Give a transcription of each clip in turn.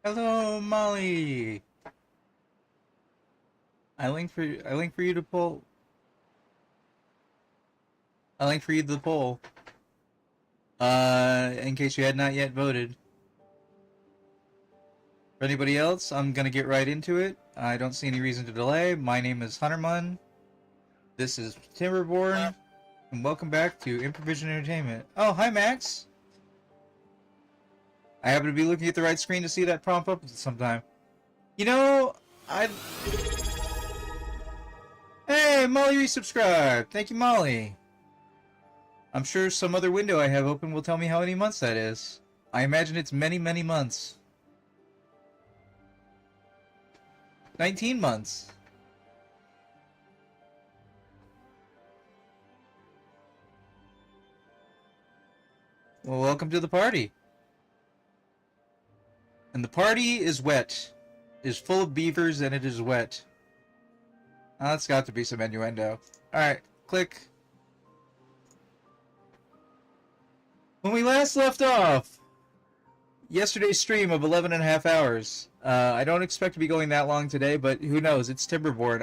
Hello, Molly. I link for you to pull. I link for you to the poll. In case you had not yet voted. For anybody else, I'm gonna get right into it. I don't see any reason to delay. My name is Hunterman. This is Timberborn, and welcome back to Improvision Entertainment. Oh, hi, Max. I happen to be looking at the right screen to see that prompt up sometime. You know, I. Hey, Molly resubscribed. Thank you, Molly. I'm sure some other window I have open will tell me how many months that is. I imagine it's many, many months. 19 months. Well, welcome to the party. And the party is wet. It is full of beavers and it is wet. Oh, that's got to be some innuendo. Alright, click. When we last left off, yesterday's stream of 11 and a half hours. I don't expect to be going that long today, but who knows? It's Timberborn.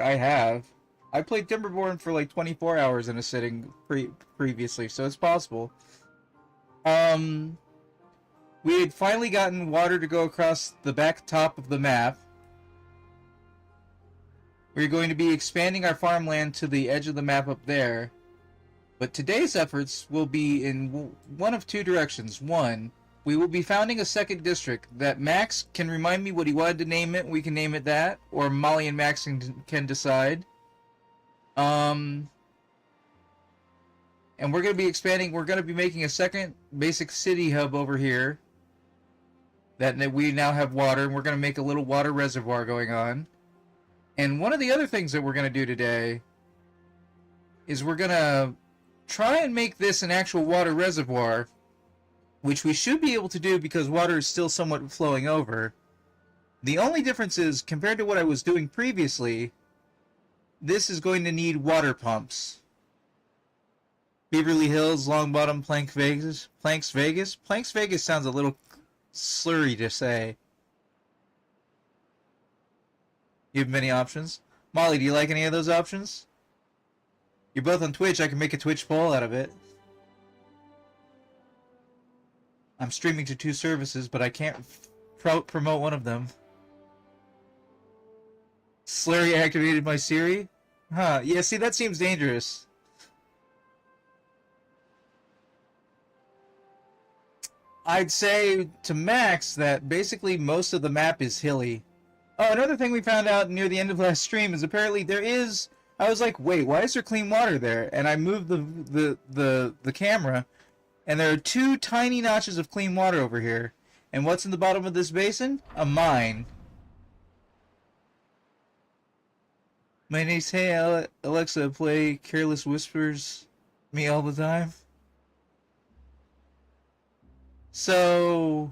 I played Timberborn for like 24 hours in a sitting previously, so it's possible. We had finally gotten water to go across the back top of the map. We're going to be expanding our farmland to the edge of the map up there. But today's efforts will be in one of two directions. One, we will be founding a second district that Max can remind me what he wanted to name it. We can name it that, or Molly and Max can decide. And we're going to be expanding. We're going to be making a second basic city hub over here. That we now have water, and we're going to make a little water reservoir going on. And one of the other things that we're going to do today is we're going to try and make this an actual water reservoir, which we should be able to do because water is still somewhat flowing over. The only difference is, compared to what I was doing previously, this is going to need water pumps. Beverly Hills, Longbottom, Planks Vegas. Planks Vegas sounds a little slurry to say. You have many options. Molly, do you like any of those options? You're both on Twitch. I can make a Twitch poll out of it. I'm streaming to two services, but I can't promote one of them. Slurry activated my Siri? Huh, yeah, see, that seems dangerous. I'd say to Max that basically most of the map is hilly. Oh, another thing we found out near the end of last stream is apparently there is... I was like, wait, why is there clean water there? And I moved the camera, and there are two tiny notches of clean water over here. And what's in the bottom of this basin? A mine. My niece, hey Alexa, play Careless Whispers me all the time. So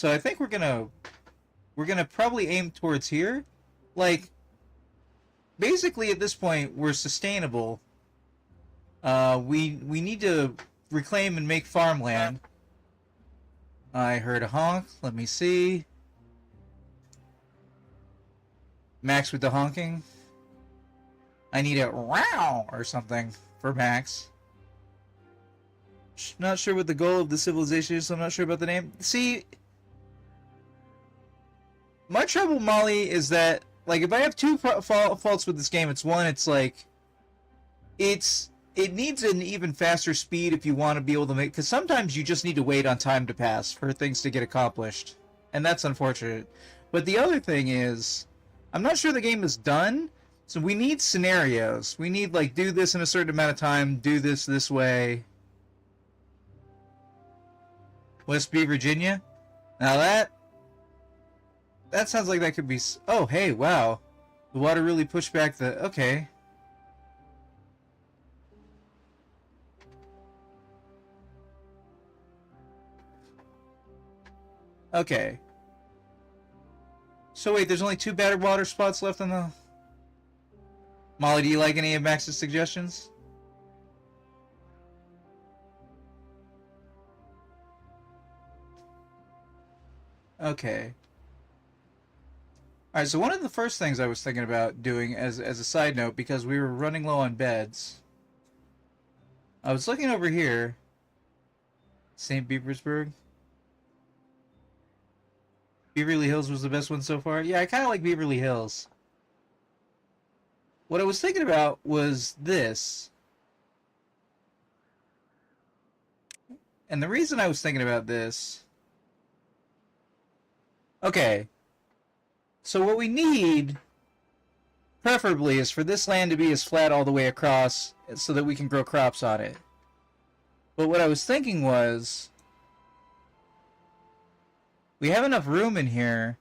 I think we're gonna probably aim towards here. Like, basically at this point we're sustainable. We need to reclaim and make farmland. I heard a honk. Let me see. Max with the honking. I need a wow or something for Max. Not sure what the goal of the civilization is, so I'm not sure about the name. See, my trouble, Molly, is that, like, if I have two faults with this game, it's one, it's like, it needs an even faster speed if you want to be able to make, because sometimes you just need to wait on time to pass for things to get accomplished, and that's unfortunate. But the other thing is, I'm not sure the game is done, so we need scenarios. We need, like, do this in a certain amount of time, do this way. West B, Virginia? Now that sounds like that could be... Oh, hey, wow. The water really pushed back the... Okay. Okay. So wait, there's only two battered water spots left on the... Molly, do you like any of Max's suggestions? Okay. Alright, so one of the first things I was thinking about doing as a side note, because we were running low on beds, I was looking over here. St. Petersburg. Beverly Hills was the best one so far. Yeah, I kind of like Beverly Hills. What I was thinking about was this. And the reason I was thinking about this... Okay. So what we need, preferably, is for this land to be as flat all the way across so that we can grow crops on it. But what I was thinking was... we have enough room in here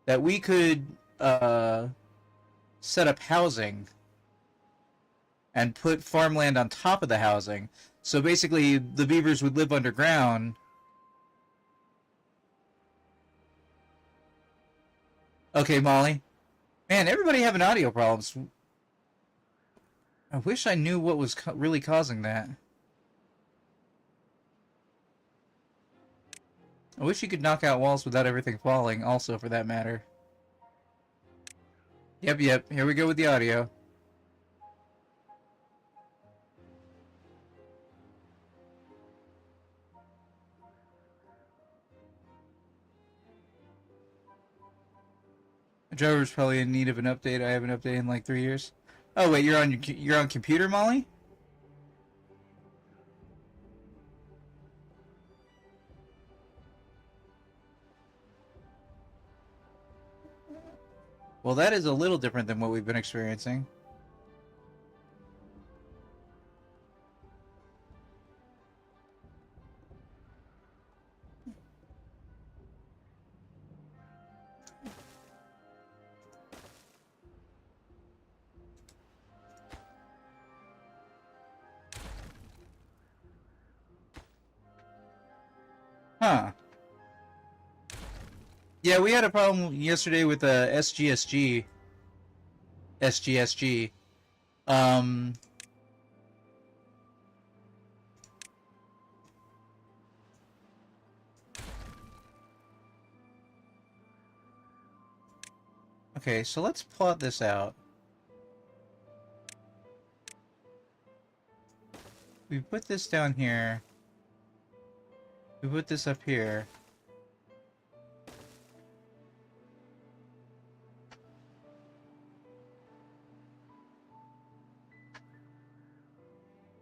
that we could set up housing and put farmland on top of the housing. So basically, the beavers would live underground. Okay, Molly. Man, everybody having audio problems. I wish I knew what was really causing that. I wish you could knock out walls without everything falling, also, for that matter. Yep. Here we go with the audio. The driver's probably in need of an update. I haven't updated in like 3 years. Oh wait, you're on computer, Molly? Well, that is a little different than what we've been experiencing. Huh. Yeah, we had a problem yesterday with SGSG. SGSG. Okay, so let's plot this out. We put this down here. We put this up here.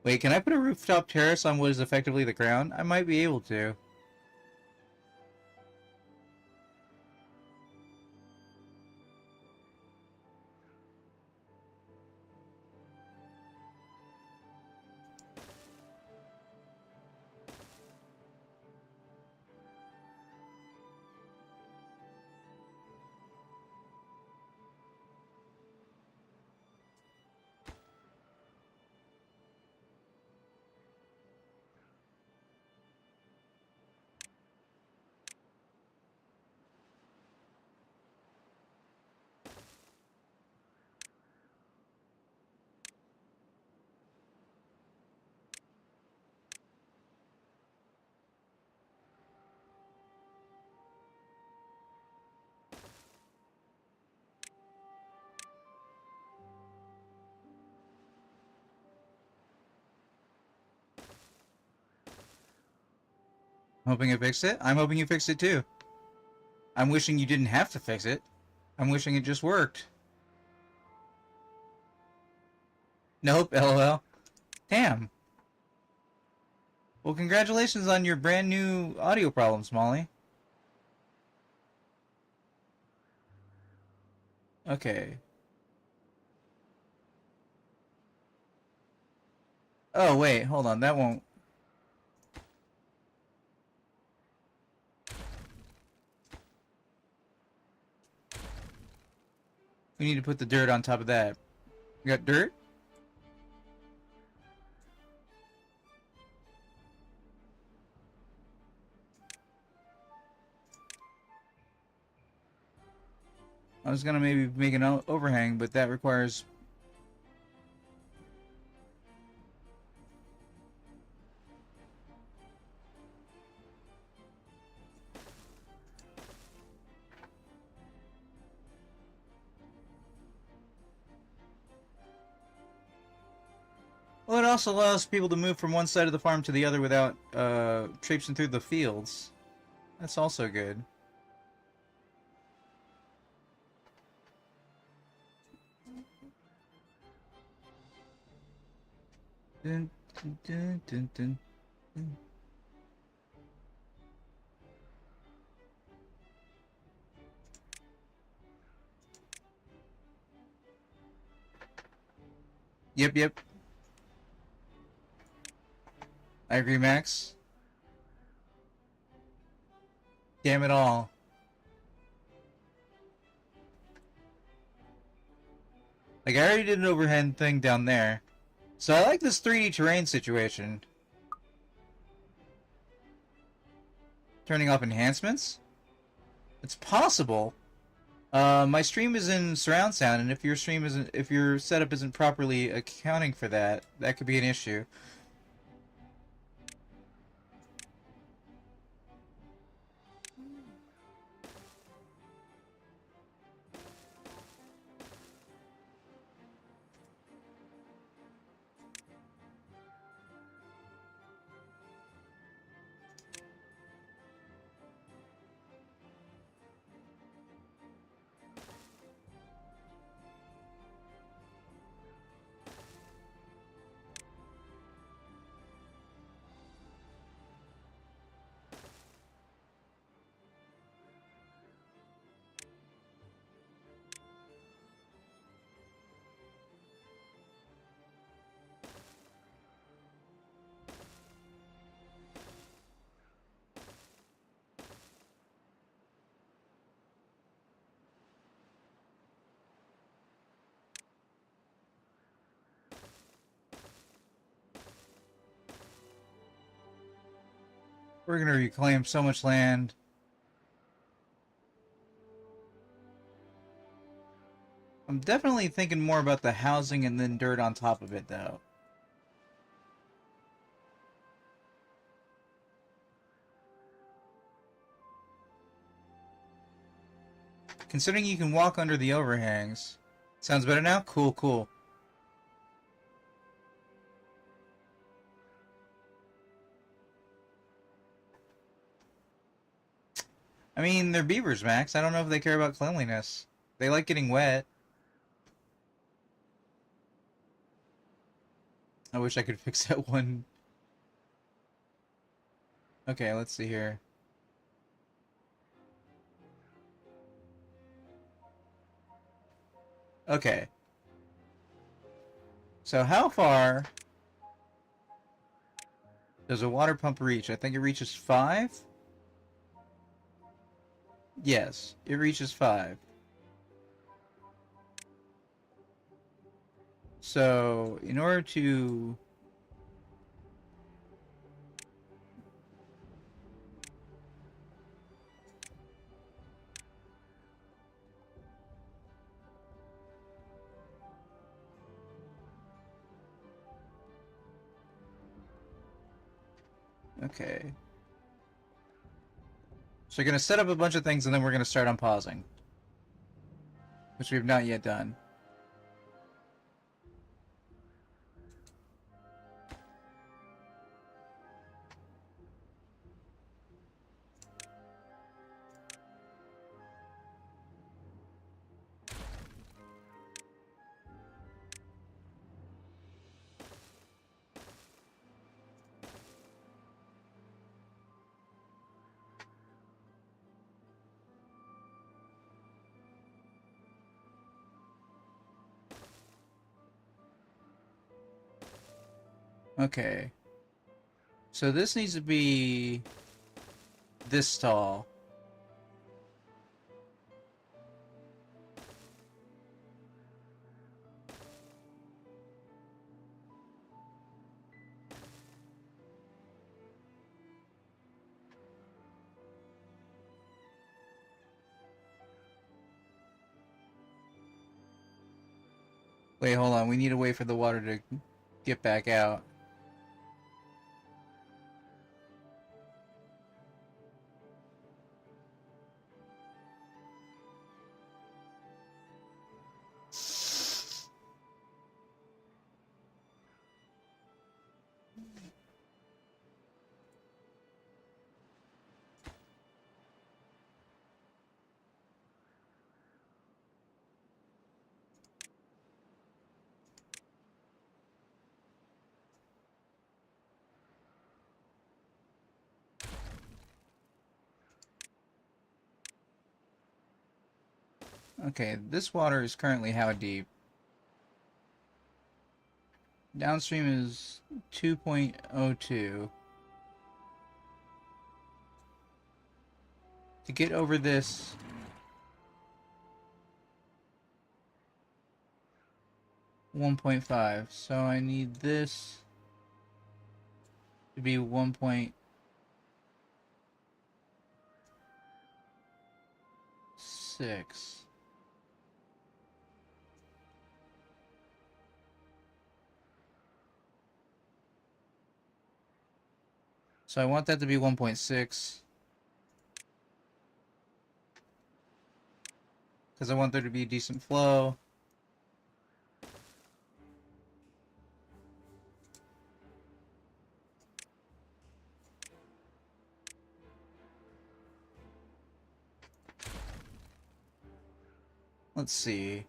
Wait, can I put a rooftop terrace on what is effectively the ground? I might be able to. Hoping it fixed it? I'm hoping you fixed it too. I'm wishing you didn't have to fix it. I'm wishing it just worked. Nope, LOL. Damn. Well, congratulations on your brand new audio problems, Molly. Okay. Oh, wait, hold on, that won't... We need to put the dirt on top of that. You got dirt? I was gonna maybe make an overhang, but that requires... also allows people to move from one side of the farm to the other without traipsing through the fields. That's also good. Dun, dun, dun, dun, dun, dun. Yep, yep. I agree, Max. Damn it all. Like, I already did an overhead thing down there. So I like this 3D terrain situation. Turning off enhancements? It's possible. My stream is in surround sound, and if your setup isn't properly accounting for that, that could be an issue. We're gonna reclaim so much land. I'm definitely thinking more about the housing and then dirt on top of it, though. Considering you can walk under the overhangs. Sounds better now? Cool, cool. I mean, they're beavers, Max. I don't know if they care about cleanliness. They like getting wet. I wish I could fix that one. Okay, let's see here. Okay. So how far does a water pump reach? I think it reaches 5? Yes, it reaches 5. So, in order to... Okay. So we're going to set up a bunch of things and then we're going to start on pausing. Which we've not yet done. Okay. So this needs to be this tall. Wait, hold on. We need to wait for the water to get back out. Okay, this water is currently how deep? Downstream is 2.02. To get over this... 1.5. So I need this to be 1.6. So I want that to be 1.6. Because I want there to be decent flow. Let's see.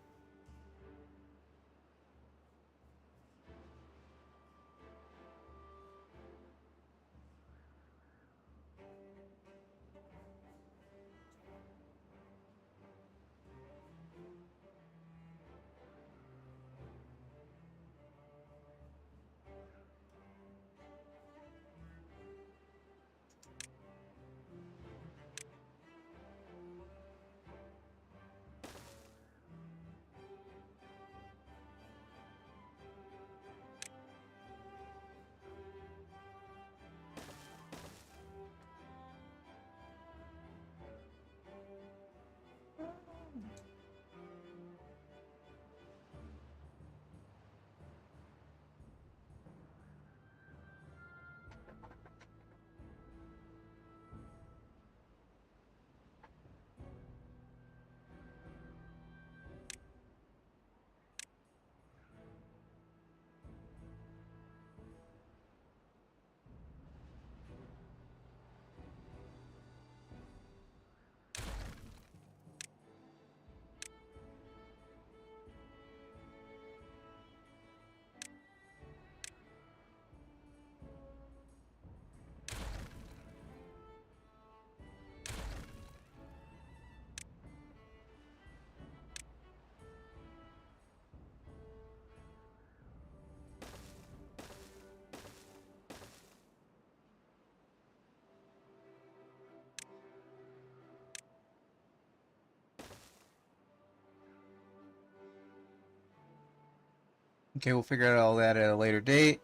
Okay, we'll figure out all that at a later date.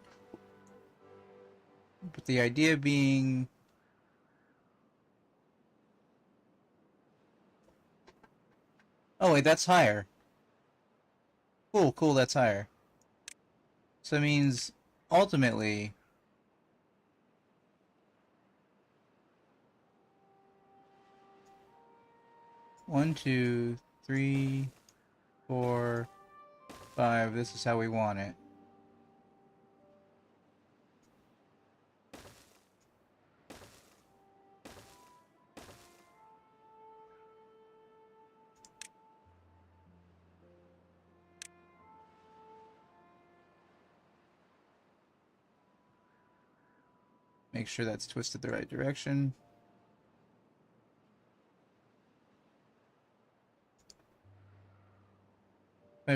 But the idea being... Oh wait, that's higher. Cool, cool, that's higher. So it means, ultimately... 1, 2, 3, 4, 5. This is how we want it. Make sure that's twisted the right direction.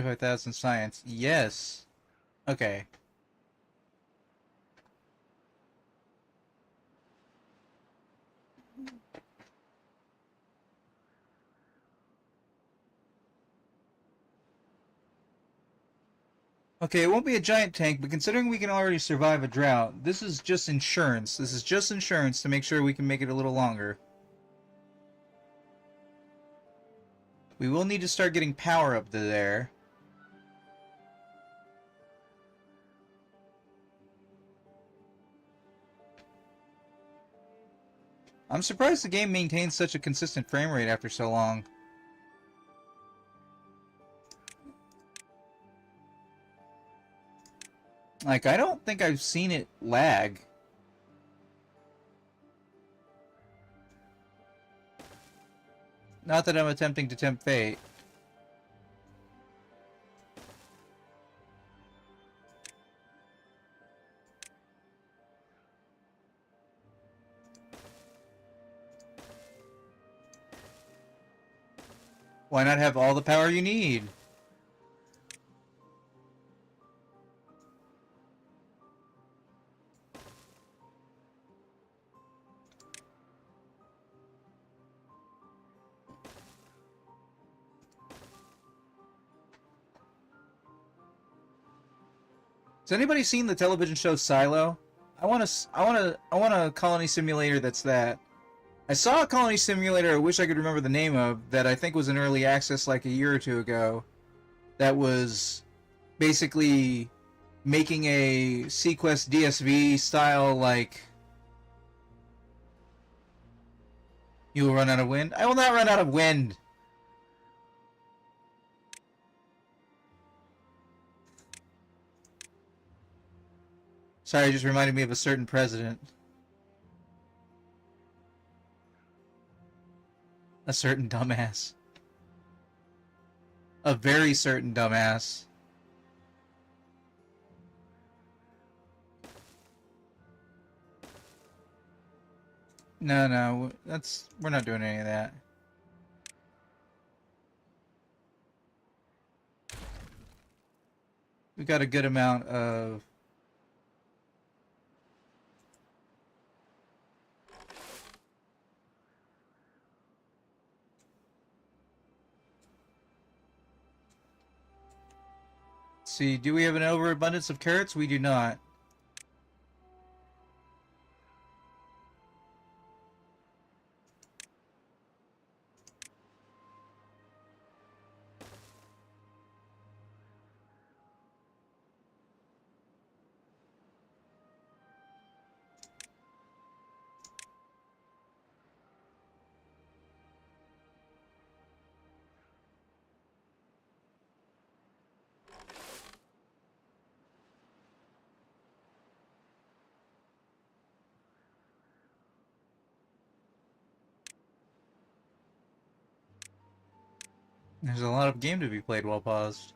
$25,000 science. Yes. Okay. Okay, it won't be a giant tank, but considering we can already survive a drought, this is just insurance. This is just insurance to make sure we can make it a little longer. We will need to start getting power up to there. I'm surprised the game maintains such a consistent frame rate after so long. Like, I don't think I've seen it lag. Not that I'm attempting to tempt fate. Why not have all the power you need? Has anybody seen the television show Silo? I want a colony simulator that's that. I saw a colony simulator I wish I could remember the name of that I think was in early access like a year or two ago. That was basically making a Sequest DSV style like you will run out of wind. I will not run out of wind. Sorry, it just reminded me of a certain president. A certain dumbass. A very certain dumbass. No, we're not doing any of that. We got a good amount of see, do we have an overabundance of carrots? We do not. There's a lot of game to be played while paused.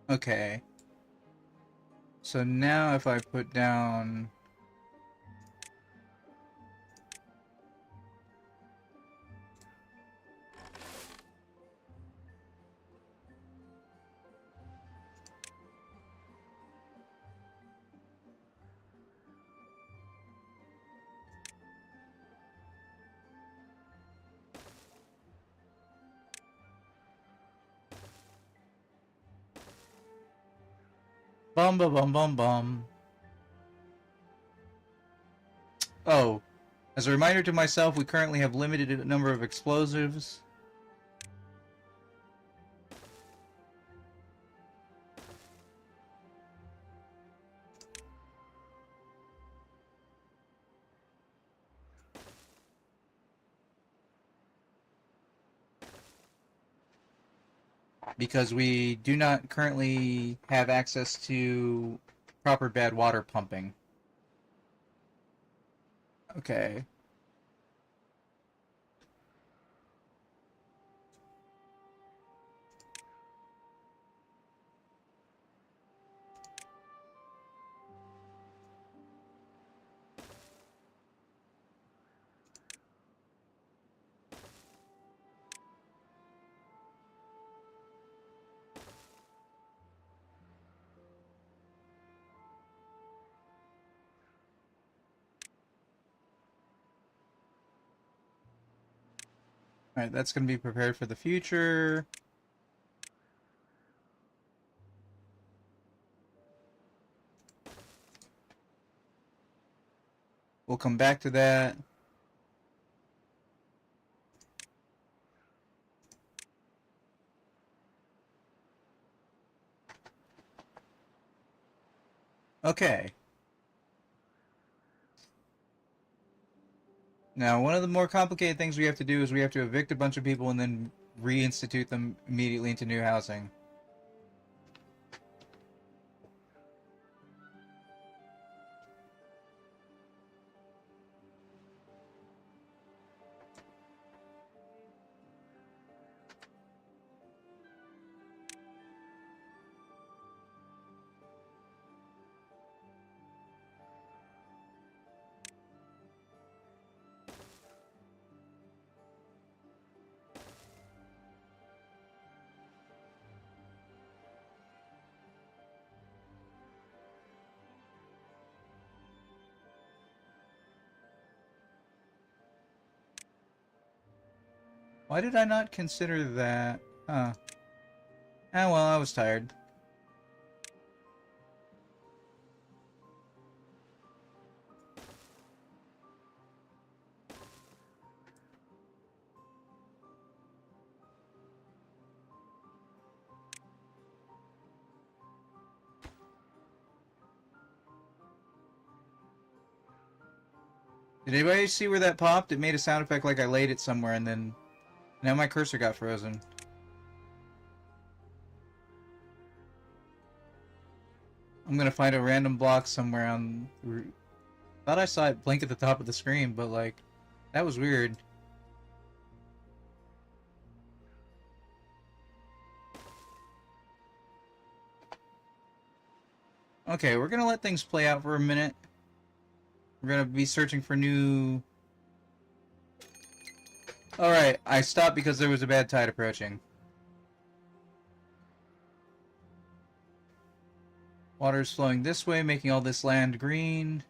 Okay. So now if I put down bum bum bum bum bum. Oh, as a reminder to myself, we currently have limited number of explosives. Because we do not currently have access to proper bad water pumping. Okay. Alright, that's going to be prepared for the future. We'll come back to that. Okay. Now, one of the more complicated things we have to do is we have to evict a bunch of people and then reinstitute them immediately into new housing. Why did I not consider that? Huh. Ah, well, I was tired. Did anybody see where that popped? It made a sound effect like I laid it somewhere and then... Now my cursor got frozen. I'm gonna find a random block somewhere on... Thought I saw it blink at the top of the screen, but like... That was weird. Okay, we're gonna let things play out for a minute. We're gonna be searching for new... Alright, I stopped because there was a bad tide approaching. Water is flowing this way, making all this land green.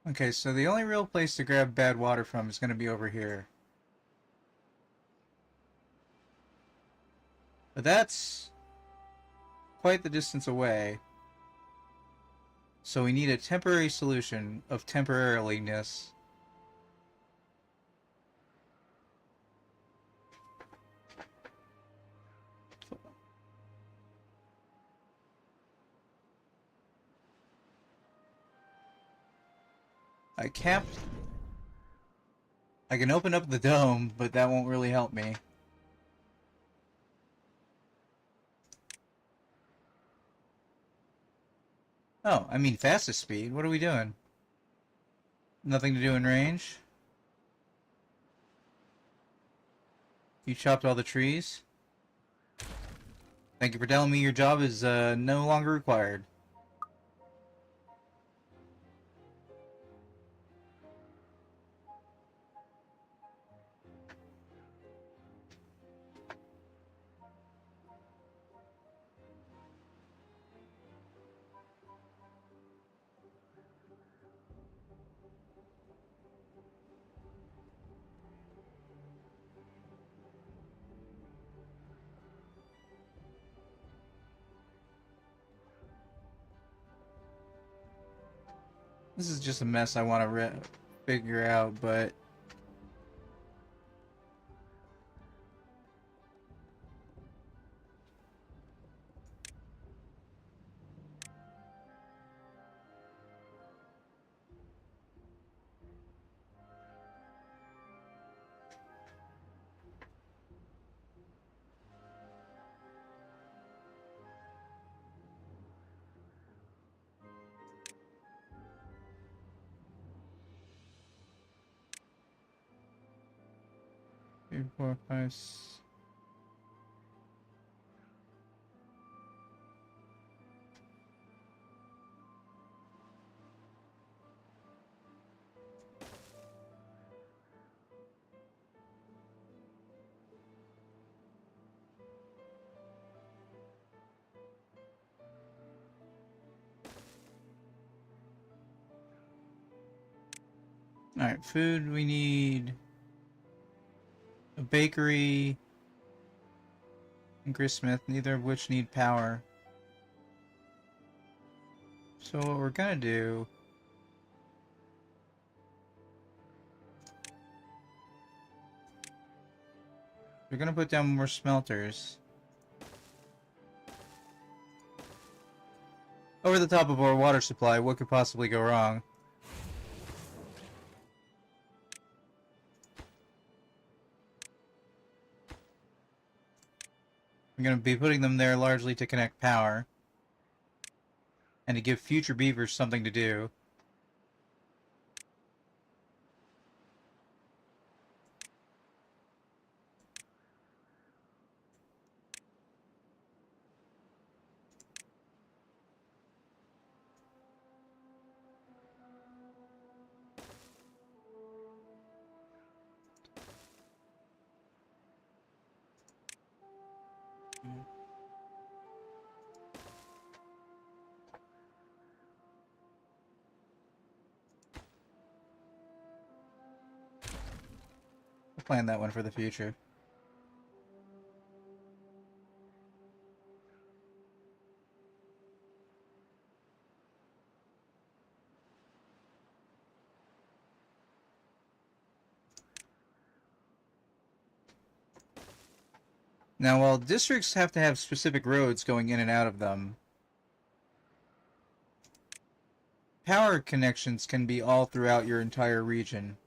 Okay, so the only real place to grab bad water from is going to be over here. But that's quite the distance away. So we need a temporary solution of temporariness. I can open up the dome, but that won't really help me. Oh, I mean fastest speed. What are we doing? Nothing to do in range? You chopped all the trees? Thank you for telling me your job is no longer required. This is just a mess I want to figure out, but... Three, four, five, Alright, food, we need a bakery and gristmith, neither of which need power. So what we're gonna do We're gonna put down more smelters. Over the top of our water supply, what could possibly go wrong? I'm gonna be putting them there largely to connect power. And to give future beavers something to do. We'll plan that one for the future. Now, while districts have to have specific roads going in and out of them, power connections can be all throughout your entire region.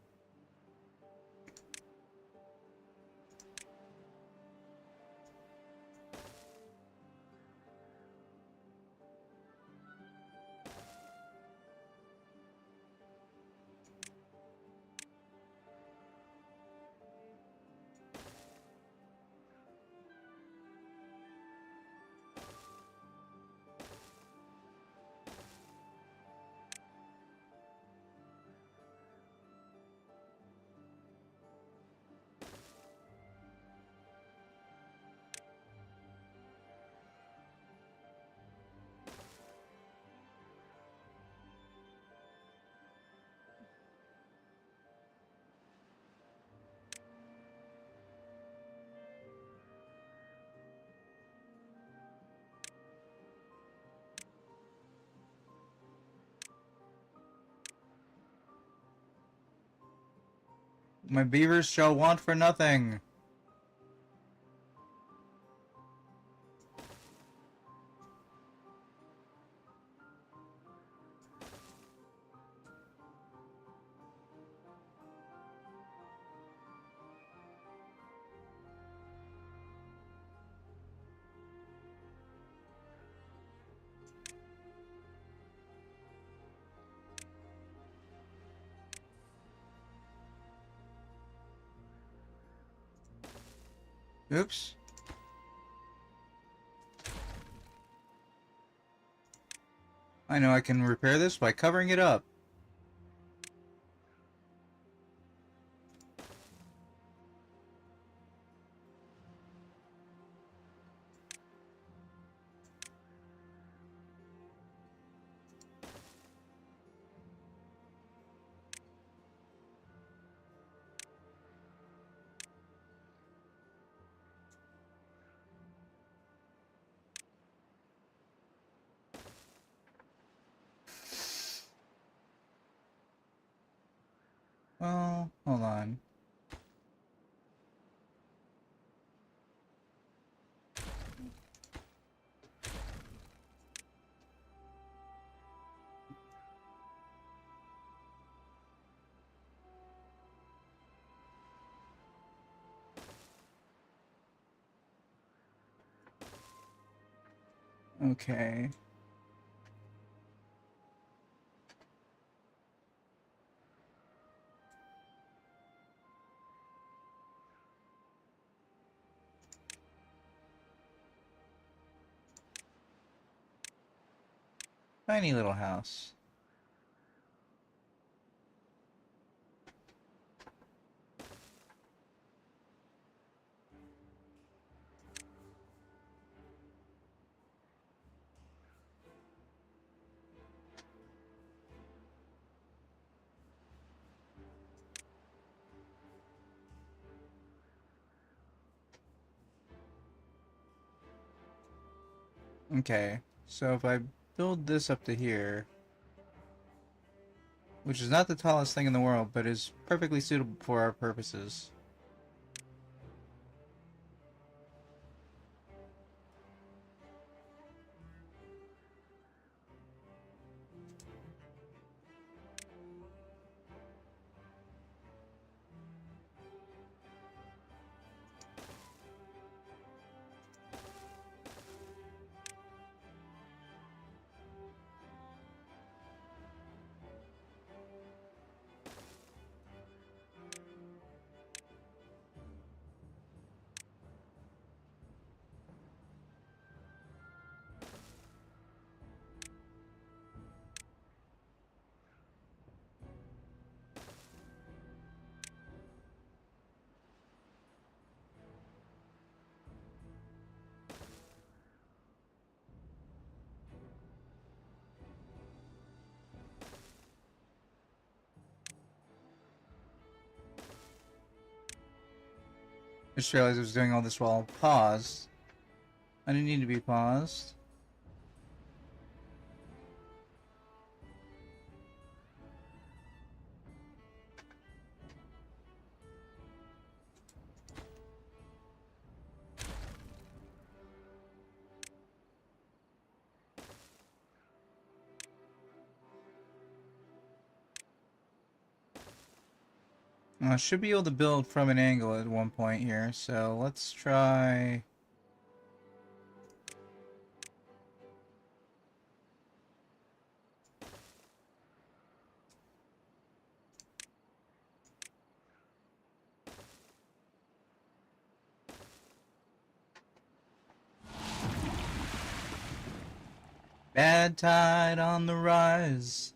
My beavers shall want for nothing. Oops. I know I can repair this by covering it up. Well, hold on. Okay. Tiny little house. Okay, so if I build this up to here, which is not the tallest thing in the world, but is perfectly suitable for our purposes. Just realized I was doing all this while paused. I didn't need to be paused. I should be able to build from an angle at one point here, so let's try... Bad tide on the rise.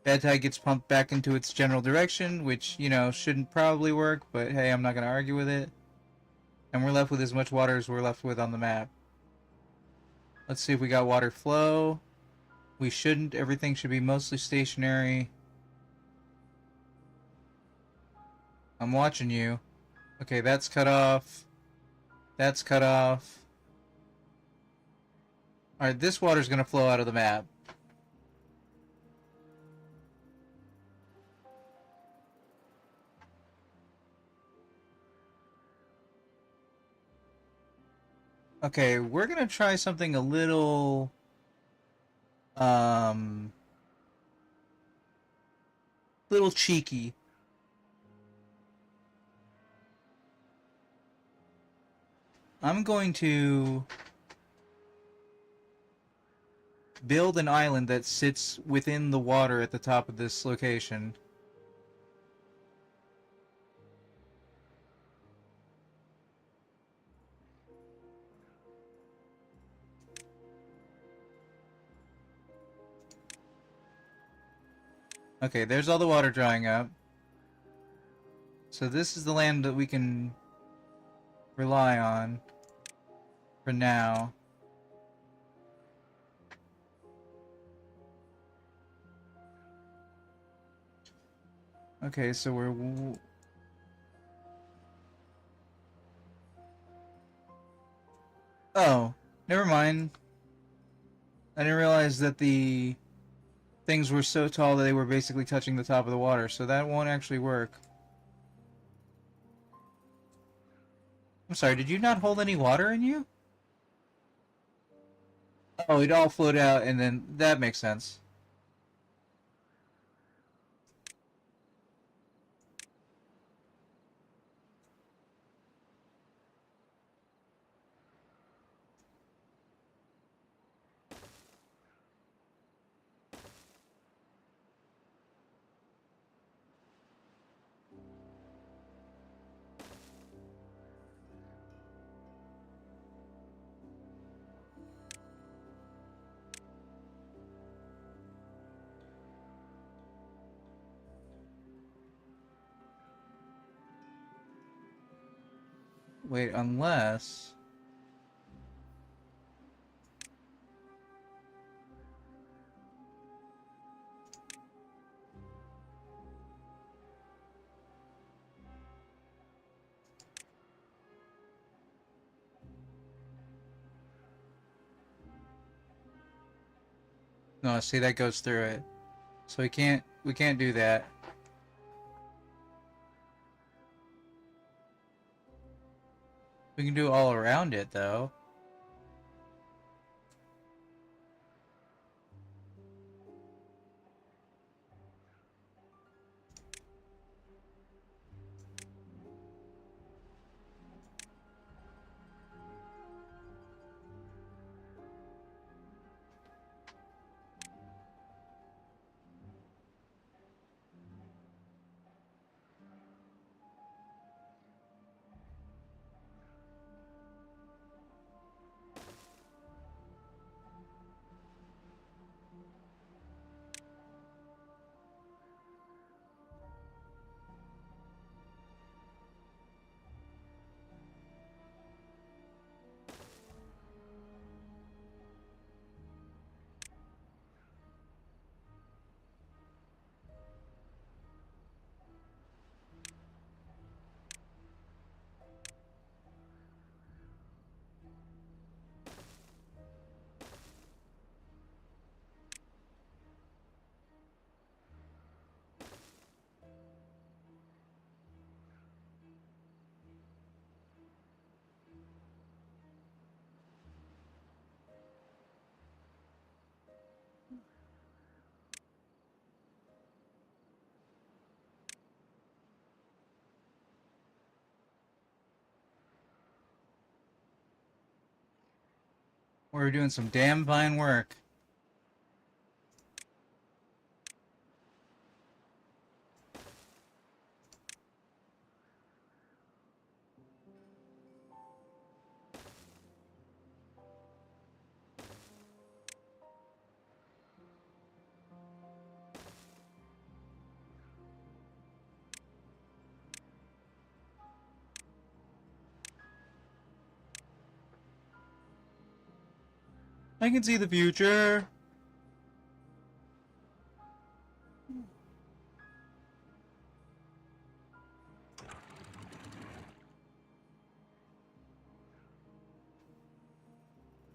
Bad tide gets pumped back into its general direction, which, you know, shouldn't probably work, but hey, I'm not going to argue with it. And we're left with as much water as we're left with on the map. Let's see if we got water flow. We shouldn't. Everything should be mostly stationary. I'm watching you. Okay, that's cut off. That's cut off. Alright, this water's going to flow out of the map. Okay, we're gonna try something a little, little cheeky. I'm going to build an island that sits within the water at the top of this location. Okay, there's all the water drying up. So this is the land that we can rely on for now. Okay, so we're... Oh, never mind. I didn't realize that the things were so tall that they were basically touching the top of the water, so that won't actually work. I'm sorry, did you not hold any water in you? Oh, it all flowed out, and then that makes sense. Wait, unless... No, see, that goes through it. So we can't do that. We can do all around it, though. We're doing some damn fine work. I can see the future.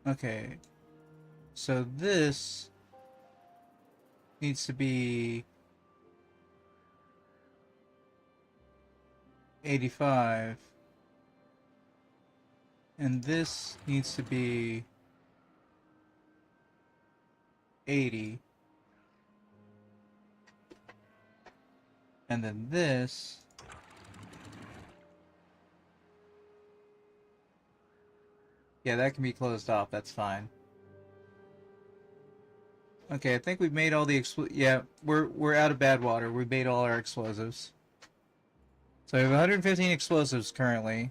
Okay. So this needs to be 85. And this needs to be 80. And then this... Yeah, that can be closed off. That's fine. Okay, I think we've made all the yeah, we're out of bad water. We made all our explosives. So we have 115 explosives currently.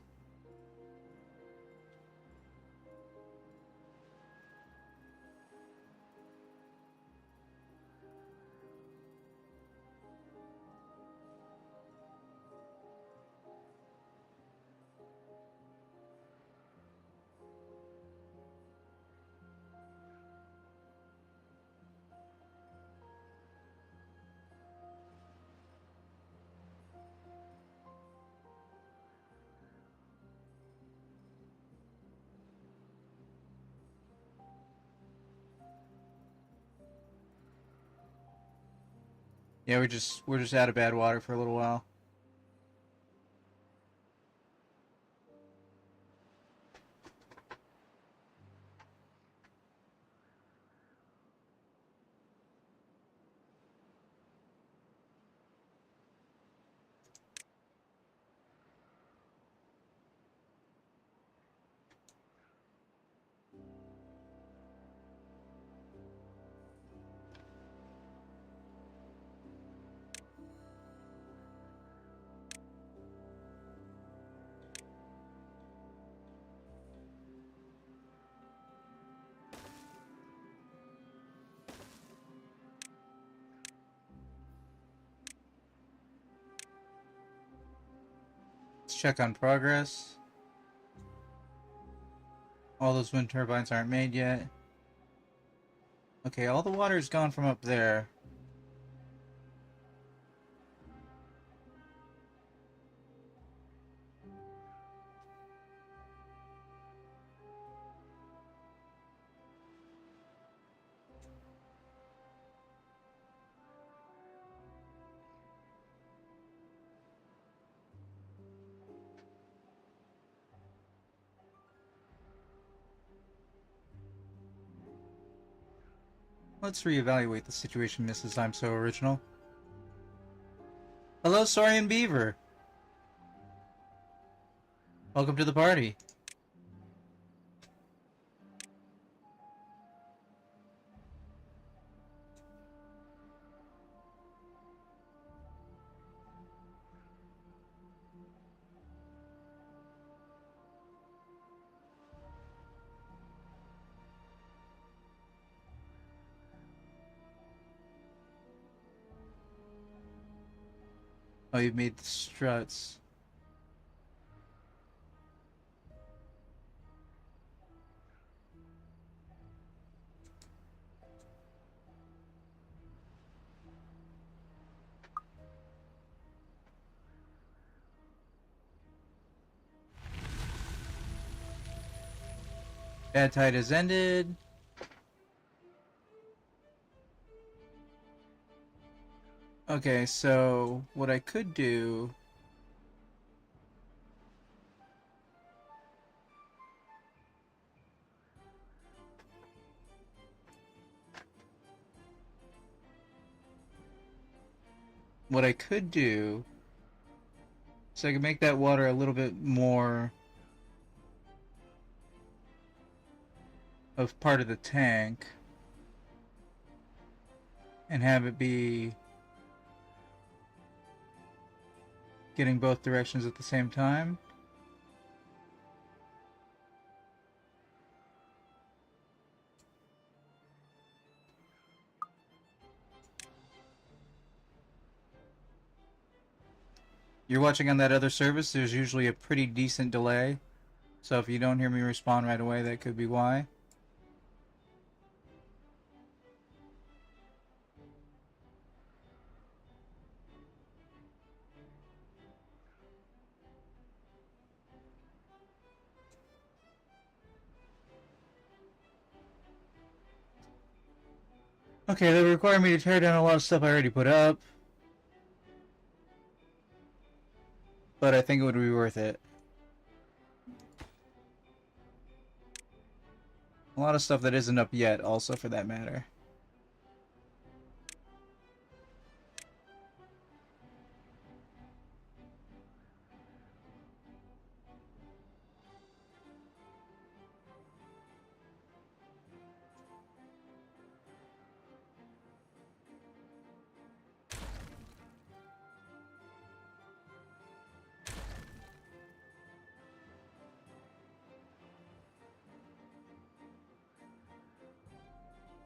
Yeah, we're just out of bad water for a little while. Let's check on progress. All those wind turbines aren't made yet. Okay, all the water's gone from up there. Let's reevaluate the situation, Mrs. I'm So Original. Hello, Saurian Beaver. Welcome to the party. Oh, you made the struts. Bad tide has ended. Okay, so what I could do... What I could do... So I can make that water a little bit more... of part of the tank and have it be getting both directions at the same time. You're watching on that other service, there's usually a pretty decent delay. So if you don't hear me respond right away, that could be why. Okay, they require me to tear down a lot of stuff I already put up. But I think it would be worth it. A lot of stuff that isn't up yet, also, for that matter.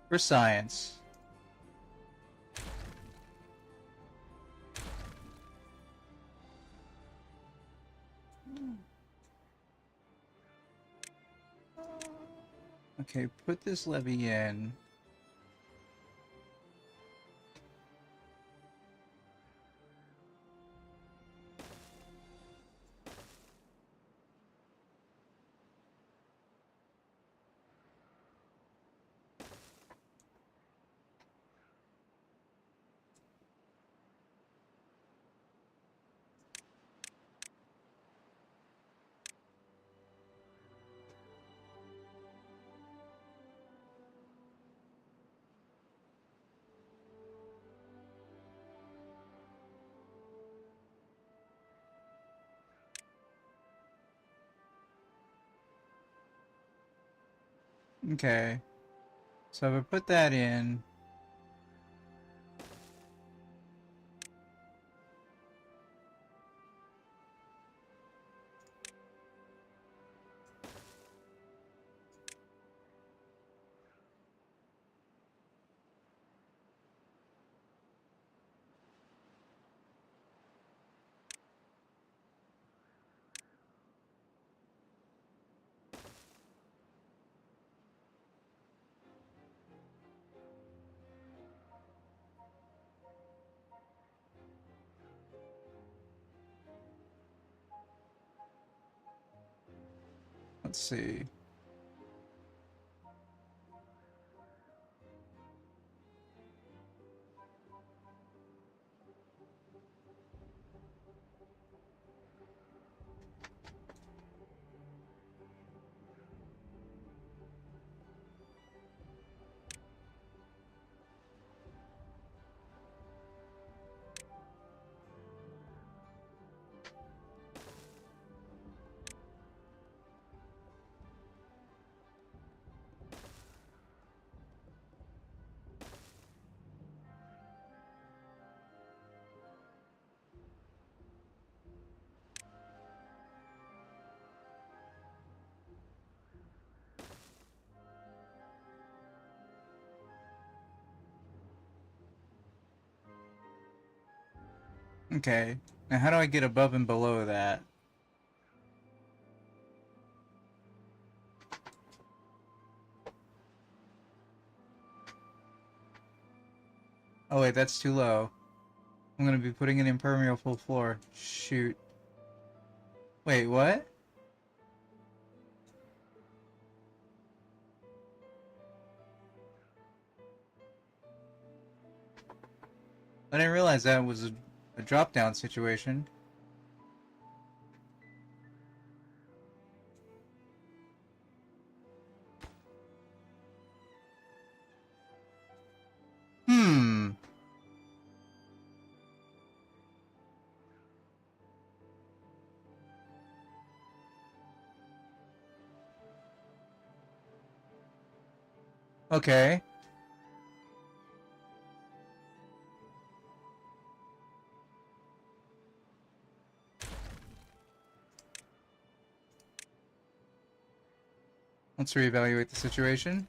For science. Okay, put this levy in. Okay. So if I put that in... Let's see. Okay. Now how do I get above and below that? Oh wait, that's too low. I'm gonna be putting an impermeable floor. Shoot. Wait, what? I didn't realize that was a drop-down situation. Hmm. Okay. Let's reevaluate the situation.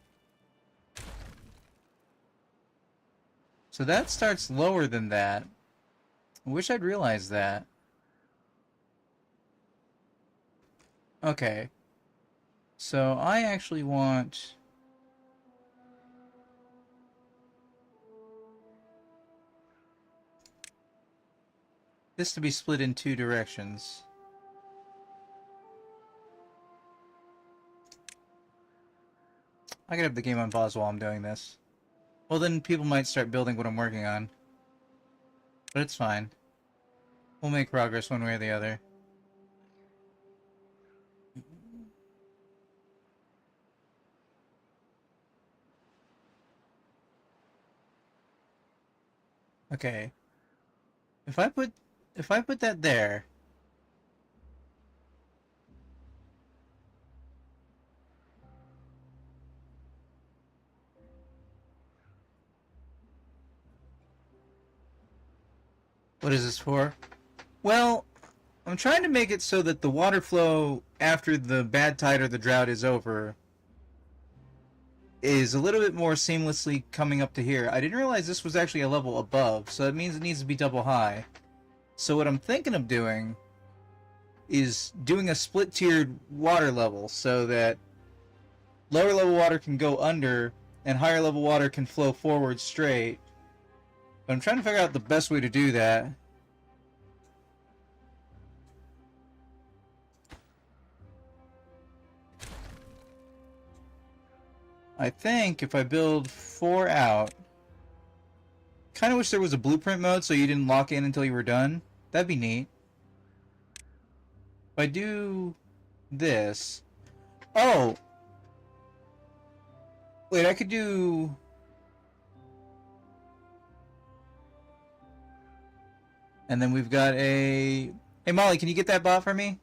So that starts lower than that. I wish I'd realized that. Okay. So I actually want... this to be split in two directions. I could have the game on pause while I'm doing this. Well, then people might start building what I'm working on. But it's fine. We'll make progress one way or the other. Okay. If I put that there, what is this for? Well, I'm trying to make it so that the water flow after the bad tide or the drought is over is a little bit more seamlessly coming up to here. I didn't realize this was actually a level above, so that means it needs to be double high. So what I'm thinking of doing is doing a split-tiered water level so that lower level water can go under and higher level water can flow forward straight. But I'm trying to figure out the best way to do that. I think if I build 4 out... kind of wish there was a blueprint mode so you didn't lock in until you were done. That'd be neat. If I do this... oh! Wait, I could do... and then we've got a... hey, Molly, can you get that bot for me?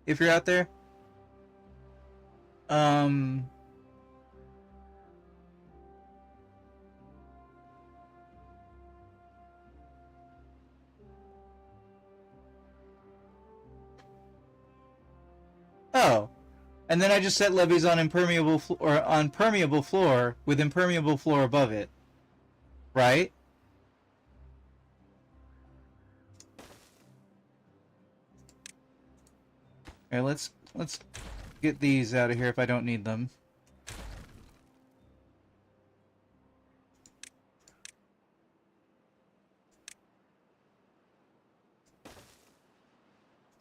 If you're out there? Oh. And then I just set levees on impermeable or on permeable floor with impermeable floor above it. Right? Here, let's get these out of here if I don't need them.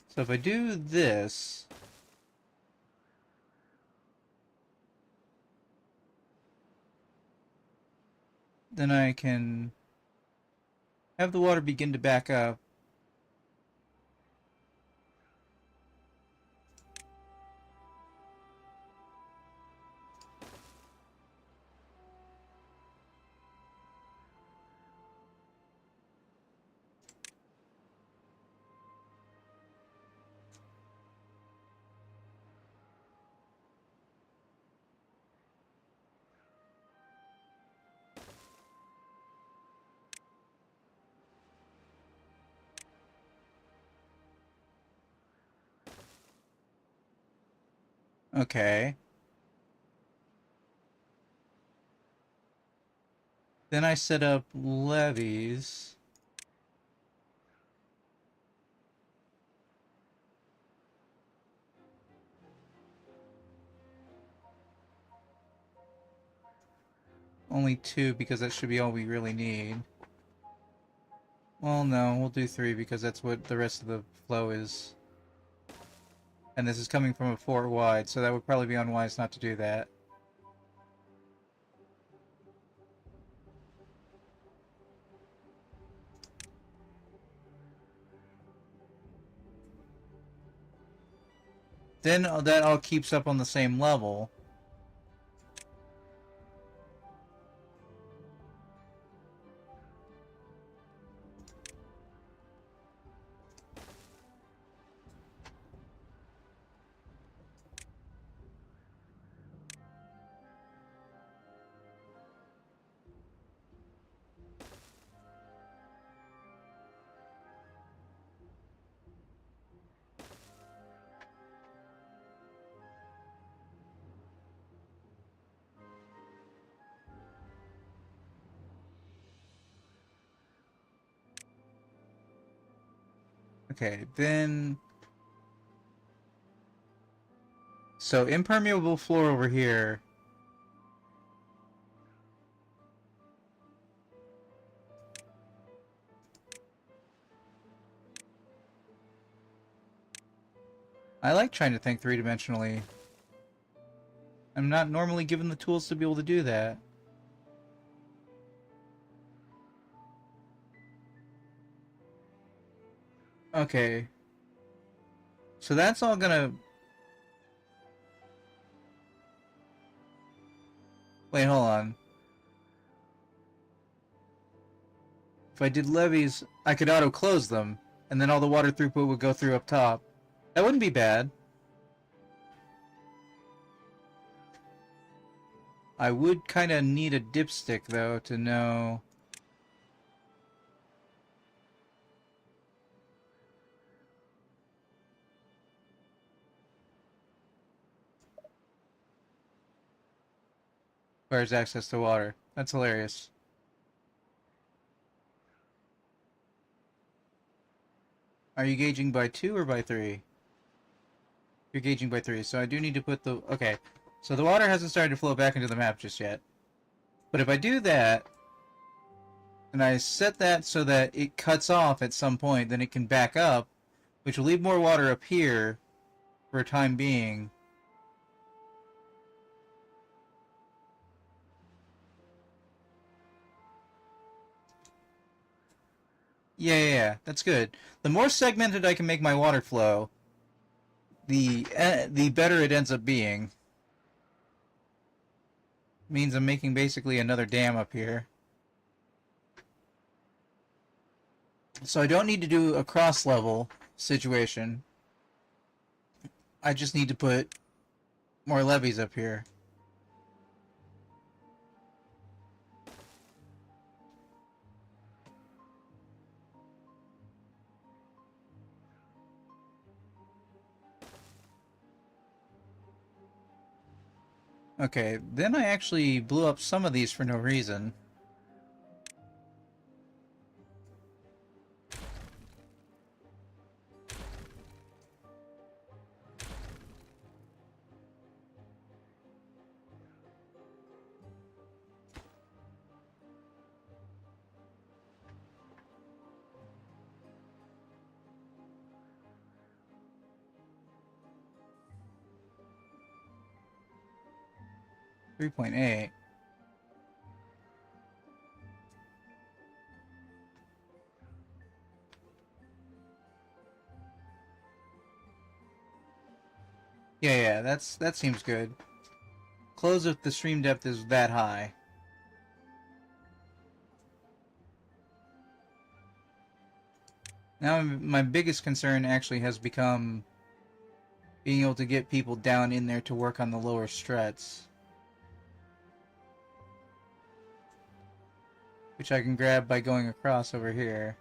So if I do this, then I can have the water begin to back up. Okay. Then I set up levees. Only 2 because that should be all we really need. Well, no, we'll do 3 because that's what the rest of the flow is. And this is coming from a 4 wide, so that would probably be unwise not to do that. Then that all keeps up on the same level. Okay, then... So, impermeable floor over here. I like trying to think three-dimensionally. I'm not normally given the tools to be able to do that. Okay. So that's all gonna... Wait, hold on. If I did levees, I could auto-close them, and then all the water throughput would go through up top. That wouldn't be bad. I would kind of need a dipstick, though, to know... Where's access to water? That's hilarious. Are you gauging by 2 or by 3? You're gauging by 3, so I do need to put the... Okay, so the water hasn't started to flow back into the map just yet. But if I do that, and I set that so that it cuts off at some point, then it can back up, which will leave more water up here for a time being. Yeah, that's good. The more segmented I can make my water flow, the better it ends up being. Means I'm making basically another dam up here. So I don't need to do a cross-level situation. I just need to put more levees up here. Okay, then I actually blew up some of these for no reason. .8. Yeah, that seems good. Close if the stream depth is that high. Now my biggest concern actually has become being able to get people down in there to work on the lower struts. Which I can grab by going across over here.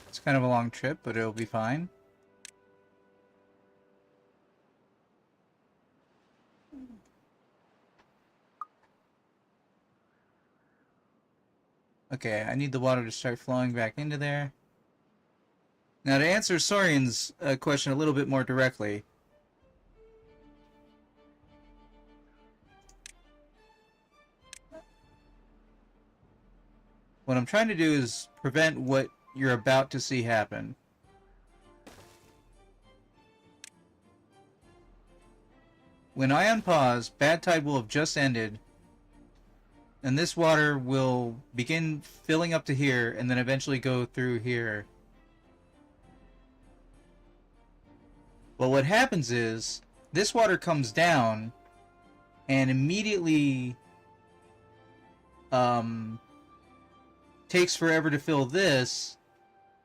It's kind of a long trip, but it'll be fine. Okay, I need the water to start flowing back into there. Now to answer Sorian's question a little bit more directly. What I'm trying to do is prevent what you're about to see happen. When I unpause, Bad Tide will have just ended, And this water will begin filling up to here and then eventually go through here. Well, what happens is this water comes down and immediately takes forever to fill this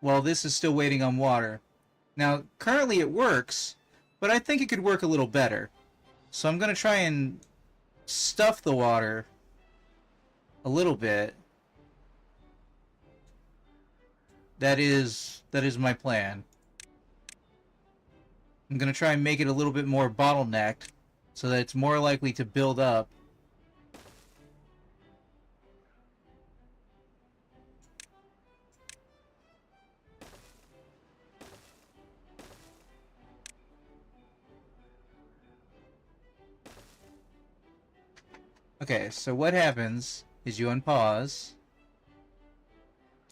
while this is still waiting on water. Now, currently it works, but I think it could work a little better. So I'm going to try and stuff the water a little bit. That is my plan. I'm going to try and make it a little bit more bottlenecked so that it's more likely to build up. Okay, so what happens is you unpause,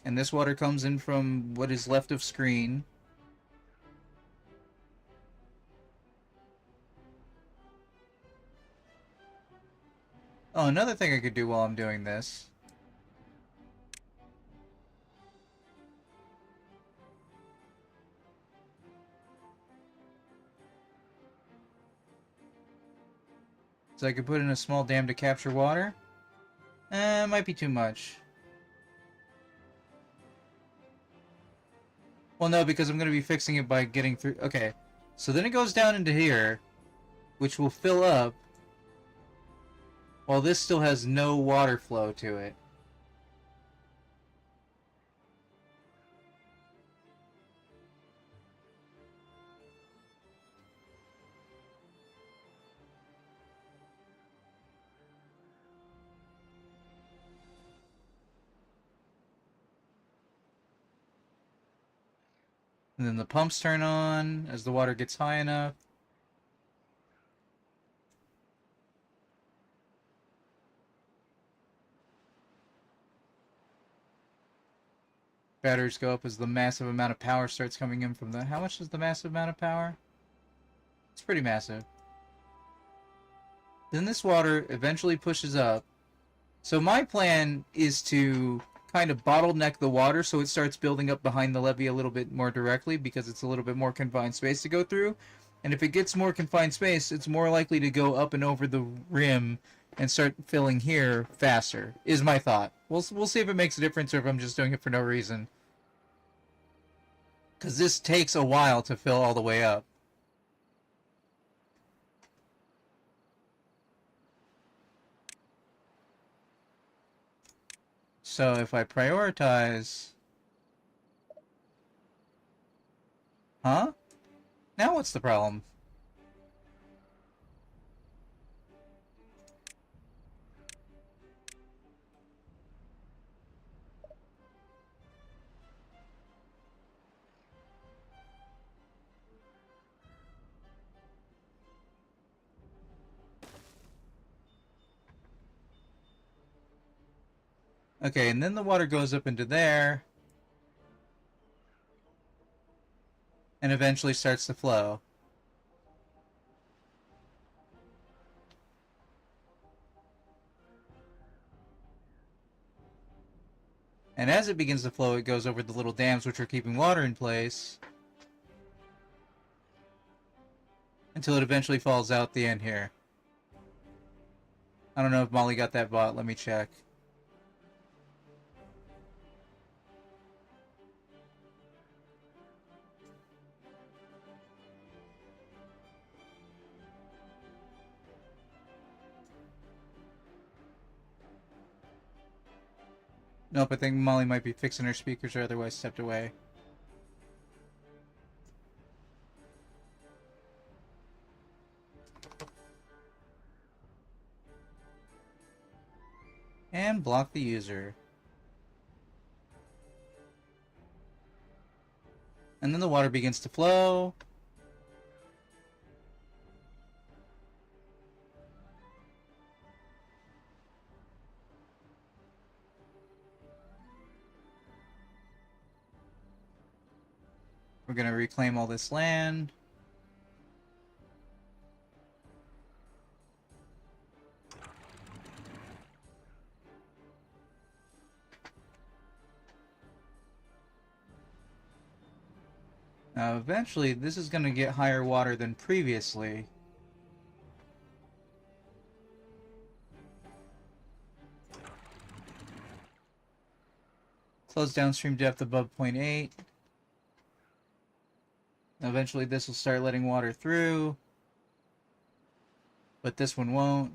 and this water comes in from what is left of screen. Oh, another thing I could do while I'm doing this. So I could put in a small dam to capture water. Might be too much. Well, no, because I'm going to be fixing it by getting through... Okay, so then it goes down into here, which will fill up, while this still has no water flow to it. And then the pumps turn on as the water gets high enough. Batteries go up as the massive amount of power starts coming in from the... How much is the massive amount of power? It's pretty massive. Then this water eventually pushes up. So my plan is to kind of bottleneck the water so it starts building up behind the levee a little bit more directly because it's a little bit more confined space to go through. And if it gets more confined space, it's more likely to go up and over the rim and start filling here faster, is my thought. We'll see if it makes a difference or if I'm just doing it for no reason. Because this takes a while to fill all the way up. So if I prioritize... Huh? Now what's the problem? Okay, and then the water goes up into there. And eventually starts to flow. And as it begins to flow, it goes over the little dams which are keeping water in place. Until it eventually falls out the end here. I don't know if Molly got that bot. Let me check. Nope, I think Molly might be fixing her speakers or otherwise stepped away. And block the user. And then the water begins to flow. We're going to reclaim all this land. Now, eventually, this is going to get higher water than previously. Close downstream depth above 0.8. Eventually, this will start letting water through. But this one won't.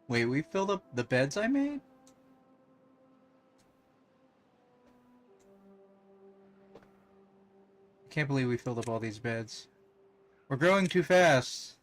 Wait, we filled up the beds I made? I can't believe we filled up all these beds. We're growing too fast.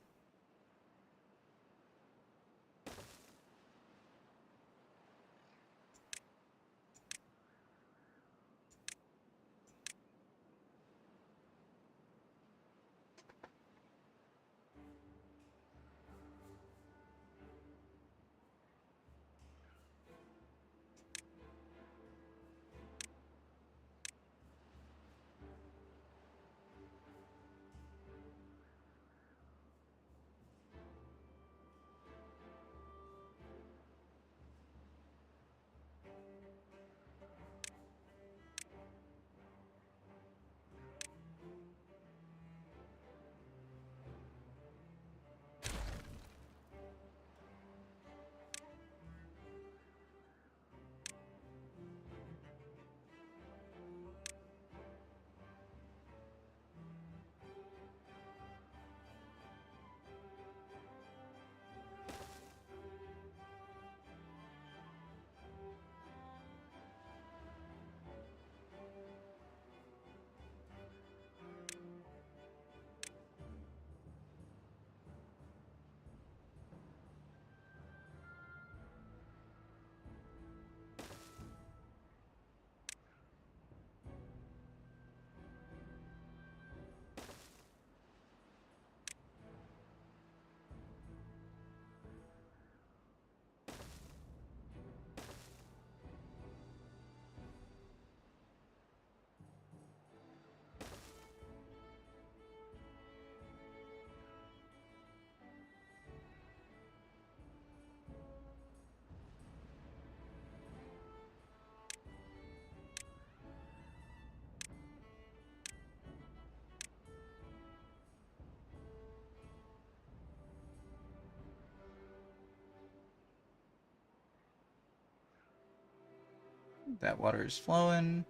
That water is flowing.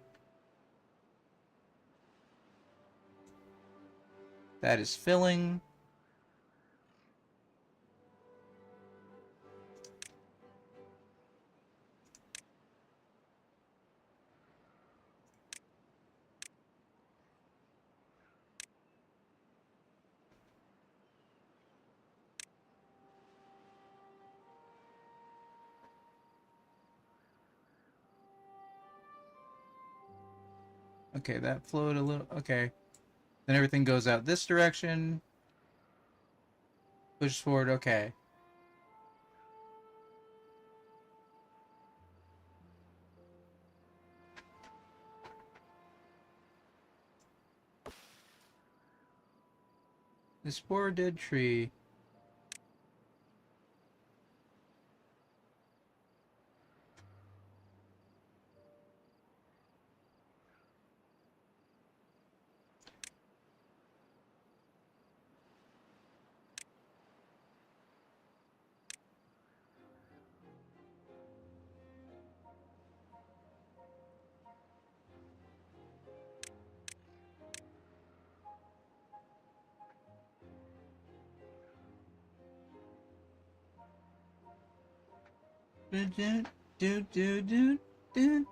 That is filling. Okay, that flowed a little. Okay. Then everything goes out this direction. Push forward. Okay. This poor dead tree. Do, do, do, do, do, do.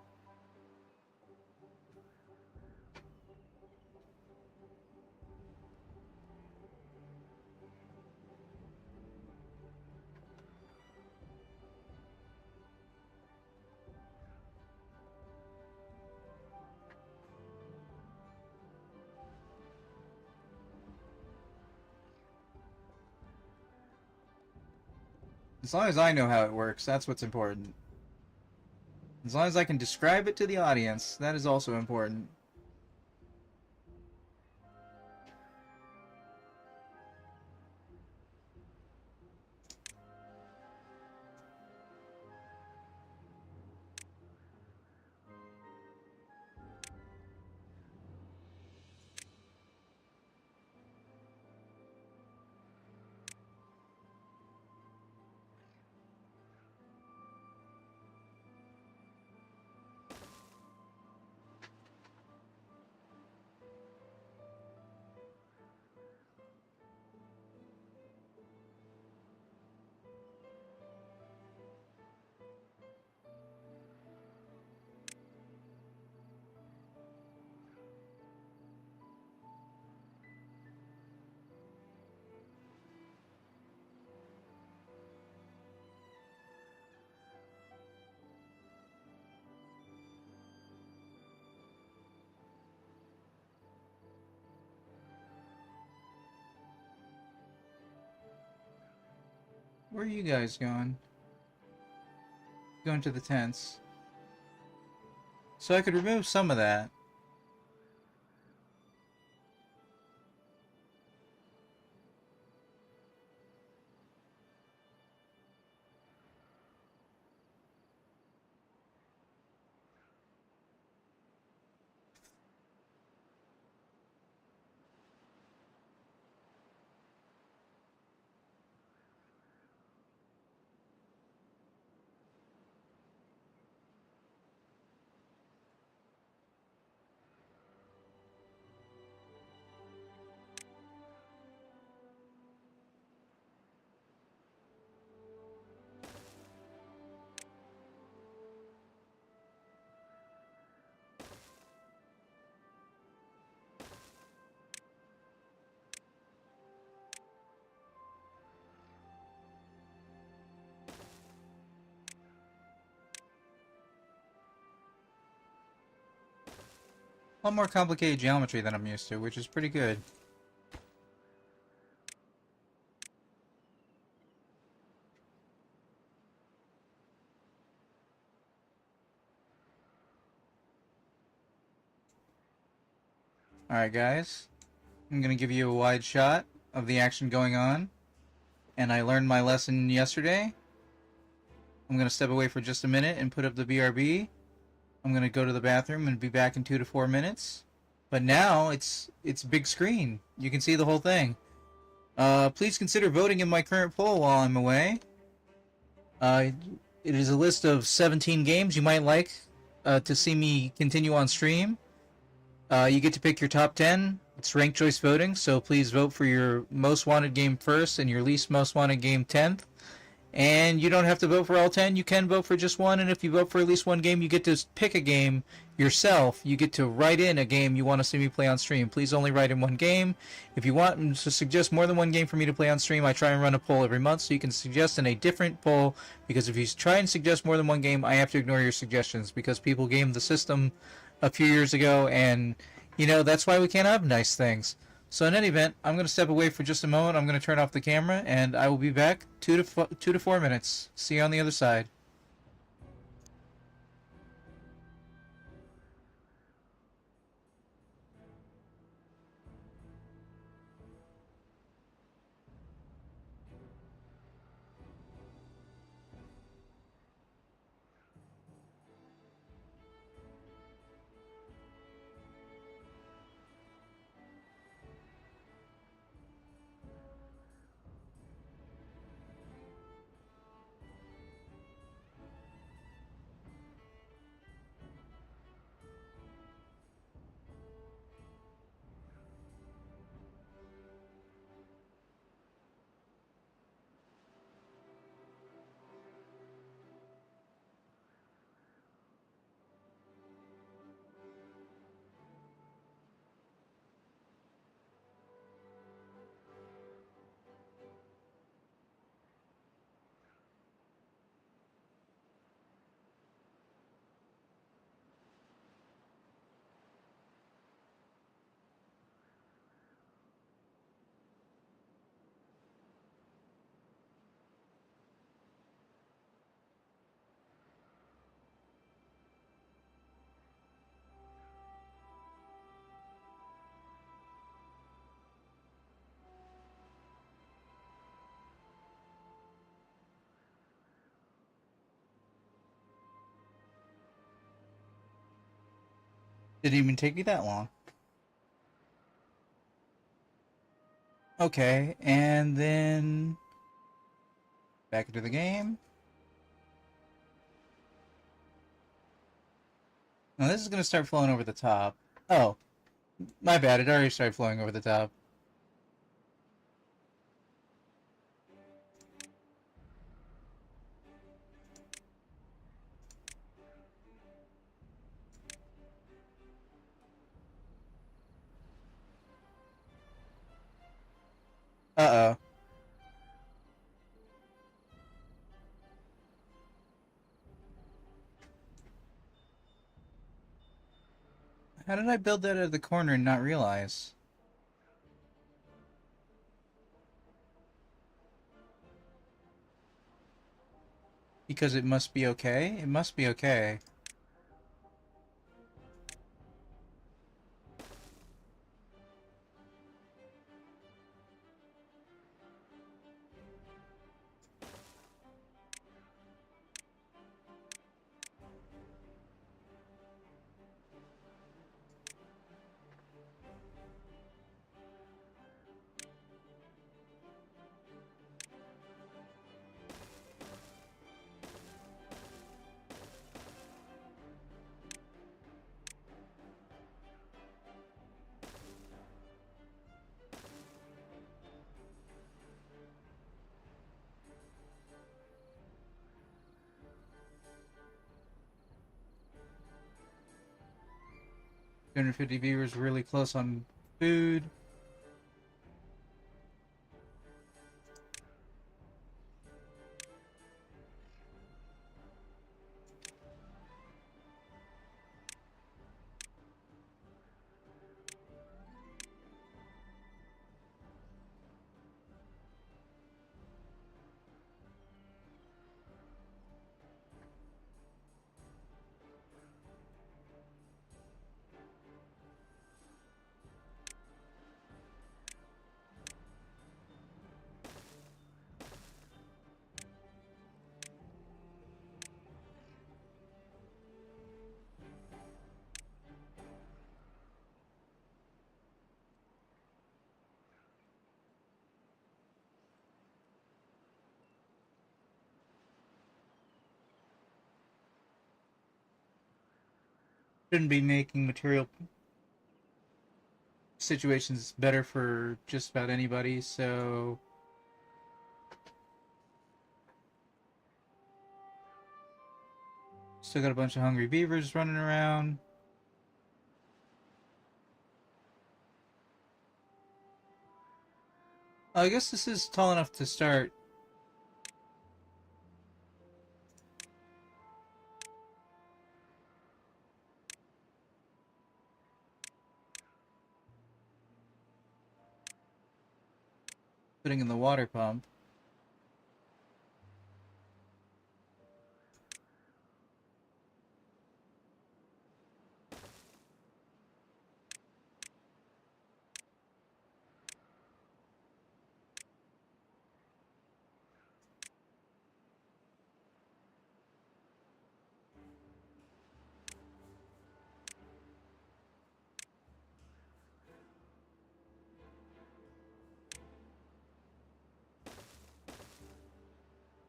As long as I know how it works, that's what's important. As long as I can describe it to the audience, that is also important. Where are you guys going? Going to the tents. So I could remove some of that. A lot more complicated geometry than I'm used to, which is pretty good. Alright guys, I'm gonna give you a wide shot of the action going on. And I learned my lesson yesterday. I'm gonna step away for just a minute and put up the BRB. I'm gonna go to the bathroom and be back in 2 to 4 minutes. But now it's big screen. You can see the whole thing. Please consider voting in my current poll while I'm away. It is a list of 17 games you might like to see me continue on stream. You get to pick your top 10. It's ranked choice voting, so please vote for your most wanted game first and your least most wanted game 10th. And you don't have to vote for all 10. You can vote for just one, and if you vote for at least one game, you get to pick a game yourself. You get to write in a game you want to see me play on stream. Please only write in one game. If you want to suggest more than one game for me to play on stream, I try and run a poll every month, so you can suggest in a different poll, because if you try and suggest more than one game, I have to ignore your suggestions, because people gamed the system a few years ago, and, you know, that's why we can't have nice things. So in any event, I'm going to step away for just a moment. I'm going to turn off the camera, and I will be back 2 to 4 minutes. See you on the other side. Didn't even take me that long. Okay, and then back into the game. Now this is going to start flowing over the top. Oh, my bad. It already started flowing over the top. Uh-oh. How did I build that out of the corner and not realize? Because it must be okay? It must be okay. $250 viewers really close on food. Shouldn't be making material situations better for just about anybody, so... Still got a bunch of hungry beavers running around. I guess this is tall enough to start. Putting in the water pump.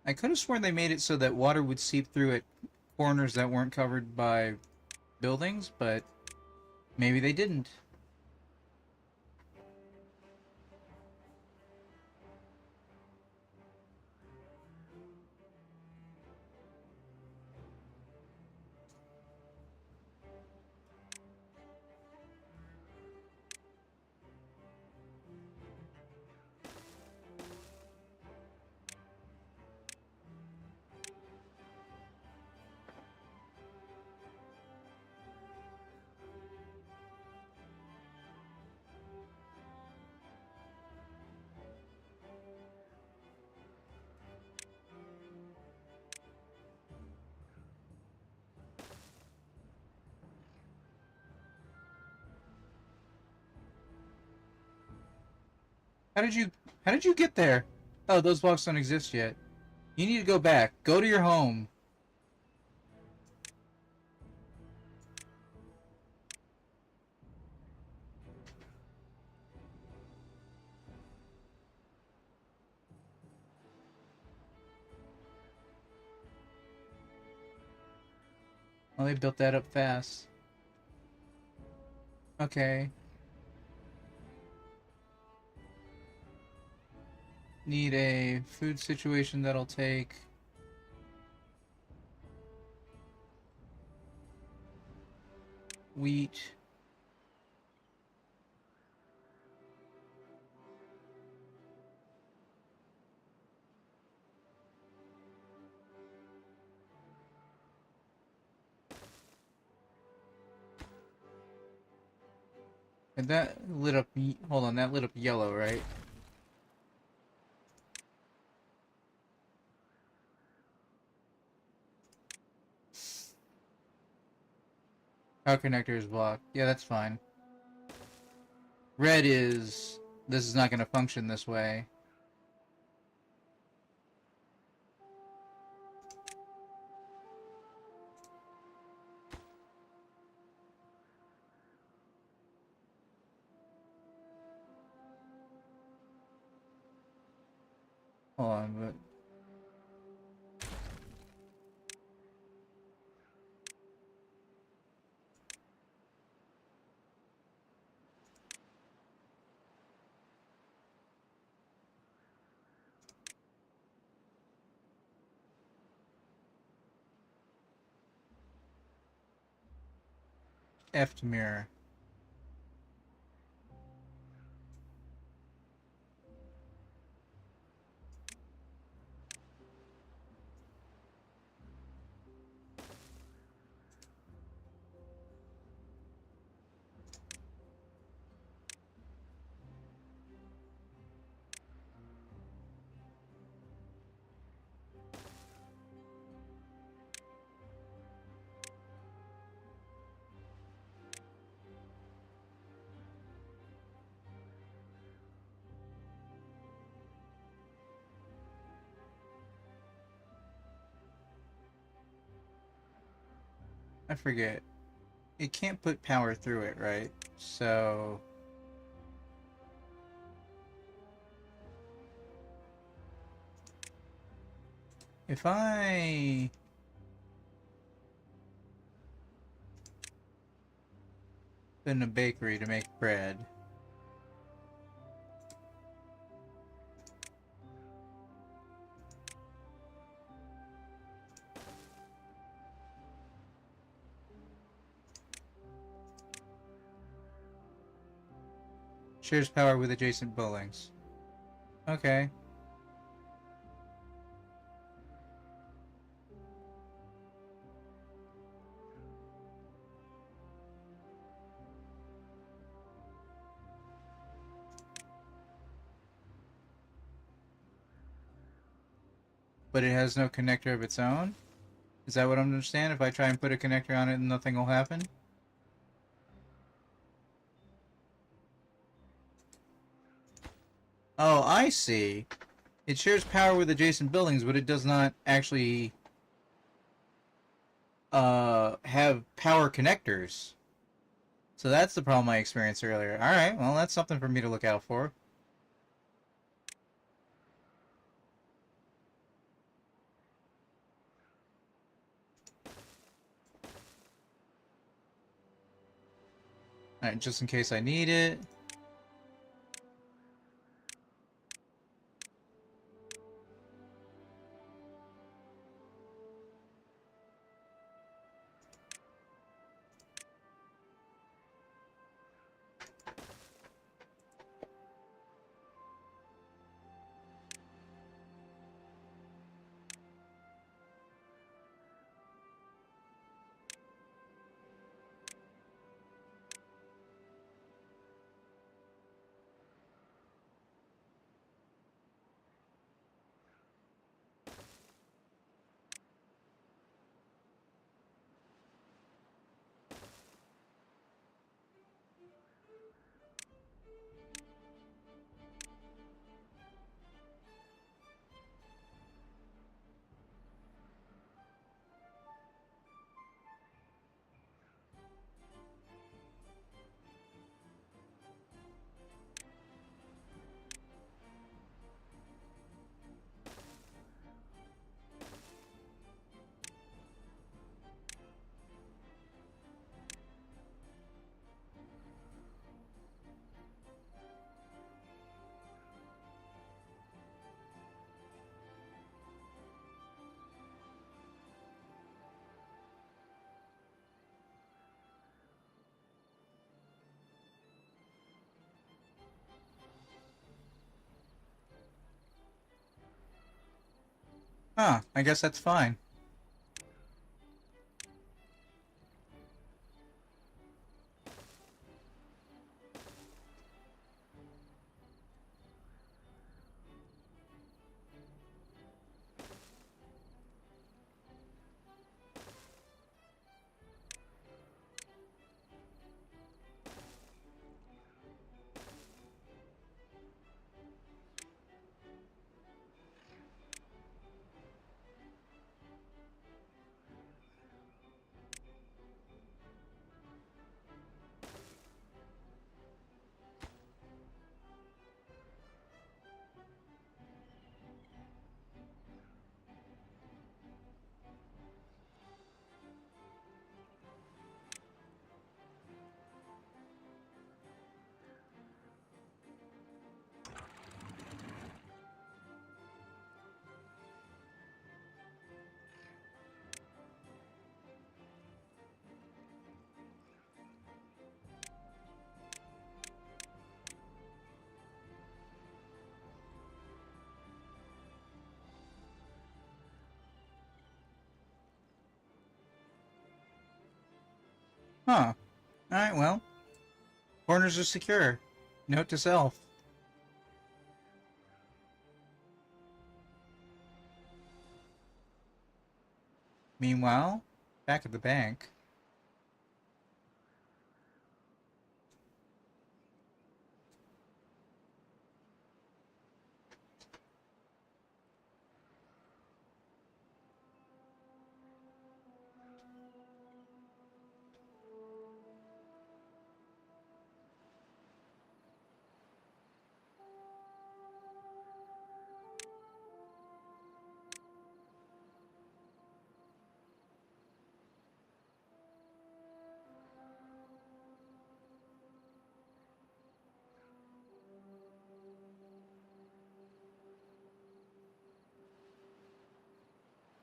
I could have sworn they made it so that water would seep through at corners that weren't covered by buildings, but maybe they didn't. How did you get there? Oh, those blocks don't exist yet. You need to go back. Go to your home. Oh, they built that up fast. Okay. Need a food situation that'll take... wheat. And that lit up... hold on, that lit up yellow, right? Power connector is blocked. Yeah, that's fine. Red is... this is not going to function this way. Hold on, but... F to mirror. I forget. It can't put power through it, right? So... if I... in a bakery to make bread... shares power with adjacent buildings. Okay. But it has no connector of its own? Is that what I understand? If I try and put a connector on it, nothing will happen? Oh, I see. It shares power with adjacent buildings, but it does not actually have power connectors. So that's the problem I experienced earlier. Alright, well, that's something for me to look out for. Alright, just in case I need it. Huh, I guess that's fine. Huh. Alright, well. Corners are secure. Note to self. Meanwhile, back at the bank.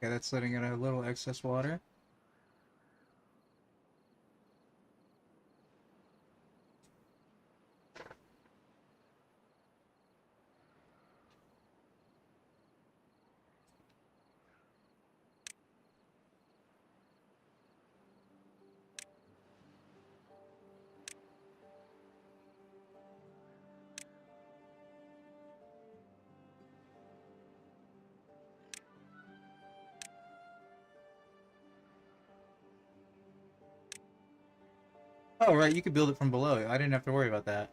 Okay, that's letting in a little excess water. Oh, right, you could build it from below. I didn't have to worry about that.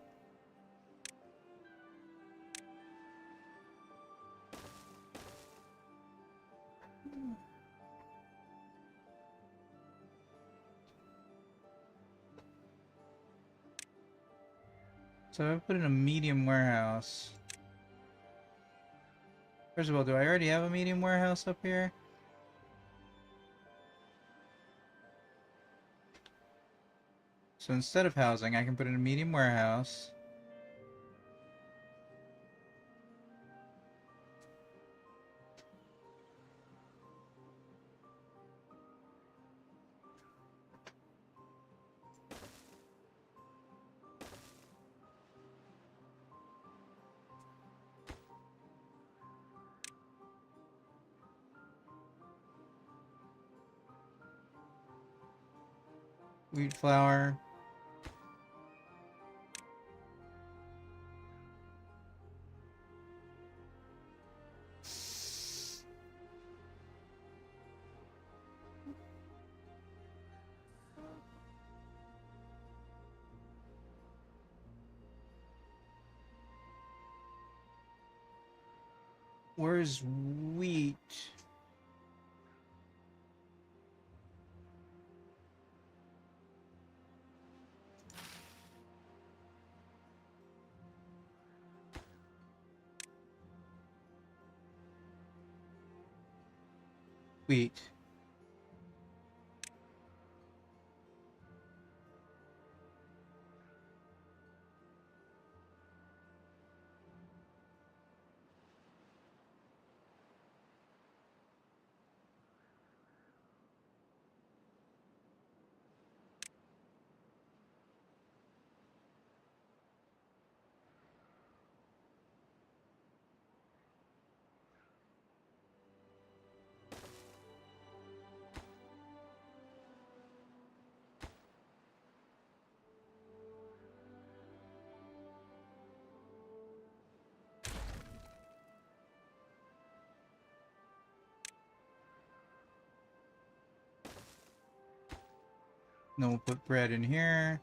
So I put in a medium warehouse. First of all, do I already have a medium warehouse up here? So instead of housing, I can put in a medium warehouse. Wheat flour. Where's wheat? Wheat. Then we'll put bread in here.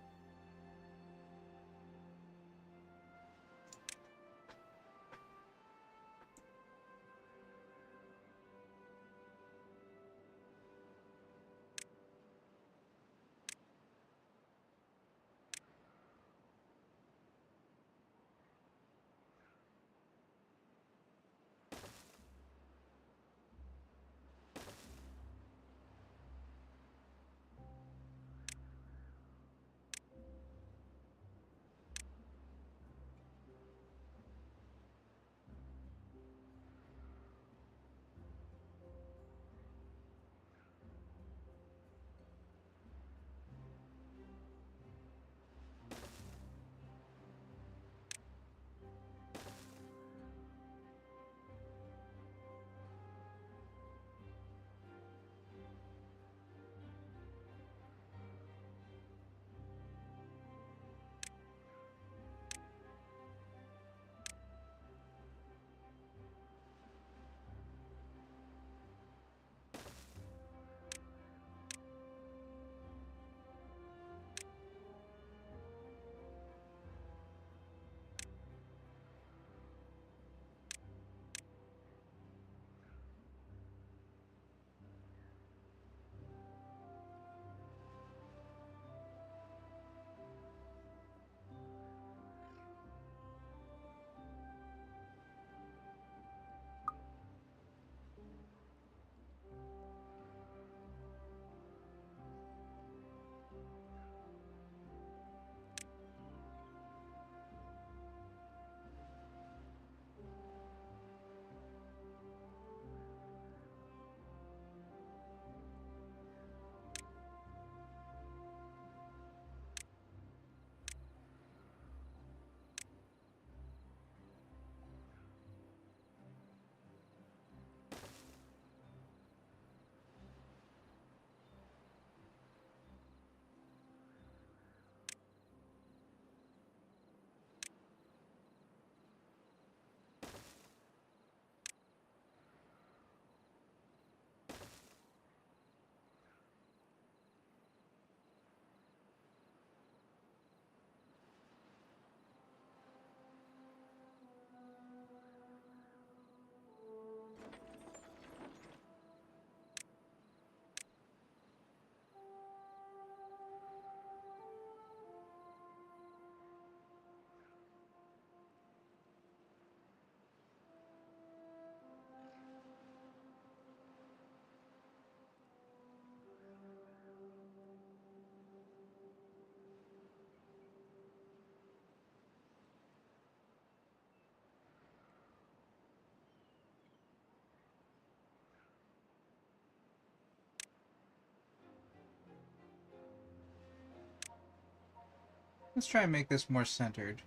Let's try and make this more centered.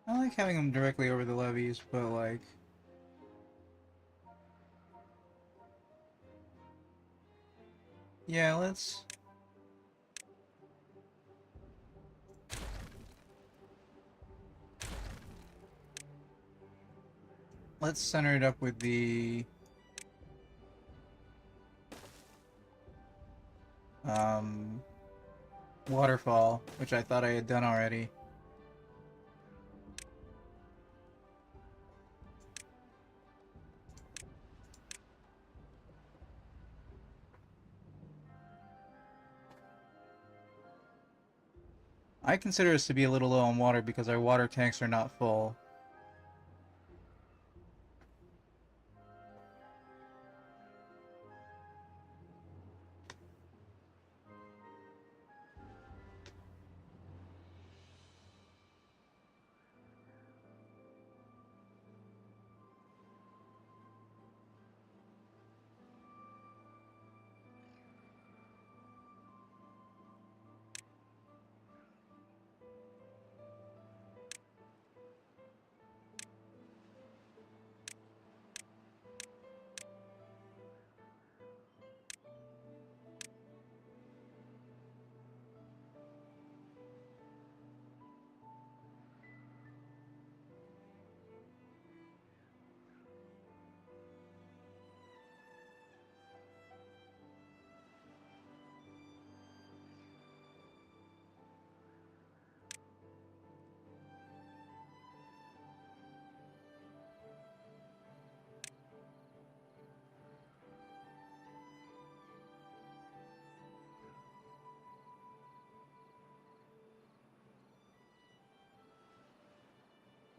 I like having them directly over the levees, but like... yeah, let's center it up with the waterfall, which I thought I had done already. I consider us to be a little low on water because our water tanks are not full.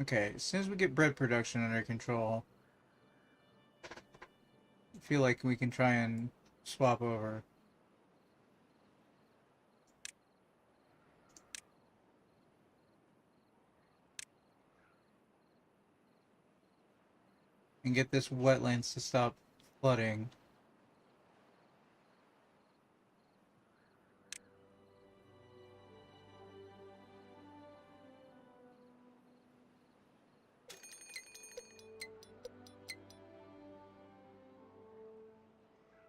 Okay, as soon as we get bread production under control, I feel like we can try and swap over. And get this wetlands to stop flooding.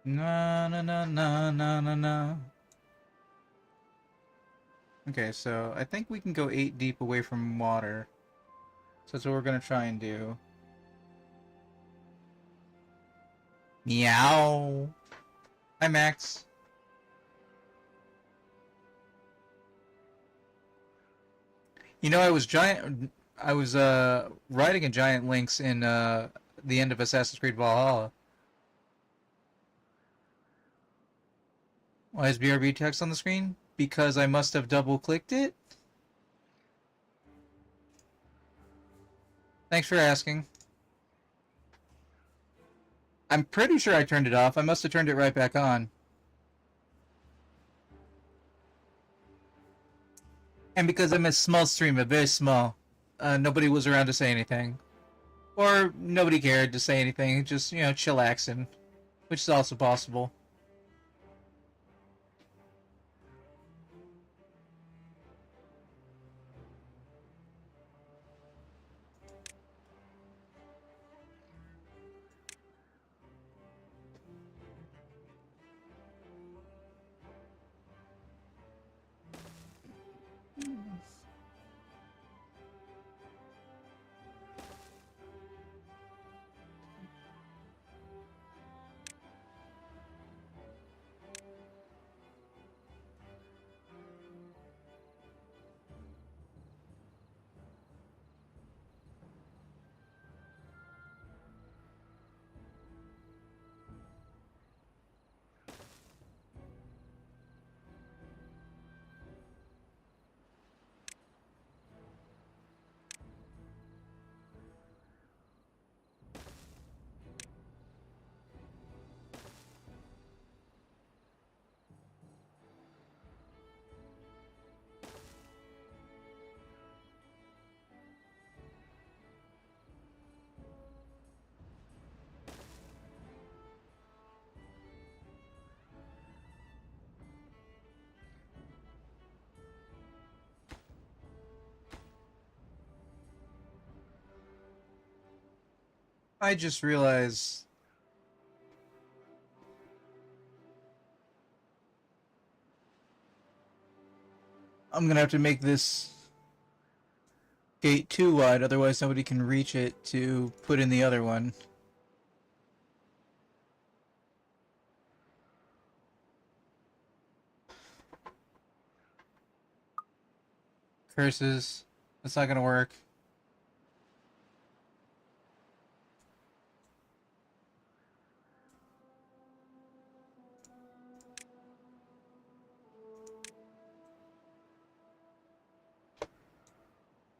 Na na na na na na na. Okay, so I think we can go 8 deep away from water. So that's what we're gonna try and do. Meow. Hi, Max. You know, I was riding a giant lynx in the end of Assassin's Creed Valhalla. Why is BRB text on the screen? Because I must have double clicked it? Thanks for asking. I'm pretty sure I turned it off. I must have turned it right back on. And because I'm a small streamer, very small, nobody was around to say anything. Or nobody cared to say anything, just, you know, chillaxing. Which is also possible. I just realized I'm gonna have to make this gate too wide, otherwise nobody can reach it to put in the other one. Curses. That's not gonna work.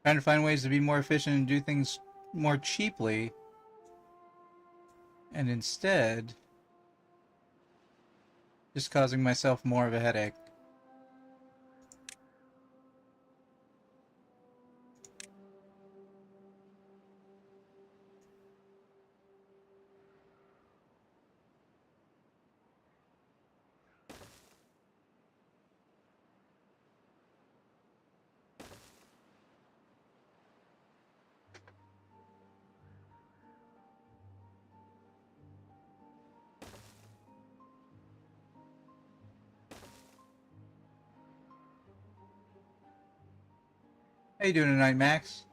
Trying to find ways to be more efficient and do things more cheaply. And instead, just causing myself more of a headache. How you doing tonight, Max?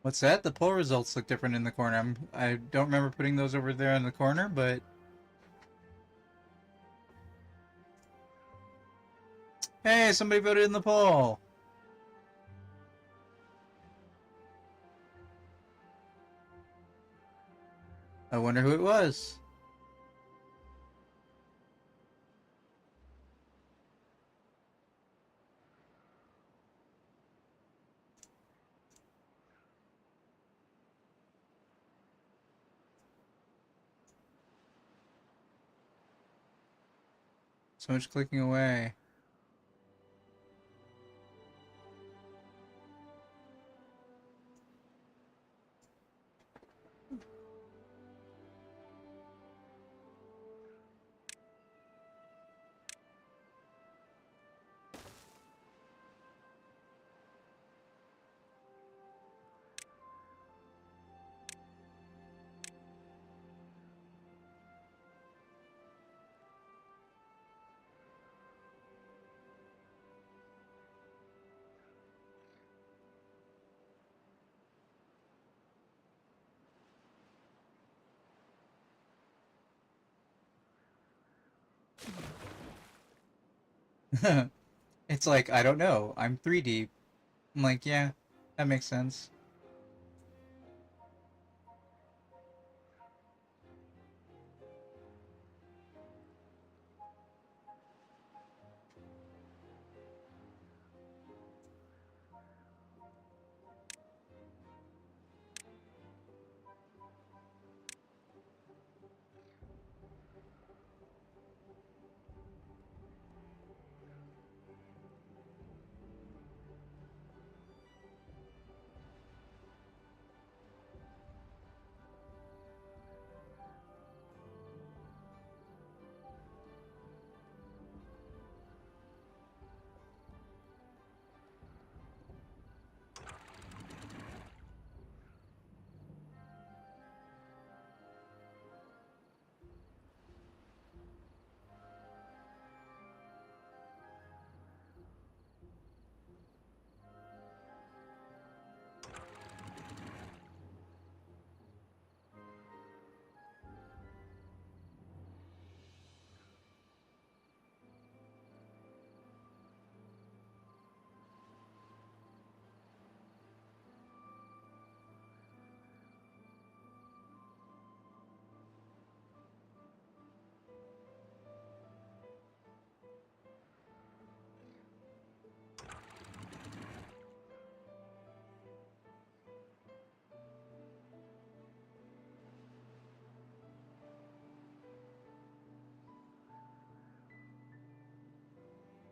What's that? The poll results look different in the corner. I don't remember putting those over there in the corner, but... Hey, somebody voted in the poll! I wonder who it was. So much clicking away. It's like, I don't know. I'm 3 deep. I'm like, yeah, that makes sense.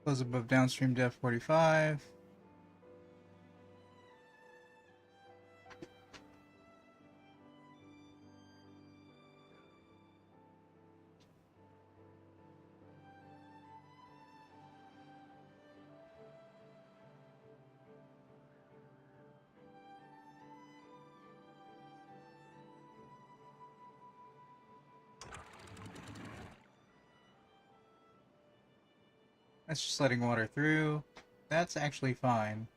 Close above downstream depth 45. That's just letting water through. That's actually fine.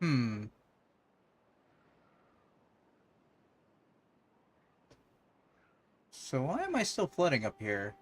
Hmm. So why am I still flooding up here?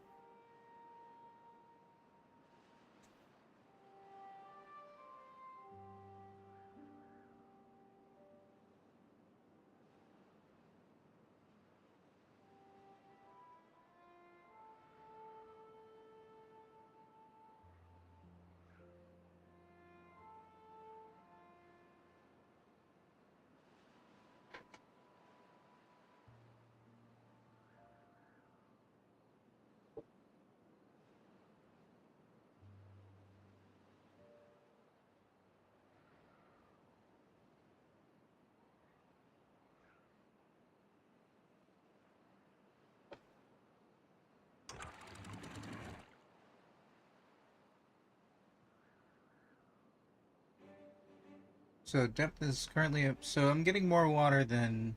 So depth is currently up. So I'm getting more water than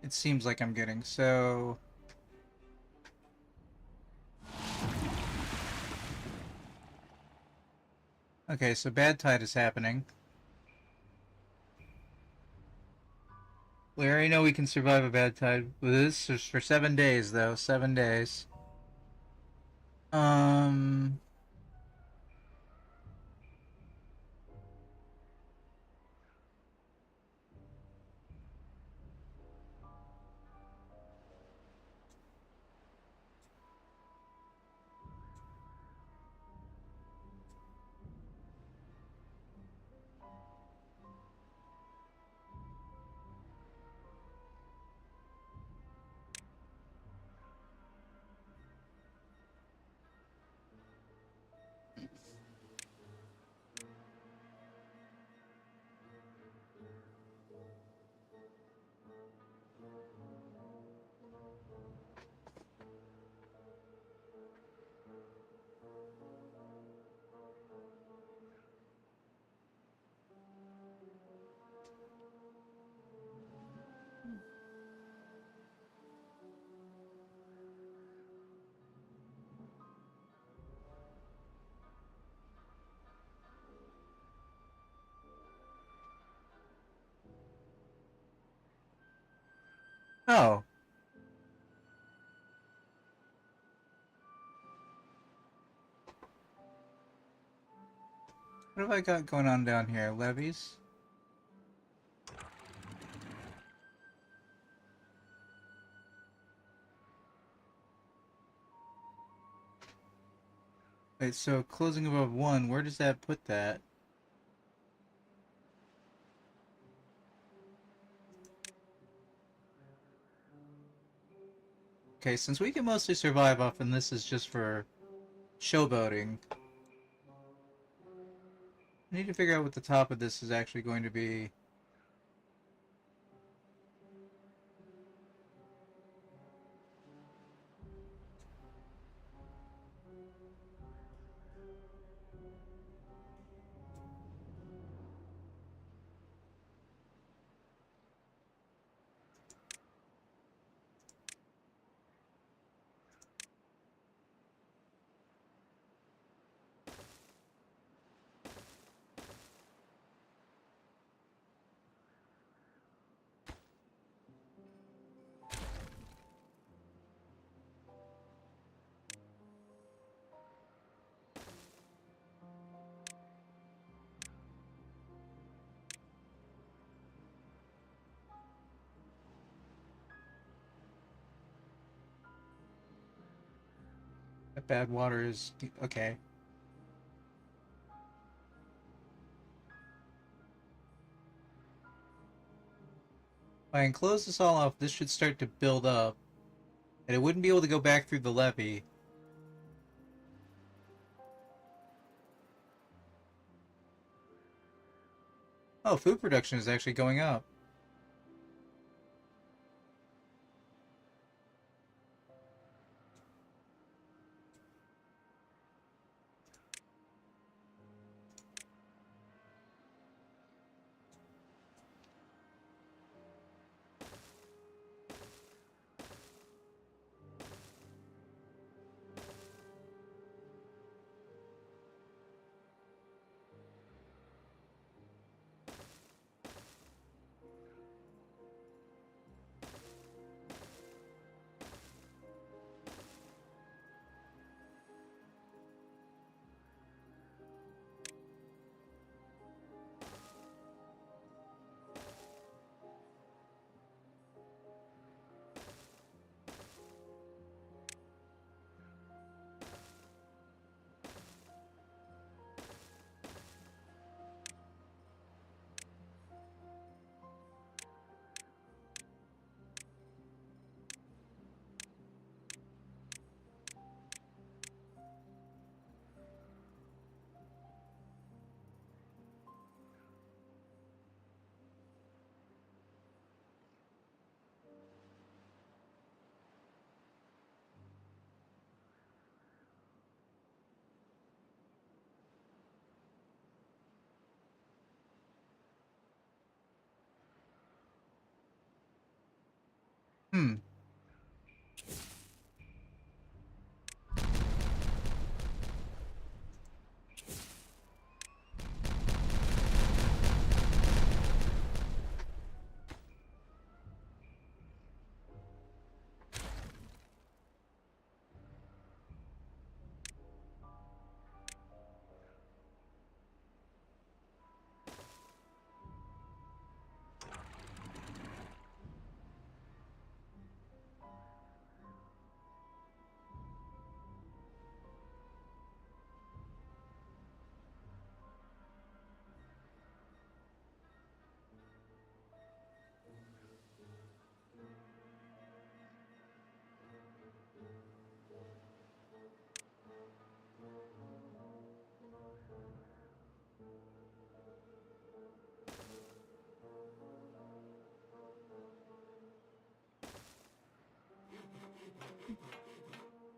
It seems like I'm getting, so... Okay, so bad tide is happening. We already know we can survive a bad tide. This is for 7 days, though. 7 days. Um... Oh. What have I got going on down here? Levees? Wait, so closing above 1, where does that put that? Okay, since we can mostly survive off and this is just for showboating, I need to figure out what the top of this is actually going to be. That bad water is... okay. If I can close this all off, this should start to build up. And it wouldn't be able to go back through the levee. Oh, food production is actually going up. Hmm.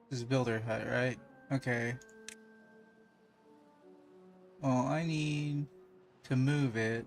This is builder hut, right? Okay. Well, I need to move it.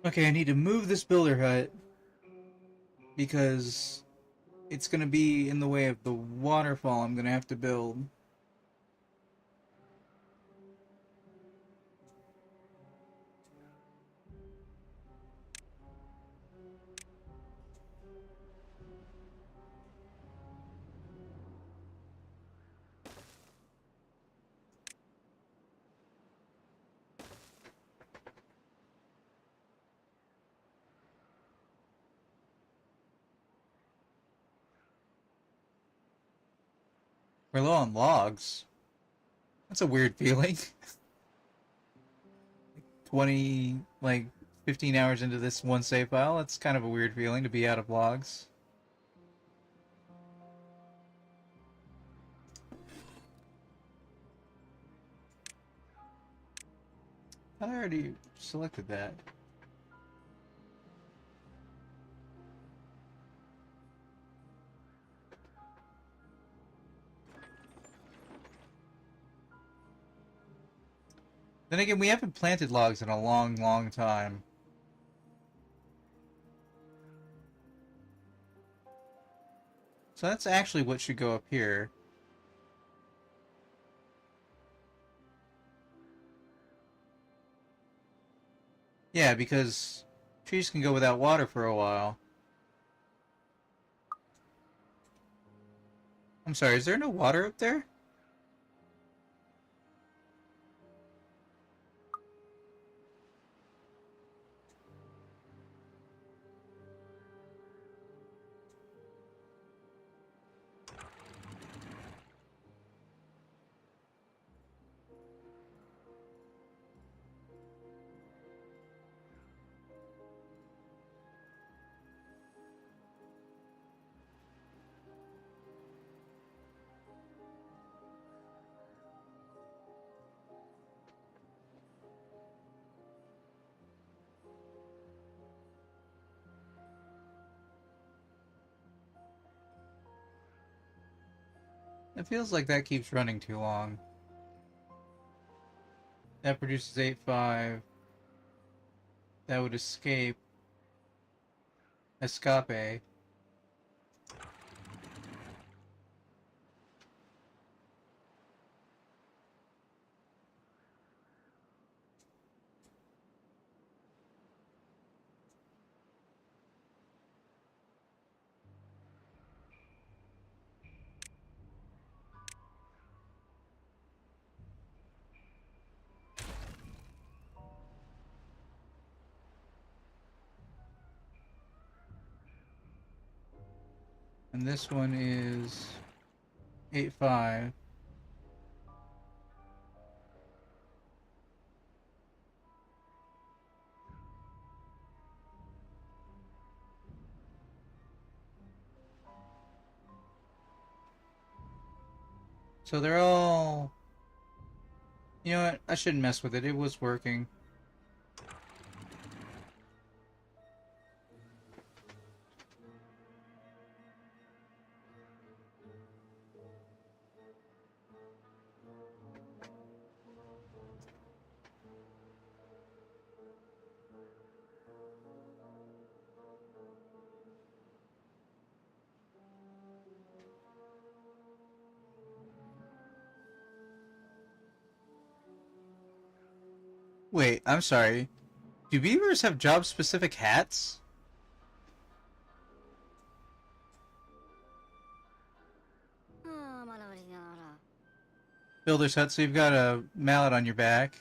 Okay, I need to move this builder hut because it's gonna be in the way of the waterfall I'm gonna have to build. We're low on logs. That's a weird feeling. 20, like, 15 hours into this one save file, that's kind of a weird feeling to be out of logs. I already selected that. Then again, we haven't planted logs in a long, long time. So that's actually what should go up here. Yeah, because trees can go without water for a while. I'm sorry, is there no water up there? It feels like that keeps running too long. That produces 8.5. That would escape. And this one is 8.5. So they're all... You know what? I shouldn't mess with it. It was working. Wait, I'm sorry. Do beavers have job-specific hats? Builder's hut, so you've got a mallet on your back.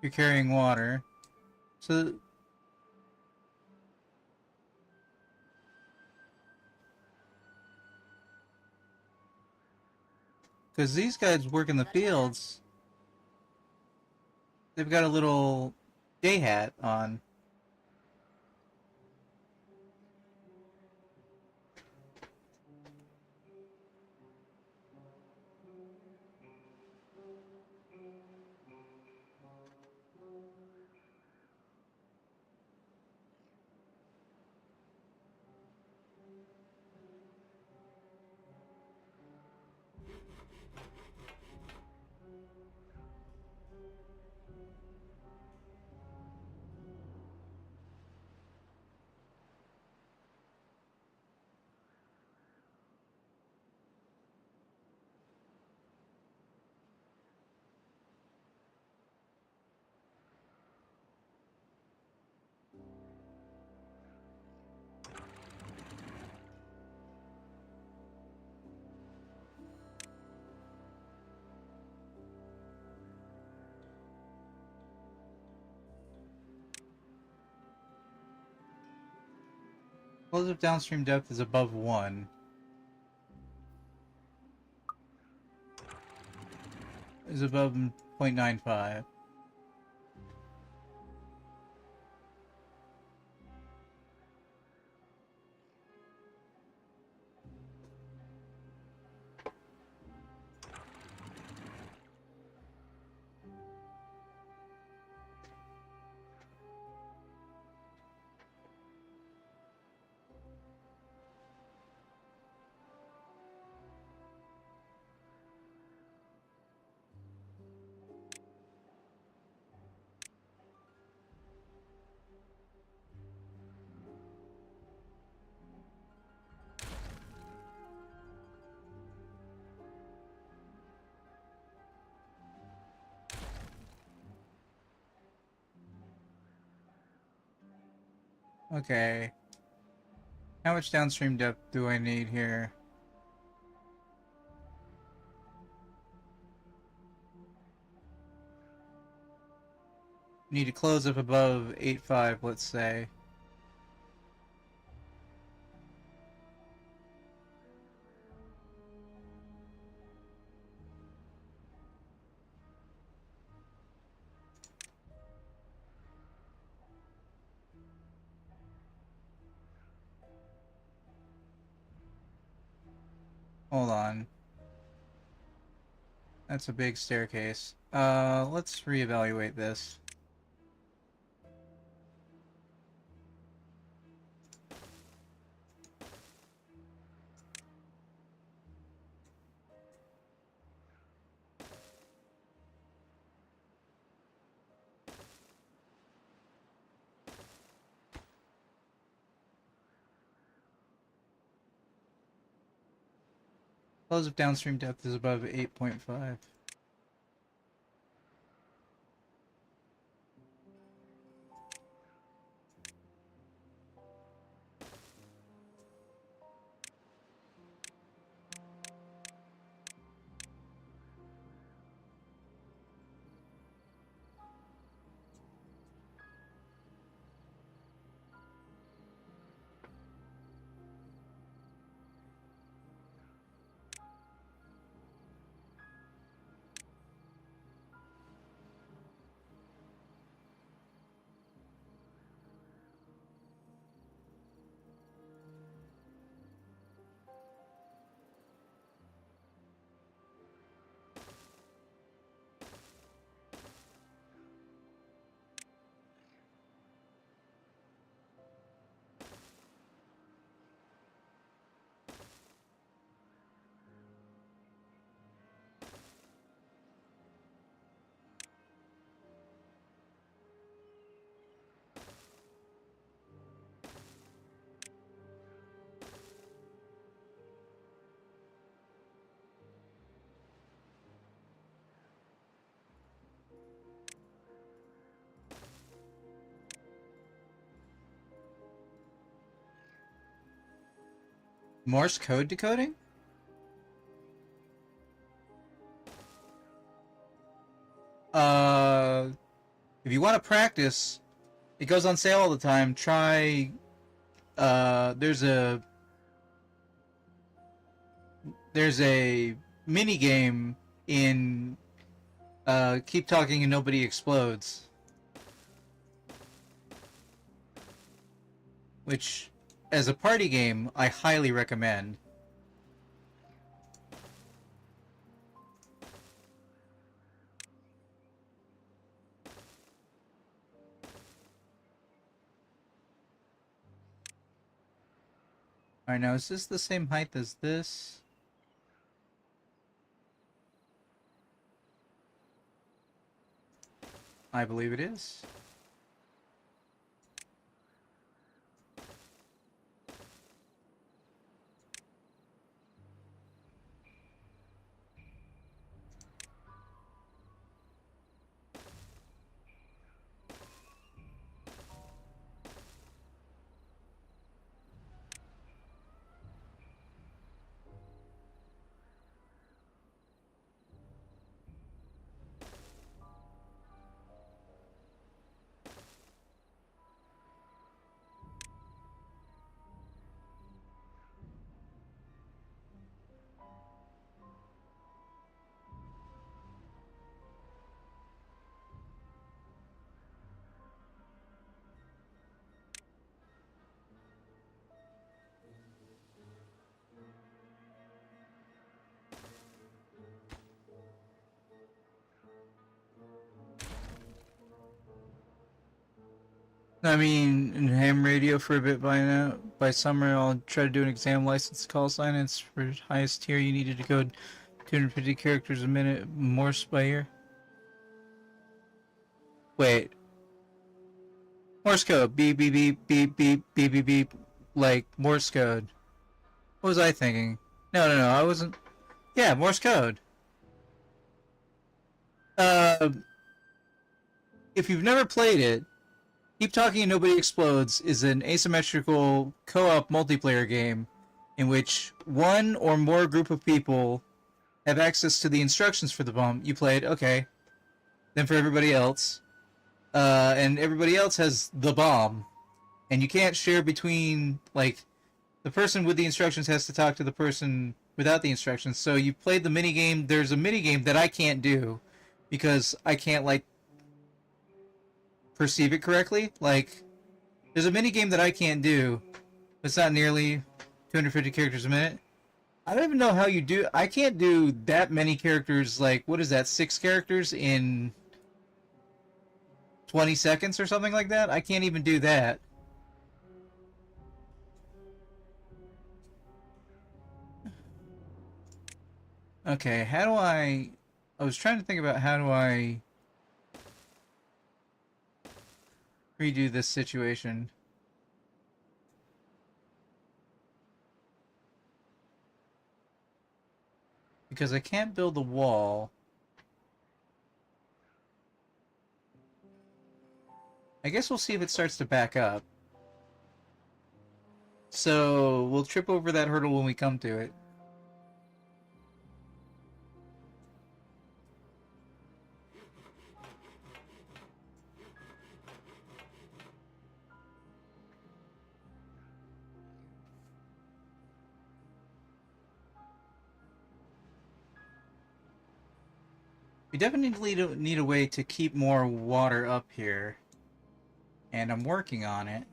You're carrying water. So... Because these guys work in the fields. They've got a little day hat on. Explosive downstream depth is above 1. Is above 0.95. Okay. How much downstream depth do I need here? Need to close up above 8.5, let's say. Hold on. That's a big staircase. Let's reevaluate this. Close of downstream depth is above 8.5. Morse code decoding? If you want to practice, it goes on sale all the time. Try, there's a mini game in Keep Talking and Nobody Explodes, which, as a party game, I highly recommend. Alright, now is this the same height as this? I believe it is. I mean, in ham radio for a bit by now. By summer, I'll try to do an exam license call sign. It's for highest tier. You needed to code 250 characters a minute, Morse by ear. Wait. Morse code. Beep, beep, beep, beep, beep, beep, beep, beep. Like, Morse code. What was I thinking? No, I wasn't. Yeah, Morse code. If you've never played it, Keep Talking and Nobody Explodes is an asymmetrical co-op multiplayer game in which one or more group of people have access to the instructions for the bomb. You played, okay. Then for everybody else, and everybody else has the bomb, and you can't share between, like, the person with the instructions has to talk to the person without the instructions. So you played the minigame. There's a minigame that I can't do because I can't, like, perceive it correctly. Like, there's a minigame that I can't do. It's not nearly 250 characters a minute. I don't even know how you do. I can't do that many characters. Like, what is that? 6 characters in 20 seconds or something like that? I can't even do that. Okay, how do I was trying to think about how do I redo this situation. Because I can't build a wall. I guess we'll see if it starts to back up. So, we'll trip over that hurdle when we come to it. We definitely need a way to keep more water up here. And I'm working on it.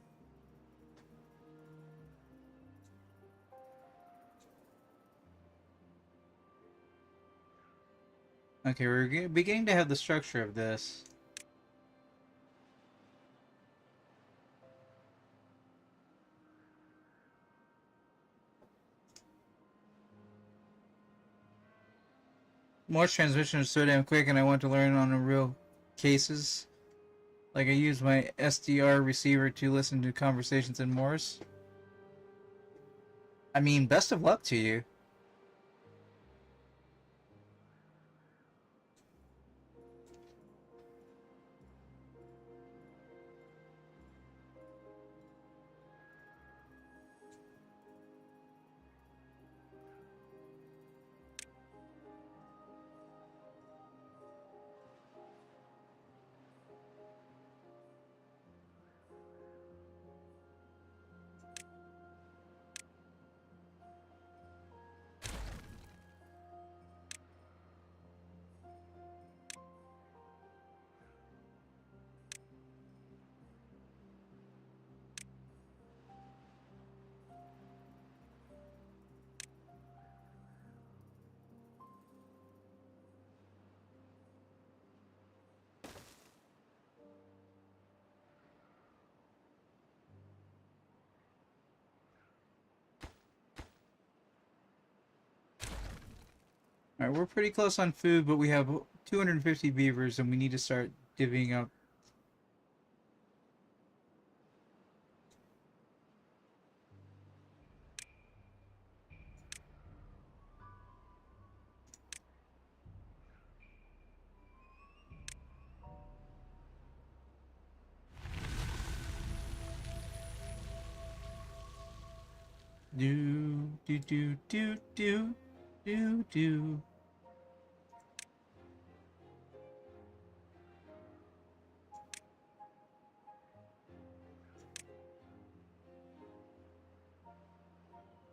Okay, we're beginning to have the structure of this. Morse transmission is so damn quick and I want to learn on the real cases. Like I use my SDR receiver to listen to conversations in Morse. I mean, best of luck to you. Alright, we're pretty close on food, but we have 250 beavers and we need to start divvying up. Do, do, do, do, do, do, do.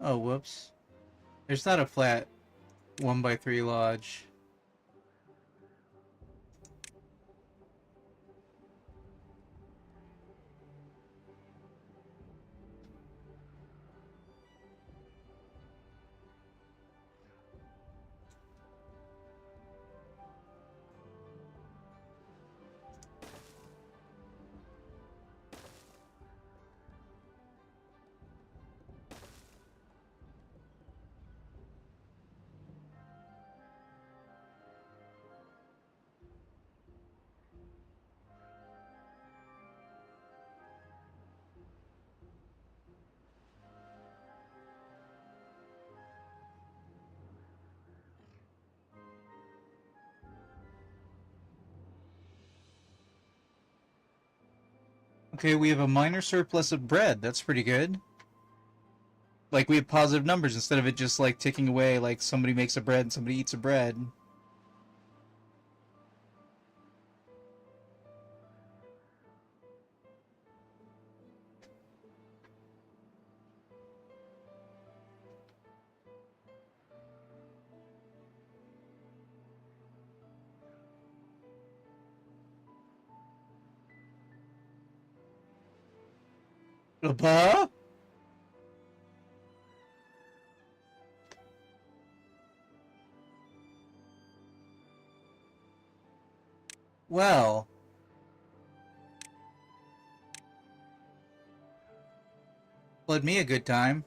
Oh, whoops. There's not a flat 1x3 lodge. Okay, we have a minor surplus of bread. That's pretty good. Like, we have positive numbers instead of it just, like, ticking away like somebody makes a bread and somebody eats a bread. Apa? Well. Let me a good time.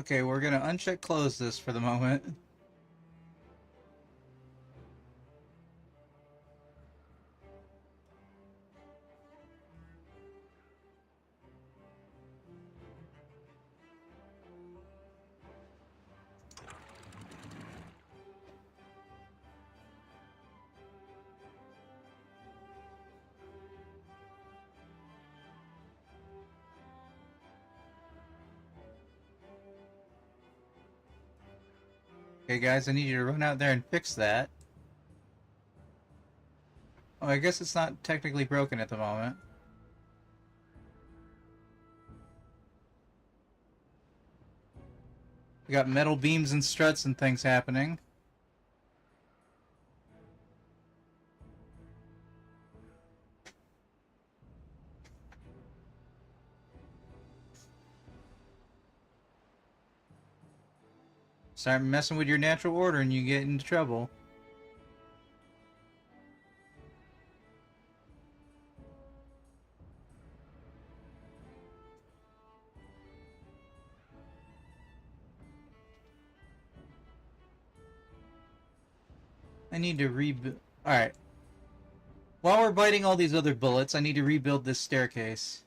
Okay, we're gonna uncheck close this for the moment. Okay, guys, I need you to run out there and fix that. Oh, I guess it's not technically broken at the moment. We got metal beams and struts and things happening. Start messing with your natural order and you get into trouble. I need to rebuild. Alright. While we're biting all these other bullets, I need to rebuild this staircase.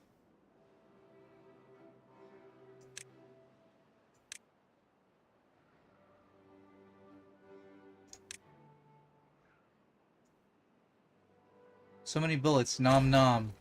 So many bullets, nom nom.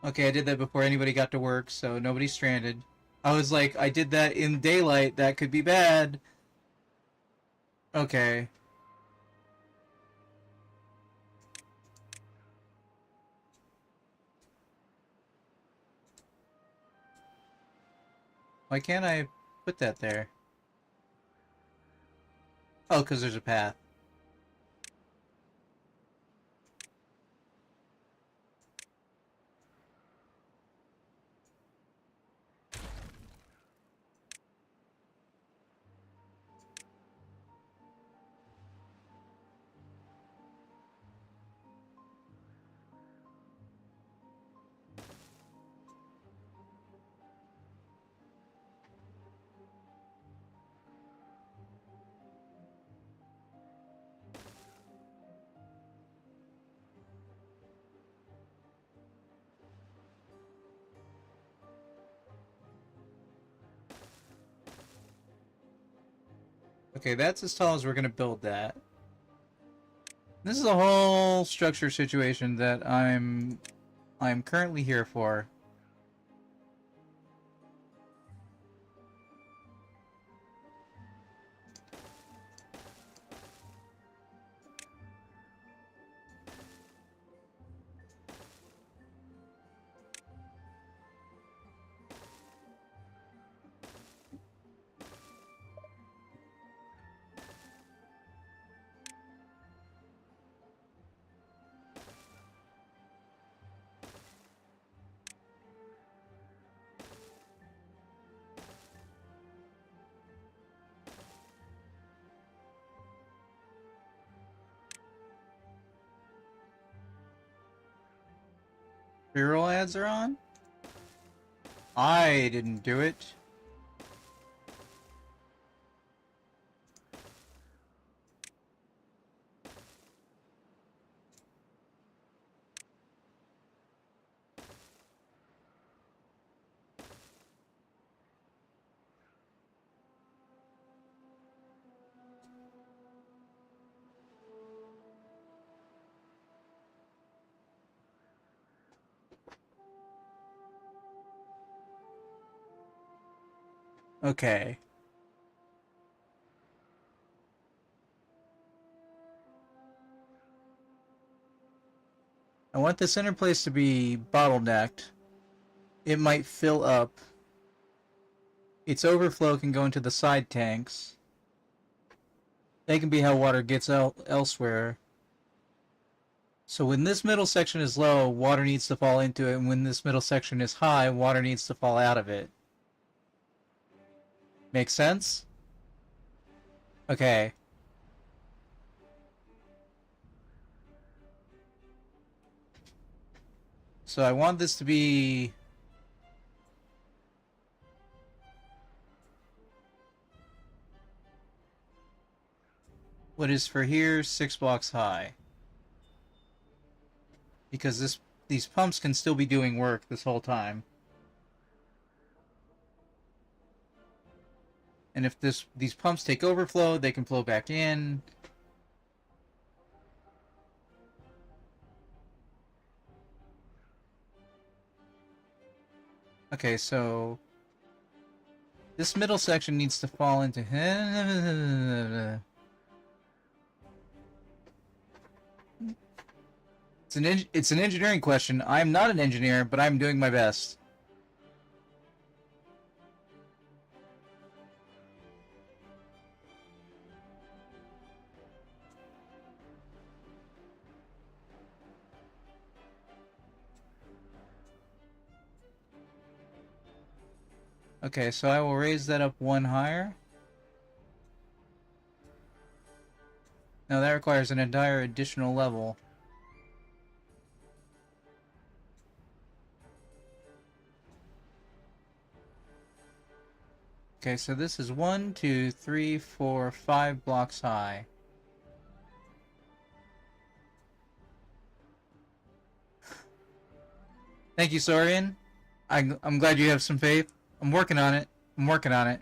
Okay, I did that before anybody got to work, so nobody's stranded. I was like, I did that in daylight, that could be bad. Okay. Why can't I put that there? Oh, because there's a path. Okay, that's as tall as we're gonna build that. This is a whole structure situation that I'm currently here for. Reroll ads are on? I didn't do it. Okay. I want the center place to be bottlenecked. It might fill up. Its overflow can go into the side tanks. They can be how water gets out elsewhere. So when this middle section is low, water needs to fall into it, and when this middle section is high, water needs to fall out of it. Make sense? Okay. So I want this to be... what is for here, 6 blocks high. Because these pumps can still be doing work this whole time. And if these pumps take overflow, they can flow back in. Okay, so this middle section needs to fall into... it's an engineering question. I'm not an engineer, but I'm doing my best. Okay, so I will raise that up one higher. Now that requires an entire additional level. Okay, so this is 1, 2, 3, 4, 5 blocks high. Thank you, Saurian. I'm glad you have some faith. I'm working on it. I'm working on it.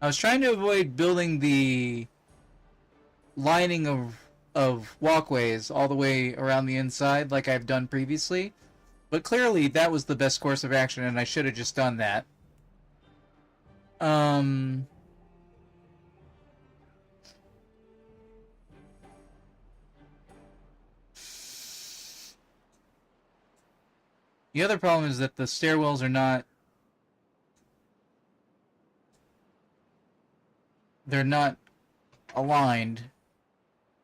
I was trying to avoid building the lining of walkways all the way around the inside like I've done previously, but clearly that was the best course of action and I should have just done that. The other problem is that the stairwells are not... They're not aligned.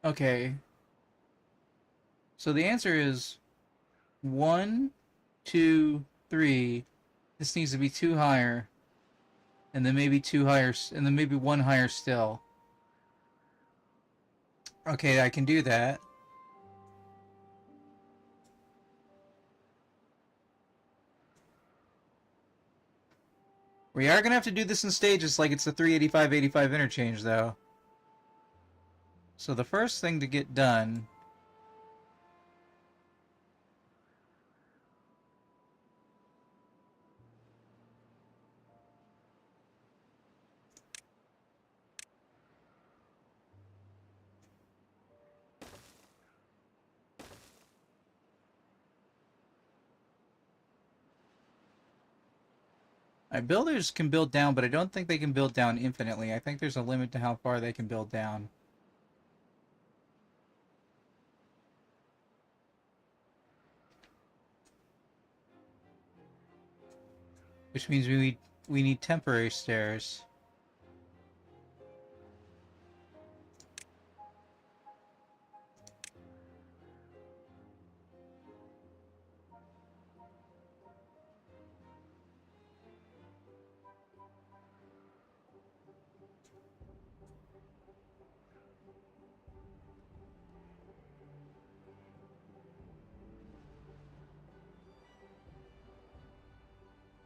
Okay. So the answer is 1, 2, 3. This needs to be 2 higher. And then maybe 2 higher, and then maybe 1 higher still. Okay, I can do that. We are going to have to do this in stages like it's the 385-85 interchange, though. So the first thing to get done... builders can build down, but I don't think they can build down infinitely. I think there's a limit to how far they can build down. Which means we need temporary stairs.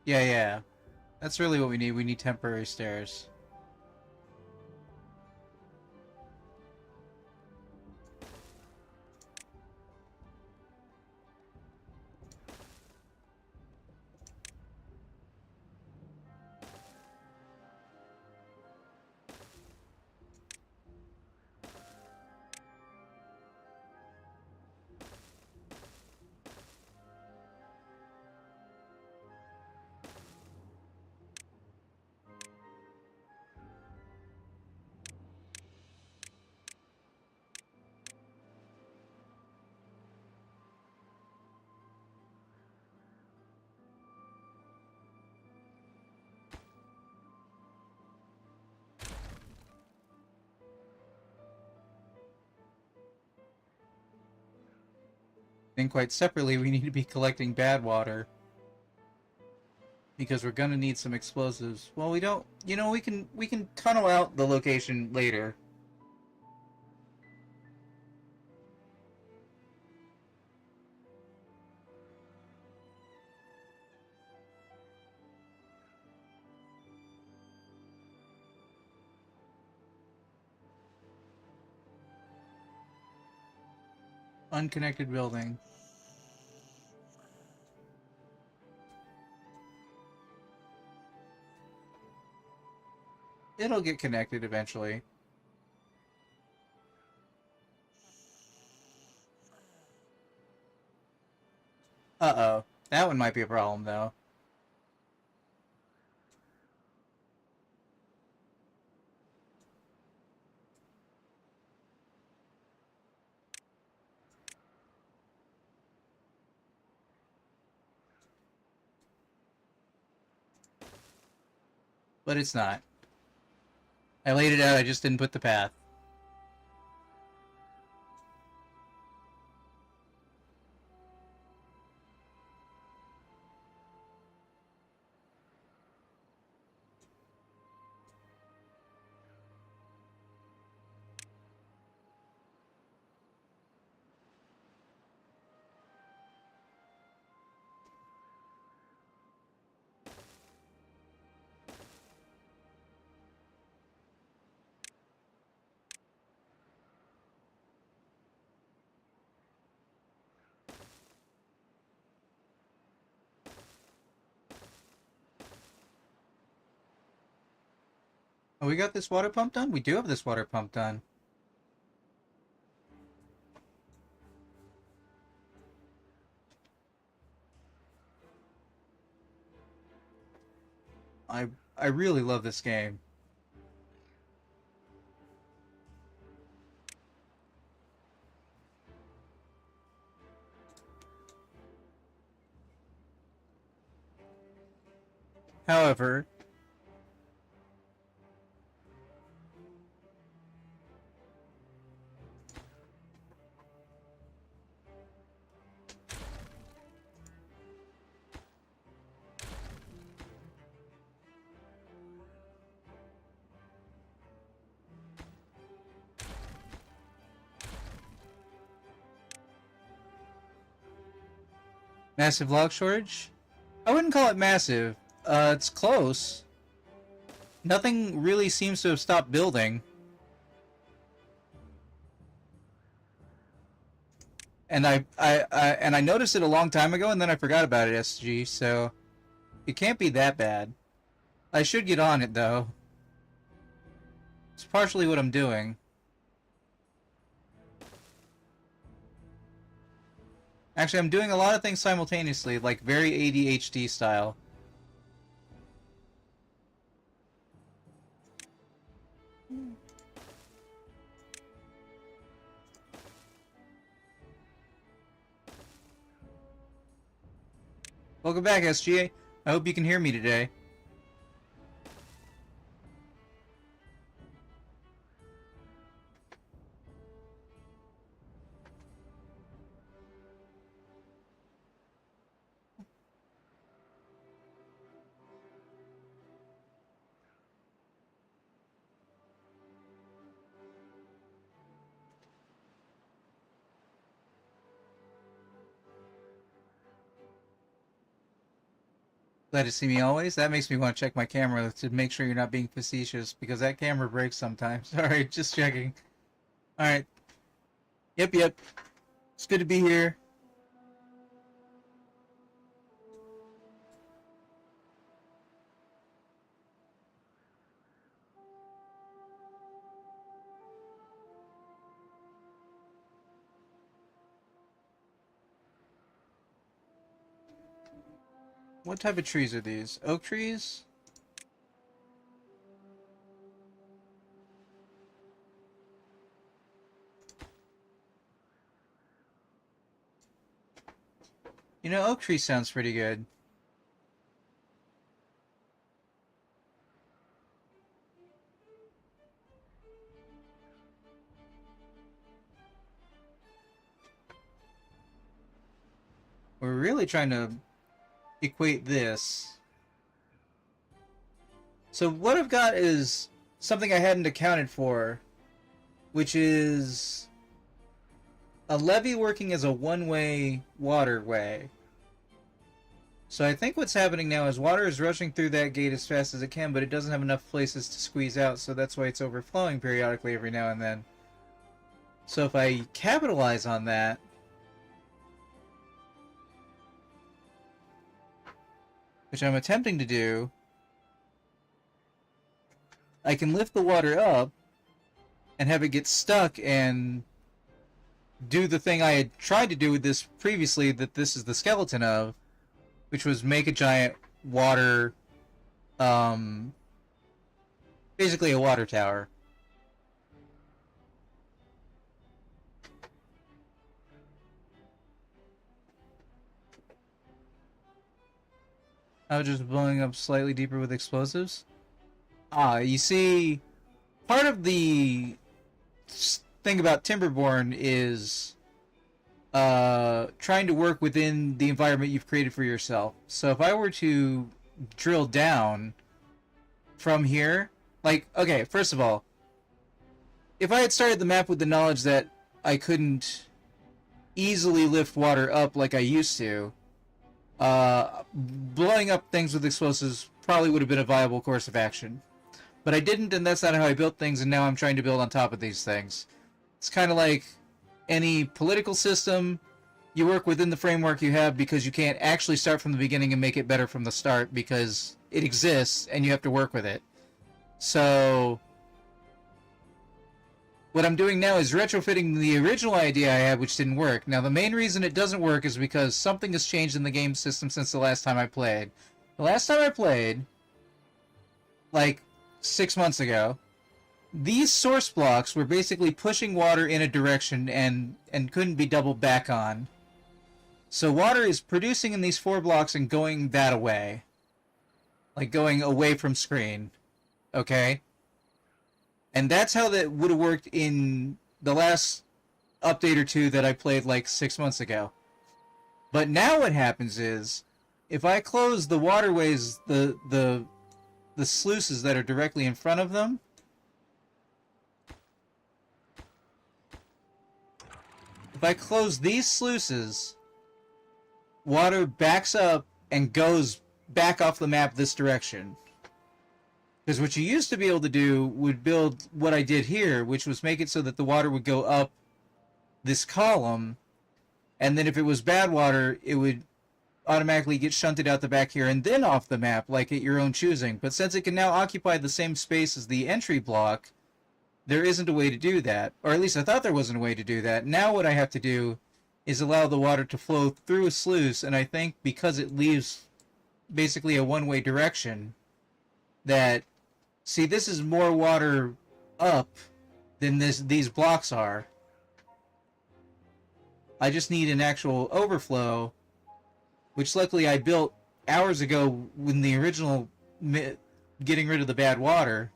Yeah. That's really what we need. We need temporary stairs. And quite separately, we need to be collecting bad water. Because we're gonna need some explosives. Well, we don't... You know, we can tunnel out the location later. Unconnected building. It'll get connected eventually. Uh-oh. That one might be a problem, though. but it's not. I laid it out, I just didn't put the path. Oh, we got this water pump done? We do have this water pump done. I really love this game. However, massive log shortage? I wouldn't call it massive. It's close. Nothing really seems to have stopped building. And I noticed it a long time ago, and then I forgot about it, SG, so it can't be that bad. I should get on it, though. It's partially what I'm doing. Actually, I'm doing a lot of things simultaneously, like very ADHD style. Welcome back, SGA. I hope you can hear me today. Glad to see me always. That makes me want to check my camera to make sure you're not being facetious, because that camera breaks sometimes. Alright, just checking. Alright. Yep. It's good to be here. What type of trees are these? Oak trees? You know, oak tree sounds pretty good. We're really trying to equate this. So what I've got is something I hadn't accounted for, which is a levee working as a one-way waterway. So I think what's happening now is water is rushing through that gate as fast as it can, but it doesn't have enough places to squeeze out, so that's why it's overflowing periodically every now and then. So if I capitalize on that, which I'm attempting to do, I can lift the water up and have it get stuck and do the thing I had tried to do with this previously that this is the skeleton of, which was make a giant water, basically a water tower. I was just blowing up slightly deeper with explosives. You see, part of the thing about Timberborn is trying to work within the environment you've created for yourself. So if I were to drill down from here, like, okay, first of all, if I had started the map with the knowledge that I couldn't easily lift water up like I used to, blowing up things with explosives probably would have been a viable course of action. But I didn't, and that's not how I built things, and now I'm trying to build on top of these things. It's kind of like any political system. You work within the framework you have because you can't actually start from the beginning and make it better from the start because it exists and you have to work with it. So what I'm doing now is retrofitting the original idea I had, which didn't work. Now, the main reason it doesn't work is because something has changed in the game system since the last time I played. The last time I played, like 6 months ago, these source blocks were basically pushing water in a direction and couldn't be doubled back on. So water is producing in these 4 blocks and going that away. Like going away from screen. Okay? And that's how that would have worked in the last update or two that I played like 6 months ago. But now what happens is, if I close the waterways, the sluices that are directly in front of them, if I close these sluices, water backs up and goes back off the map this direction. Because what you used to be able to do would build what I did here, which was make it so that the water would go up this column, and then if it was bad water, it would automatically get shunted out the back here and then off the map, like at your own choosing. But since it can now occupy the same space as the entry block, there isn't a way to do that. Or at least I thought there wasn't a way to do that. Now what I have to do is allow the water to flow through a sluice, and I think because it leaves basically a one-way direction, that, see, this is more water up than these blocks are. I just need an actual overflow, which luckily I built hours ago when the original getting rid of the bad water.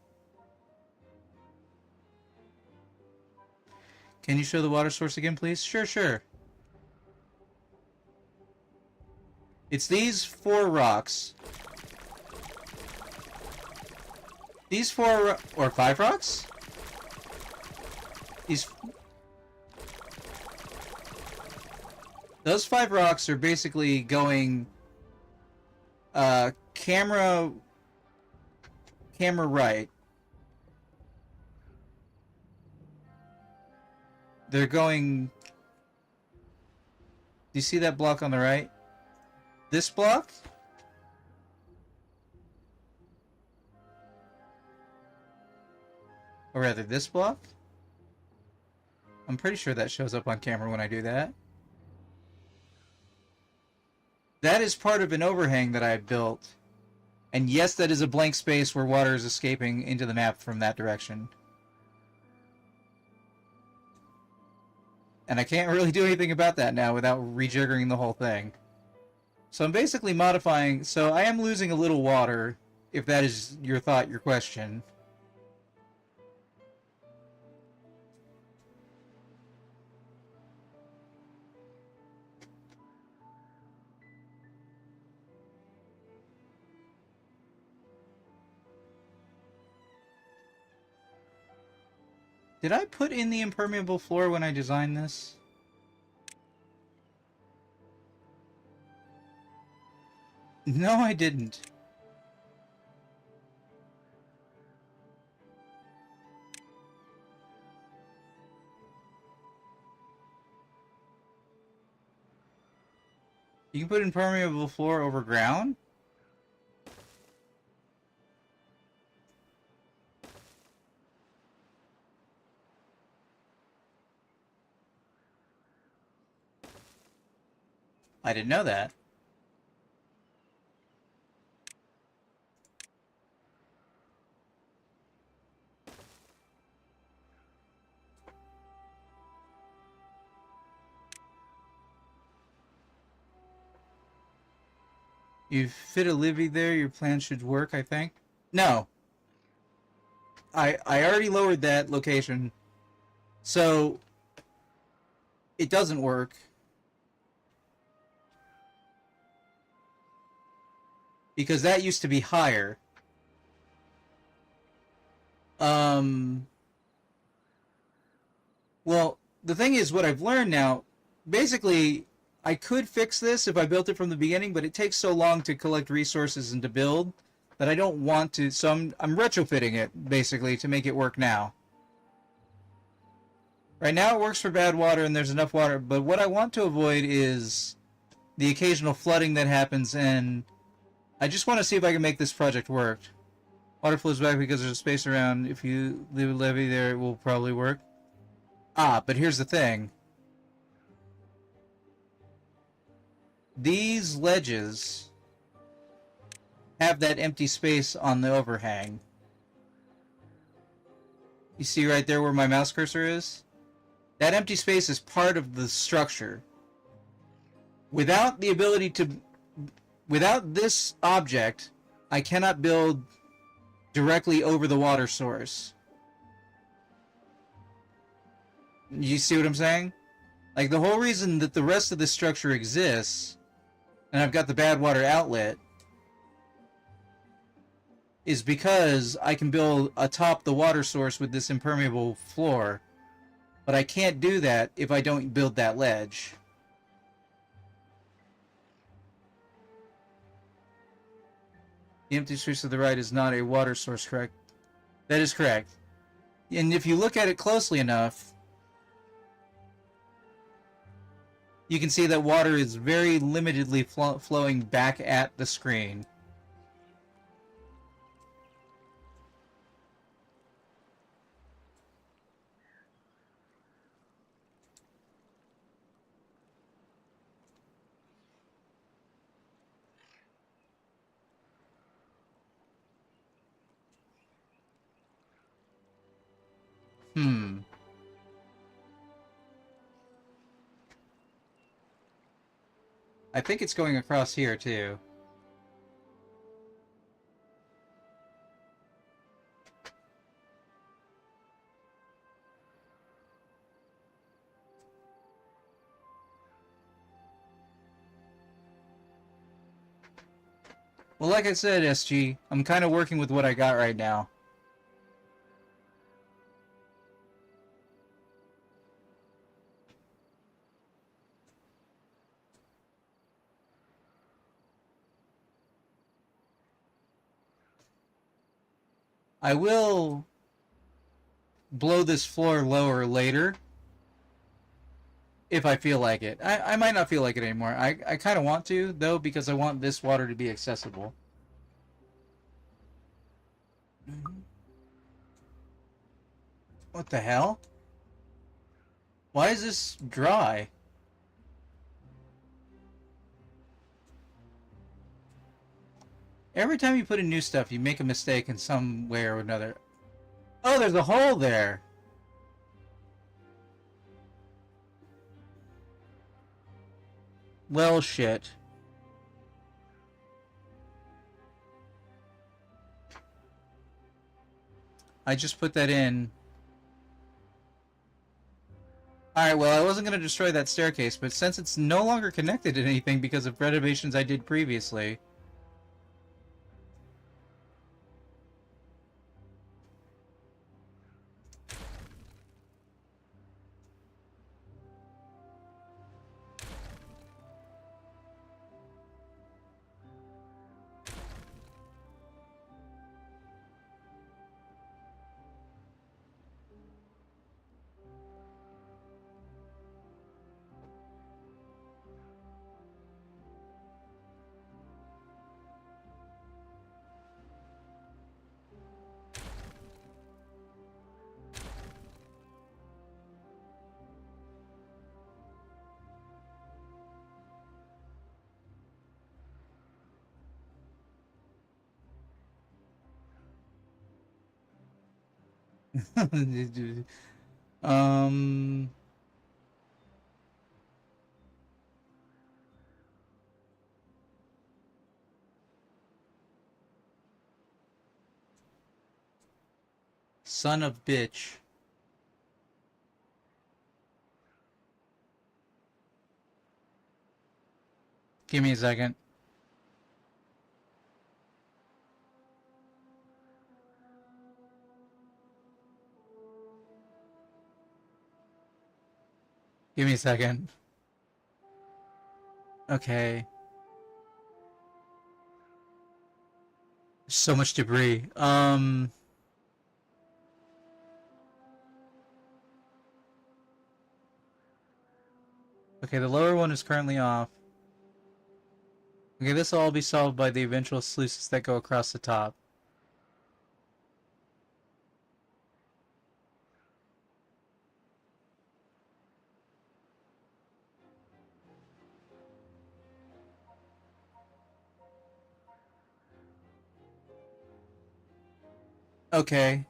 Can you show the water source again, please? Sure. It's these 4 rocks. These 4 or 5 rocks? Those 5 rocks are basically going camera right. They're going... Do you see that block on the right? This block? Or rather, this block? I'm pretty sure that shows up on camera when I do that. That is part of an overhang that I built. And yes, that is a blank space where water is escaping into the map from that direction. And I can't really do anything about that now without rejiggering the whole thing. So I'm basically modifying... So I am losing a little water, if that is your thought, your question. Did I put in the impermeable floor when I designed this? No, I didn't. You can put impermeable floor over ground? I didn't know that. You fit a Livy there, your plan should work, I think. No. I already lowered that location, so it doesn't work. Because that used to be higher. Um, well, the thing is, what I've learned now, basically, I could fix this if I built it from the beginning, but it takes so long to collect resources and to build that I don't want to. So I'm retrofitting it, basically, to make it work now. Right now it works for bad water and there's enough water, but what I want to avoid is the occasional flooding that happens, and I just want to see if I can make this project work. Water flows back because there's a space around. If you leave a levee there, it will probably work. Ah, but here's the thing. These ledges have that empty space on the overhang. You see right there where my mouse cursor is? That empty space is part of the structure. Without the ability to... Without this object, I cannot build directly over the water source. You see what I'm saying? Like, the whole reason that the rest of this structure exists, and I've got the bad water outlet, is because I can build atop the water source with this impermeable floor. But I can't do that if I don't build that ledge. The empty space to the right is not a water source, correct? That is correct. And if you look at it closely enough, you can see that water is very limitedly flowing back at the screen. I think it's going across here, too. Well, like I said, SG, I'm kind of working with what I got right now. I will blow this floor lower later if I feel like it. I might not feel like it anymore. I kind of want to, though, because I want this water to be accessible. What the hell? Why is this dry? Every time you put in new stuff, you make a mistake in some way or another. Oh, there's a hole there! Well, shit. I just put that in. Alright, well, I wasn't going to destroy that staircase, but since it's no longer connected to anything because of renovations I did previously... um... Son of bitch. Give me a second. Give me a second. Okay. So much debris. Okay, the lower one is currently off. Okay, this will all be solved by the eventual sluices that go across the top. Okay.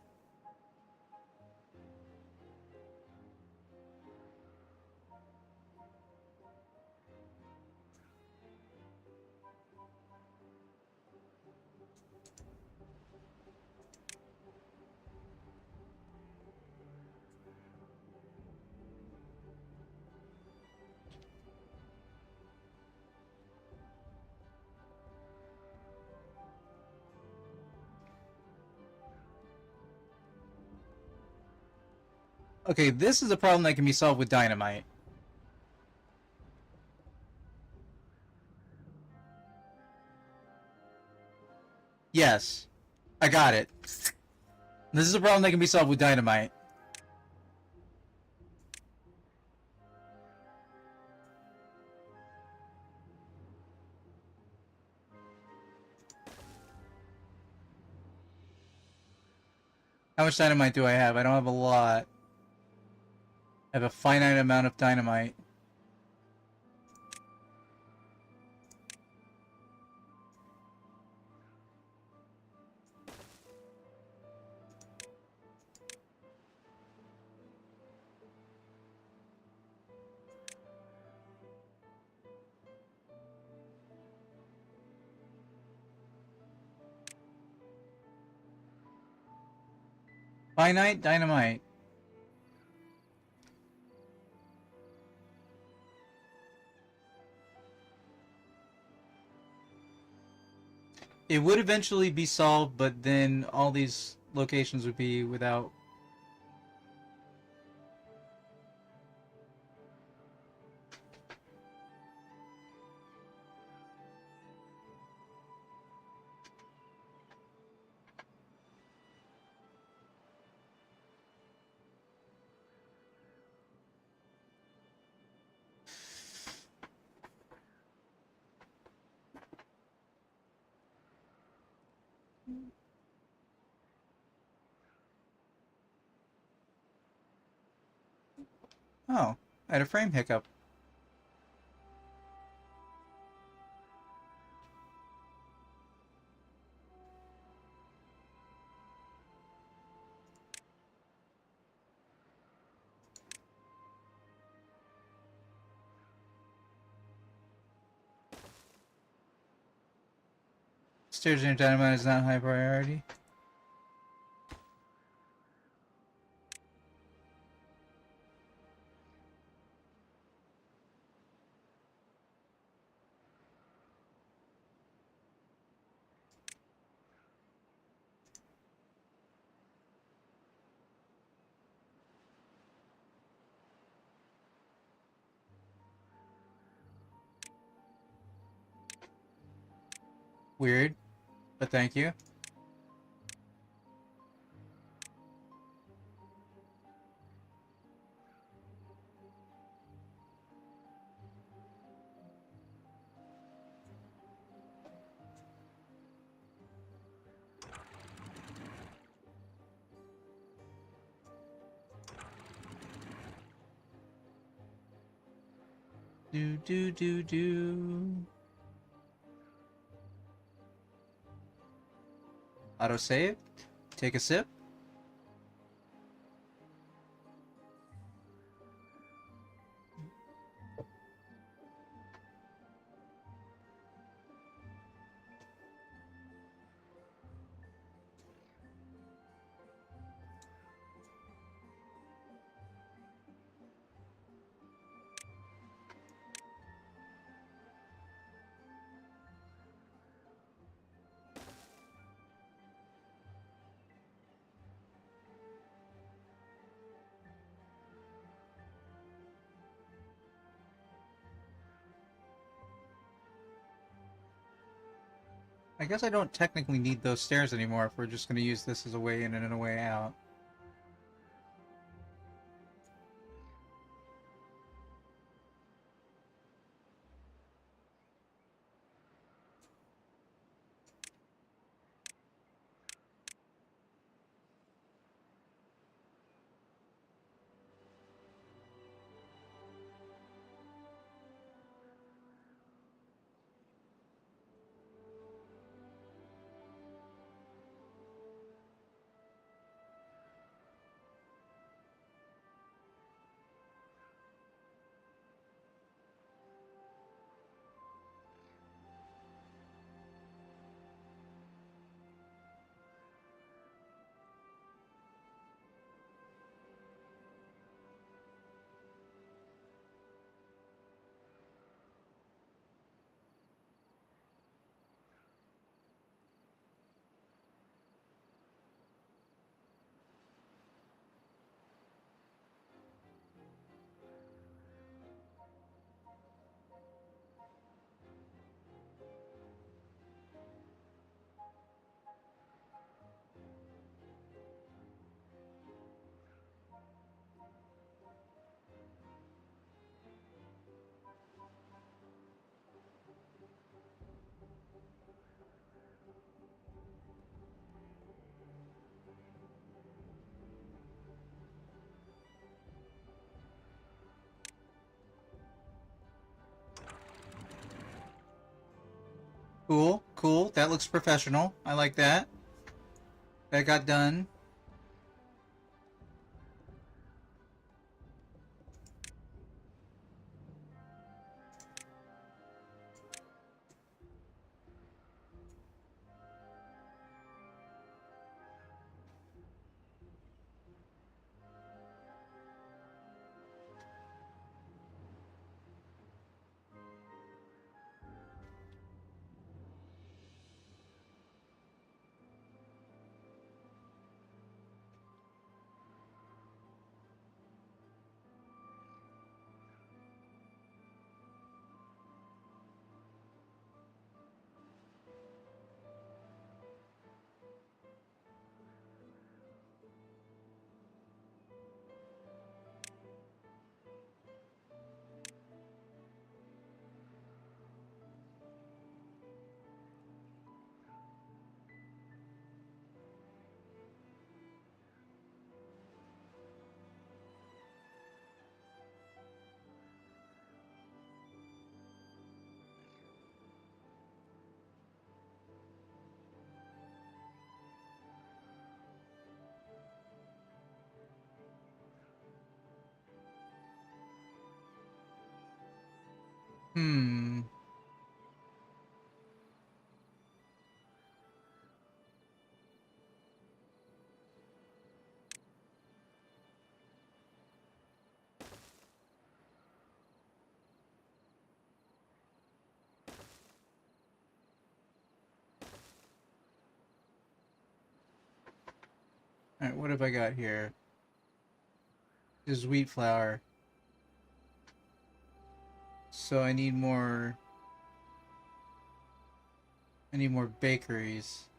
Okay, this is a problem that can be solved with dynamite. Yes. I got it. This is a problem that can be solved with dynamite. How much dynamite do I have? I don't have a lot. I have a finite amount of dynamite. Finite dynamite. It would eventually be solved, but then all these locations would be without. Oh, I had a frame hiccup. Stairs near dynamite is not high priority. Weird, but thank you. Do do do do. Autosave. Take a sip. I guess I don't technically need those stairs anymore if we're just going to use this as a way in and a way out. Cool, cool. That looks professional. I like that. That got done. Hmm. Alright, what have I got here? This is wheat flour. So I need more... I need more bakeries.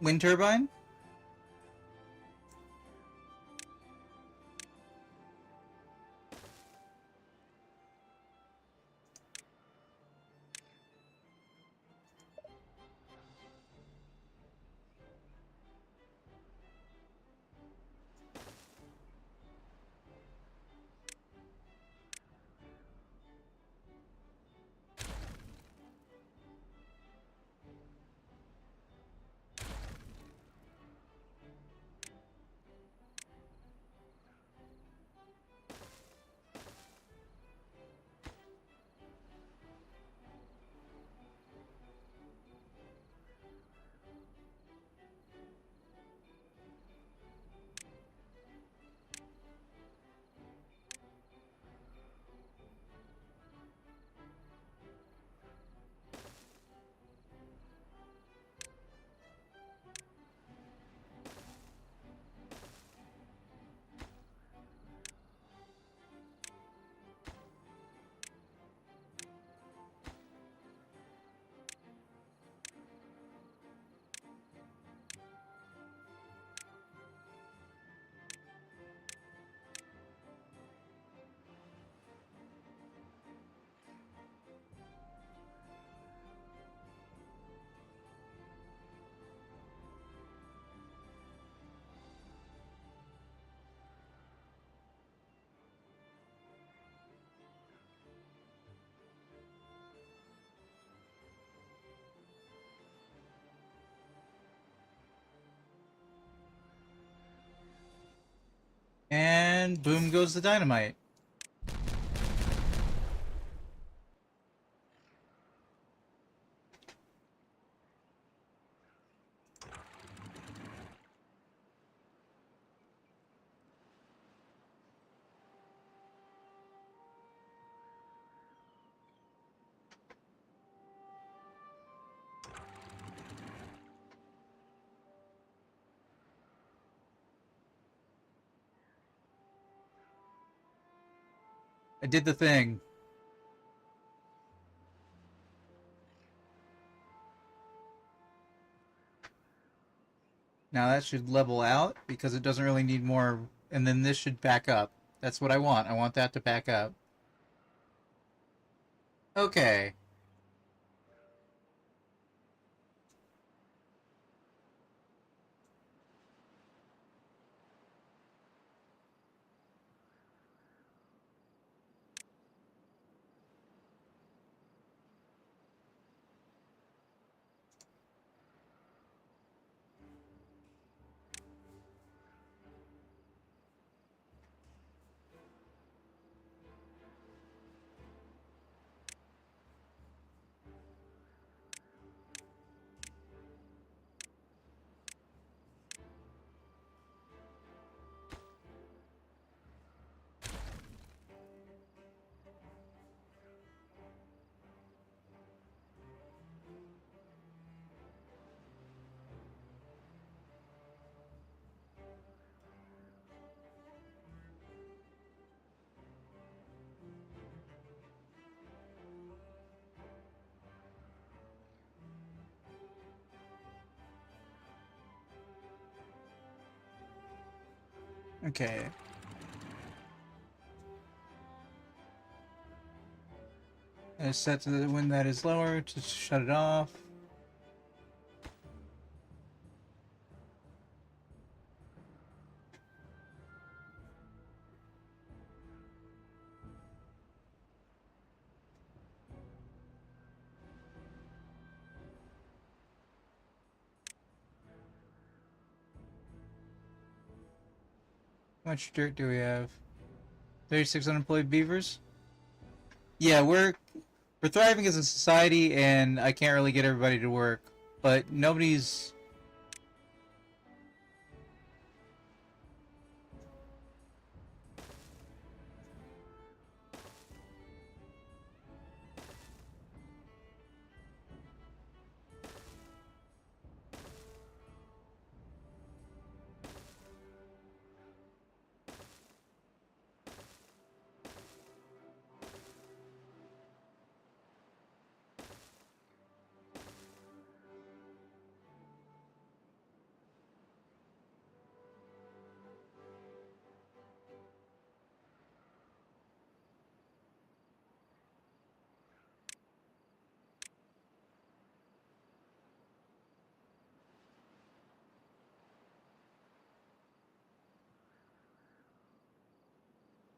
Wind turbine? And boom goes the dynamite. I did the thing. Now that should level out because it doesn't really need more, and then this should back up. That's what I want. I want that to back up. Okay. Okay. And it's set to when that is lower to shut it off. How much dirt do we have? 36 unemployed beavers? Yeah, we're thriving as a society, and I can't really get everybody to work. But nobody's...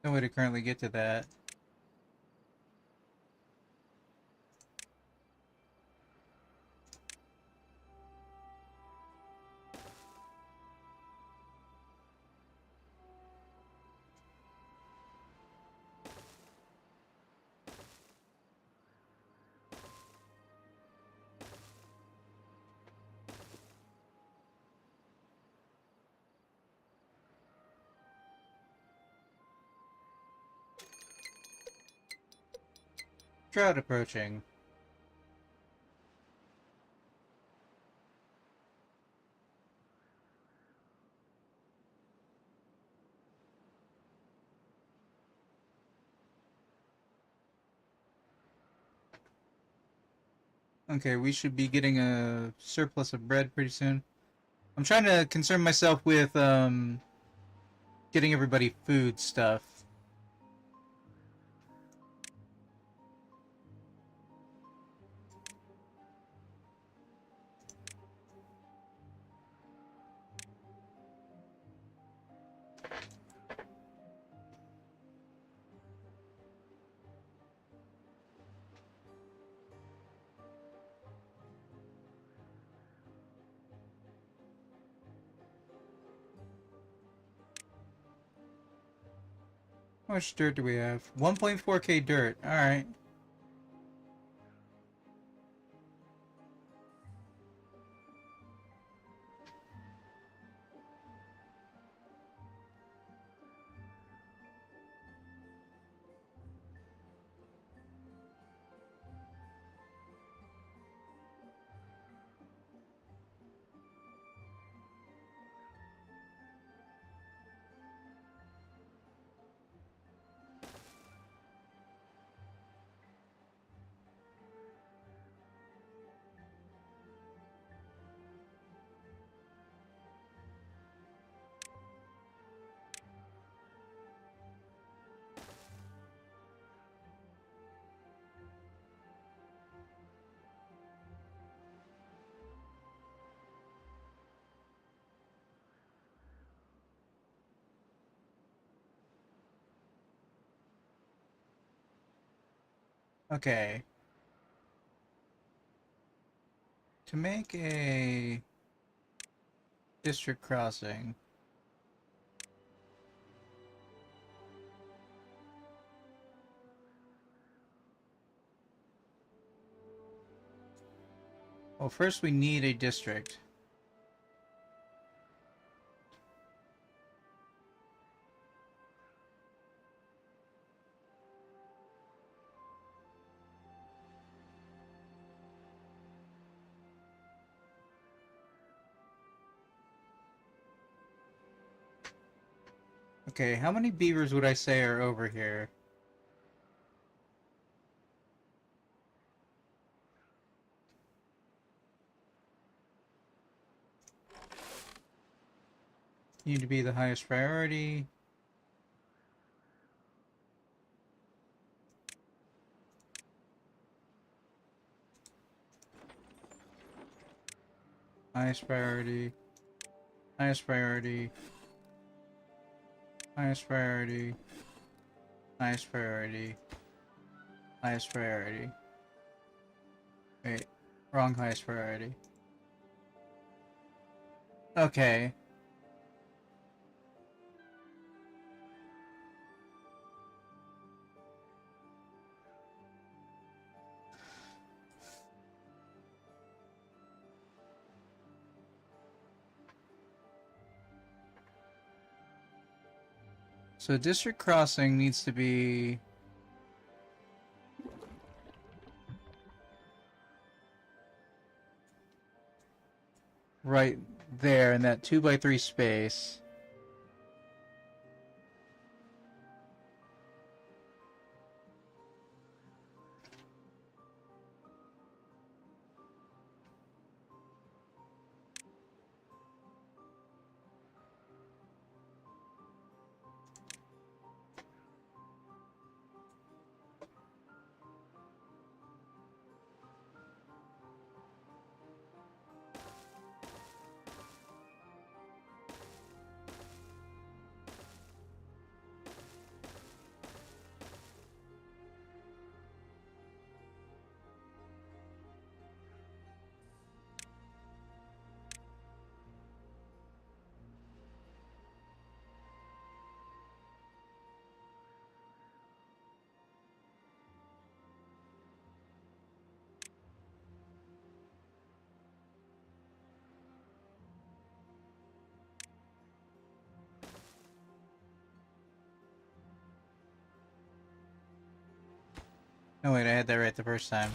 No way to currently get to that. Drought approaching. Okay, we should be getting a surplus of bread pretty soon. I'm trying to concern myself with, getting everybody food stuff. How much dirt do we have? 1.4k dirt. Alright. Okay. To make a district crossing. Well, first we need a district. Okay, how many beavers would I say are over here? Need to be the highest priority. Highest priority. Highest priority. Highest priority. Highest priority. Highest priority. Wait, wrong highest priority. Okay. So district crossing needs to be right there in that 2x3 space. No, wait, I had that right the first time.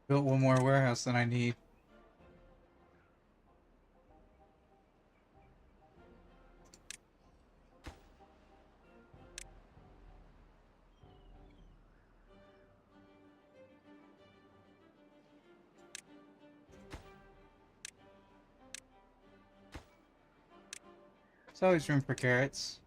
Built one more warehouse than I need. There's always room for carrots.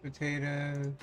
Potato.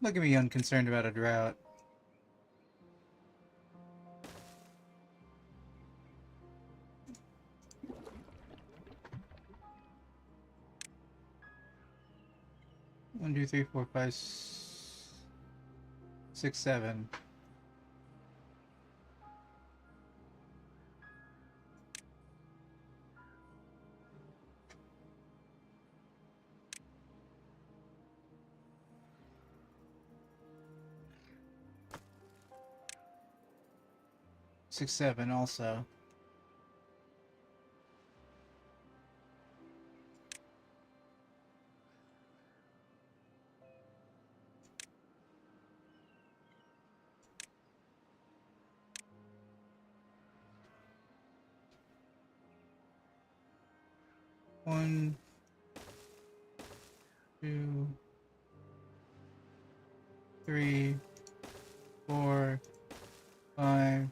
Look at me unconcerned about a drought. One, two, three, four, five, 6, 7. Six, 7 also. One, two, three, 4, 5.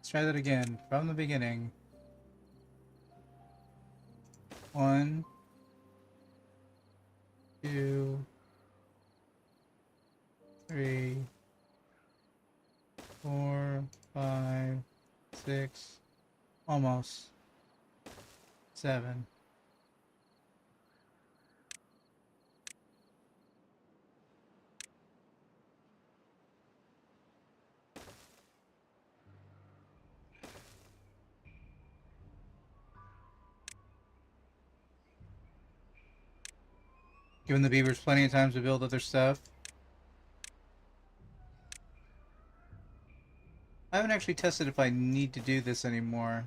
Let's try that again from the beginning. 1, 2, 3, 4, 5, 6, almost 7. Giving the beavers plenty of time to build other stuff. I haven't actually tested if I need to do this anymore.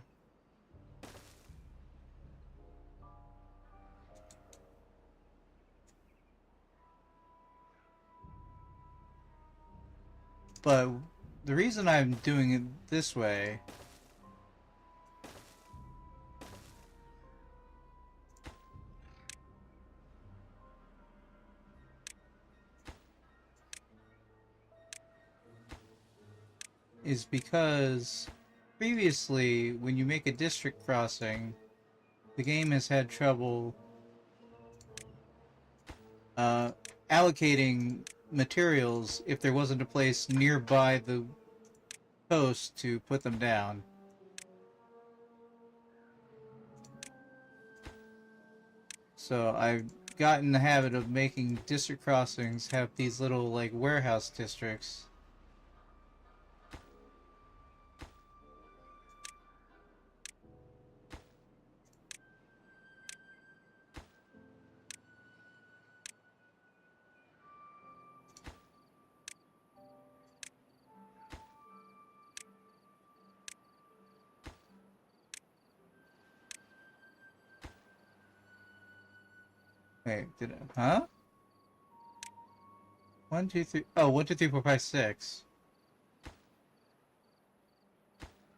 But the reason I'm doing it this way is because previously, when you make a district crossing, the game has had trouble allocating materials if there wasn't a place nearby the coast to put them down. So I've gotten the habit of making district crossings have these little, like, warehouse districts. Wait, did it? Huh? 1, 2, 3. Oh, 1, 2, 3, 4, 5, 6.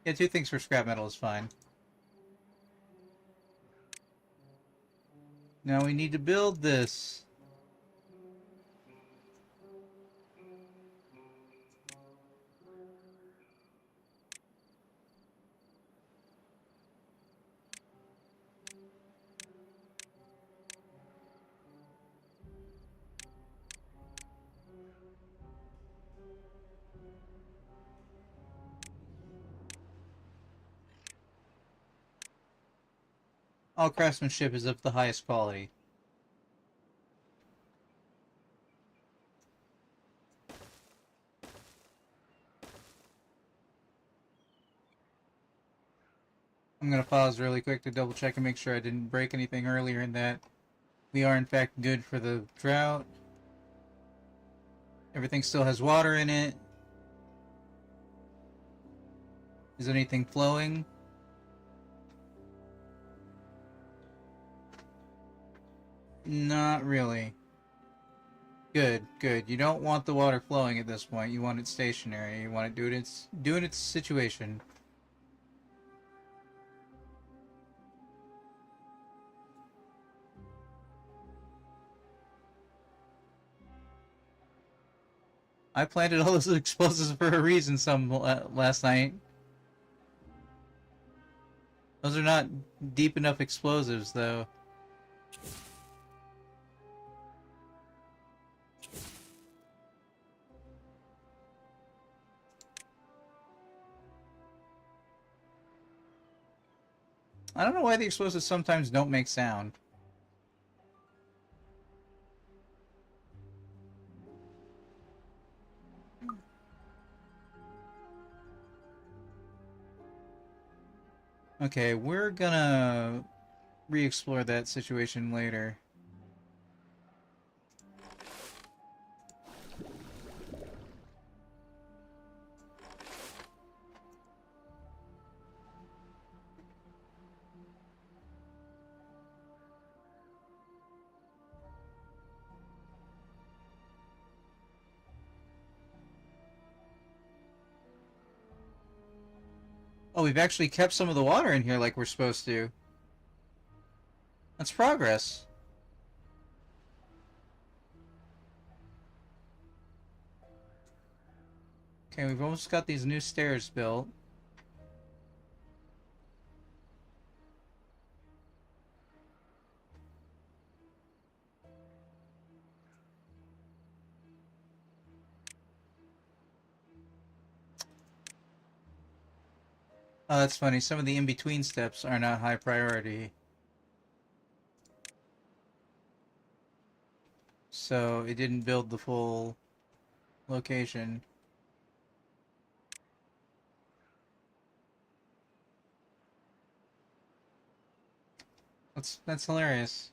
Yeah, 2 things for scrap metal is fine. Now we need to build this. All craftsmanship is of the highest quality. I'm going to pause really quick to double check and make sure I didn't break anything earlier in that we are in fact good for the drought. Everything still has water in it. Is anything flowing? Not really. Good, good. You don't want the water flowing at this point. You want it stationary. You want it doing its situation. I planted all those explosives for a reason last night. Those are not deep enough explosives, though. I don't know why the explosives sometimes don't make sound. Okay, we're gonna re-explore that situation later. Oh, we've actually kept some of the water in here like we're supposed to. That's progress. Okay, we've almost got these new stairs built. Oh, that's funny. Some of the in-between steps are not high priority. So it didn't build the full location. That's hilarious.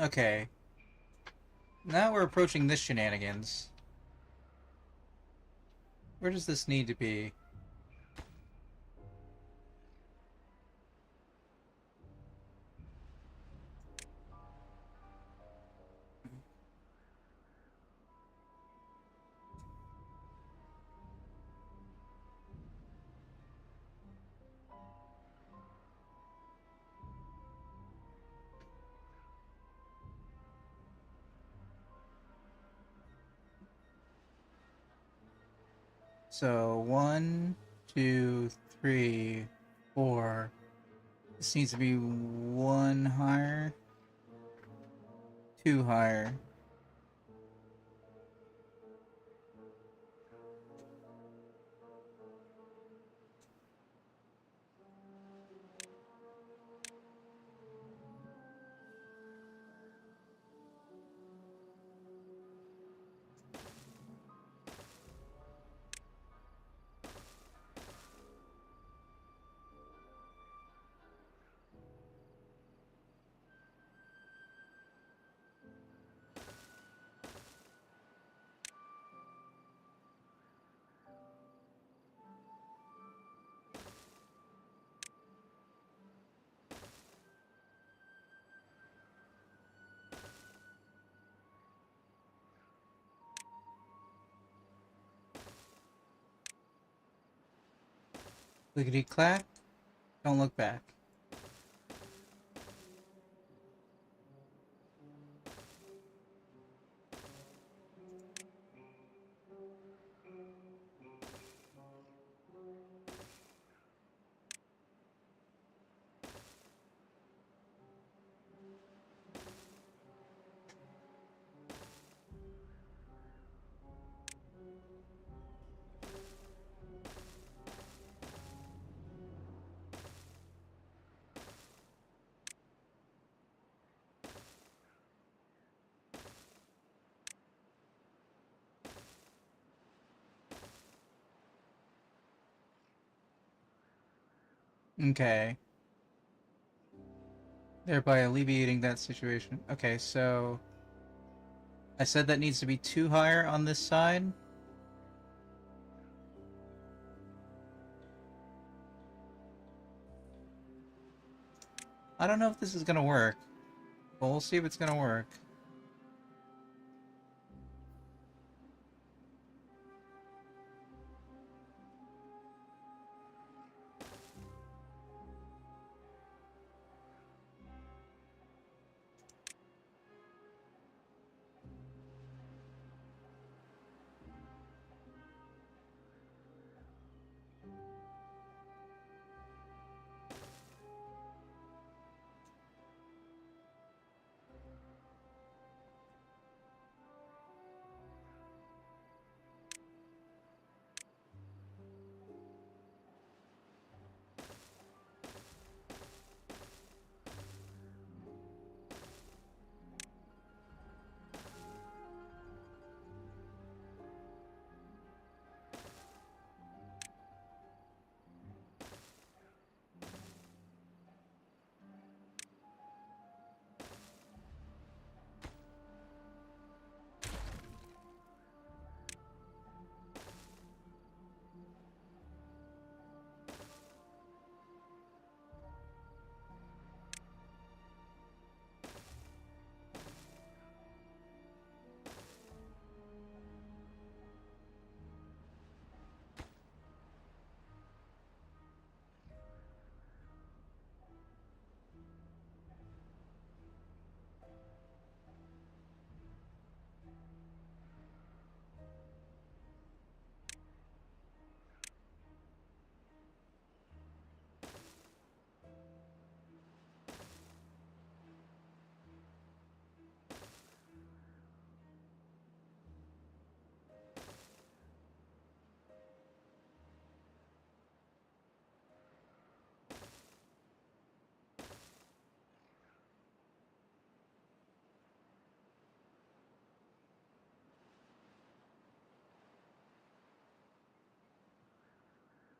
Okay. Now we're approaching this shenanigans. Where does this need to be? So, 1, 2, 3, 4. This needs to be 1 higher. 2 higher. Clickety clack. Don't look back. Okay. Thereby alleviating that situation. Okay, so I said that needs to be 2 higher on this side. I don't know if this is gonna work, but we'll see if it's gonna work.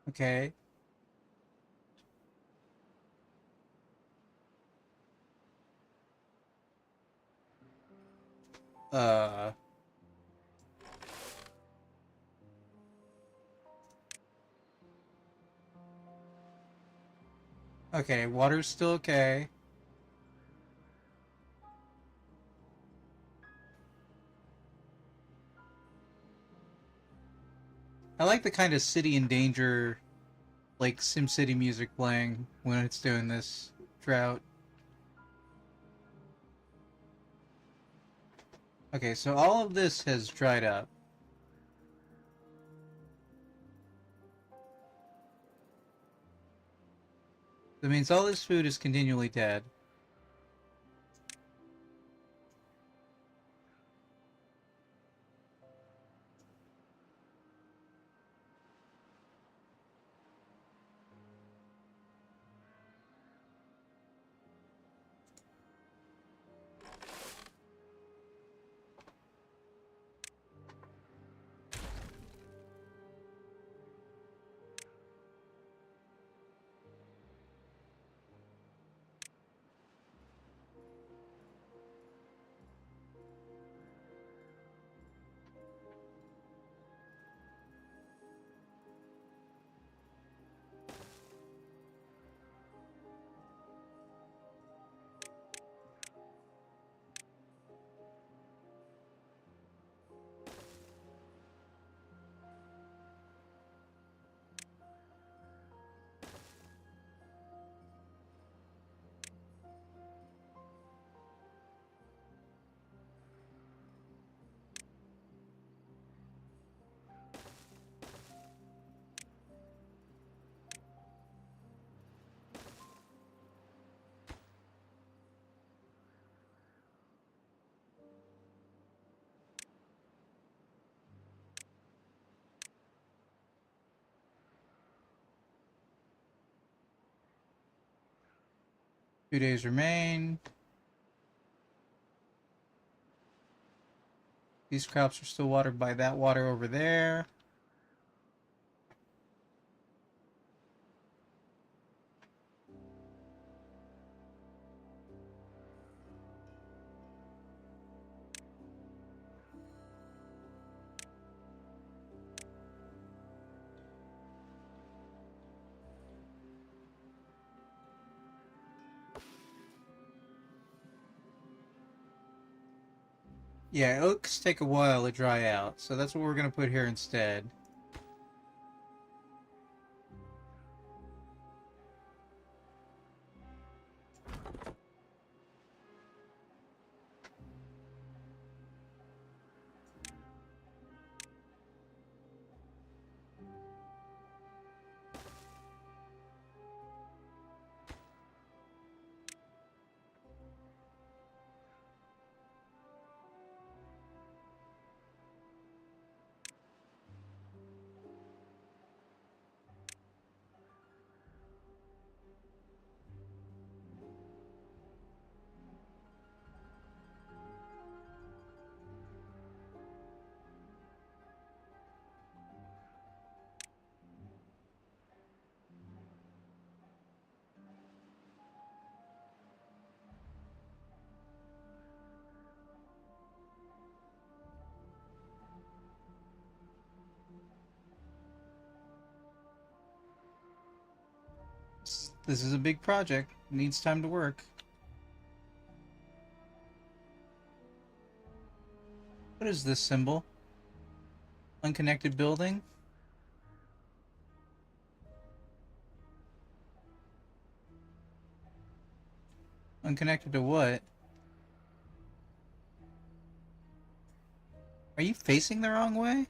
Okay. Uh... Okay, water's still okay. I like the kind of city in danger, like SimCity music playing when it's doing this drought. Okay, so all of this has dried up. That means all this food is continually dead. Two days remain. These crops are still watered by that water over there. Yeah, oaks take a while to dry out, so that's what we're going to put here instead. This is a big project. It needs time to work. What is this symbol? Unconnected building? Unconnected to what? Are you facing the wrong way?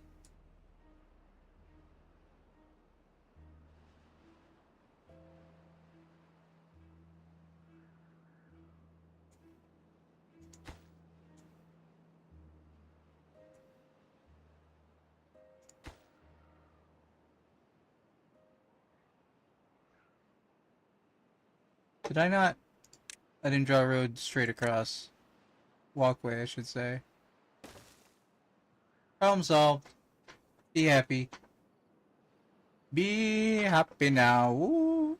Did I not? I didn't draw a road straight across. Walkway, I should say. Problem solved. Be happy. Be happy now. Woo.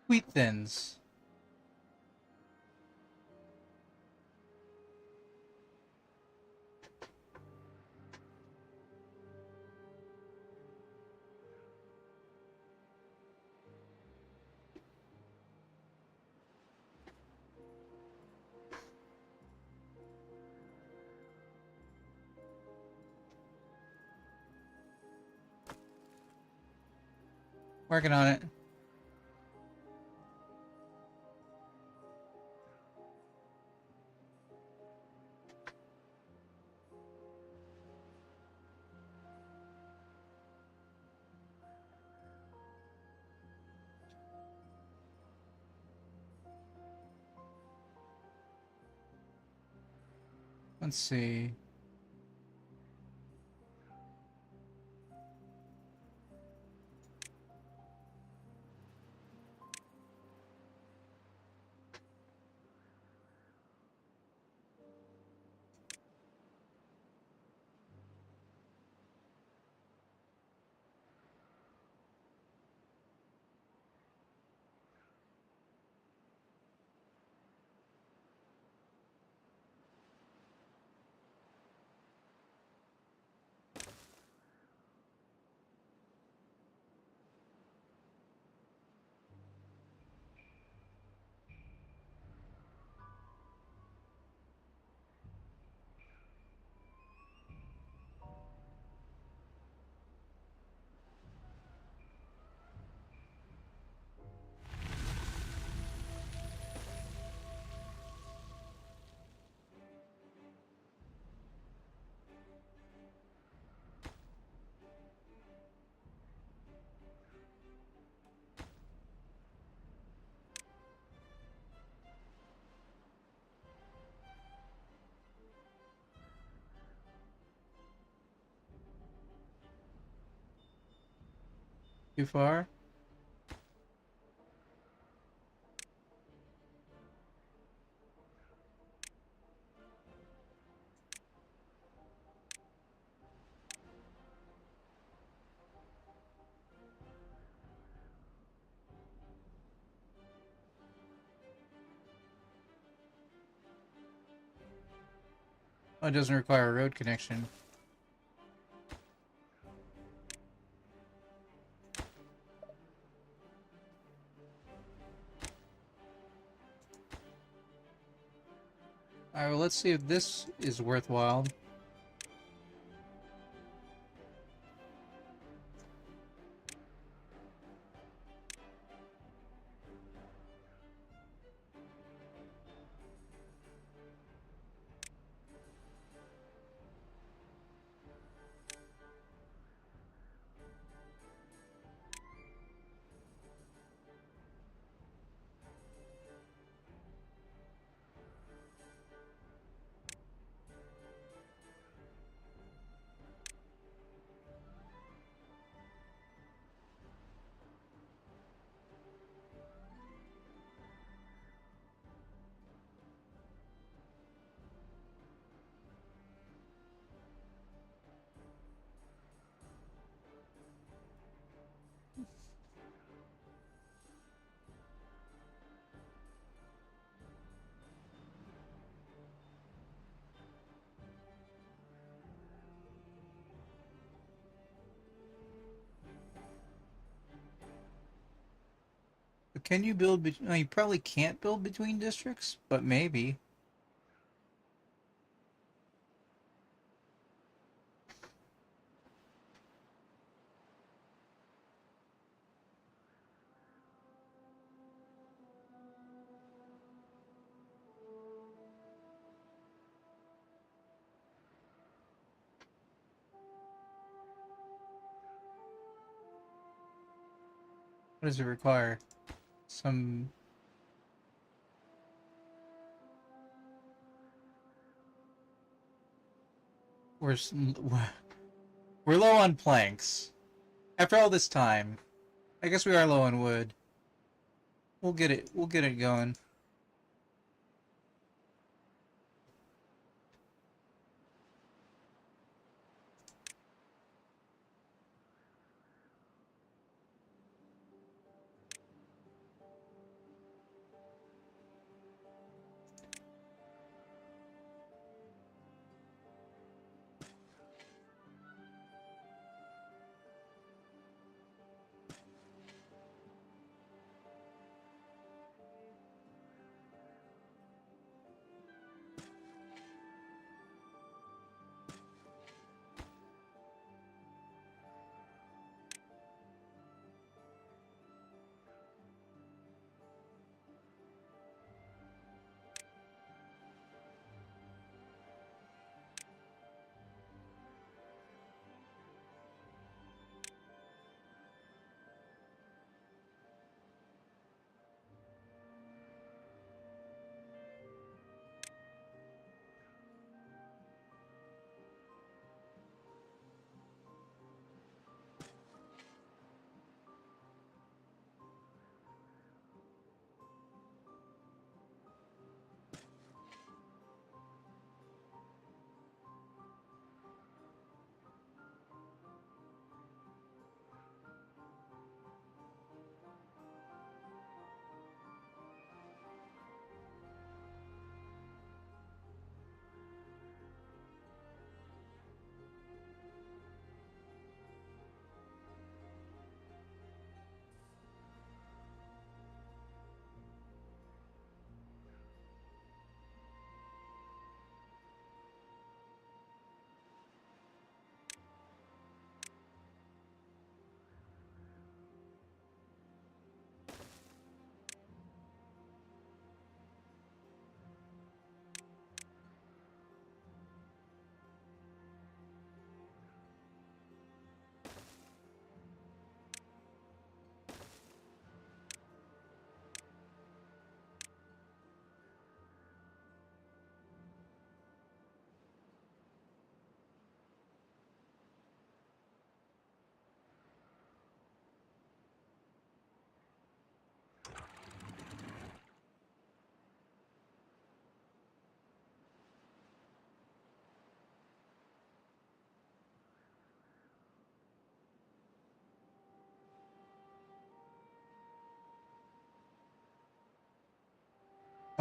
Wheat thins. Working on it. Let's see. Too far? Oh, it doesn't require a road connection. Alright, well, let's see if this is worthwhile. Can you build? No, you probably can't build between districts, but maybe. What does it require? Some. We're s- we're low on planks. After all this time, I guess we are low on wood. We'll get it. We'll get it going.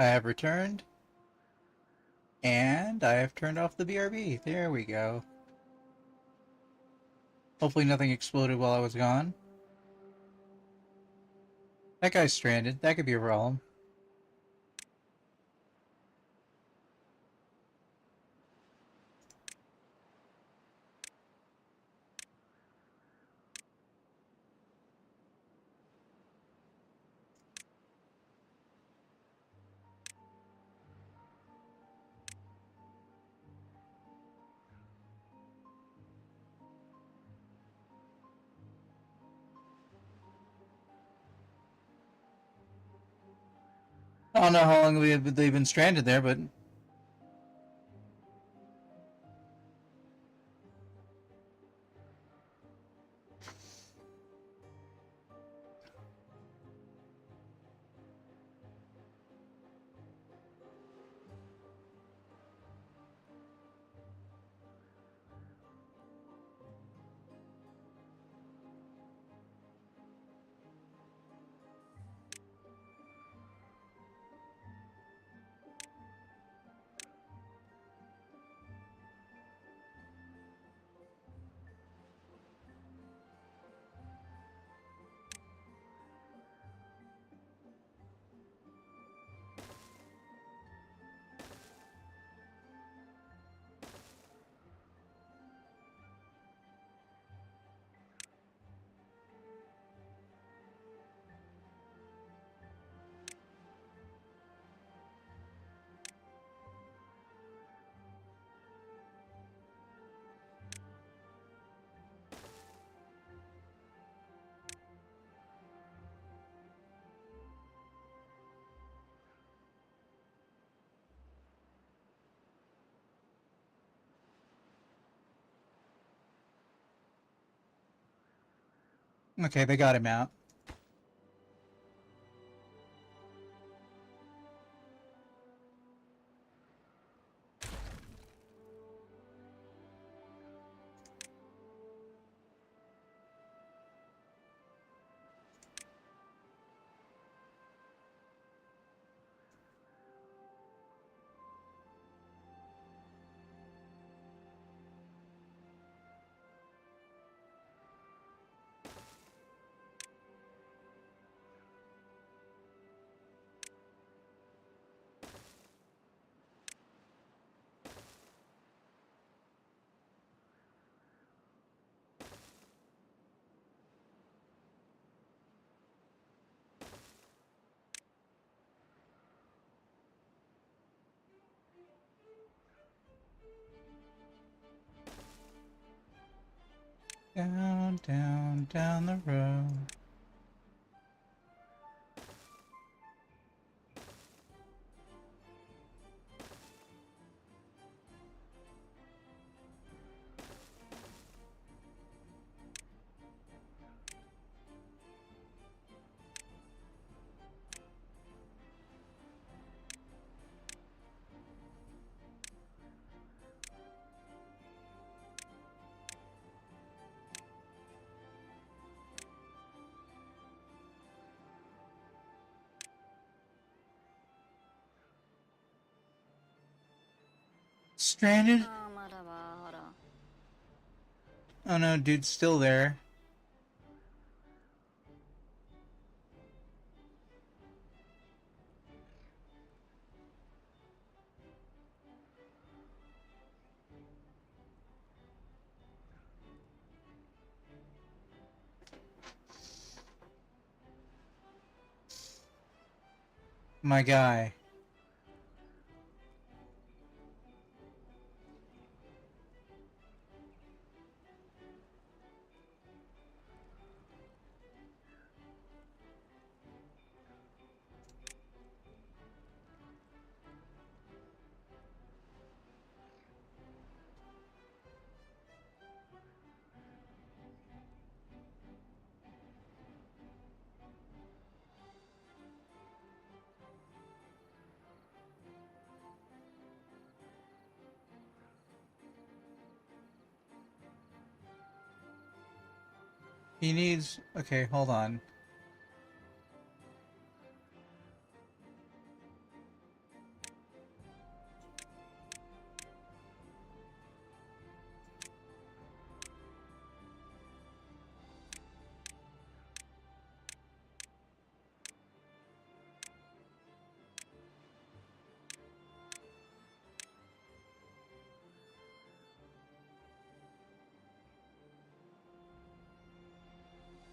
I have returned, and I have turned off the BRB. There we go. Hopefully nothing exploded while I was gone. That guy's stranded. That could be a problem. I don't know how long they've been stranded there, but okay, they got him out. Down, down, down the road. Stranded? Oh no, dude's still there. My guy. He needs... Okay, hold on.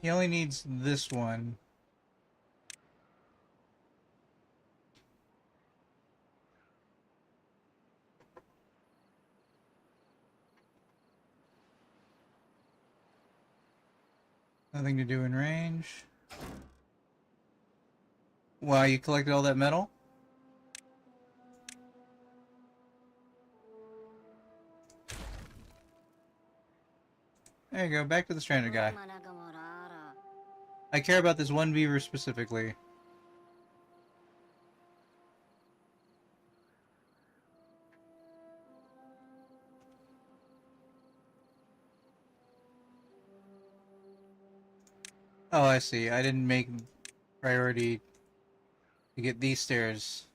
He only needs this one. Nothing to do in range. Wow, you collected all that metal? There you go, back to the stranded guy. I care about this one beaver specifically. Oh, I see. I didn't make priority to get these stairs.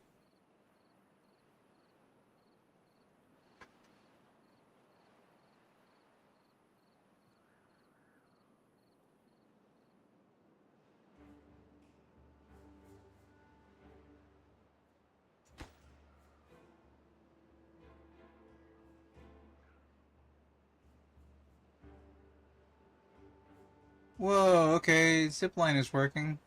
Whoa, okay, zipline is working.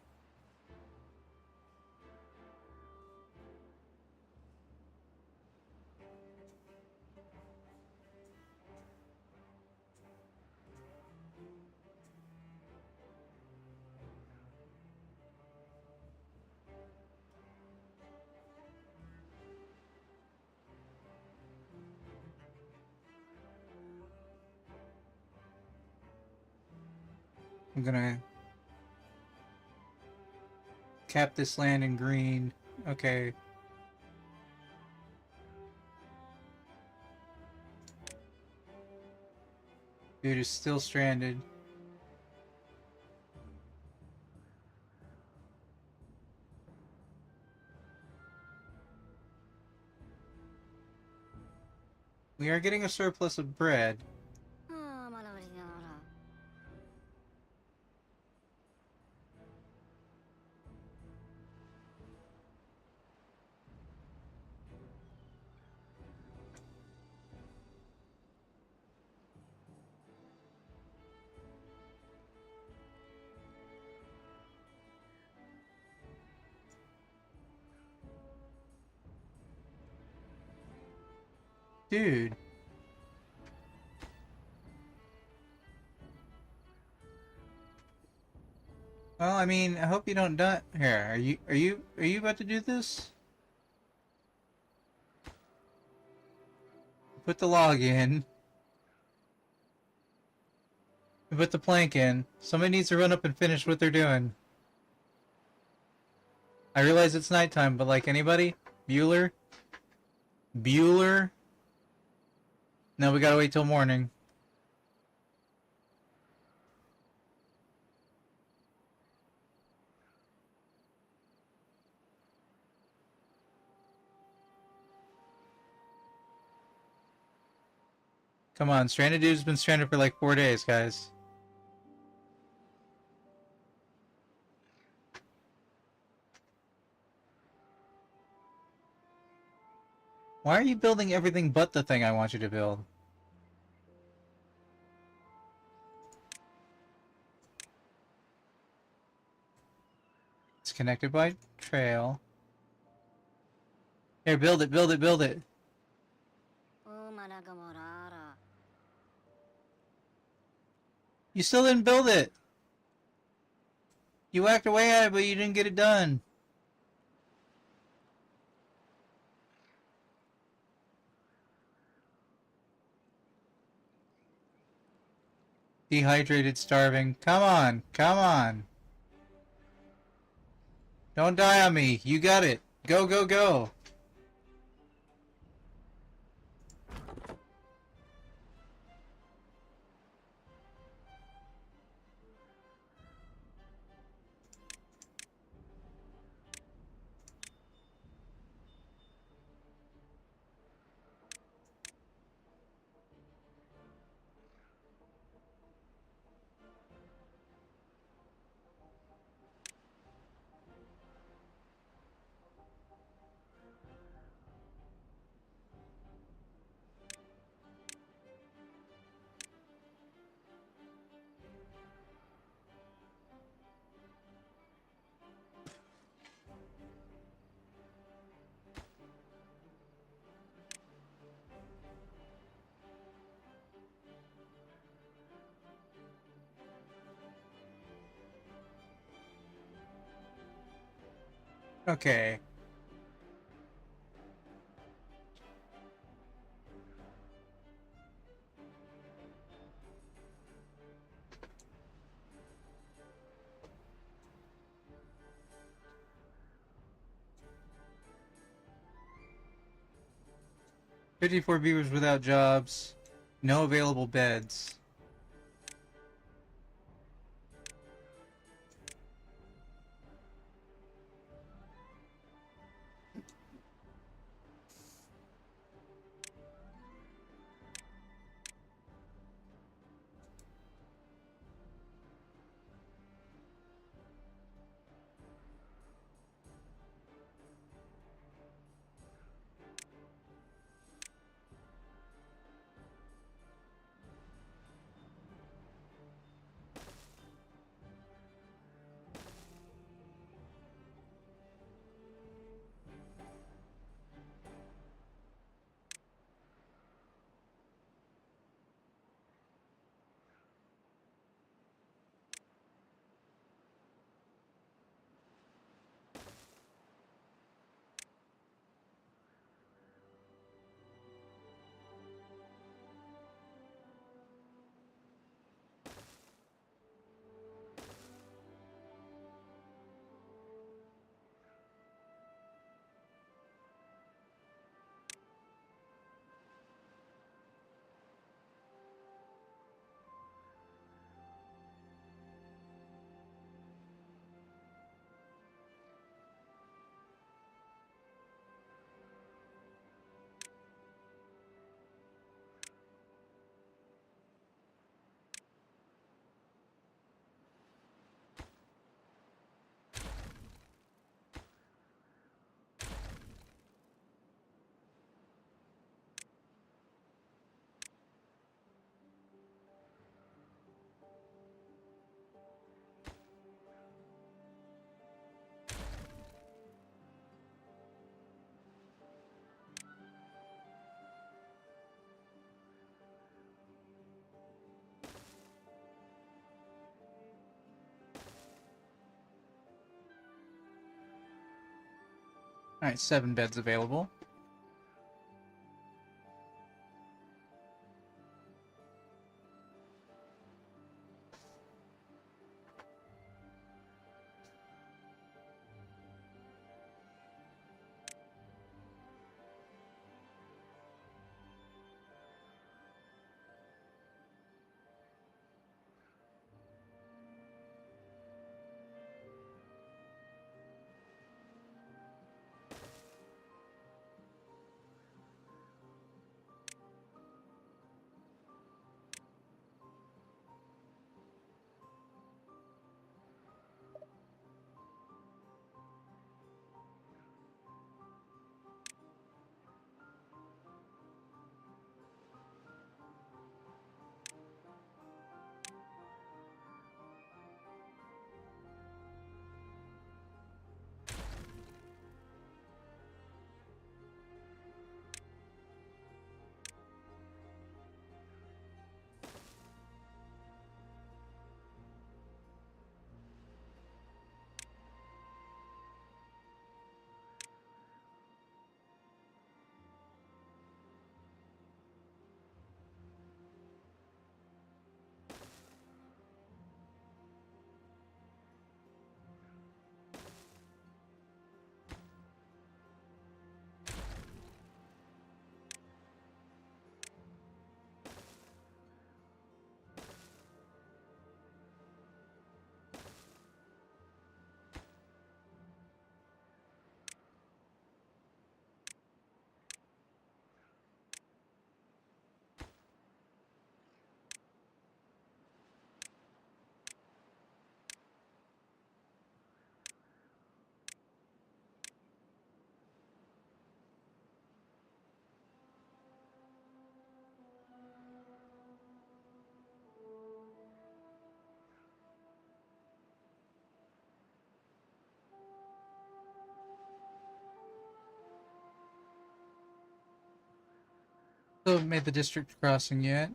I'm gonna cap this land in green. Okay. Dude is still stranded. We are getting a surplus of bread. Dude. Well, I mean, I hope you don't die. Here, are you about to do this? Put the log in. Put the plank in. Somebody needs to run up and finish what they're doing. I realize it's nighttime, but like anybody? Bueller? Bueller? No, we gotta wait till morning. Come on, Stranded Dude's been stranded for like 4 days, guys. Why are you building everything but the thing I want you to build? It's connected by trail. Here, build it, build it, build it. You still didn't build it! You whacked away at it, but you didn't get it done. Dehydrated, starving. Come on, come on. Don't die on me. You got it. Go, go, go. Okay. "54 beavers without jobs. No available beds." Alright, 7 beds available. Still haven't made the district crossing yet.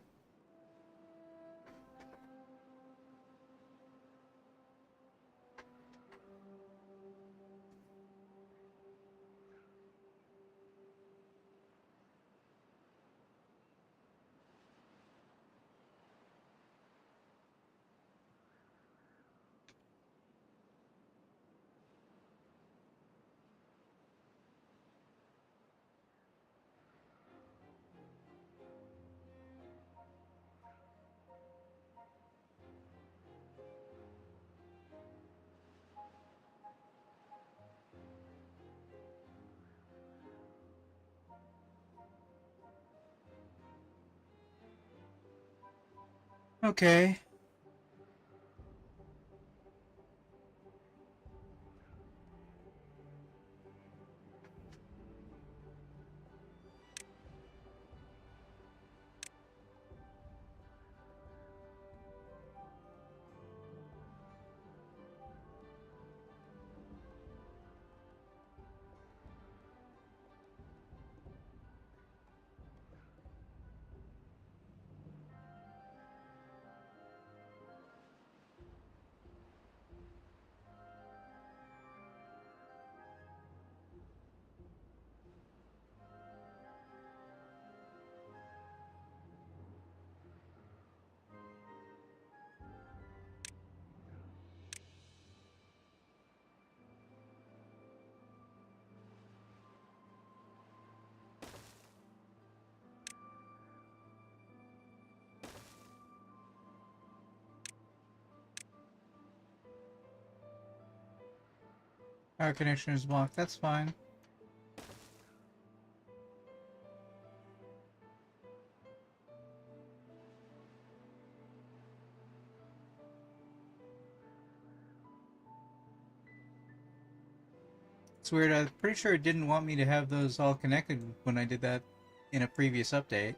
Okay. Power connection is blocked. That's fine. It's weird. I'm pretty sure it didn't want me to have those all connected when I did that in a previous update.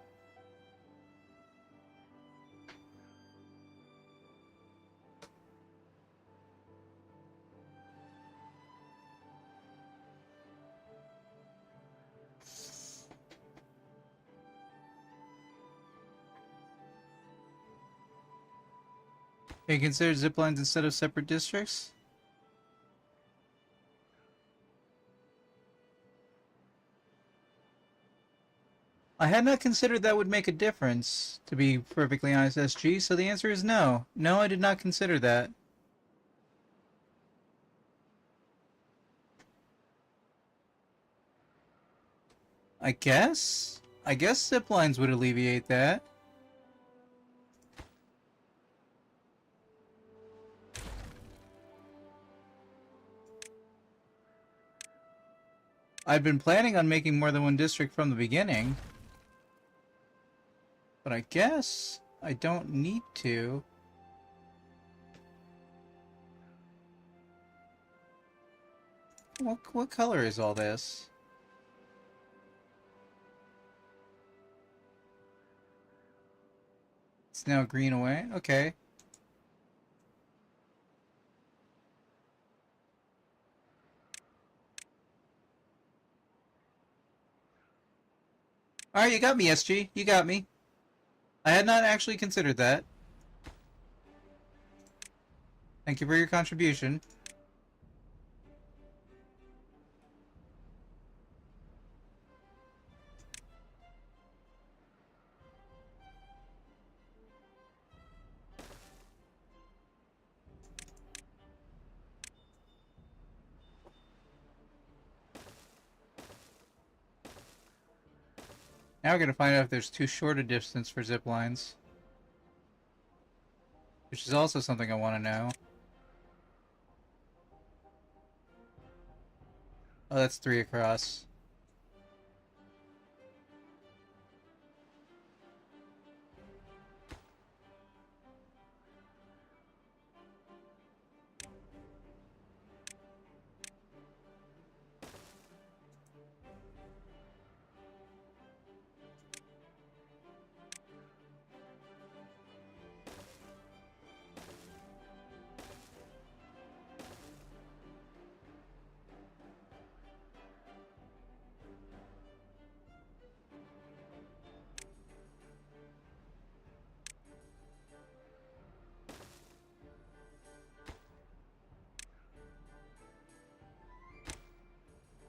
Can you consider ziplines instead of separate districts? I had not considered that would make a difference, to be perfectly honest, SG, so the answer is no. No, I did not consider that. I guess? I guess ziplines would alleviate that. I'd been planning on making more than one district from the beginning. But I guess I don't need to. What color is all this? It's now green away? Okay. Alright, you got me, SG. You got me. I had not actually considered that. Thank you for your contribution. Now we're gonna find out if there's too short a distance for zip lines. Which is also something I want to know. Oh, that's 3 across.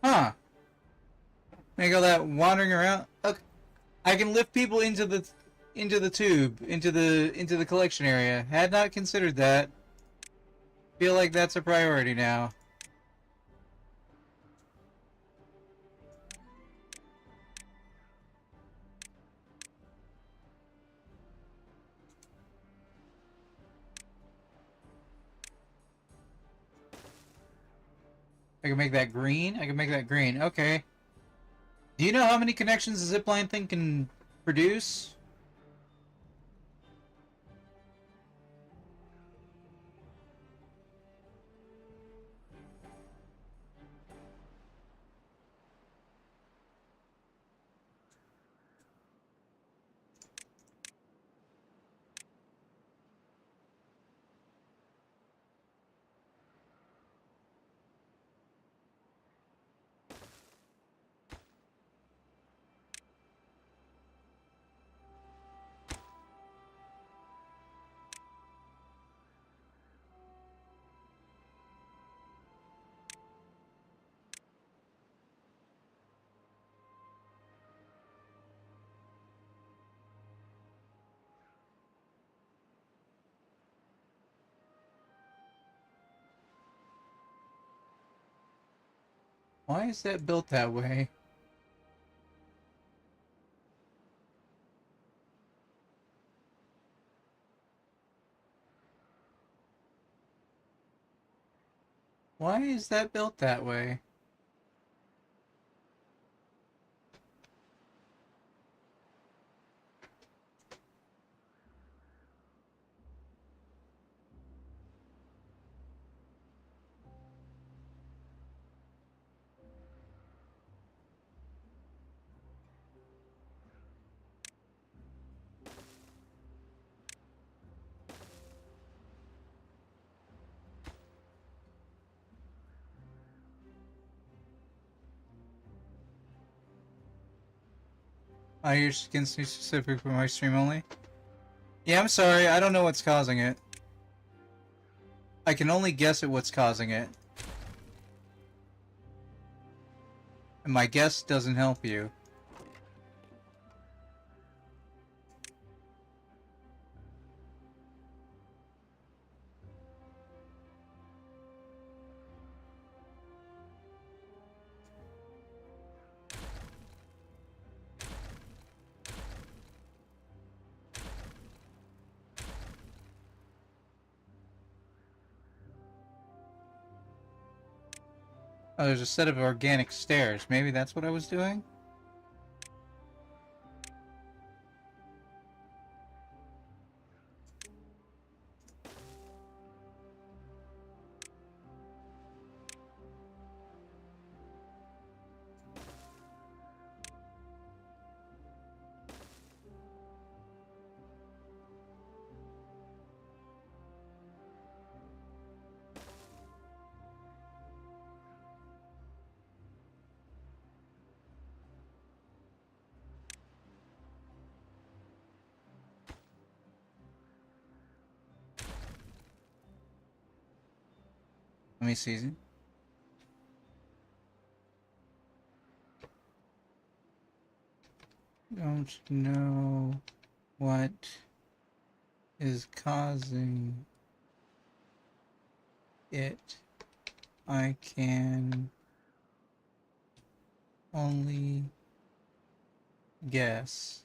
Huh. Make all that wandering around. Okay. I can lift people into the tube, into the collection area. Had not considered that. Feel like that's a priority now. I can make that green? I can make that green. Okay. Do you know how many connections the zipline thing can produce? Why is that built that way? Why is that built that way? Oh, you're against me specific for my stream only? Yeah, I'm sorry, I don't know what's causing it. I can only guess at what's causing it. And my guess doesn't help you. Oh, there's a set of organic stairs. Maybe that's what I was doing? Let me see. Don't know what is causing it. I can only guess.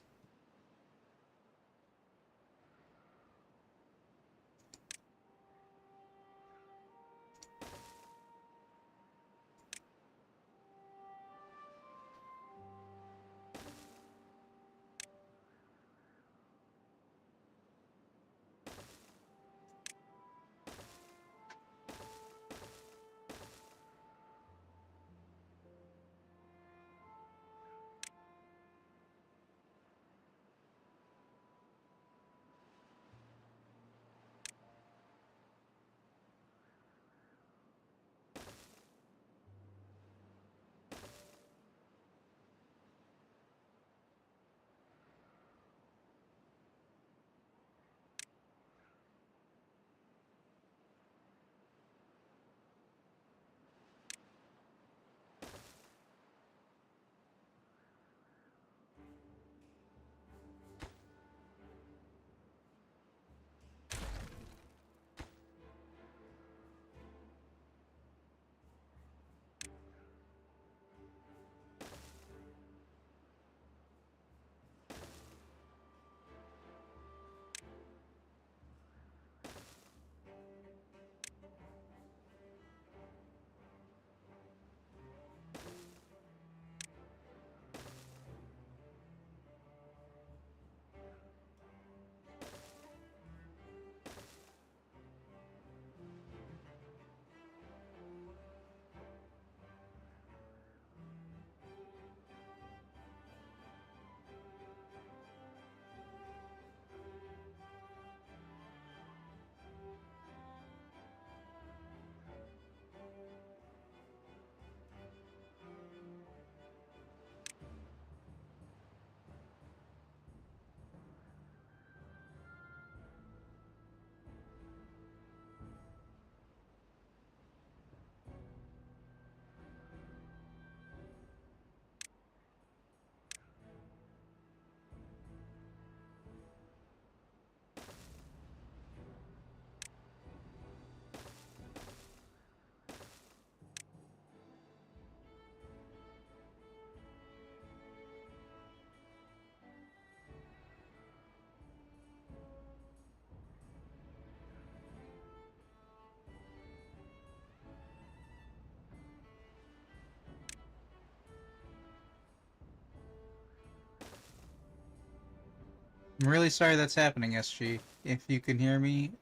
I'm really sorry that's happening, SG. If you can hear me,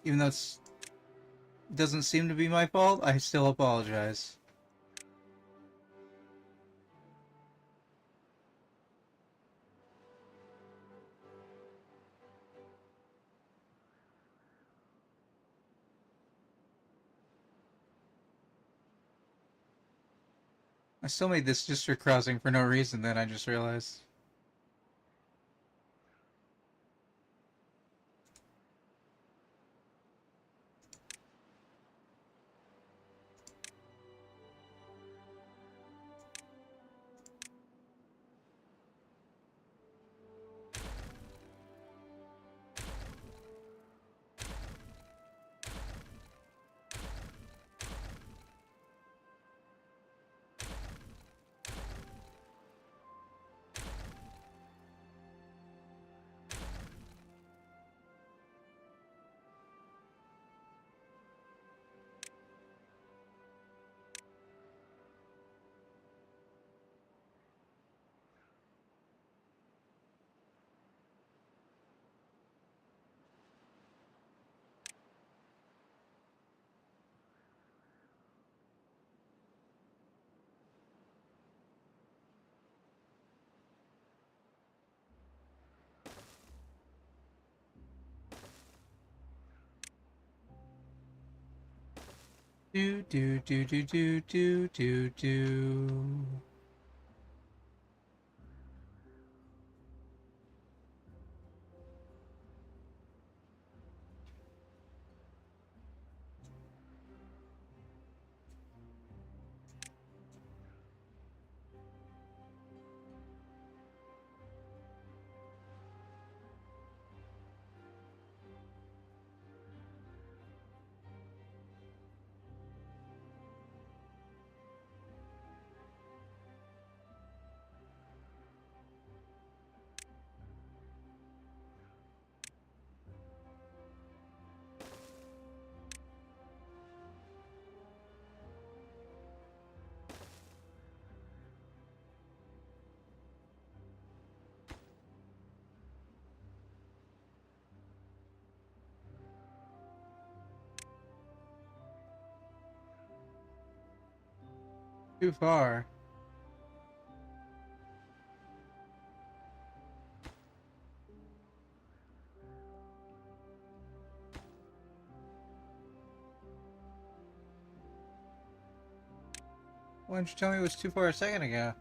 even though it doesn't seem to be my fault, I still apologize. I still made this district crossing for no reason, then I just realized. Do do do do do do do do. Too far. Why didn't you tell me it was too far a second ago?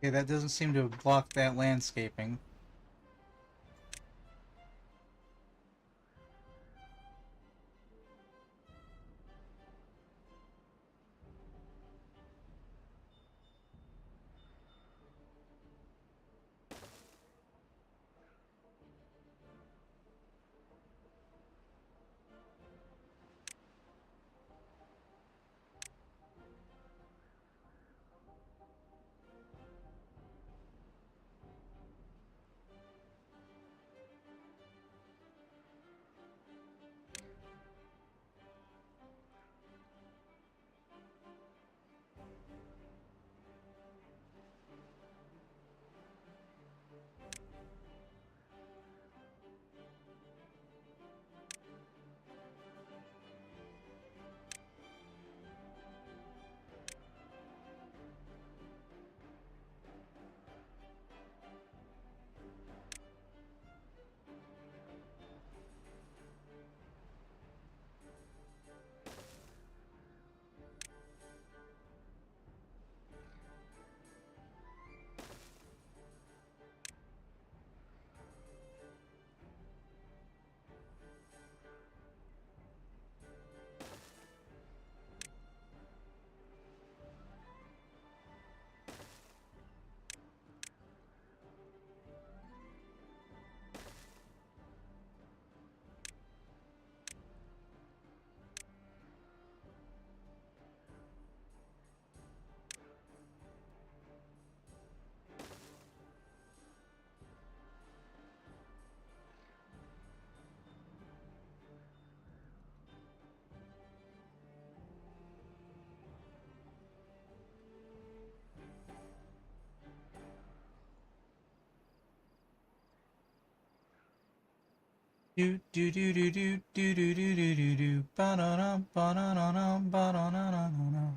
Okay, that doesn't seem to block that landscaping. Do do do do do do do do do do do ba da dum ba da da dum ba da da da da da.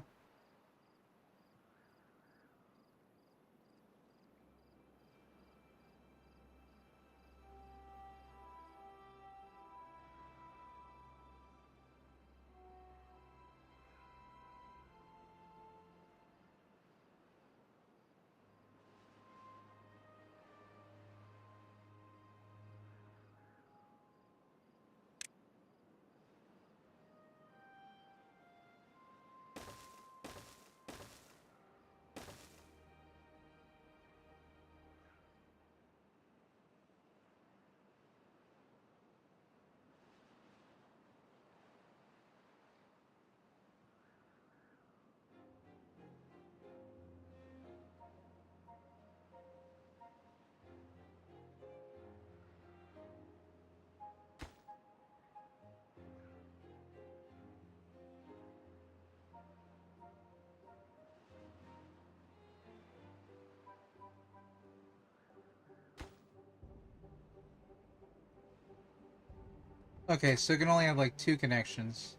Okay, so it can only have like 2 connections.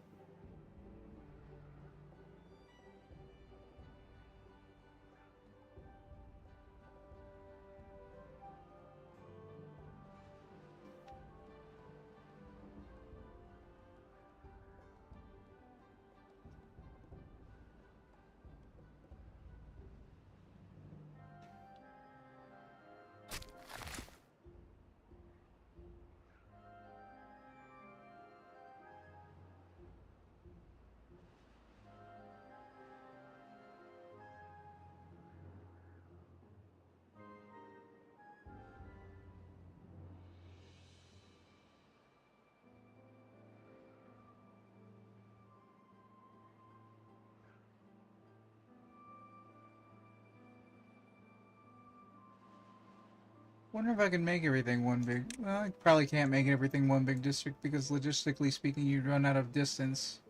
Wonder if I can make everything one big... Well, I probably can't make everything one big district because logistically speaking you'd run out of distance.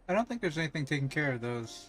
I don't think there's anything taking care of those.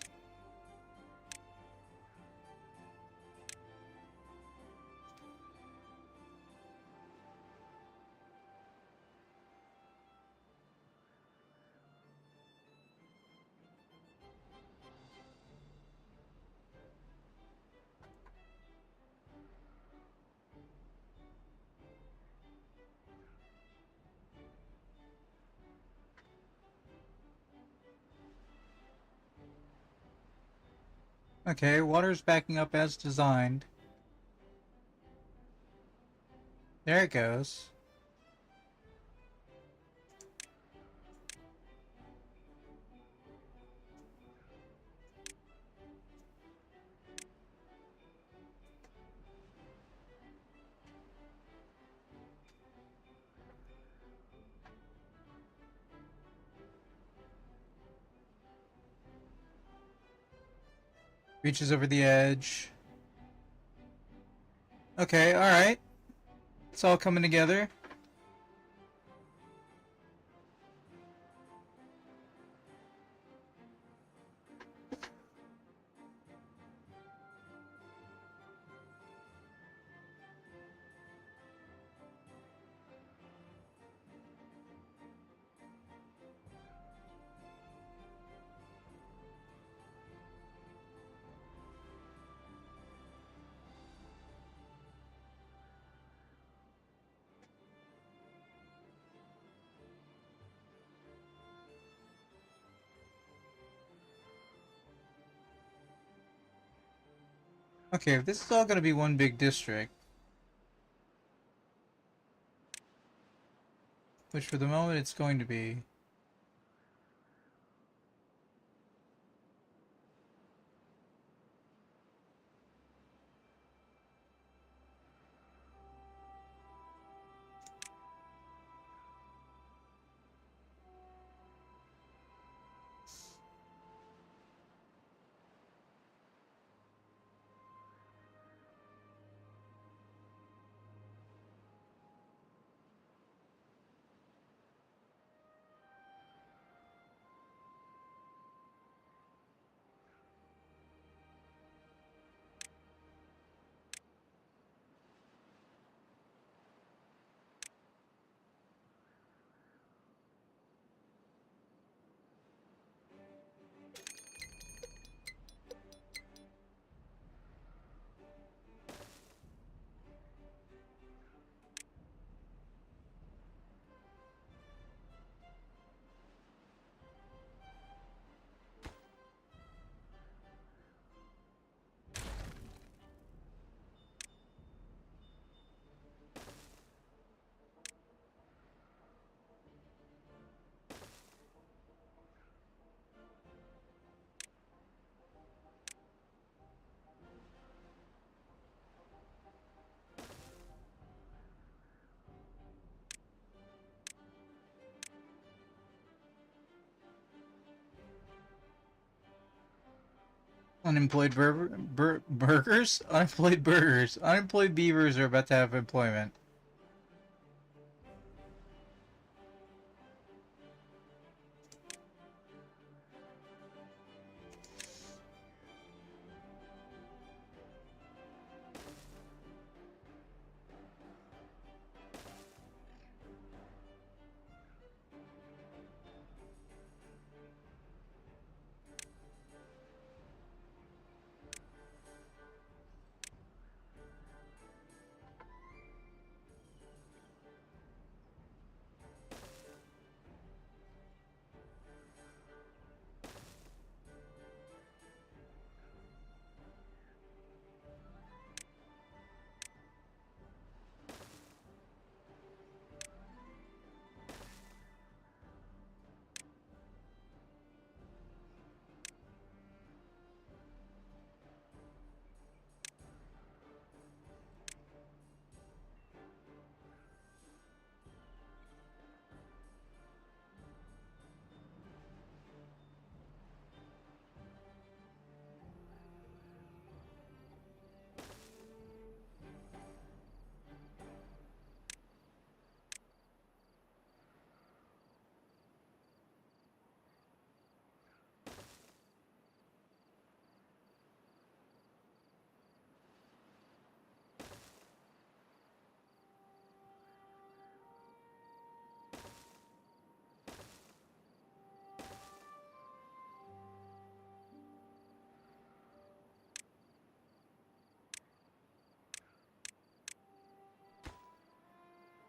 Okay, water's backing up as designed. There it goes. Reaches over the edge. Okay, alright. It's all coming together. Okay, if this is all going to be one big district, which for the moment it's going to be, unemployed burgers? Unemployed burgers. Unemployed beavers are about to have employment.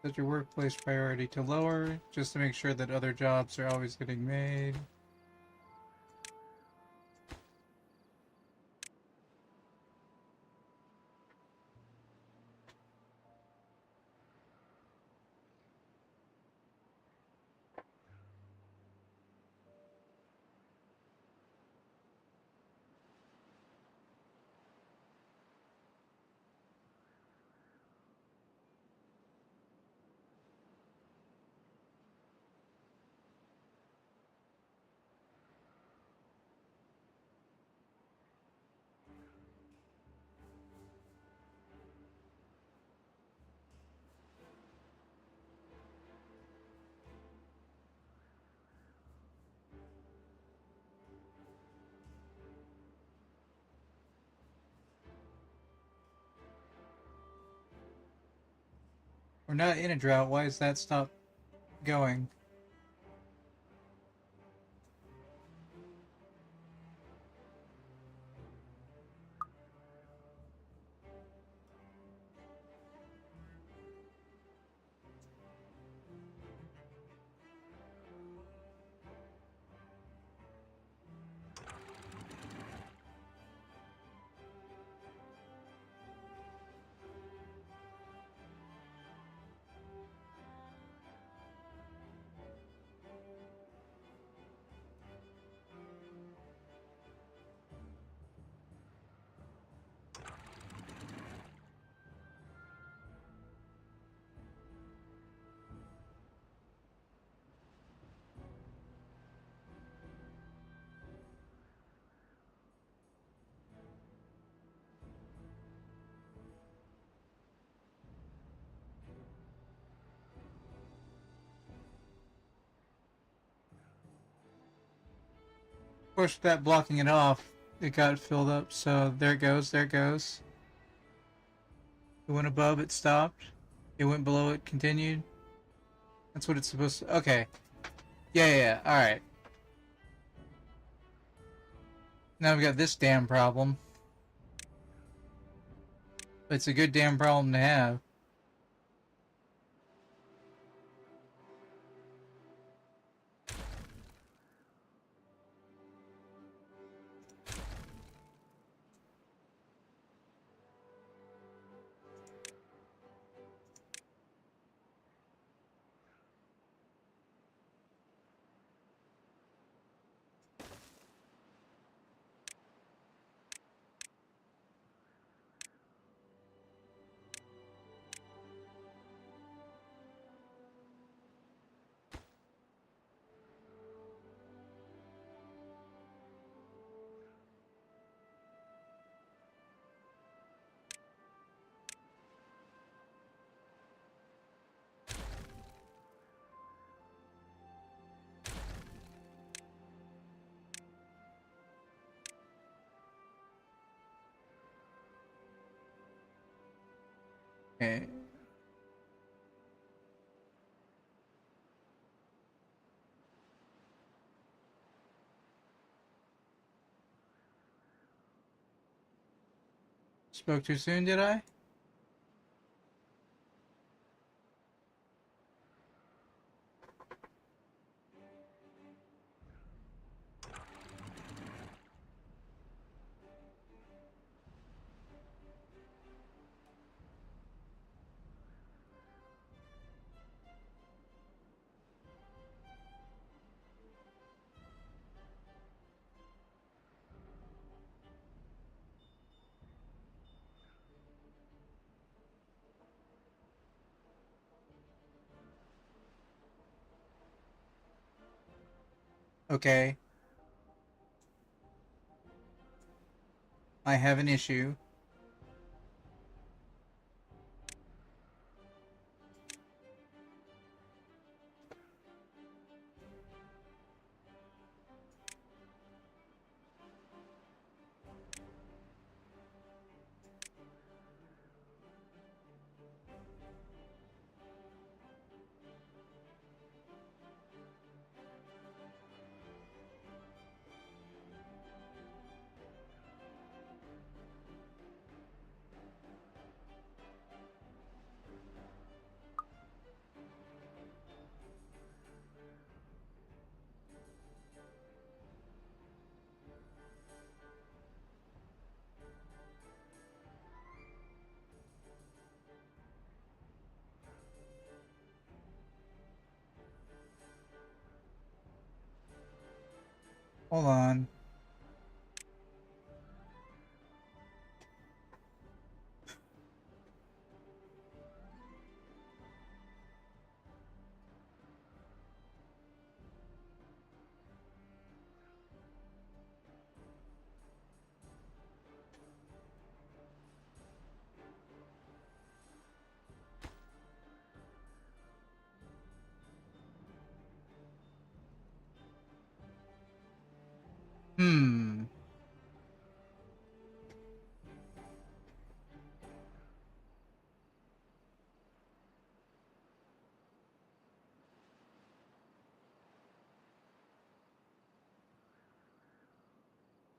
Set your workplace priority to lower, just to make sure that other jobs are always getting made. We're not in a drought. Why is that stop going? Of course, with that blocking it off, it got filled up, so there it goes, there it goes. It went above, it stopped. It went below, it continued. That's what it's supposed to... Okay. Yeah, alright. Now we've got this damn problem. It's a good damn problem to have. Okay. Spoke too soon, did I? Okay. I have an issue. Hold on.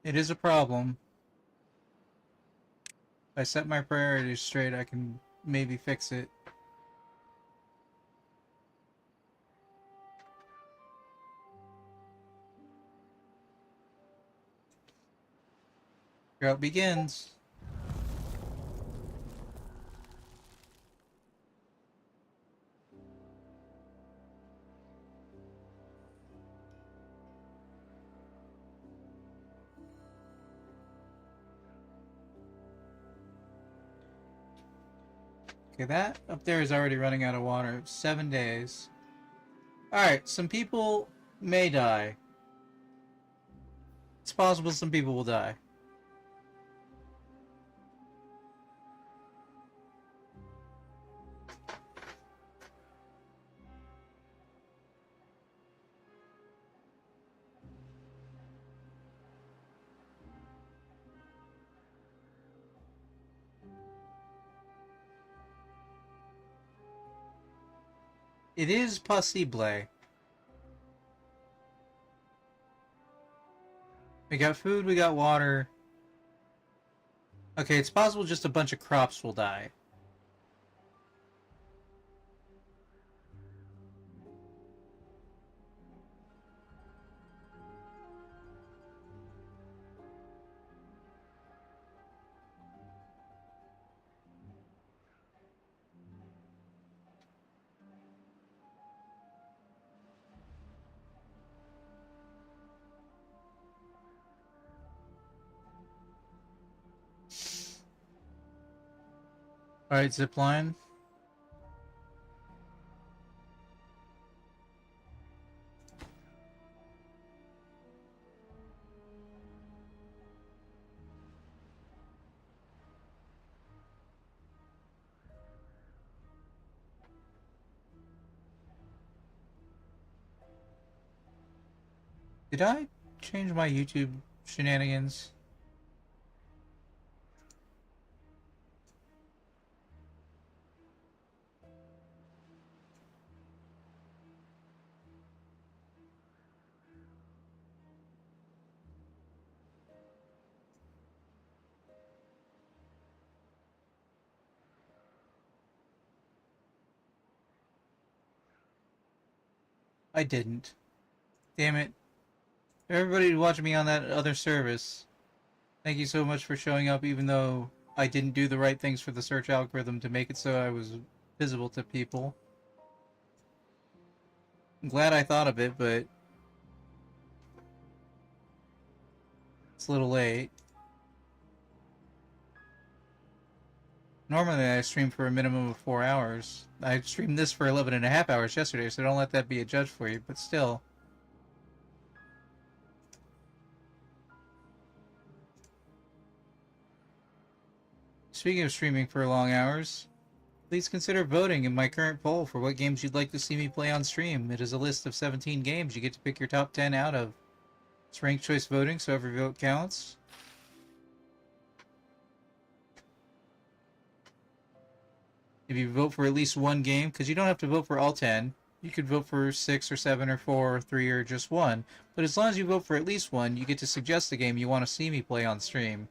It is a problem. If I set my priorities straight, I can maybe fix it. Drought begins. Okay, that up there is already running out of water. 7 days. Alright, some people may die. It's possible some people will die. It is possible. We got food, we got water. Okay, it's possible just a bunch of crops will die. Alright, zipline. Did I change my YouTube shenanigans? I didn't. Damn it. Everybody watching me on that other service, thank you so much for showing up even though I didn't do the right things for the search algorithm to make it so I was visible to people. I'm glad I thought of it, but it's a little late. Normally I stream for a minimum of 4 hours. I streamed this for 11.5 hours yesterday, so don't let that be a judge for you, but still. Speaking of streaming for long hours, please consider voting in my current poll for what games you'd like to see me play on stream. It is a list of 17 games. You get to pick your top 10 out of. It's ranked choice voting, so every vote counts. If you vote for at least one game, because you don't have to vote for all 10, you could vote for 6 or 7 or 4 or 3 or just one. But as long as you vote for at least one, you get to suggest the game you want to see me play on stream.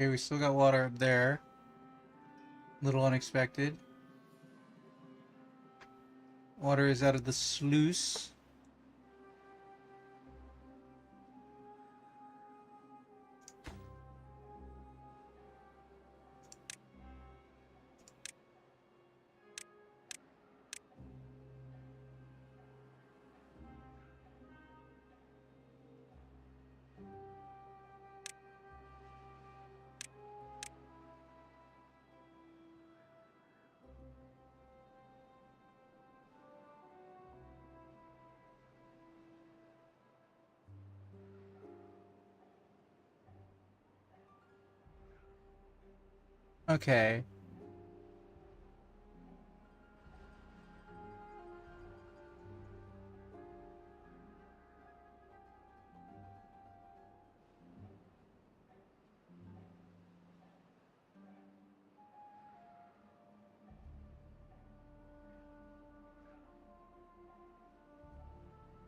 Okay, we still got water up there. Little unexpected. Water is out of the sluice. Okay.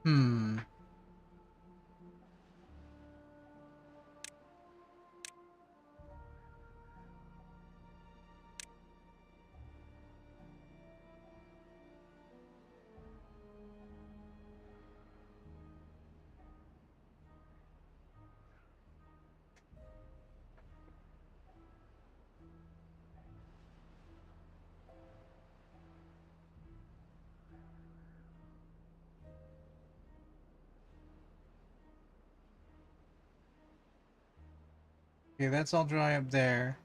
Hmm. Okay, that's all dry up there.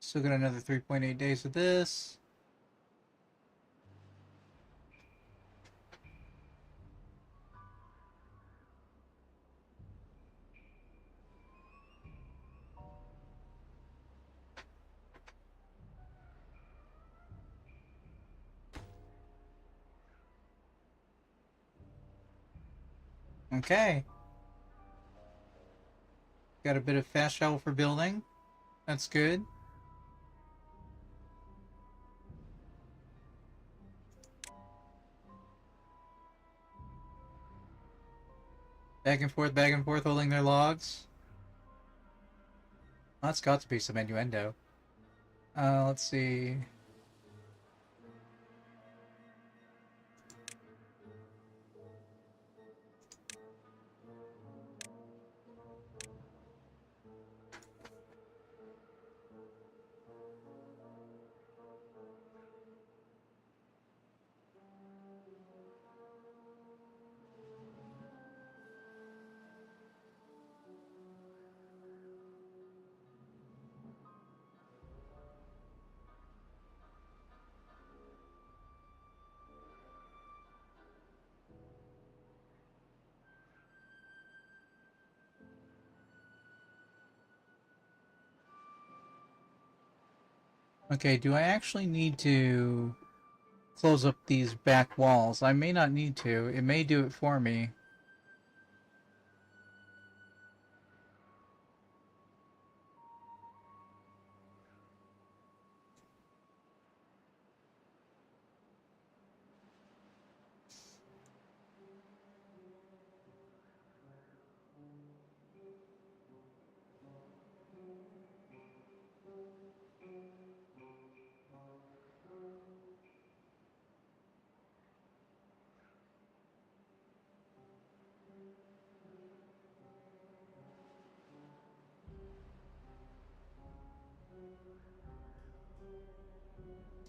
Still got another 3.8 days of this. Okay. Got a bit of fast travel for building. That's good. Back and forth, holding their logs. Well, that's got to be some innuendo. Let's see. Okay, do I actually need to close up these back walls? I may not need to. It may do it for me.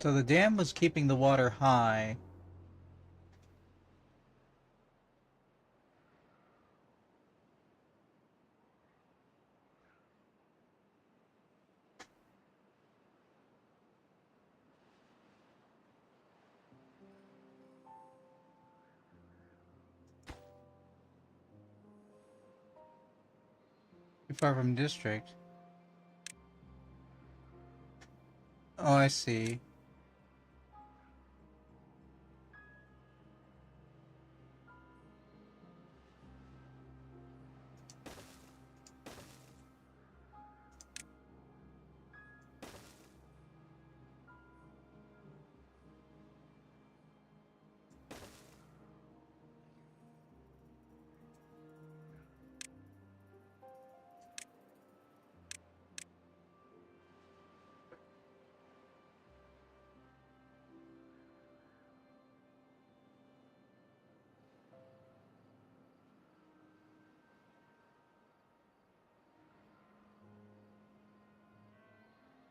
So the dam was keeping the water high. Too far from district. Oh, I see.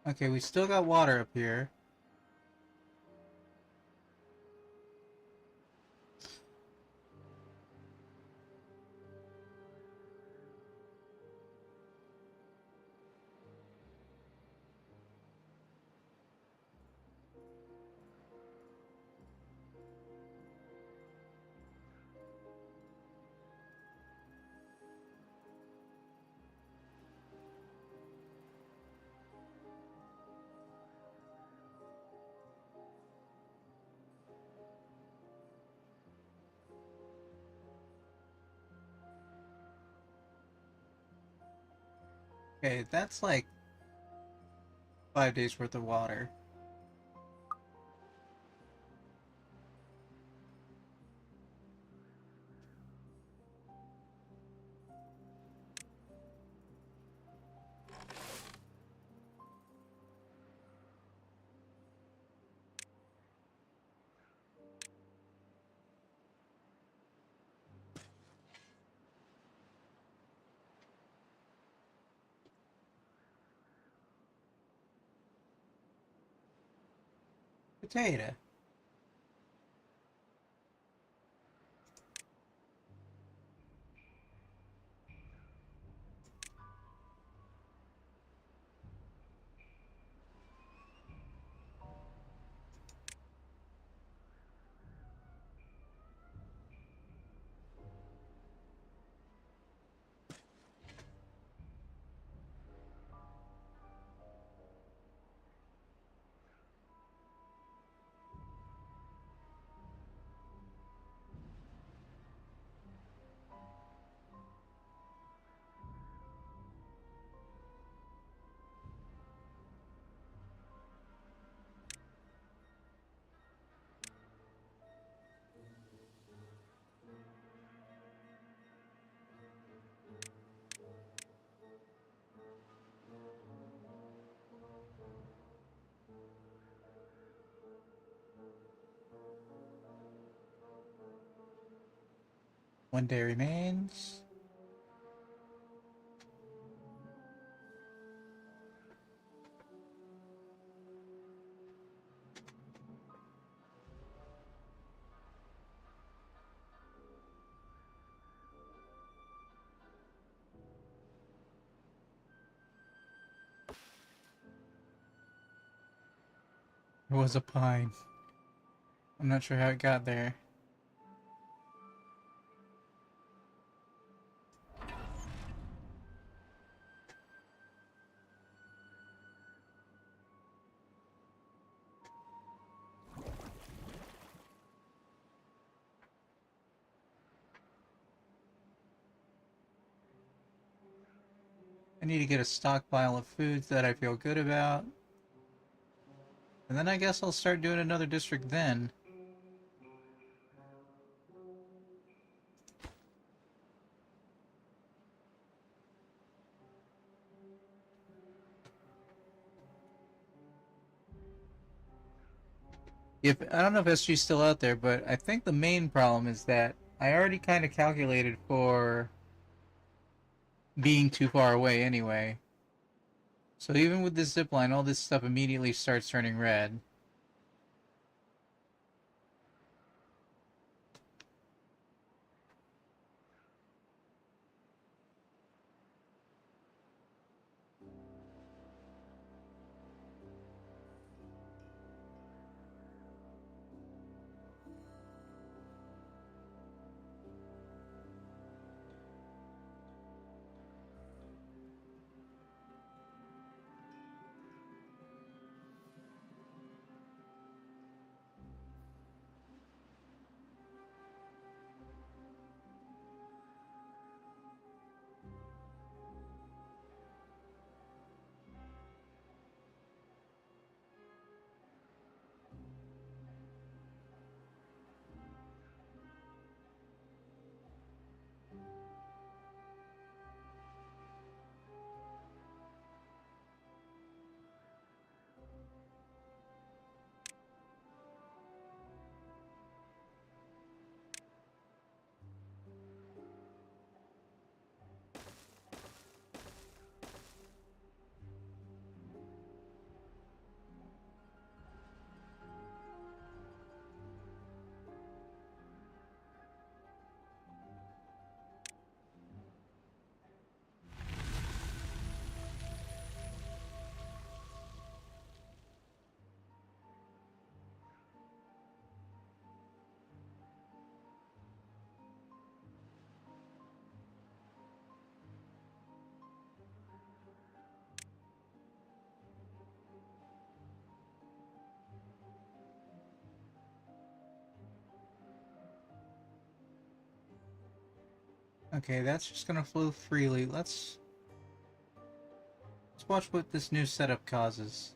Okay, we still got water up here. Okay, that's like 5 days worth of water. Potato. One day remains. It was a pine. I'm not sure how it got there. I need to get a stockpile of foods that I feel good about. And then I guess I'll start doing another district then. If I don't know if SG's still out there, but I think the main problem is that I already kind of calculated for being too far away anyway. So even with this zipline, all this stuff immediately starts turning red. Okay, that's just gonna flow freely. Let's watch what this new setup causes.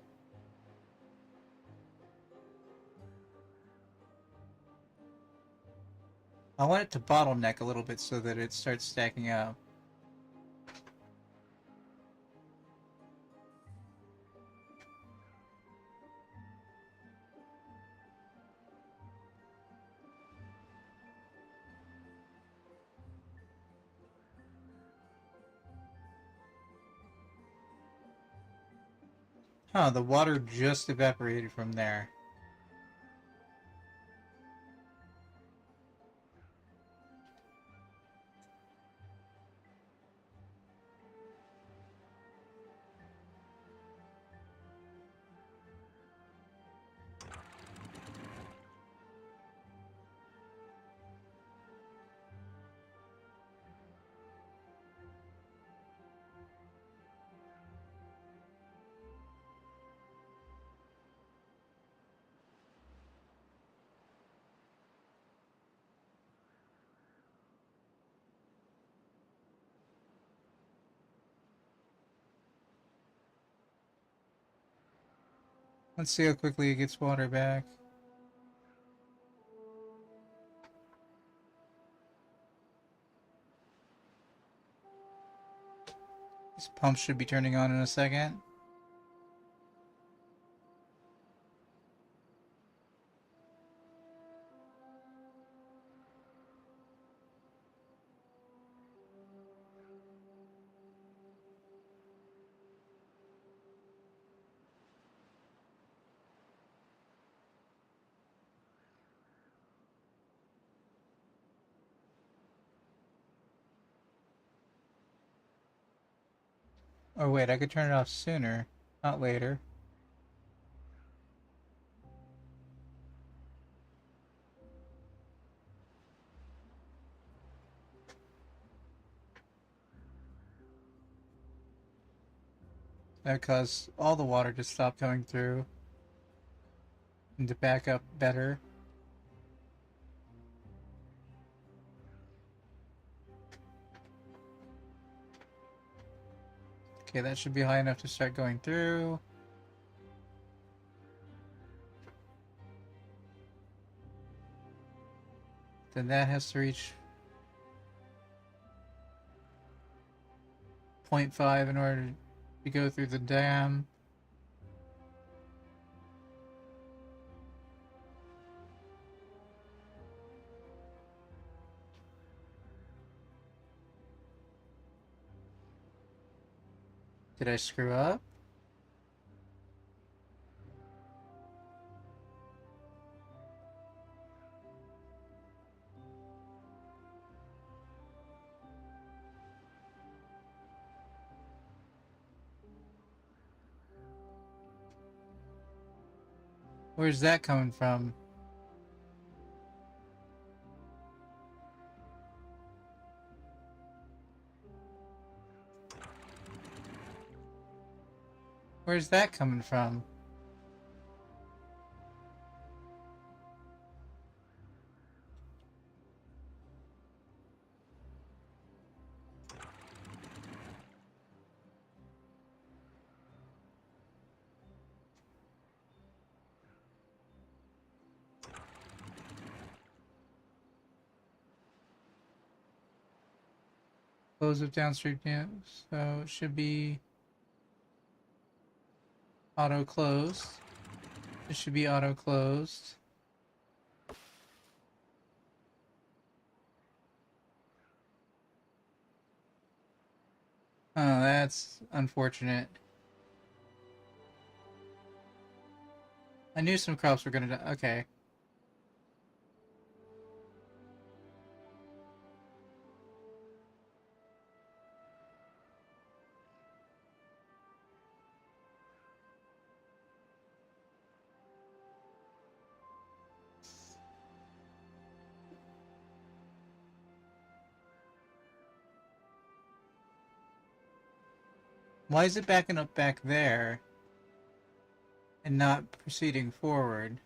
I want it to bottleneck a little bit so that it starts stacking up. Huh, the water just evaporated from there. Let's see how quickly it gets water back. This pump should be turning on in a second. Oh wait, I could turn it off sooner, not later. That caused all the water to stop coming through and to back up better. Okay, that should be high enough to start going through. Then that has to reach 0.5 in order to go through the dam. Did I screw up? Where's that coming from? Where's that coming from? Close of downstream dam, so it should be auto closed. It should be auto closed. Oh, that's unfortunate. I knew some crops were gonna die. Okay. Why is it backing up back there and not proceeding forward?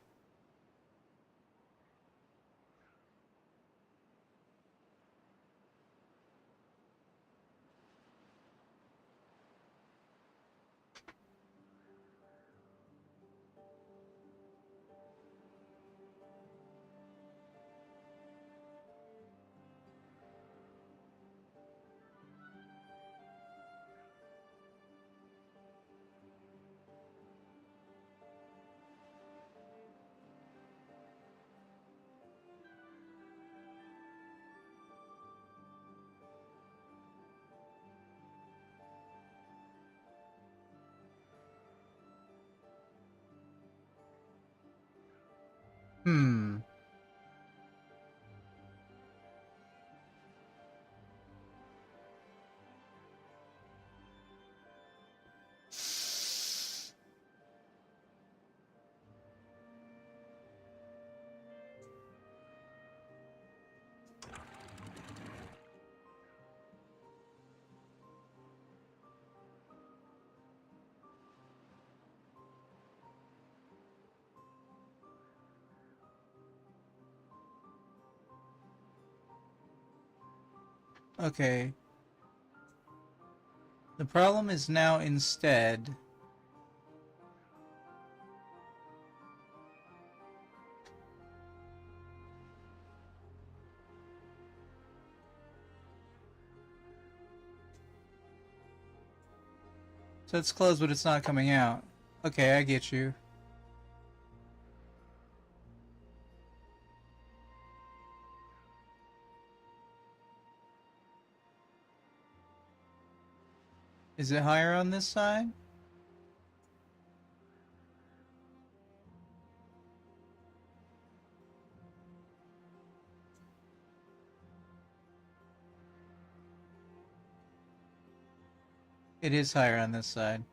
Okay. The problem is now instead... So it's closed, but it's not coming out. Okay, I get you. Is it higher on this side? It is higher on this side.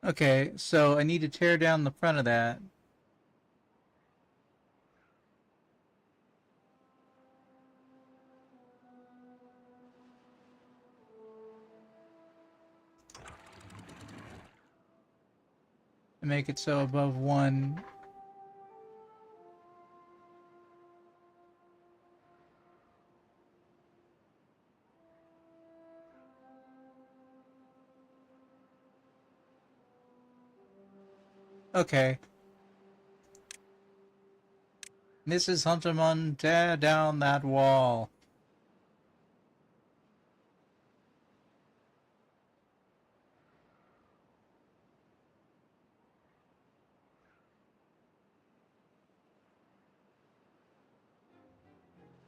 Okay, so I need to tear down the front of that. To make it so above 1. Okay. Mrs. Hunterman, tear down that wall.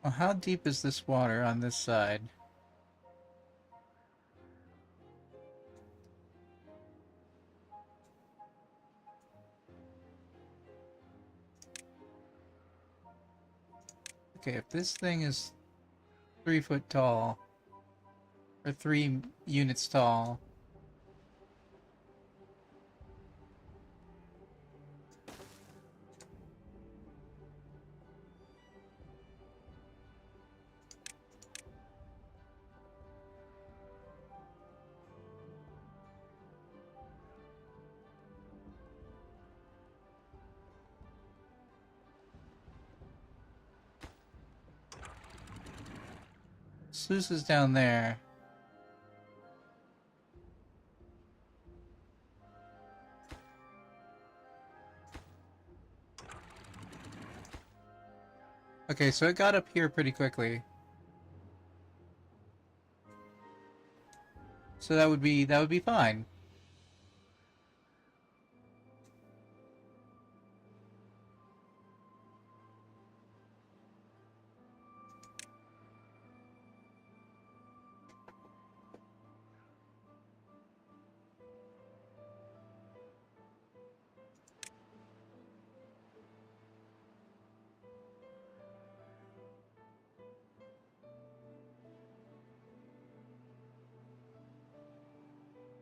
Well, how deep is this water on this side? Okay, if this thing is 3 foot tall, or 3 units tall, sluice is down there. Okay, so it got up here pretty quickly. So that would be fine.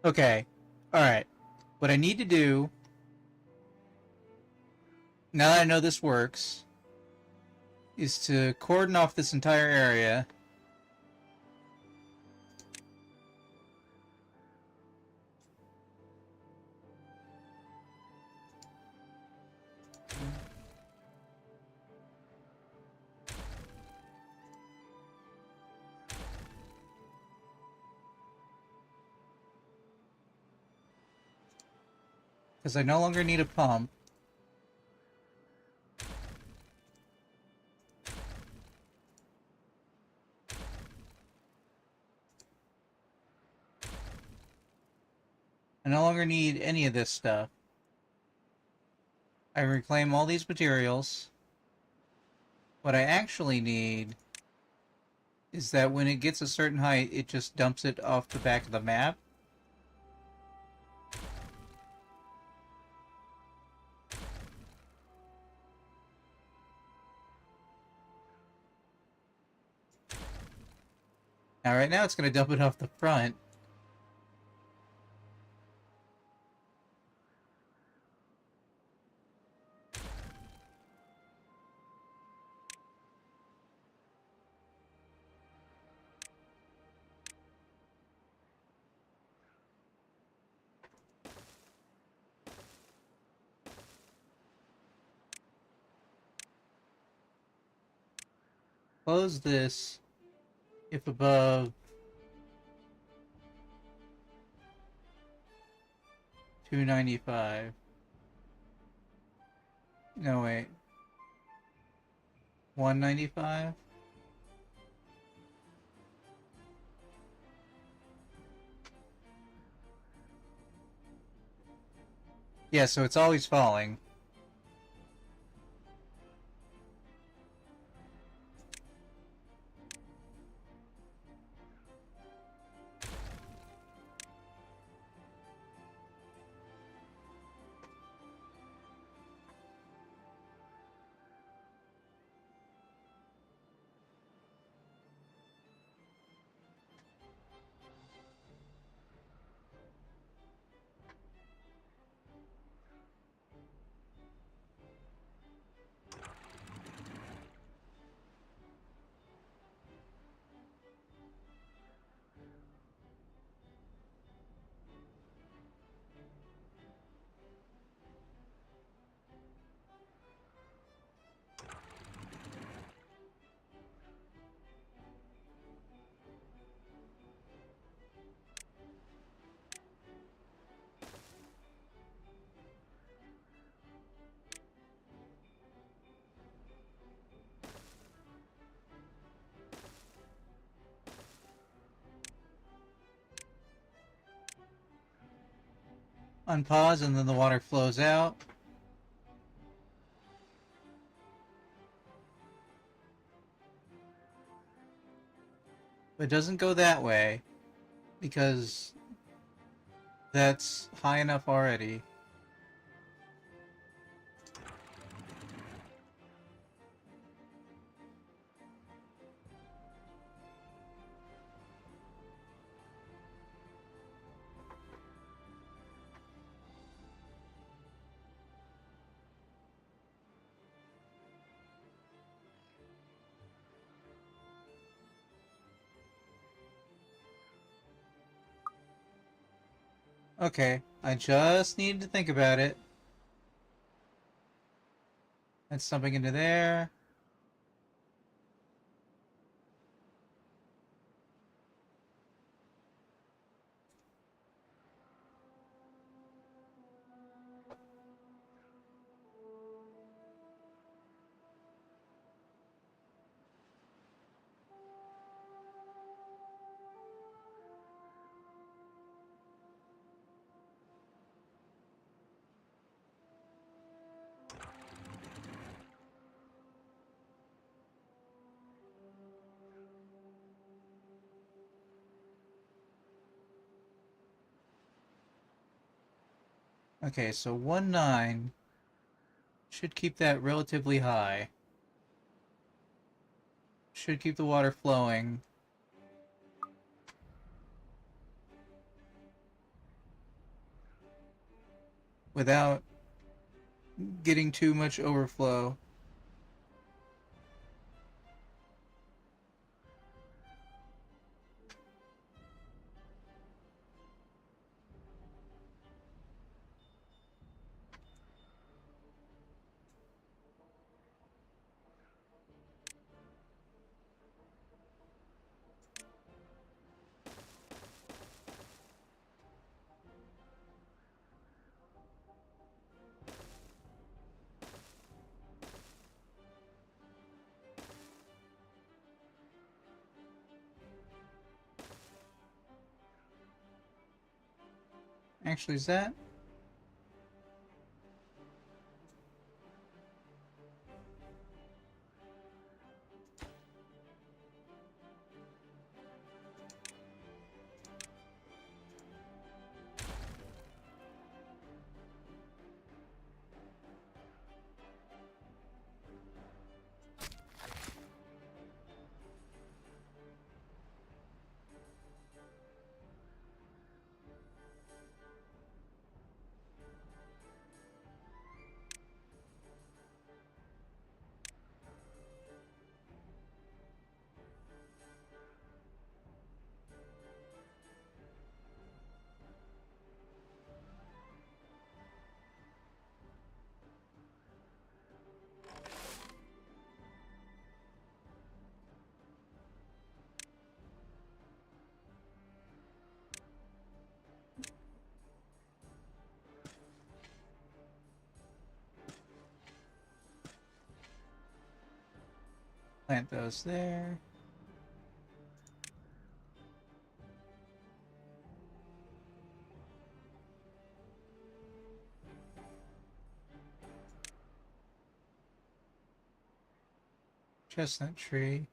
Okay. Alright. What I need to do, now that I know this works, is to cordon off this entire area. Because I no longer need a pump. I no longer need any of this stuff. I reclaim all these materials. What I actually need is that when it gets a certain height, it just dumps it off the back of the map. Now, right now, it's going to dump it off the front. close this if above 295. No, wait. 195? Yeah, so it's always falling. Unpause and then the water flows out. But it doesn't go that way because that's high enough already. Okay, I just needed to think about it. That's something into there. Okay, so 1.9 should keep that relatively high. Should keep the water flowing. Without getting too much overflow. Actually, is that? Plant those there. Chestnut tree.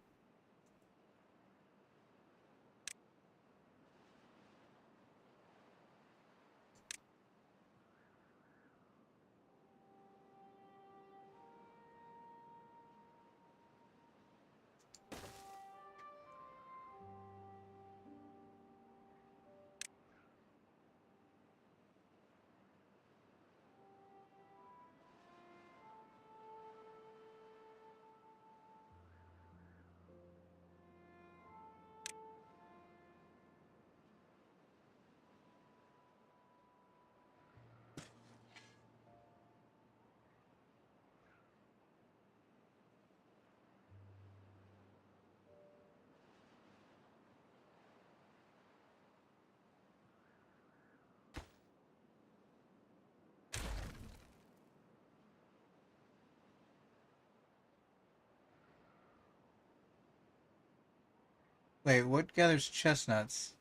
Wait, what gathers chestnuts?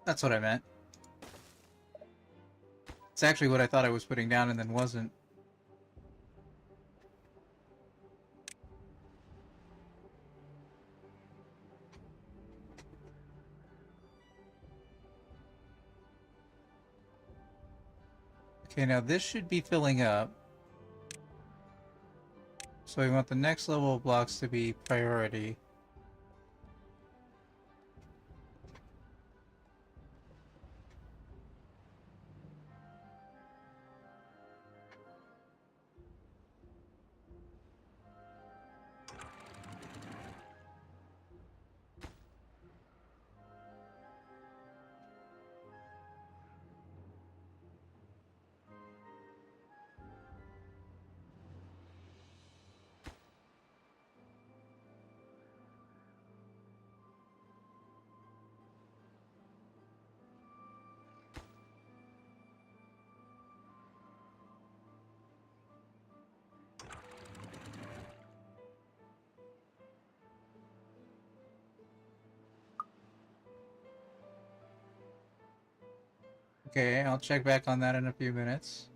That's what I meant. It's actually what I thought I was putting down and then wasn't. Okay, now this should be filling up. So we want the next level of blocks to be priority. Okay, I'll check back on that in a few minutes.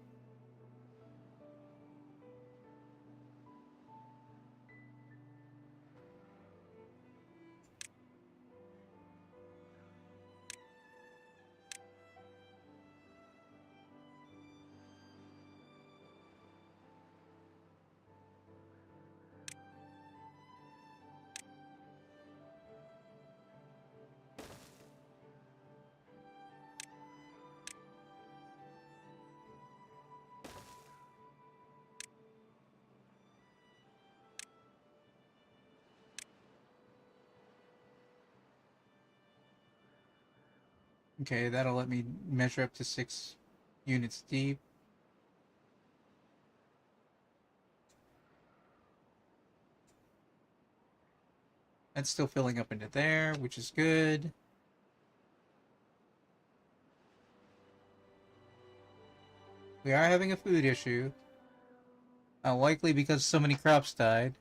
Okay, that'll let me measure up to 6 units deep. That's still filling up into there, which is good. We are having a food issue. Likely because so many crops died.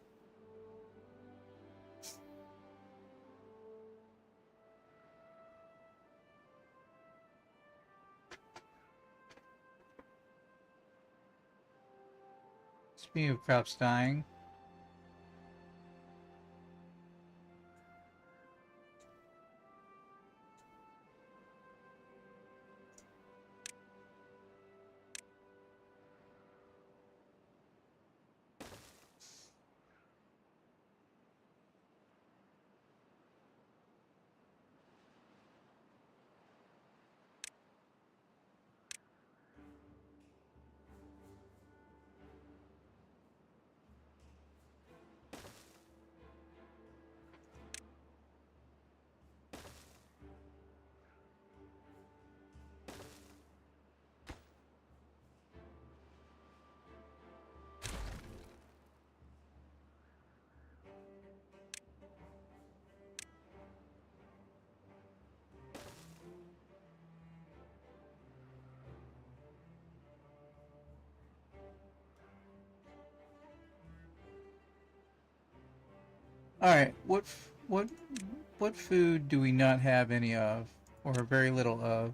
Speaking of crops dying, Alright, what food do we not have any of? Or very little of?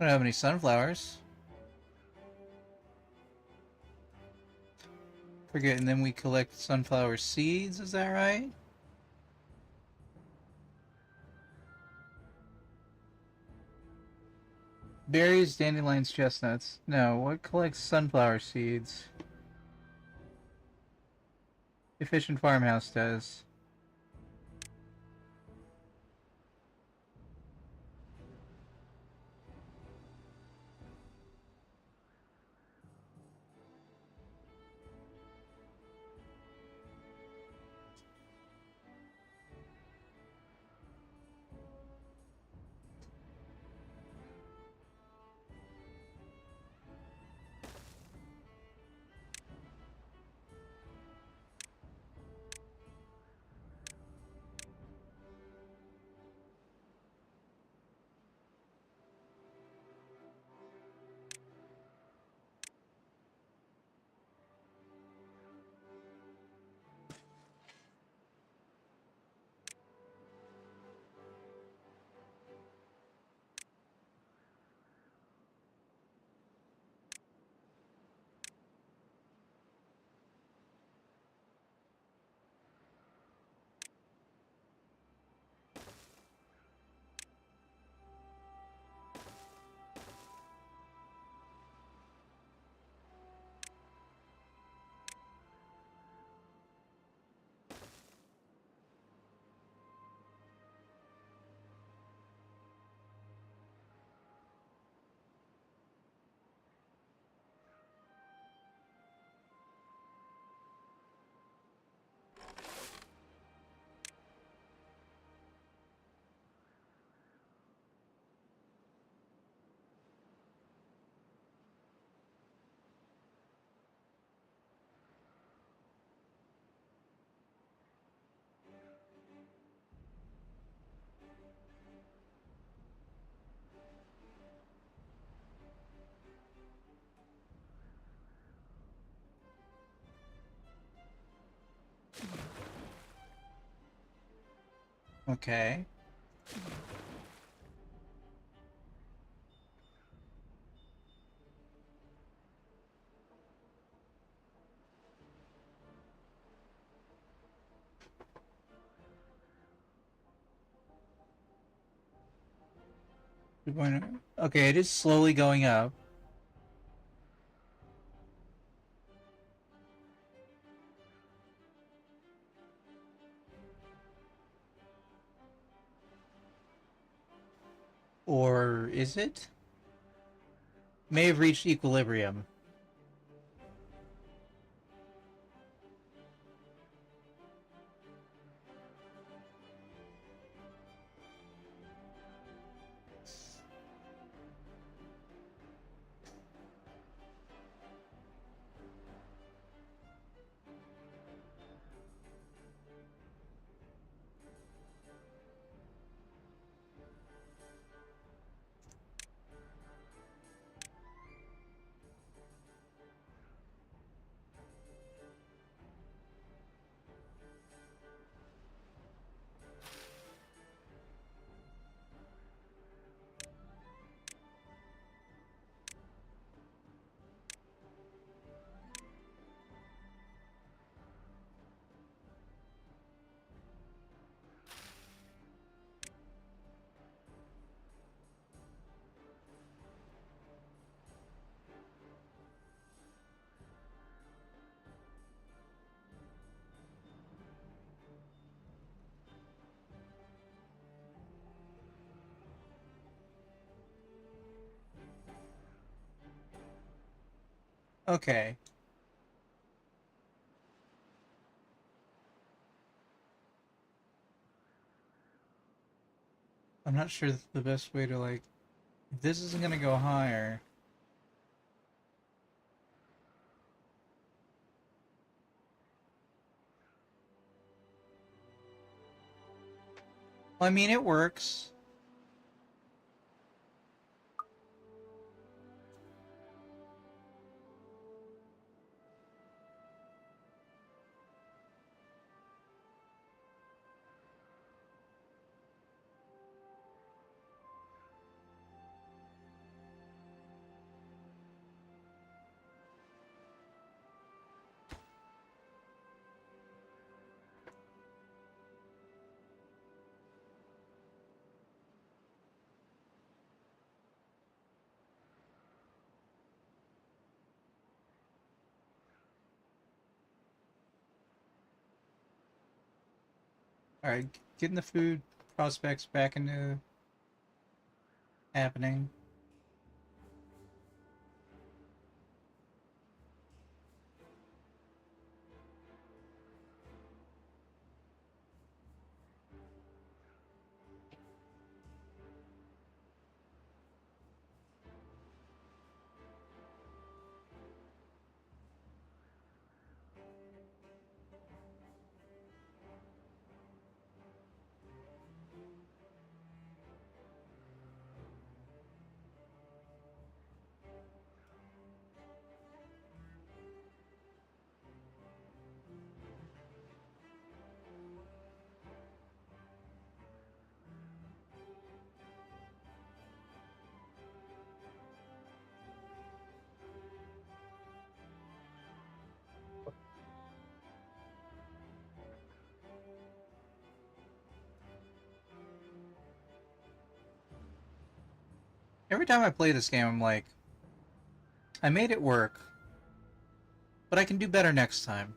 I don't have any sunflowers. Forget, and then we collect sunflower seeds, is that right? Berries, dandelions, chestnuts. No, what collects sunflower seeds? Efficient farmhouse does. Okay. Okay, it is slowly going up. Or is it? May have reached equilibrium. Okay. I'm not sure the best way to, like... If this isn't gonna go higher... Well, I mean, it works. Alright, getting the food prospects back into happening. Every time I play this game, I'm like, I made it work, but I can do better next time.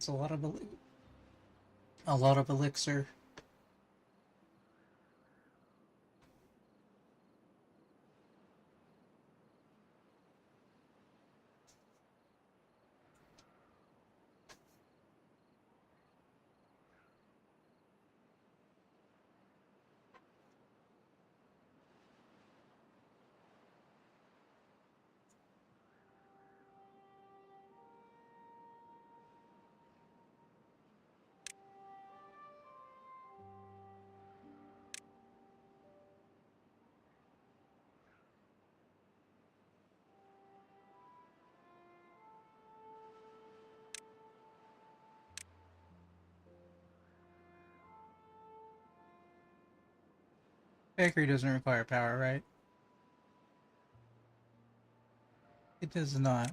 That's a lot of elixir. Bakery doesn't require power, right? It does not.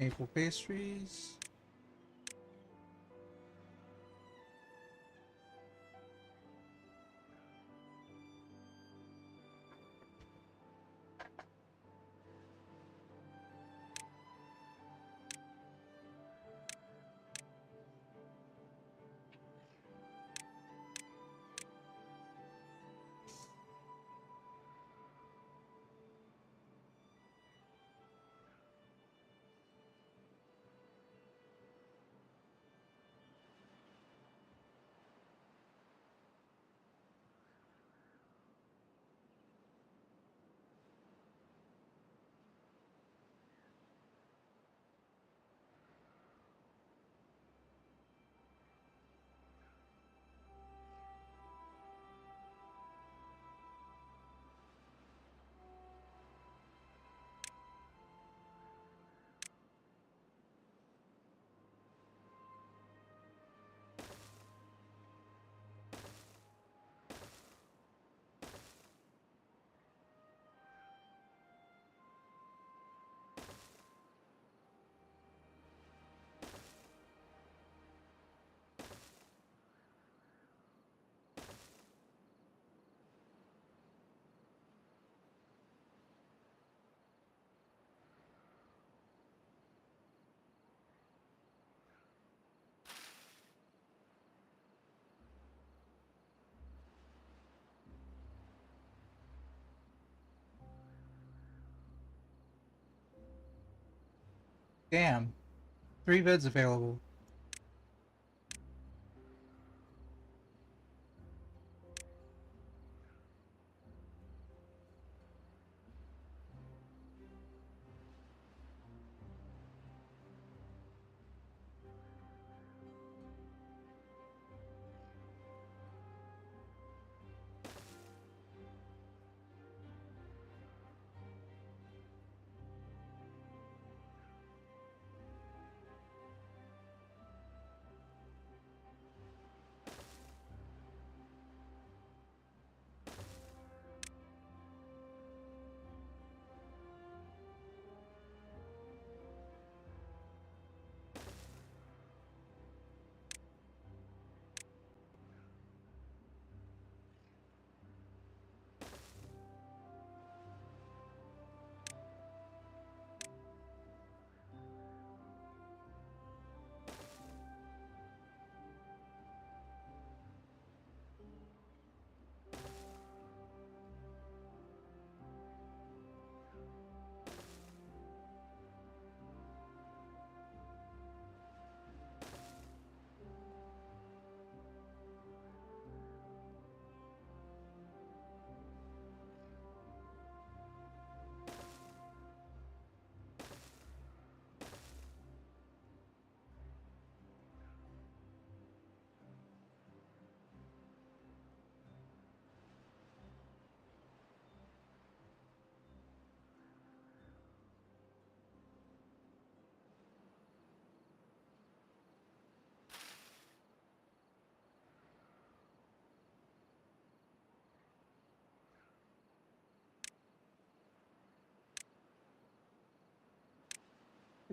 Maple pastries. Damn. 3 beds available.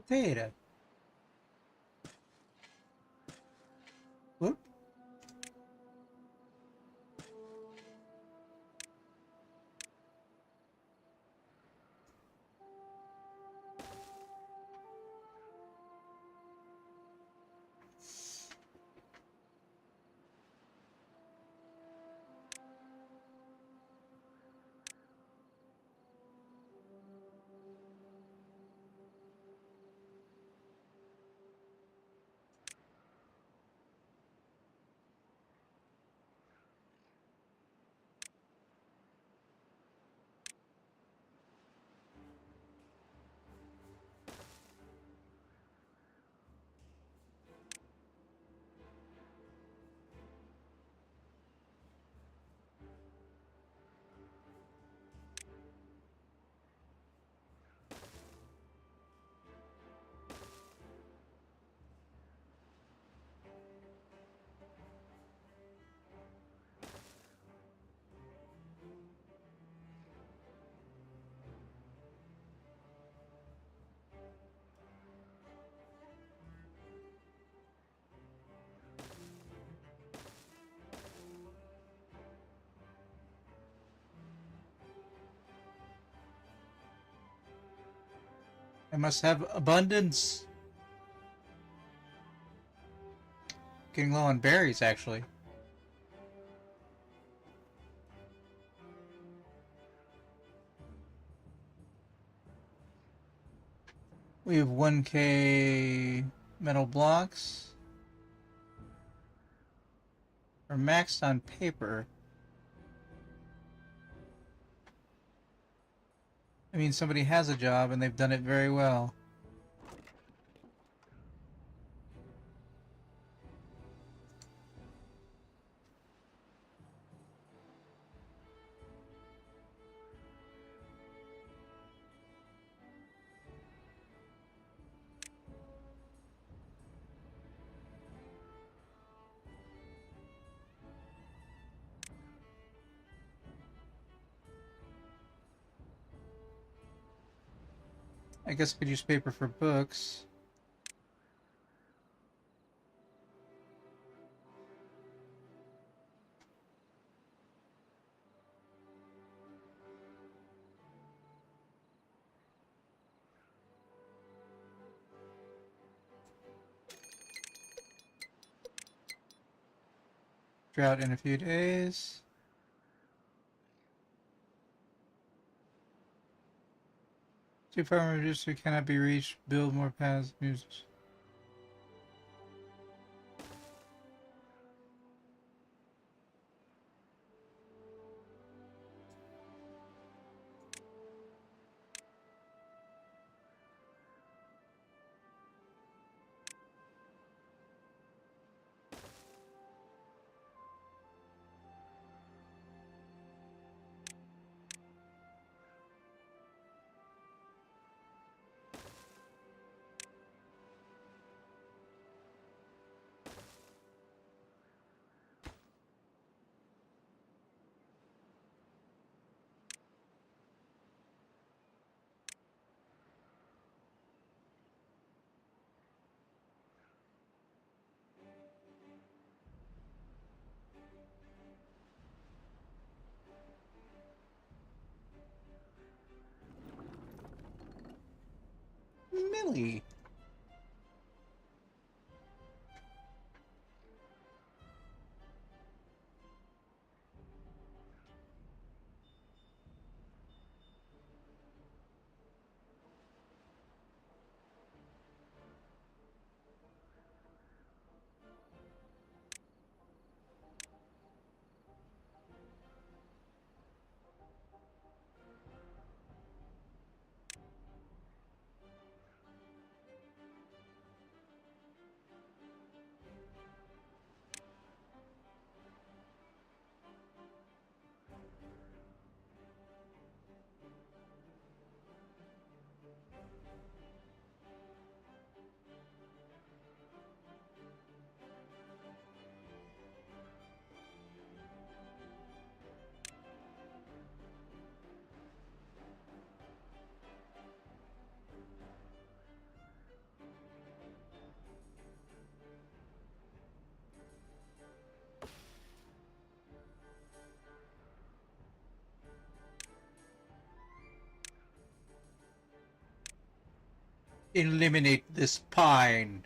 potato. Whoop. I must have abundance. Getting low on berries, actually. We have 1K metal blocks. We're maxed on paper. I mean, somebody has a job and they've done it very well. I guess I could use paper for books. Drought in a few days. Two farmer reducer cannot be reached. Build more paths. Music. Millie. Eliminate this pine.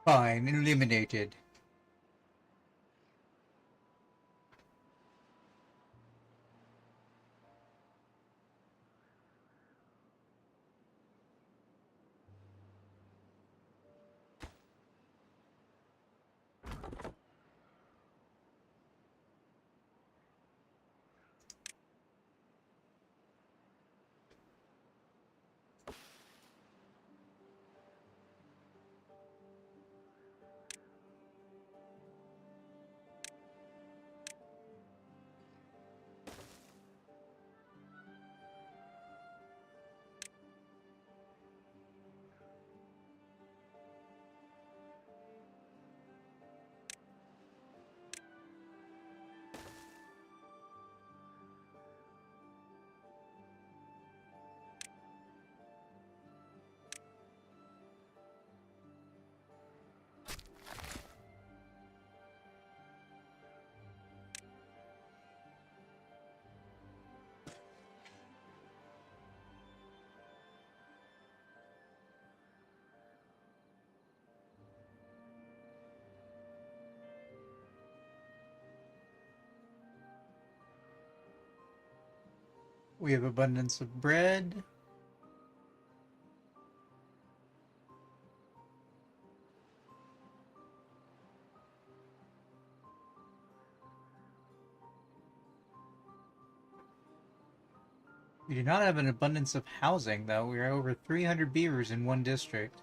Pine eliminated. We have abundance of bread. We do not have an abundance of housing, though. We are over 300 beavers in one district.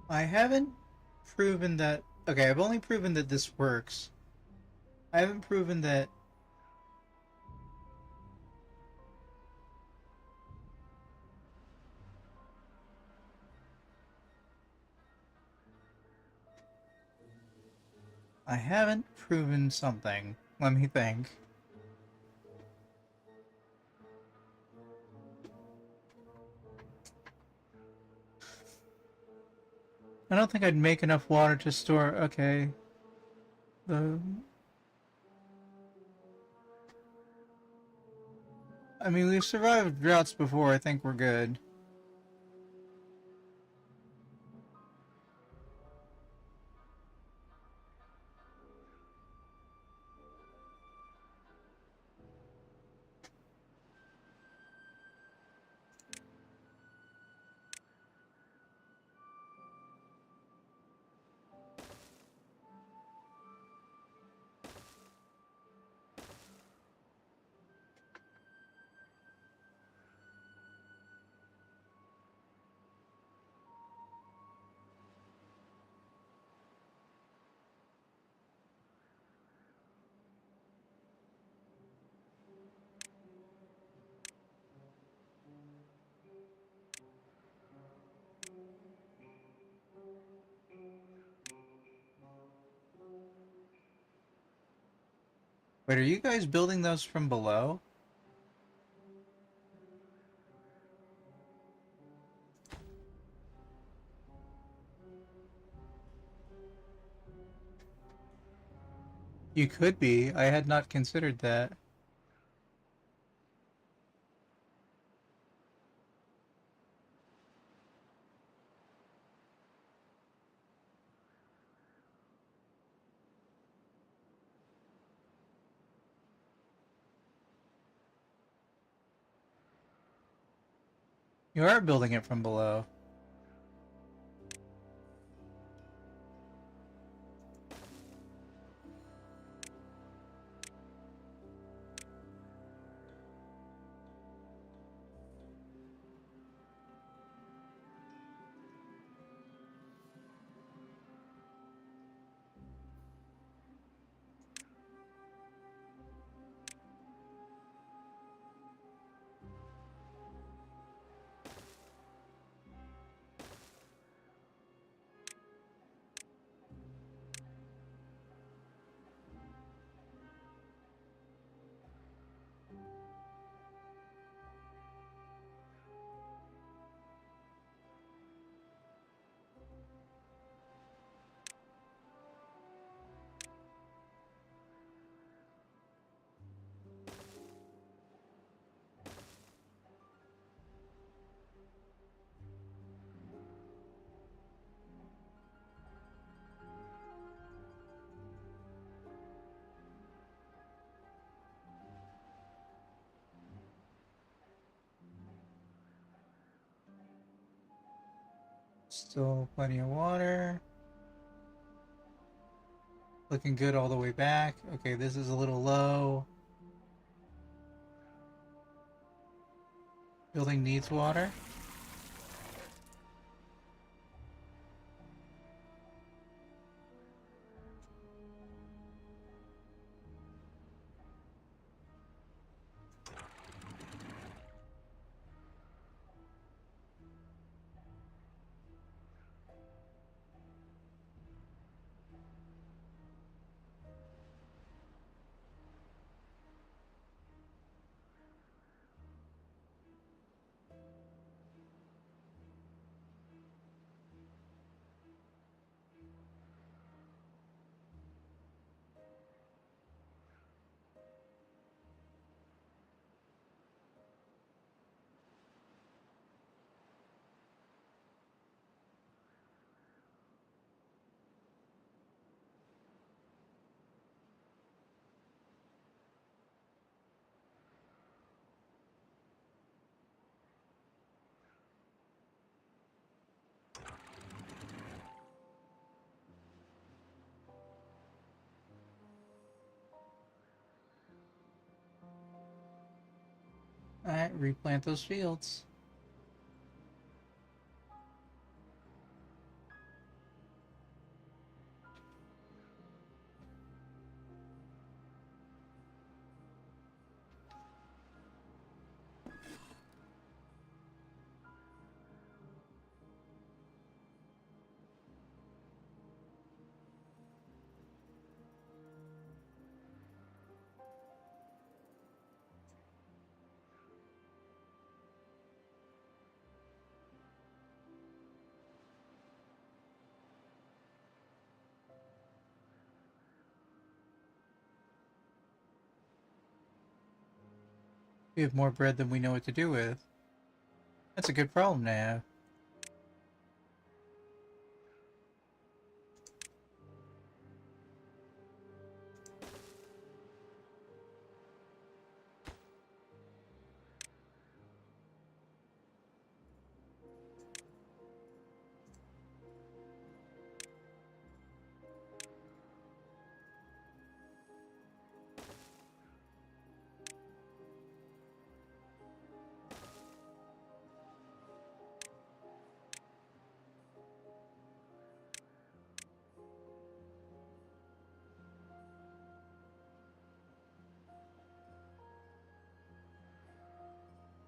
I haven't proven that... Okay, I've only proven that this works. I haven't proven that... I haven't proven something. Let me think. I don't think I'd make enough water to store... Okay. The... I mean, we've survived droughts before. I think we're good. Wait, are you guys building those from below? You could be. I had not considered that. You are building it from below. Still plenty of water. Looking good all the way back. Okay, this is a little low. Building needs water. Alright, replant those fields. We have more bread than we know what to do with. That's a good problem to have.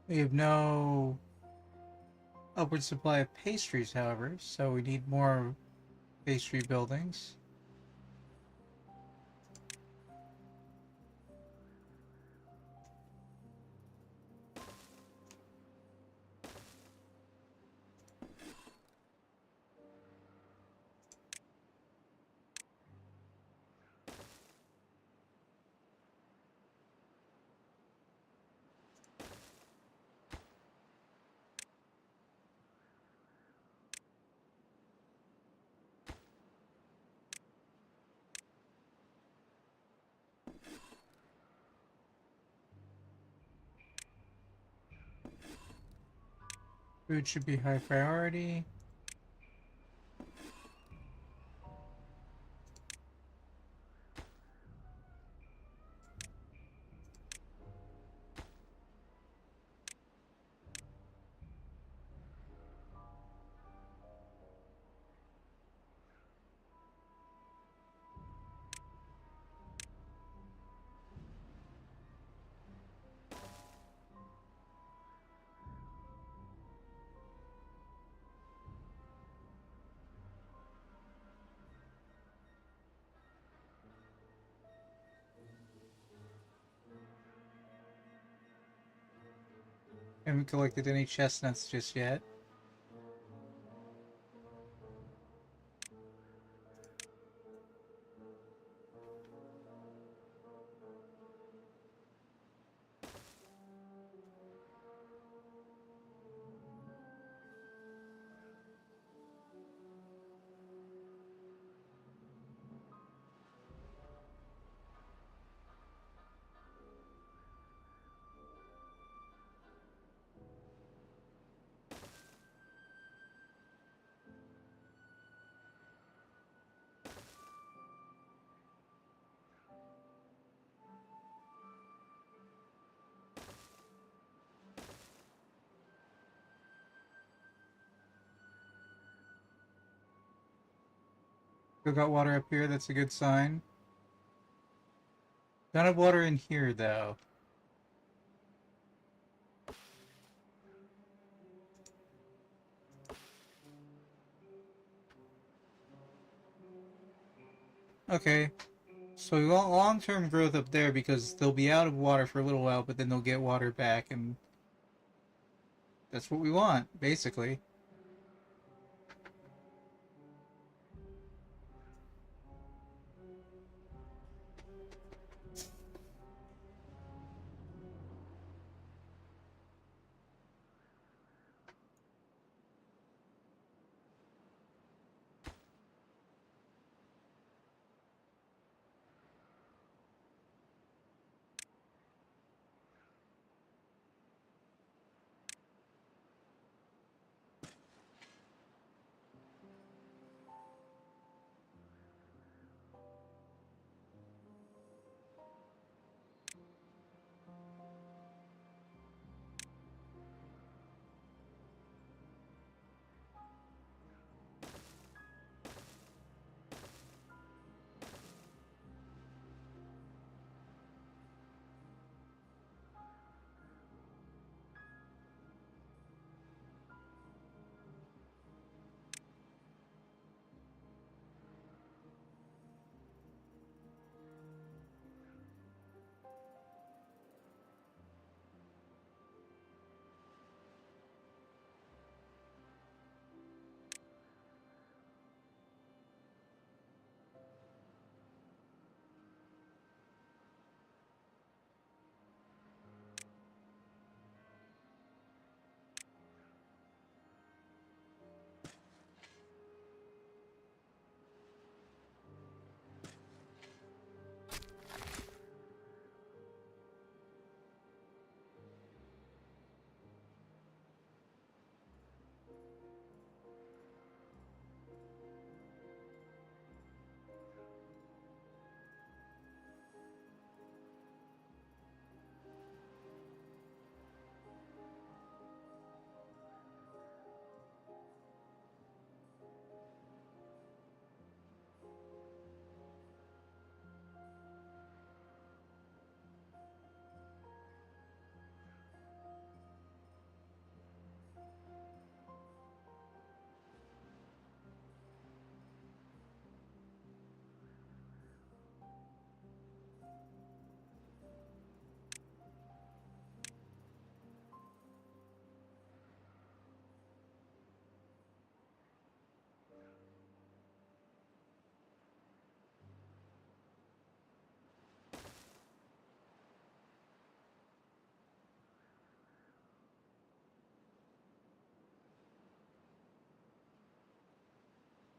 We have no upward supply of pastries, however, so we need more pastry buildings. Food should be high priority. Haven't collected any chestnuts just yet. Still got water up here, that's a good sign. Don't have water in here, though. Okay, so we want long-term growth up there because they'll be out of water for a little while, but then they'll get water back, and that's what we want, basically.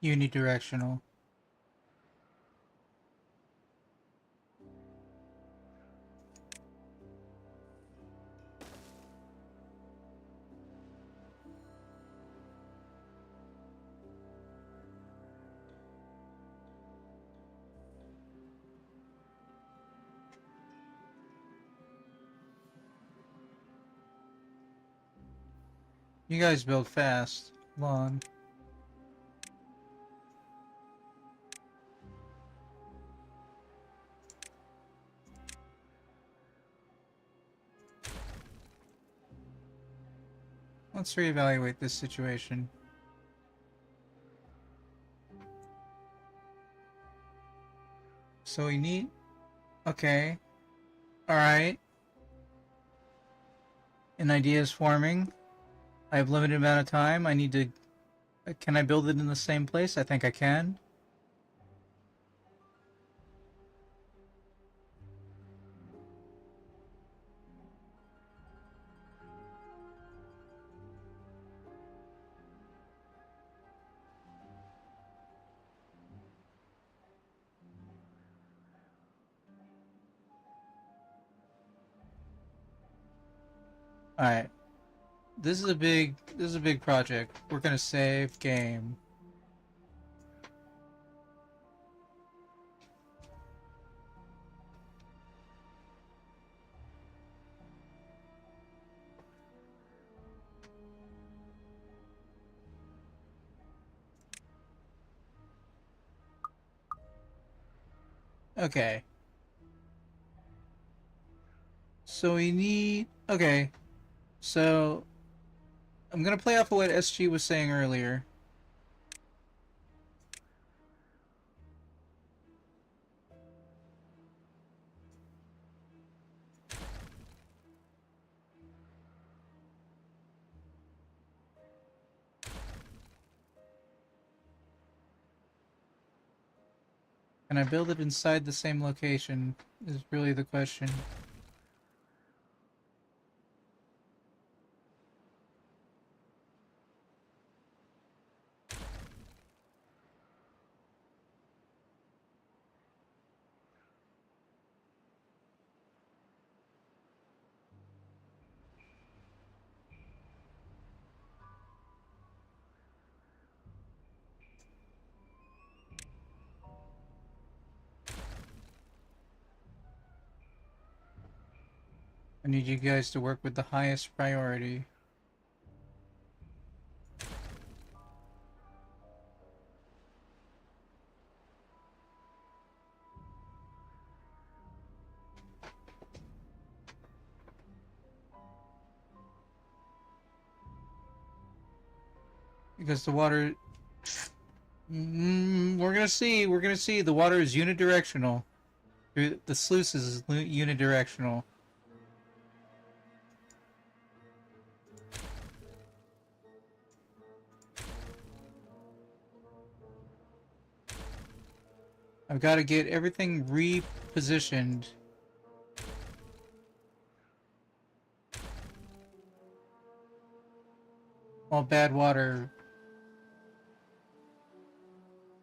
Unidirectional. You guys build fast. Hold on. Let's reevaluate this situation. So we need... Okay. Alright. An idea is forming. I have limited amount of time. I need to... Can I build it in the same place? I think I can. Alright. This is a big project. We're gonna save game. Okay. So we need... Okay. So... I'm gonna play off of what SG was saying earlier. Can I build it inside the same location? Is really the question. I need you guys to work with the highest priority. Because the water... we're gonna see. We're gonna see. The water is unidirectional. The sluice is unidirectional. I've got to get everything repositioned. All bad water.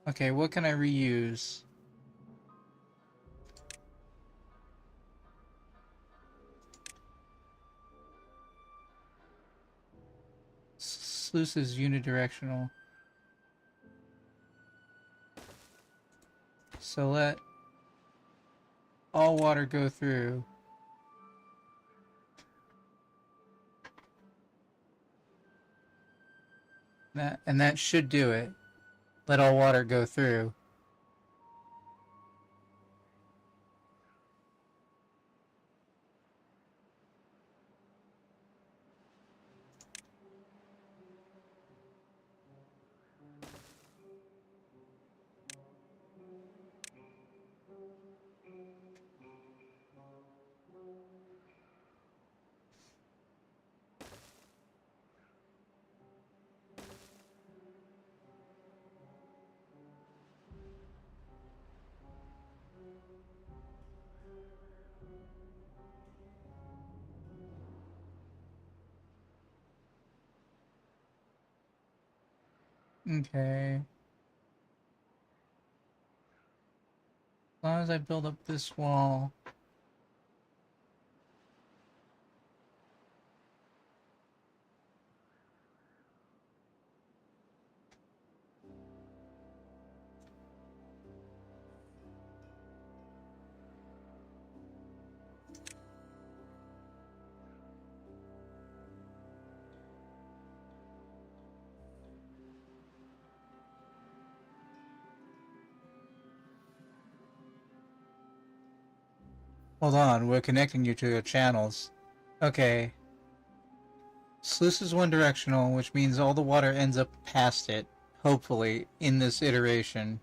Okay, what can I reuse? Sluice is unidirectional. So let all water go through. That should do it. Let all water go through. Okay. long as I build up this wall. Hold on, we're connecting you to your channels. Okay. Sluice is one directional, which means all the water ends up past it, hopefully, in this iteration.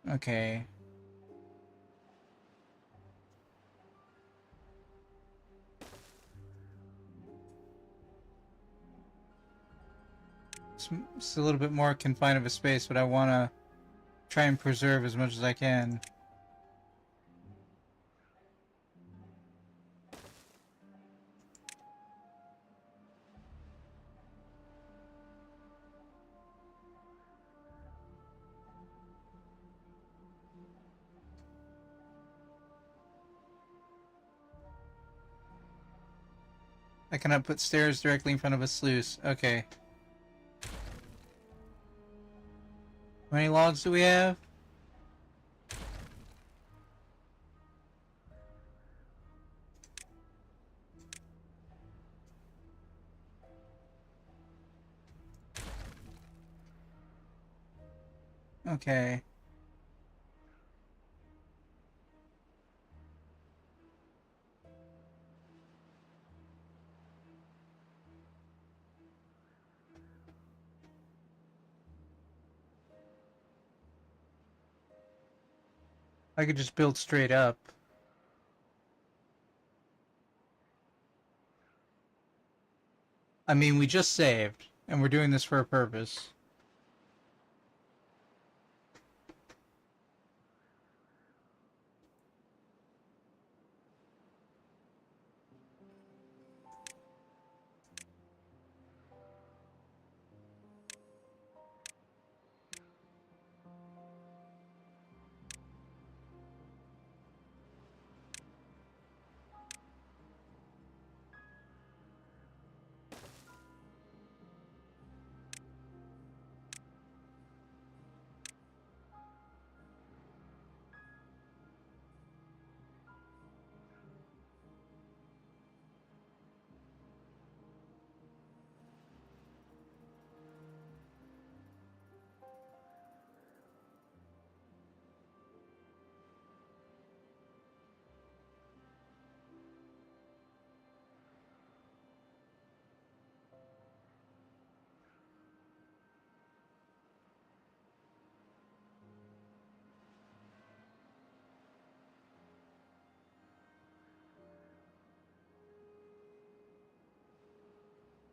Okay. It's a little bit more confined of a space, but I want to try and preserve as much as I can. I cannot put stairs directly in front of a sluice. Okay. How many logs do we have? Okay. I could just build straight up. I mean, we just saved, and we're doing this for a purpose.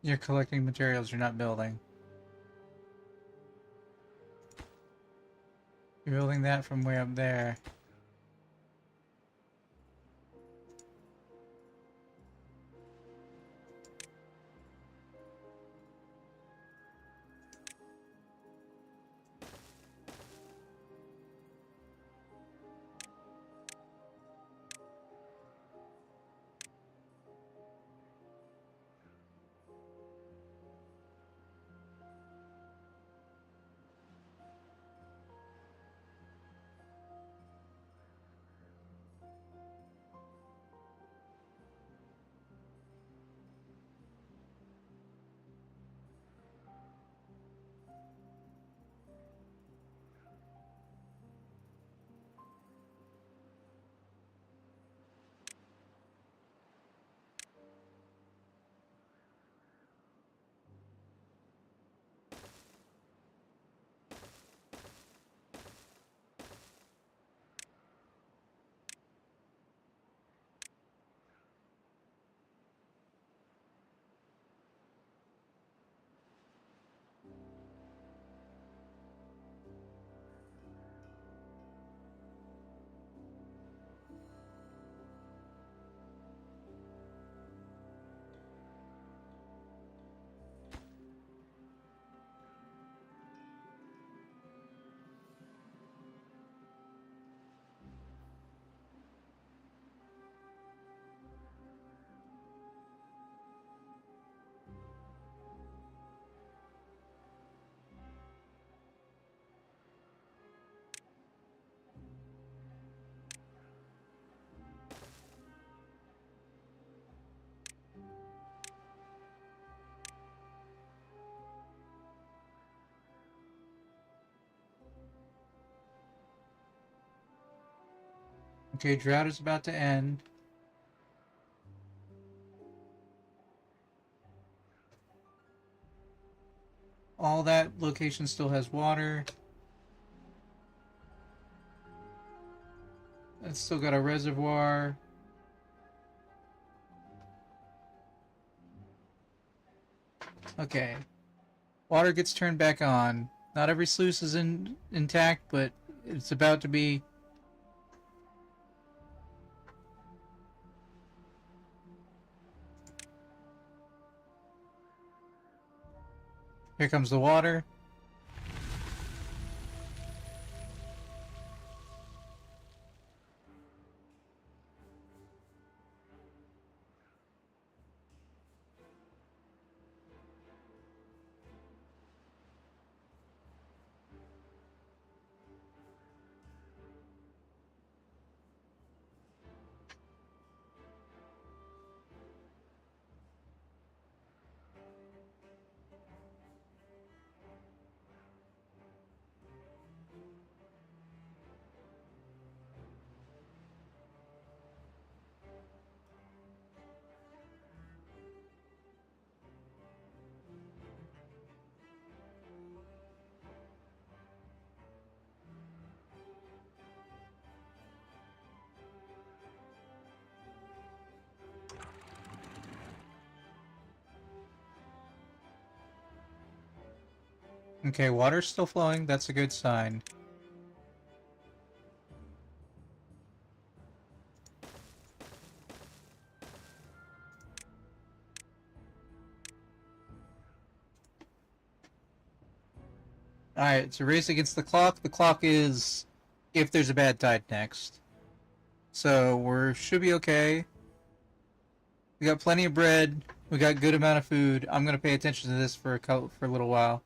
You're collecting materials, you're not building. You're building that from way up there. Okay, drought is about to end. All that location still has water. It's still got a reservoir. Okay. Water gets turned back on. Not every sluice is intact, but it's about to be. Here comes the water. Okay, water's still flowing. That's a good sign. Alright, it's a race against the clock. The clock is if there's a bad tide next. So we should be okay. We got plenty of bread. We got good amount of food. I'm gonna pay attention to this for a little while.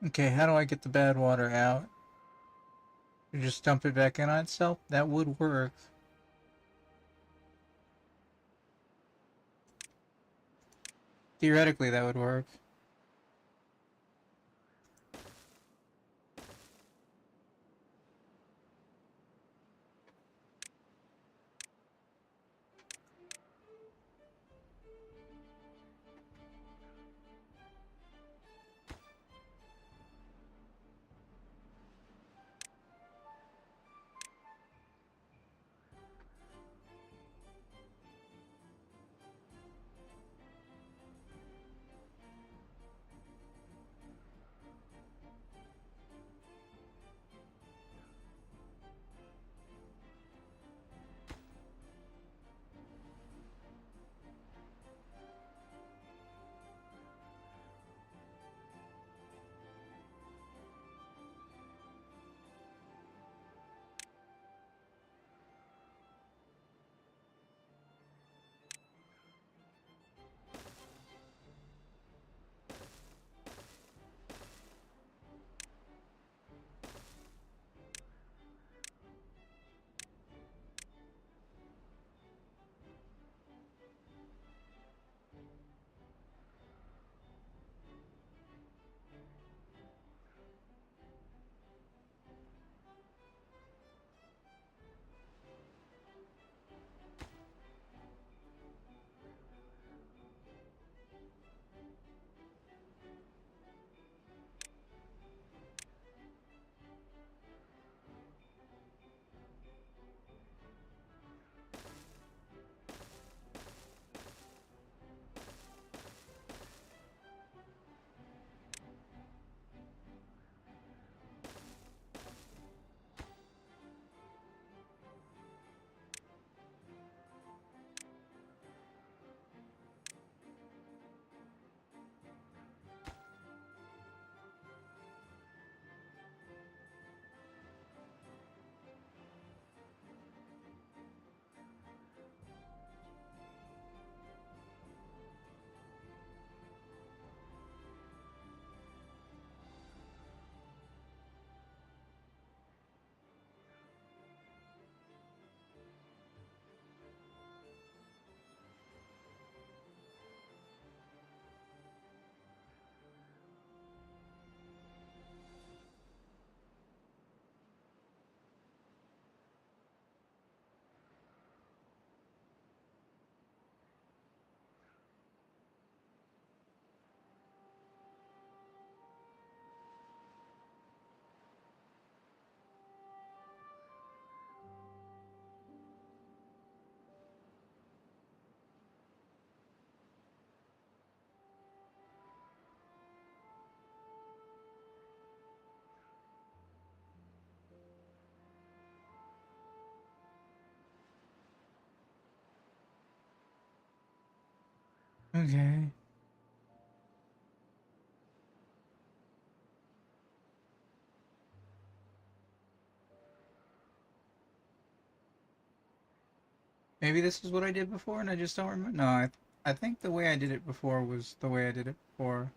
Okay, how do I get the bad water out? You just dump it back in on itself? That would work. Theoretically, that would work. Okay. Maybe this is what I did before and I just don't remember. No, I think the way I did it before was the way I did it before.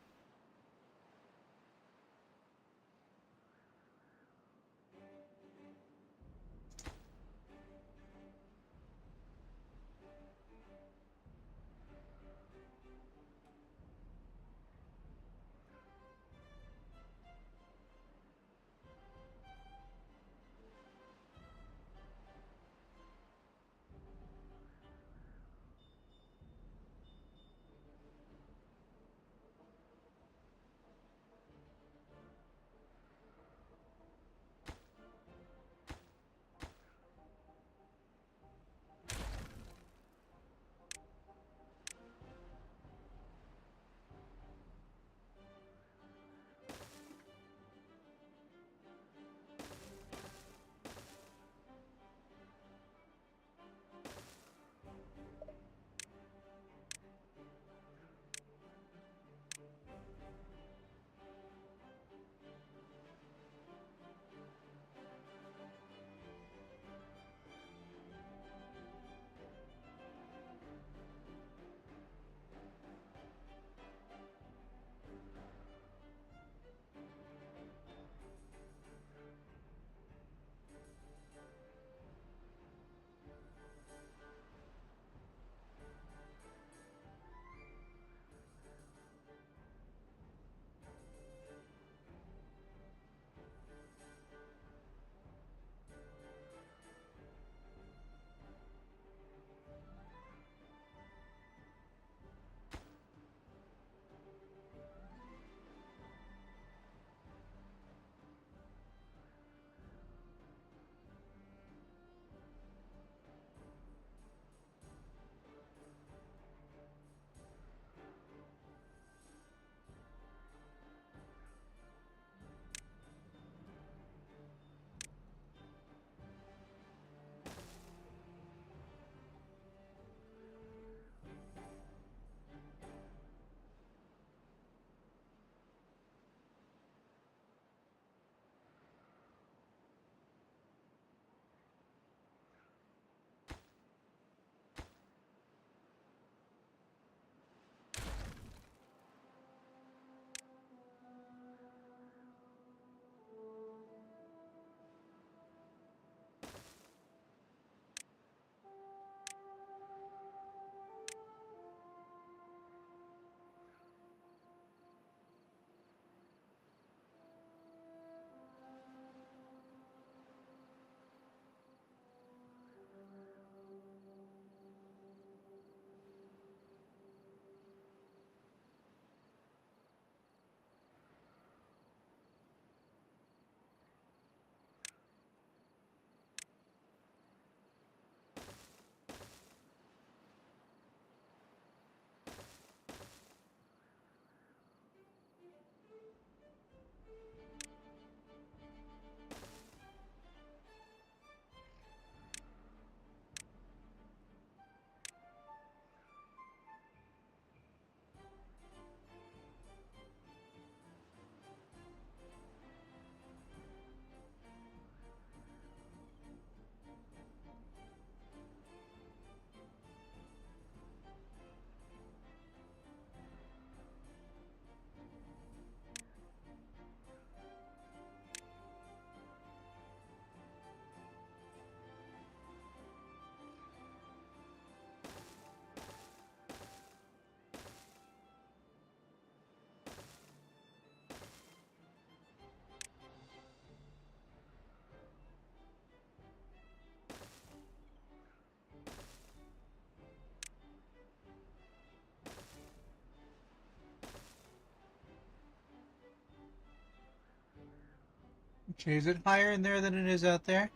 Okay, is it higher in there than it is out there?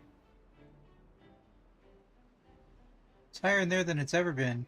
It's higher in there than it's ever been.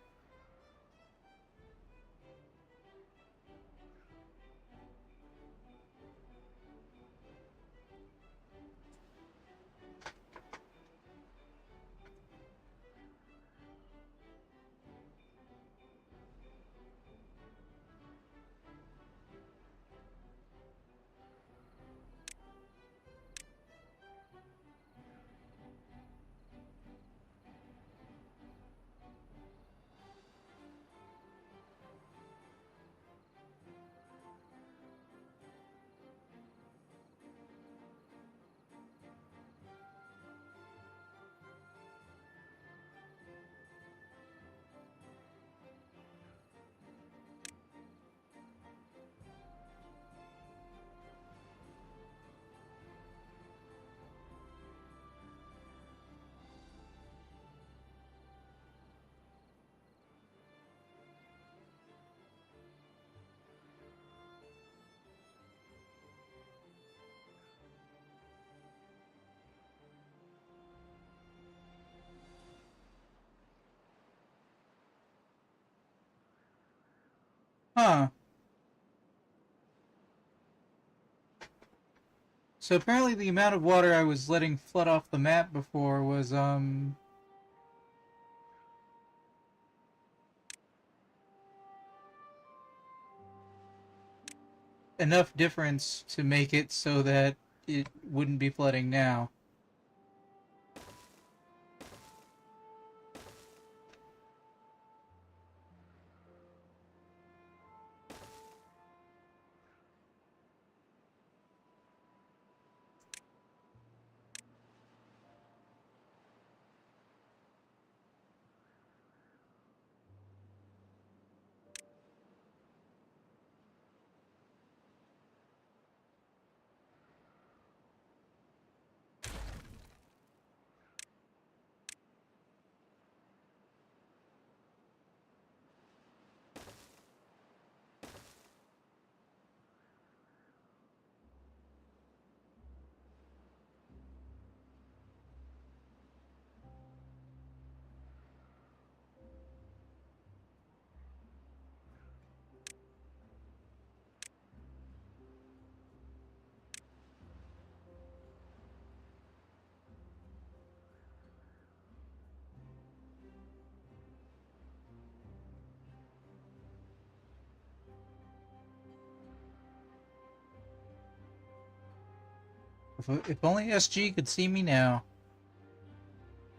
Huh. So apparently the amount of water I was letting flood off the map before was, enough difference to make it so that it wouldn't be flooding now. If only SG could see me now.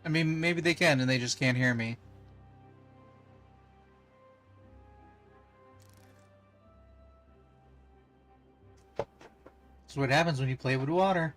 I mean, maybe they can and they just can't hear me. That's what happens when you play with water.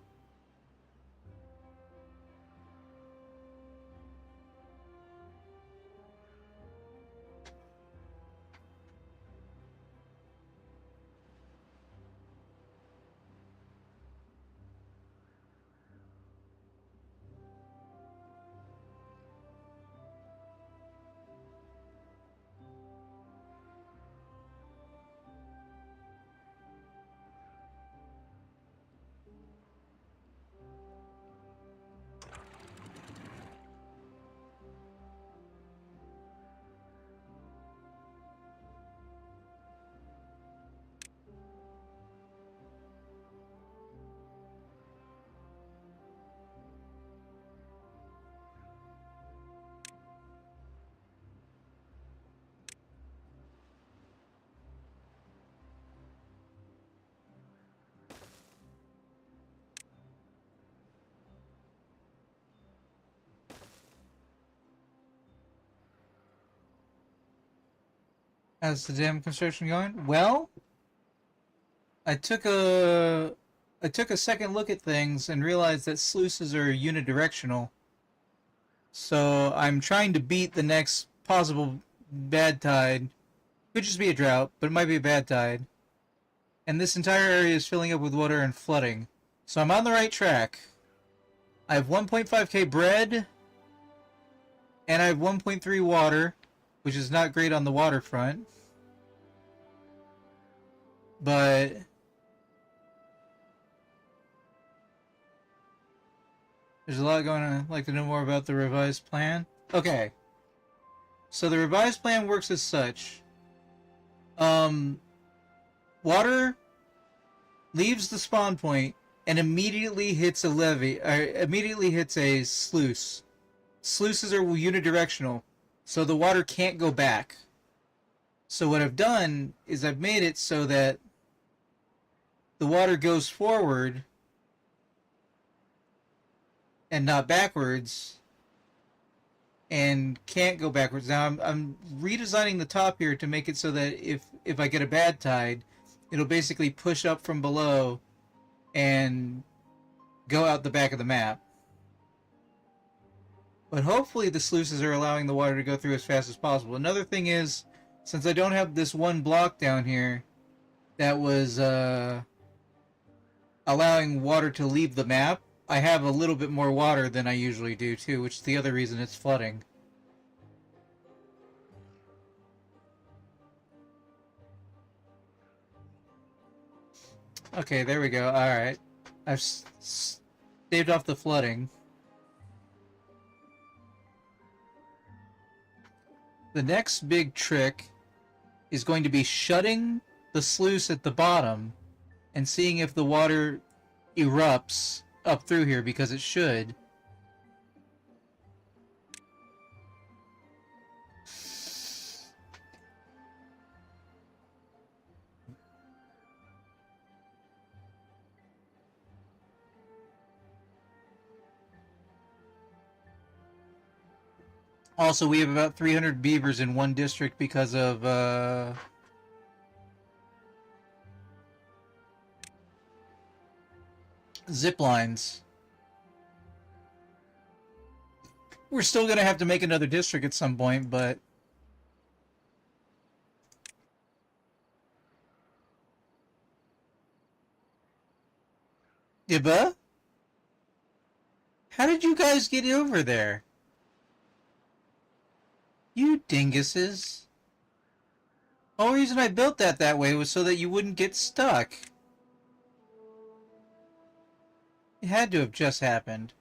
How's the dam construction going? Well, I took a second look at things and realized that sluices are unidirectional. So I'm trying to beat the next possible bad tide. Could just be a drought, but it might be a bad tide. And this entire area is filling up with water and flooding. So I'm on the right track. I have 1.5k bread, and I have 1.3 water, which is not great on the waterfront. But there's a lot going on. I'd like to know more about the revised plan. Okay. So the revised plan works as such. Water leaves the spawn point and immediately hits a levee, or immediately hits a sluice. Sluices are unidirectional, so the water can't go back. So what I've done is I've made it so that the water goes forward and not backwards, and can't go backwards. Now I'm redesigning the top here to make it so that if I get a bad tide, it'll basically push up from below and go out the back of the map. But hopefully the sluices are allowing the water to go through as fast as possible. Another thing is, since I don't have this one block down here that was allowing water to leave the map, I have a little bit more water than I usually do too, which is the other reason it's flooding. Okay, there we go. Alright. I've staved off the flooding. The next big trick is going to be shutting the sluice at the bottom and seeing if the water erupts up through here, because it should. Also, we have about 300 beavers in one district because of zip lines. We're still going to have to make another district at some point, but... Ibba? How did you guys get over there? You dinguses. The only reason I built that way was so that you wouldn't get stuck. It had to have just happened.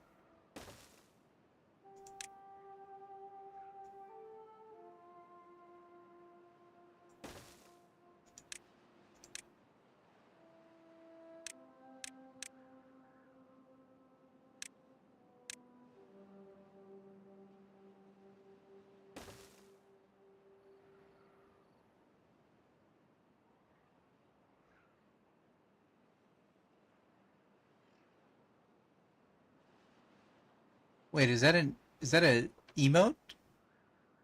Wait, is that a emote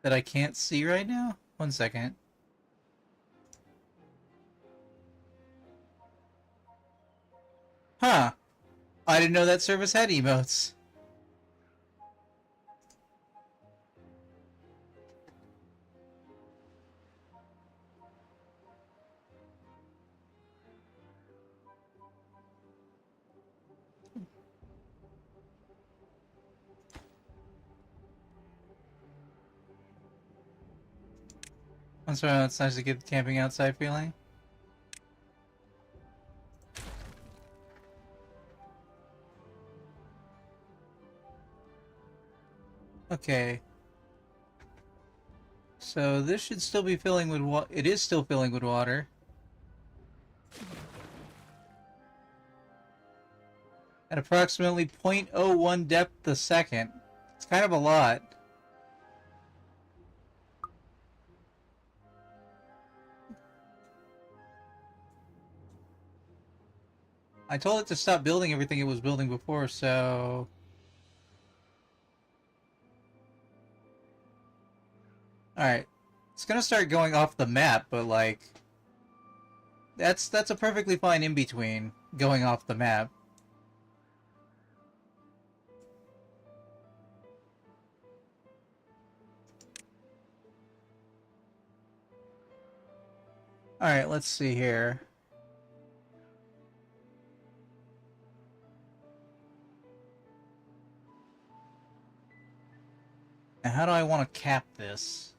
that I can't see right now? One second. Huh. I didn't know that service had emotes. I'm sorry, it's nice to get the camping outside feeling. Okay. So this should still be filling with water. It is still filling with water. At approximately 0.01 depth a second. It's kind of a lot. I told it to stop building everything it was building before, so... Alright. It's gonna start going off the map, but like... That's a perfectly fine in-between, going off the map. Alright, let's see here. Now, how do I want to cap this?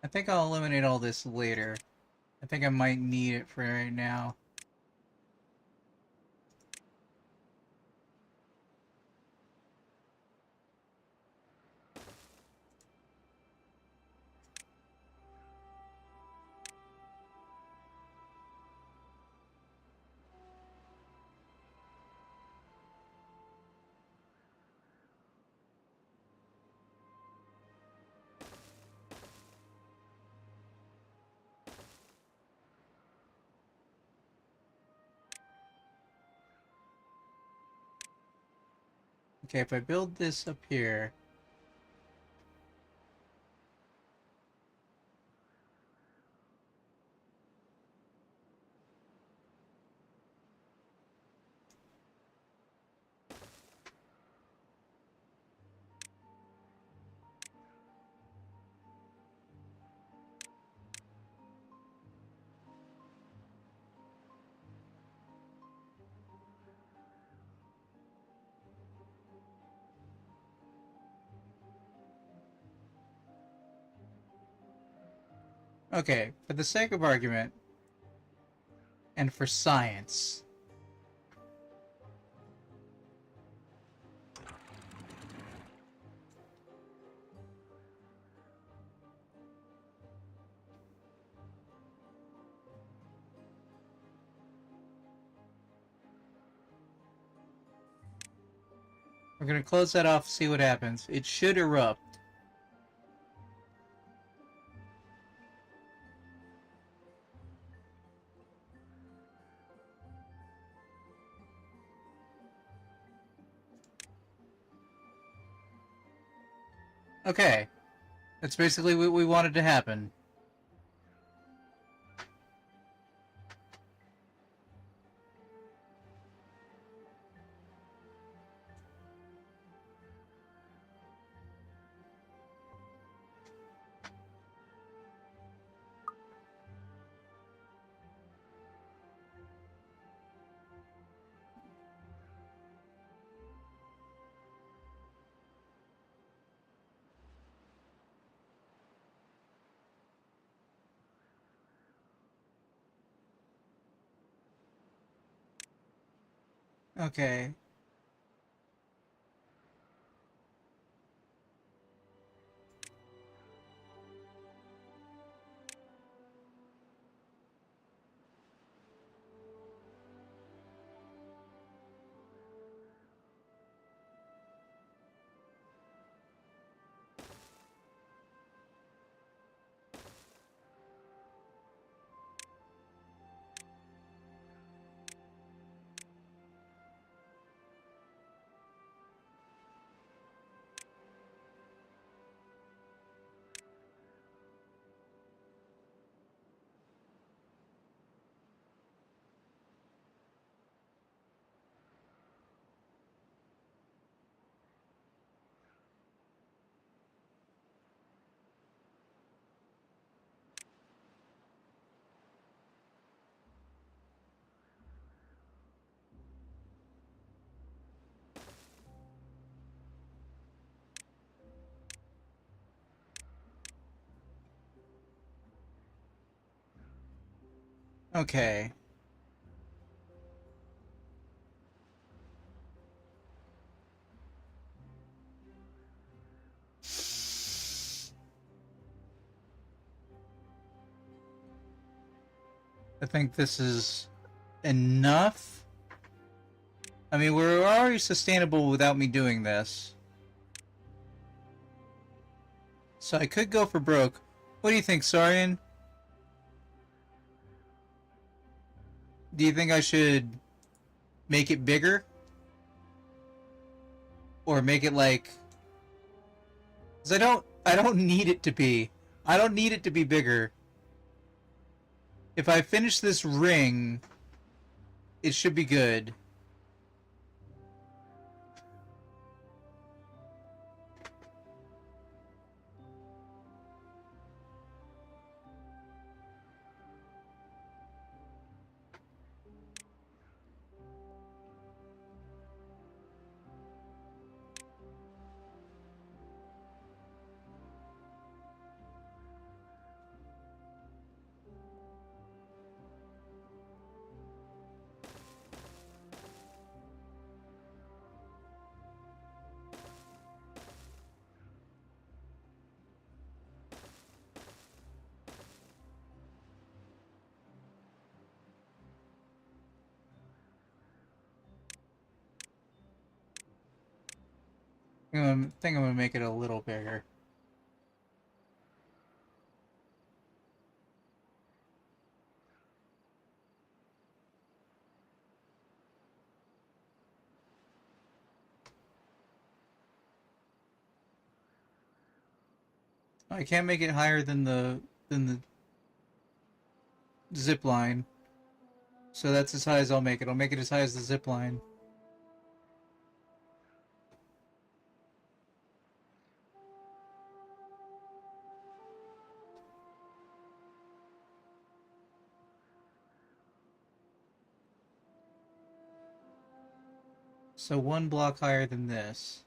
I think I'll eliminate all this later. I think I might need it for right now. Okay, if I build this up here... Okay, for the sake of argument, and for science. We're gonna close that off, see what happens. It should erupt. Okay. That's basically what we wanted to happen. Okay. Okay. I think this is enough. I mean, we're already sustainable without me doing this. So I could go for broke. What do you think, Sarian? Do you think I should make it bigger? Or make it like... 'Cause I don't need it to be. I don't need it to be bigger. If I finish this ring, it should be good. I think I'm gonna make it a little bigger. I can't make it higher than the zip line. So that's as high as I'll make it. I'll make it as high as the zip line. So one block higher than this.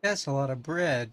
That's a lot of bread.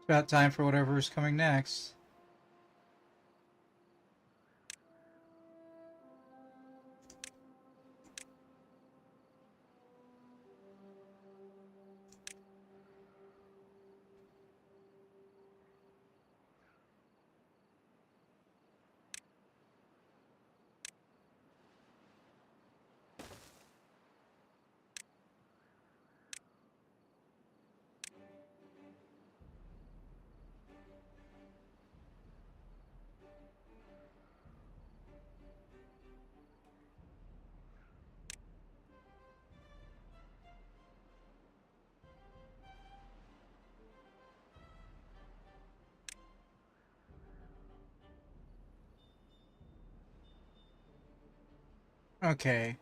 It's about time for whatever is coming next. Okay.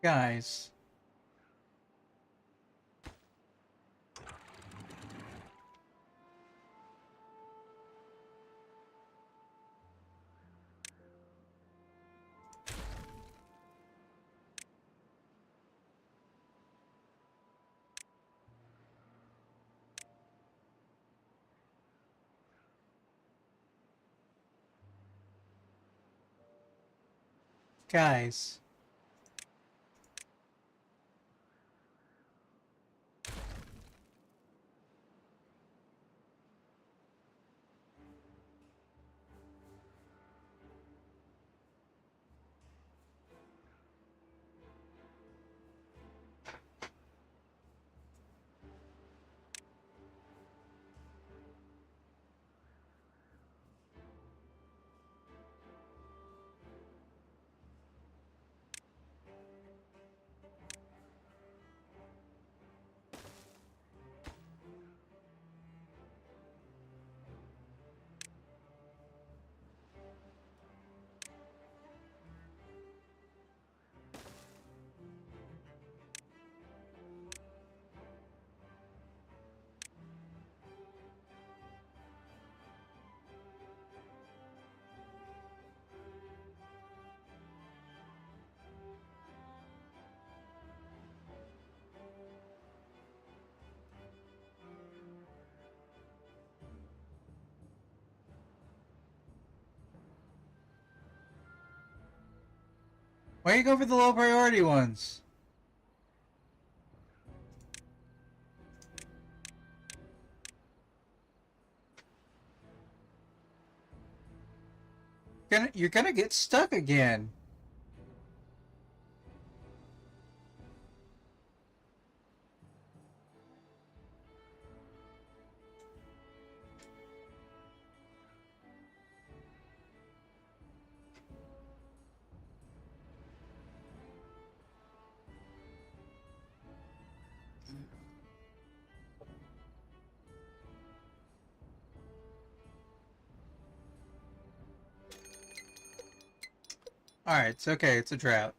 Guys. Guys. Why you go for the low priority ones? You're gonna get stuck again. Alright, it's okay, it's a drought.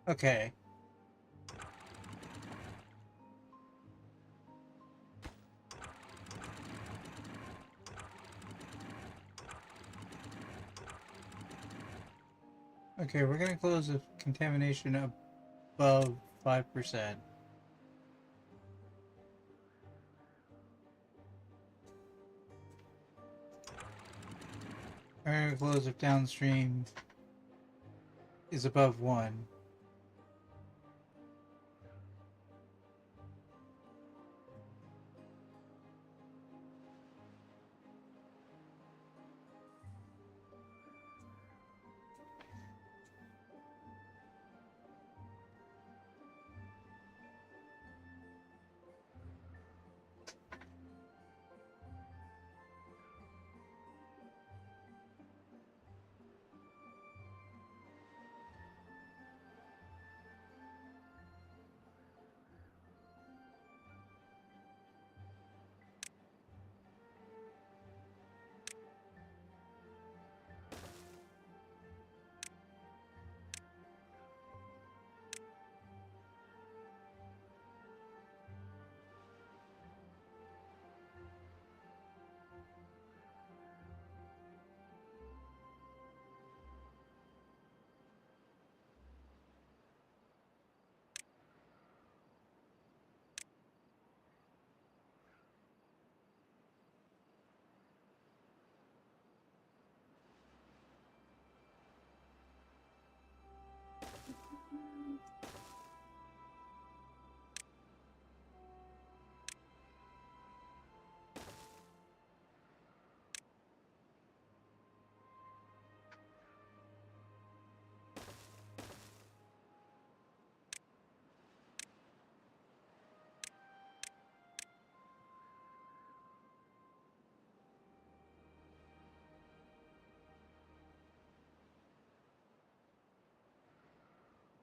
Okay. Okay, we're gonna close the contamination above 5%. We're gonna close if downstream is above 1.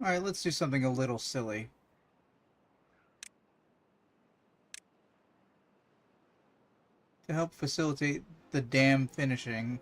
Alright, let's do something a little silly. To help facilitate the dam finishing.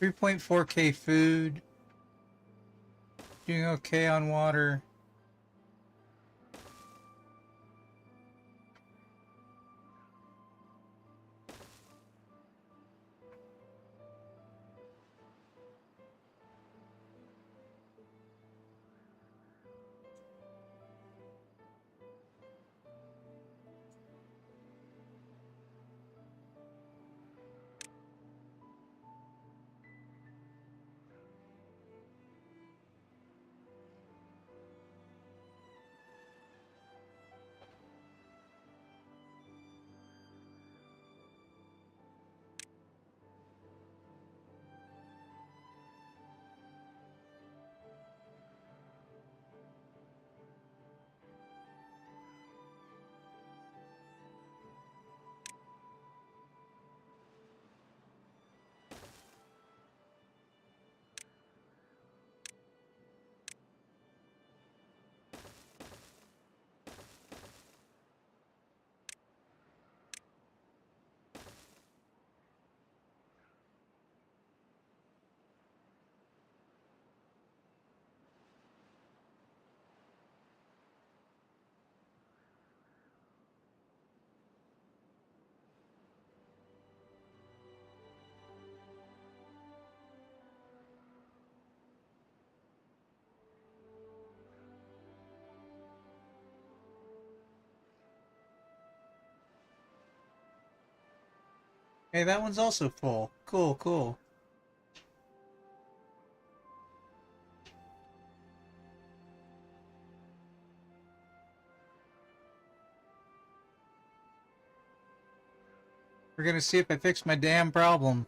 $3.4K food. Doing okay on water. Hey, that one's also full. Cool, cool. We're gonna see if I fix my damn problem.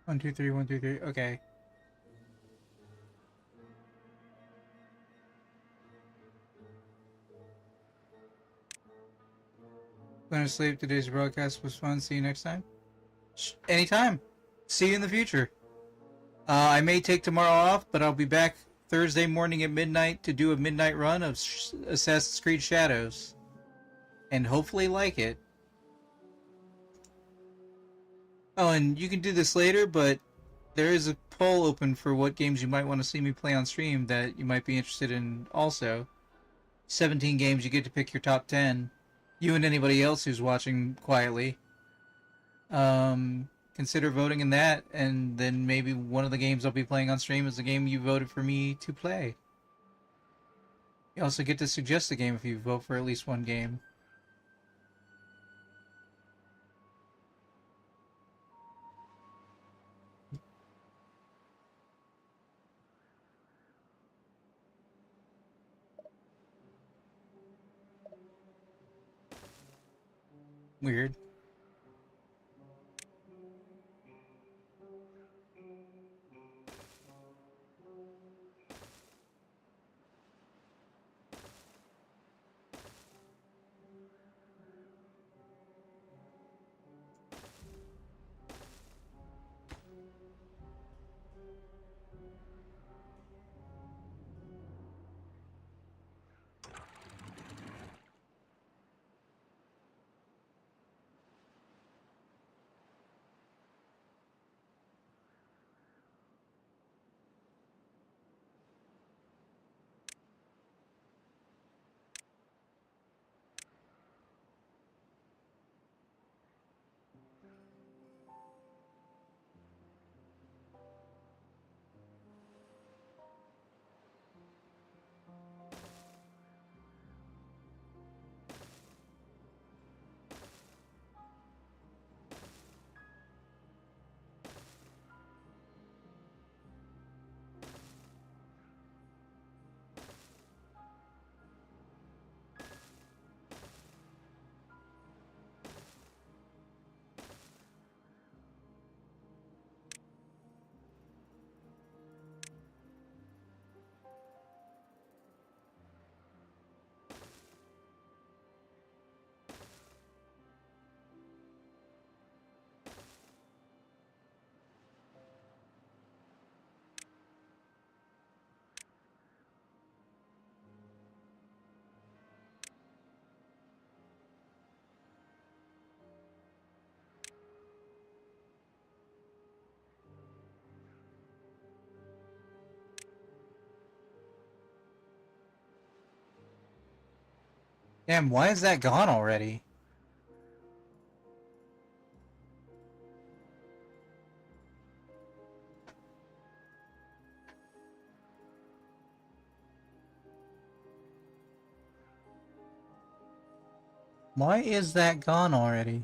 One, two, three, one, two, three. Okay. Going to sleep. Today's broadcast was fun. See you next time. Anytime. See you in the future. I may take tomorrow off, but I'll be back Thursday morning at midnight to do a midnight run of Assassin's Creed Shadows. And hopefully like it. Oh, and you can do this later, but there is a poll open for what games you might want to see me play on stream that you might be interested in also. 17 games, you get to pick your top 10. You and anybody else who's watching quietly. Consider voting in that, and then maybe one of the games I'll be playing on stream is the game you voted for me to play. You also get to suggest a game if you vote for at least one game. Weird. Damn, why is that gone already? Why is that gone already?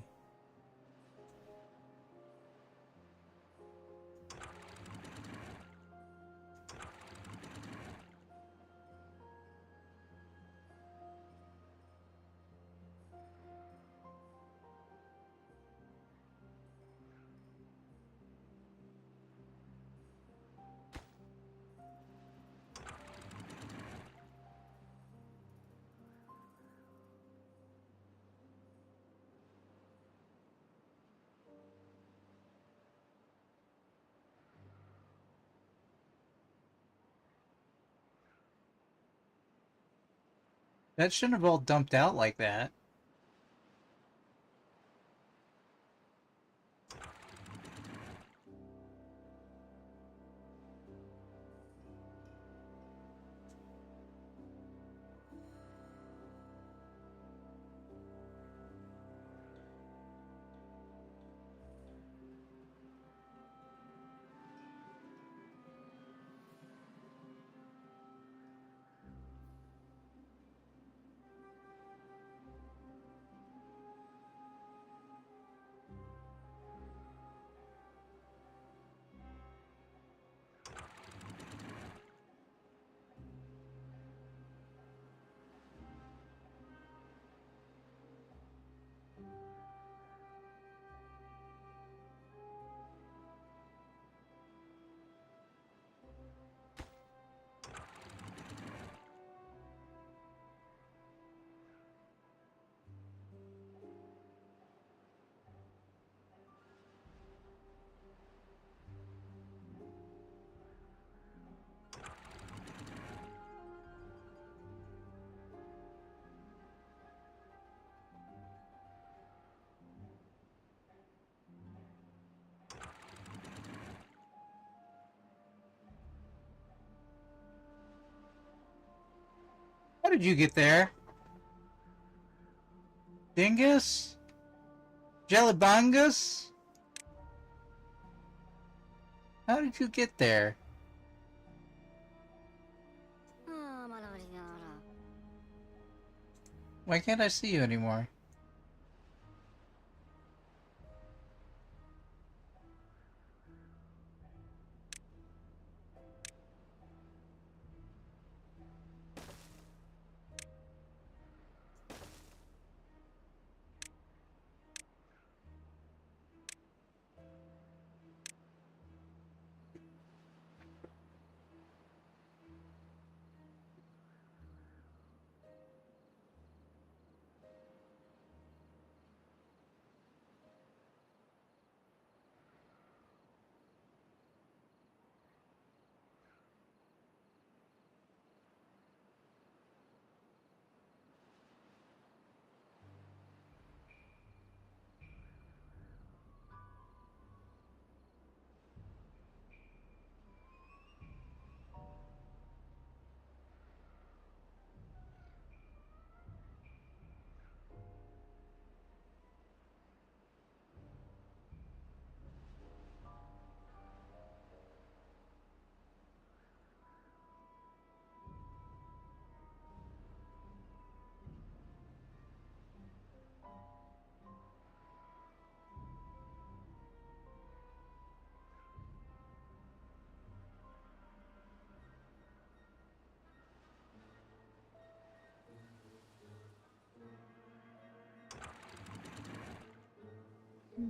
That shouldn't have all dumped out like that. How did you get there? Dingus? Jellybongus? How did you get there? Why can't I see you anymore?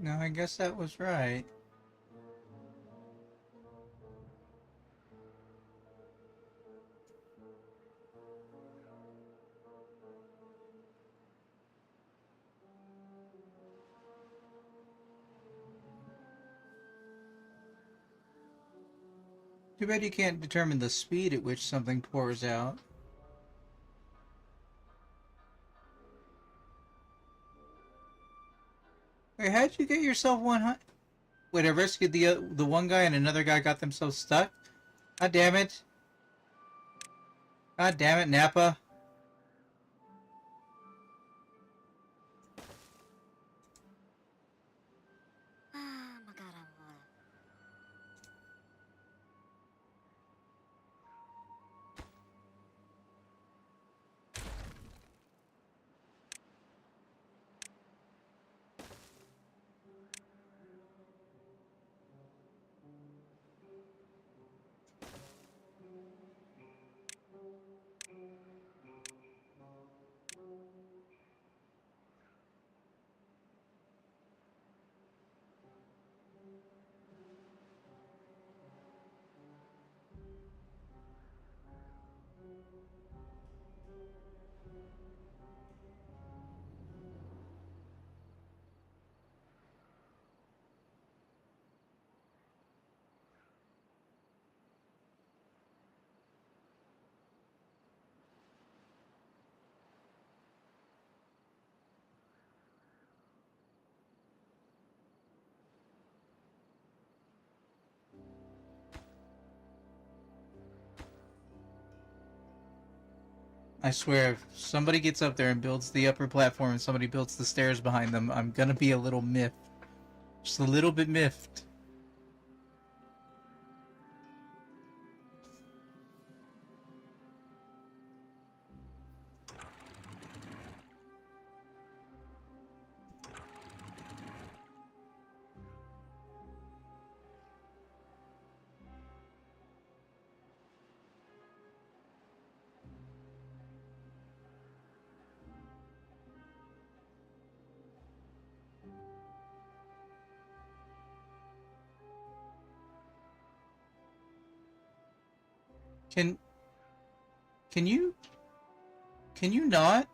No, I guess that was right. Too bad you can't determine the speed at which something pours out. Wait, how'd you get yourself 100? Wait, I rescued the one guy and another guy got themselves stuck? God damn it. God damn it, Nappa. I swear, if somebody gets up there and builds the upper platform and somebody builds the stairs behind them, I'm gonna be a little miffed. Just a little bit miffed. Can... Can you... Can you not?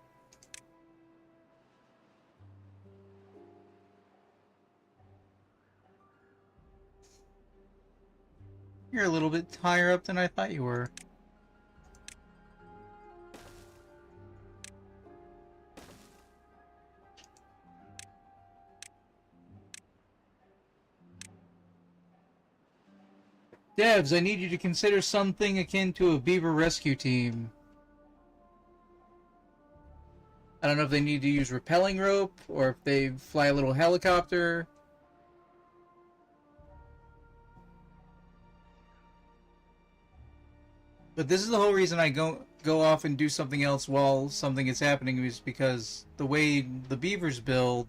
You're a little bit higher up than I thought you were. Devs, I need you to consider something akin to a beaver rescue team. I don't know if they need to use rappelling rope or if they fly a little helicopter. But this is the whole reason I go off and do something else while something is happening, is because the way the beavers build,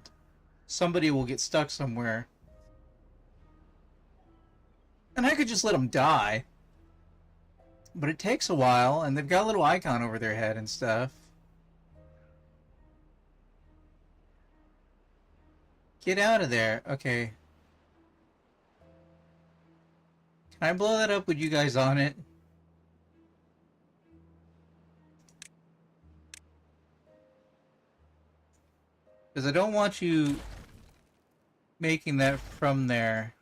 somebody will get stuck somewhere. And I could just let them die. But it takes a while, and they've got a little icon over their head and stuff. Get out of there. Okay. Can I blow that up with you guys on it? Because I don't want you making that from there.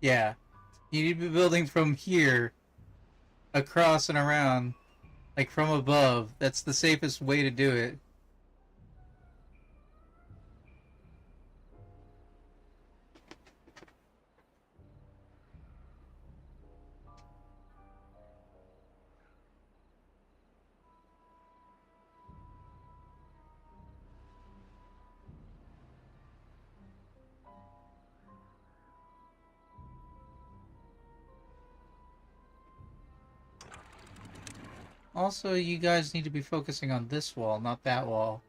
Yeah. You need to be building from here across and around, like from above. That's the safest way to do it. Also, you guys need to be focusing on this wall, not that wall.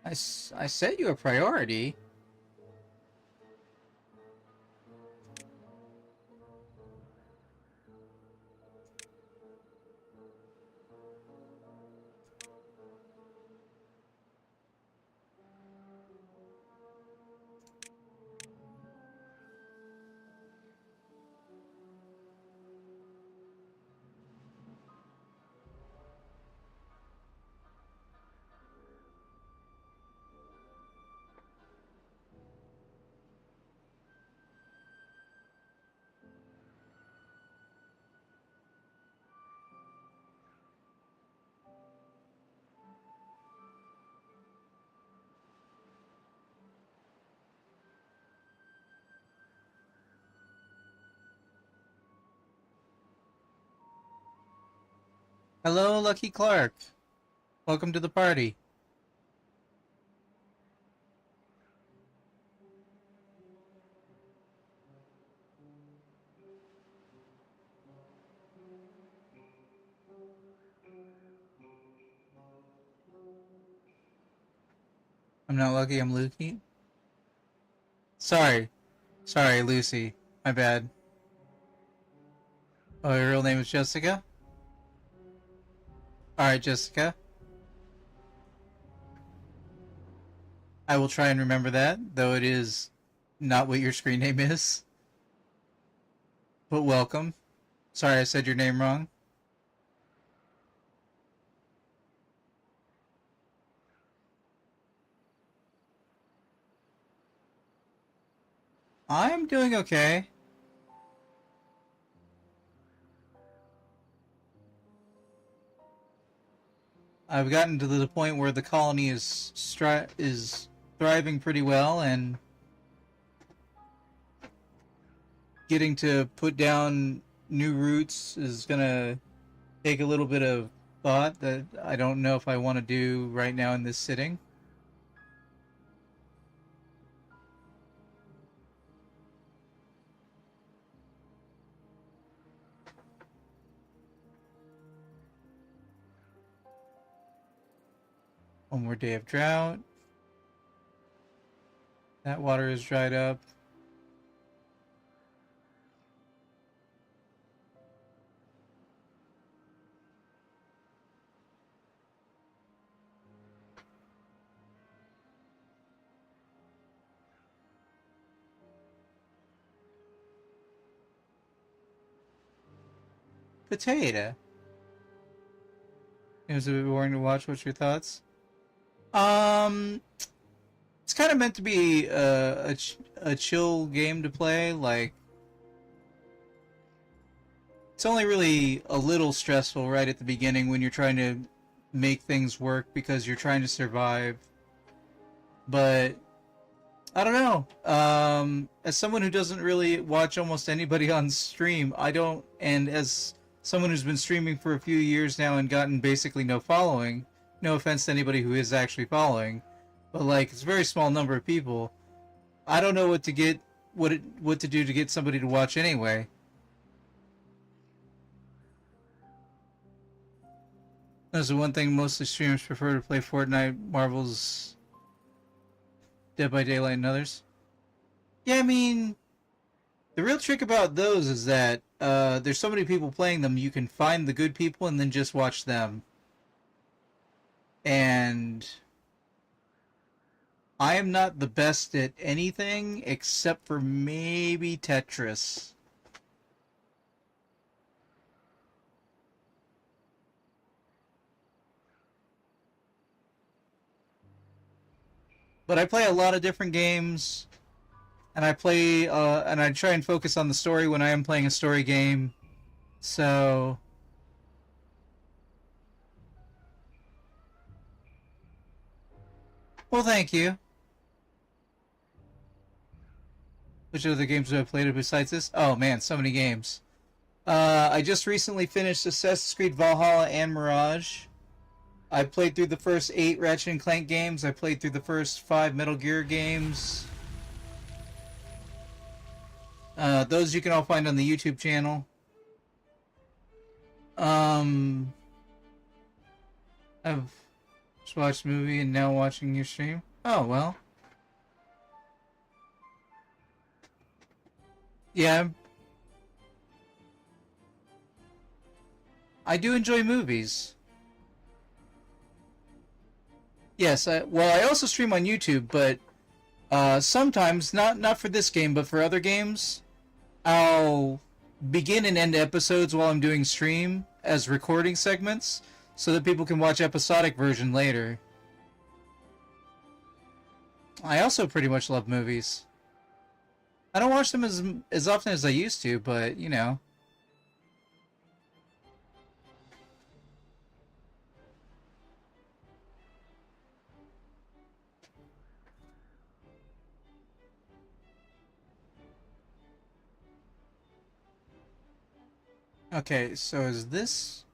I set you a priority. Hello, Lucky Clark. Welcome to the party. I'm not Lucky, I'm Lucy. Sorry. Sorry, Lucy. My bad. Oh, your real name is Jessica? Alright, Jessica. I will try and remember that, though it is not what your screen name is. But welcome. Sorry I said your name wrong. I'm doing okay. I've gotten to the point where the colony is thriving pretty well, and getting to put down new roots is gonna take a little bit of thought that I don't know if I want to do right now in this sitting. One more day of drought. That water is dried up. Potato. It was a bit boring to watch. What's your thoughts? Um, it's kind of meant to be a chill game to play. Like, it's only really a little stressful right at the beginning when you're trying to make things work because you're trying to survive. But I don't know. As someone who doesn't really watch almost anybody on stream, I don't, and as someone who's been streaming for a few years now and gotten basically no following, no offense to anybody who is actually following, but like it's a very small number of people. I don't know what to get, what to do to get somebody to watch anyway. That's the one thing most streamers prefer to play Fortnite, Marvel's Dead by Daylight, and others. Yeah, I mean, the real trick about those is that there's so many people playing them, you can find the good people and then just watch them. And I am not the best at anything except for maybe Tetris. But I play a lot of different games, and I play, and I try and focus on the story when I am playing a story game. So, well, thank you. Which other games have I played besides this? Oh man, so many games. I just recently finished Assassin's Creed Valhalla and Mirage. I played through the first 8 Ratchet and Clank games. I played through the first 5 Metal Gear games. Those you can all find on the YouTube channel. I've just watched a movie and now watching your stream. Oh, well. Yeah. I do enjoy movies. Yes, well, I also stream on YouTube, but sometimes, not for this game, but for other games, I'll begin and end episodes while I'm doing stream as recording segments, so that people can watch episodic version later. I also pretty much love movies. I don't watch them as often as I used to, but, you know. Okay, so as this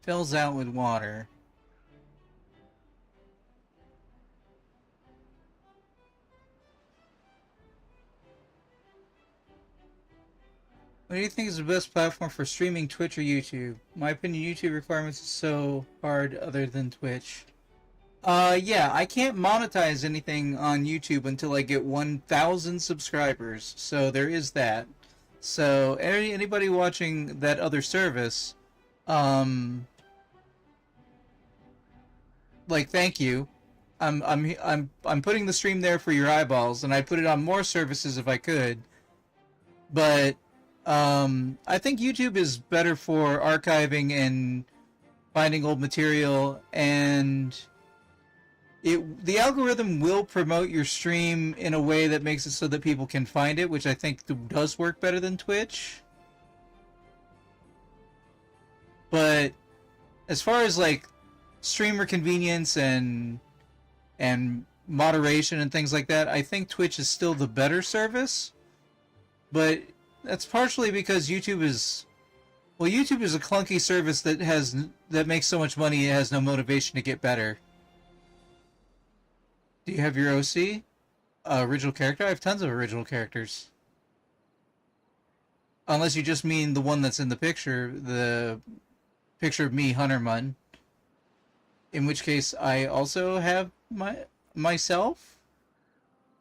fills out with water, what do you think is the best platform for streaming, Twitch or YouTube? My opinion, YouTube requirements is so hard other than Twitch. Yeah, I can't monetize anything on YouTube until I get 1,000 subscribers, so there is that. So anybody watching that other service, like, thank you. I'm putting the stream there for your eyeballs, and I'd put it on more services if I could. But I think YouTube is better for archiving and finding old material, and the algorithm will promote your stream in a way that makes it so that people can find it, which I think does work better than Twitch. But as far as like streamer convenience and moderation and things like that, I think Twitch is still the better service. But that's partially because YouTube is a clunky service that makes so much money it has no motivation to get better. Do you have your OC? Original character? I have tons of original characters. Unless you just mean the one that's in the picture of me, Huntermun. In which case, I also have myself.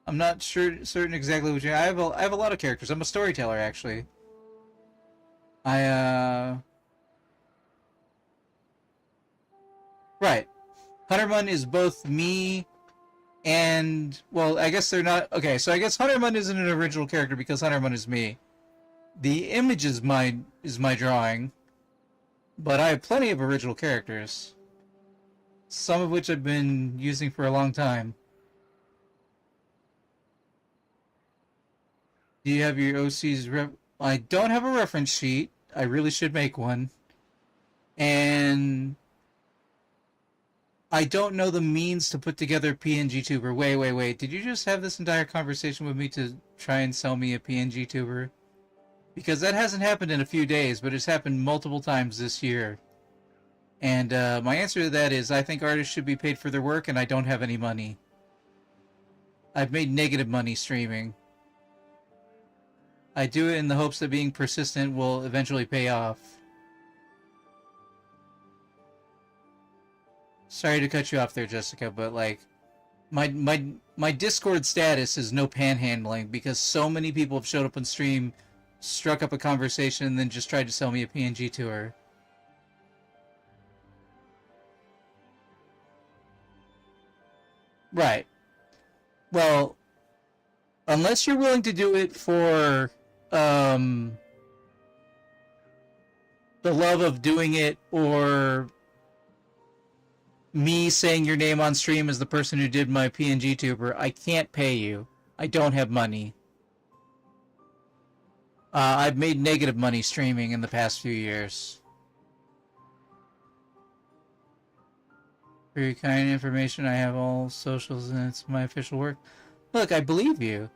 I'm not certain exactly which. I have a lot of characters. I'm a storyteller, actually. Right. Huntermun is both me. And, well, I guess they're not... Okay, so I guess Huntermun isn't an original character because Huntermun is me. The image is my drawing, but I have plenty of original characters. Some of which I've been using for a long time. Do you have your OC's I don't have a reference sheet. I really should make one. And I don't know the means to put together a PNG tuber. Wait. Did you just have this entire conversation with me to try and sell me a PNG tuber? Because that hasn't happened in a few days, but it's happened multiple times this year. And my answer to that is I think artists should be paid for their work, and I don't have any money. I've made negative money streaming. I do it in the hopes that being persistent will eventually pay off. Sorry to cut you off there, Jessica, but like, my Discord status is no panhandling because so many people have showed up on stream, struck up a conversation, and then just tried to sell me a PNG tour. Right. Well, unless you're willing to do it for um, the love of doing it, or me saying your name on stream as the person who did my PNG tuber, I can't pay you. I don't have money. I've made negative money streaming in the past few years. For your kind information, I have all socials and it's my official work. Look, I believe you.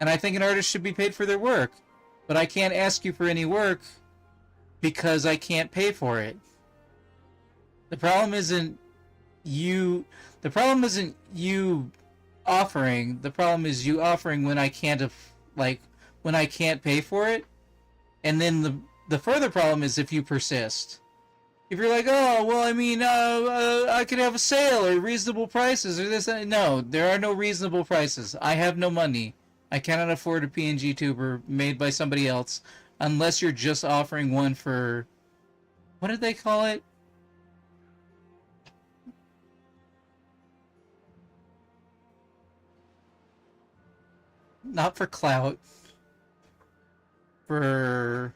And I think an artist should be paid for their work. But I can't ask you for any work because I can't pay for it. The problem isn't you offering. The problem is you offering when I can't when I can't pay for it. And then the further problem is if you persist. If you're like, oh, well, I mean, I could have a sale or reasonable prices or this. No, there are no reasonable prices. I have no money. I cannot afford a PNG tuber made by somebody else unless you're just offering one for, what did they call it? Not for clout. For...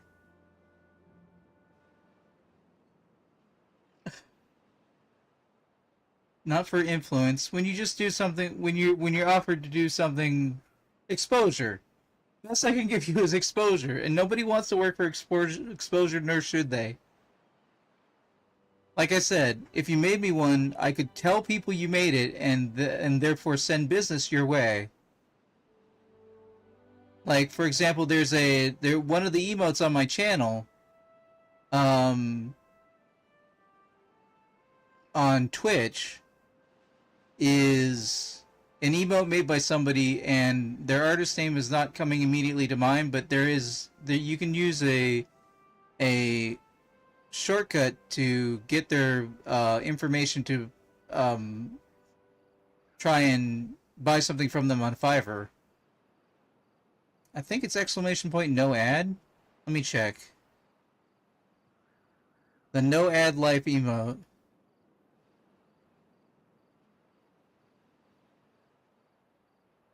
Not for influence. When you just do something, when you're offered to do something, exposure. Best I can give you is exposure, and nobody wants to work for exposure, nor should they. Like I said, if you made me one, I could tell people you made it, and therefore send business your way. Like, for example, there's one of the emotes on my channel, on Twitch, is an emote made by somebody, and their artist name is not coming immediately to mind, but you can use a shortcut to get their information to try and buy something from them on Fiverr. I think it's exclamation point no ad. Let me check. The no ad life emote.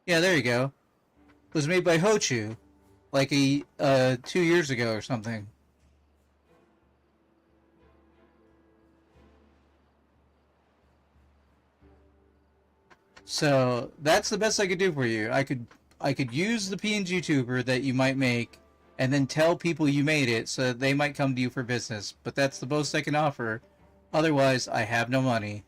Yeah, there you go. It was made by Hochu, like 2 years ago or something. So that's the best I could do for you. I could use the PNG tuber that you might make, and then tell people you made it so that they might come to you for business. But that's the most I can offer. Otherwise, I have no money.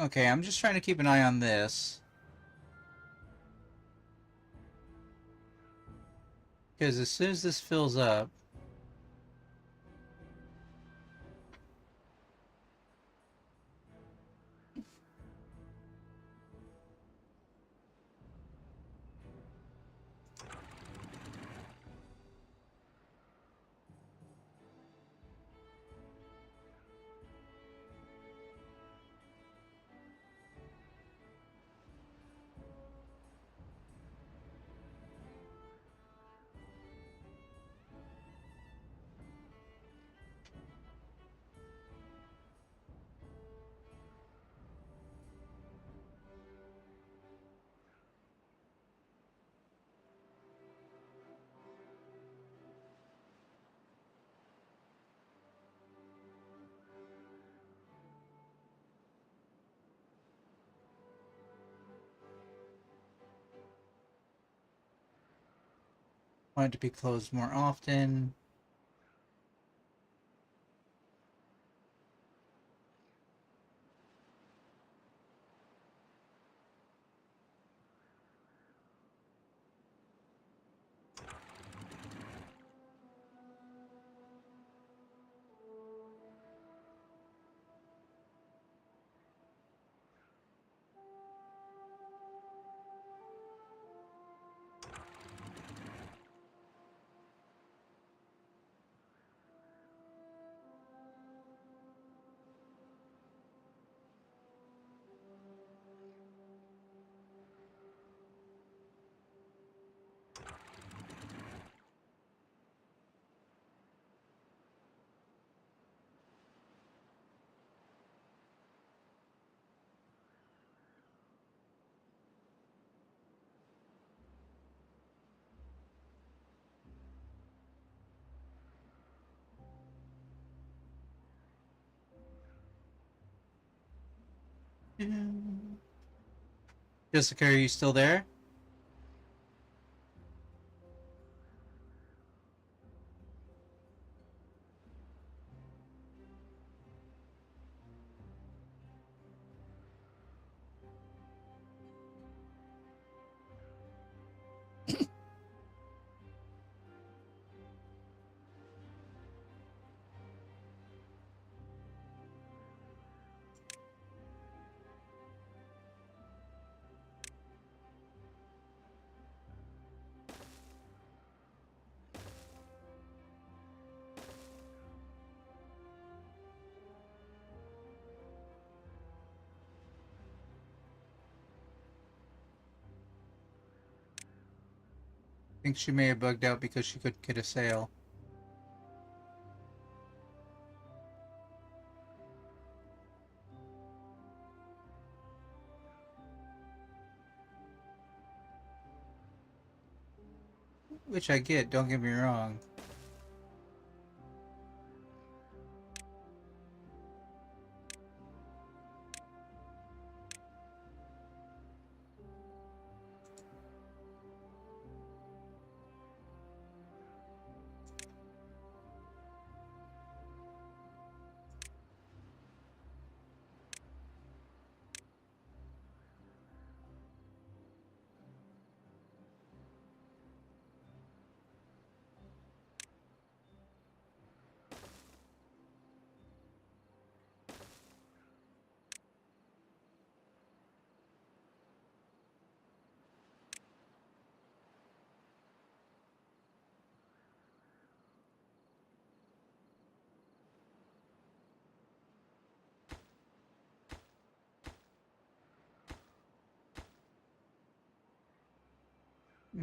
Okay, I'm just trying to keep an eye on this. Because as soon as this fills up... Want it to be closed more often. Jessica, are you still there? I think she may have bugged out because she couldn't get a sale. Which I get, don't get me wrong.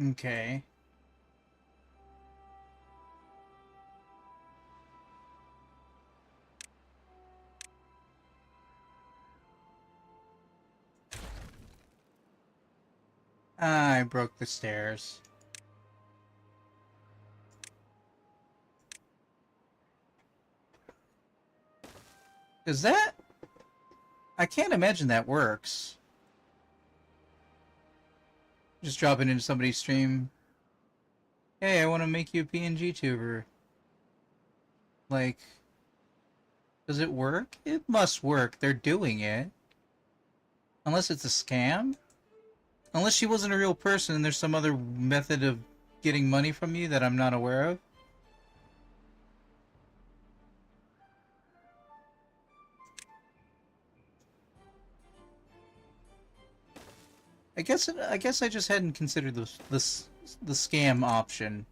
Okay. I broke the stairs. Does that... I can't imagine that works. Just drop it into somebody's stream. Hey, I want to make you a PNG tuber. Like... Does it work? It must work. They're doing it. Unless it's a scam? Unless she wasn't a real person and there's some other method of getting money from you that I'm not aware of. I guess I just hadn't considered the scam option.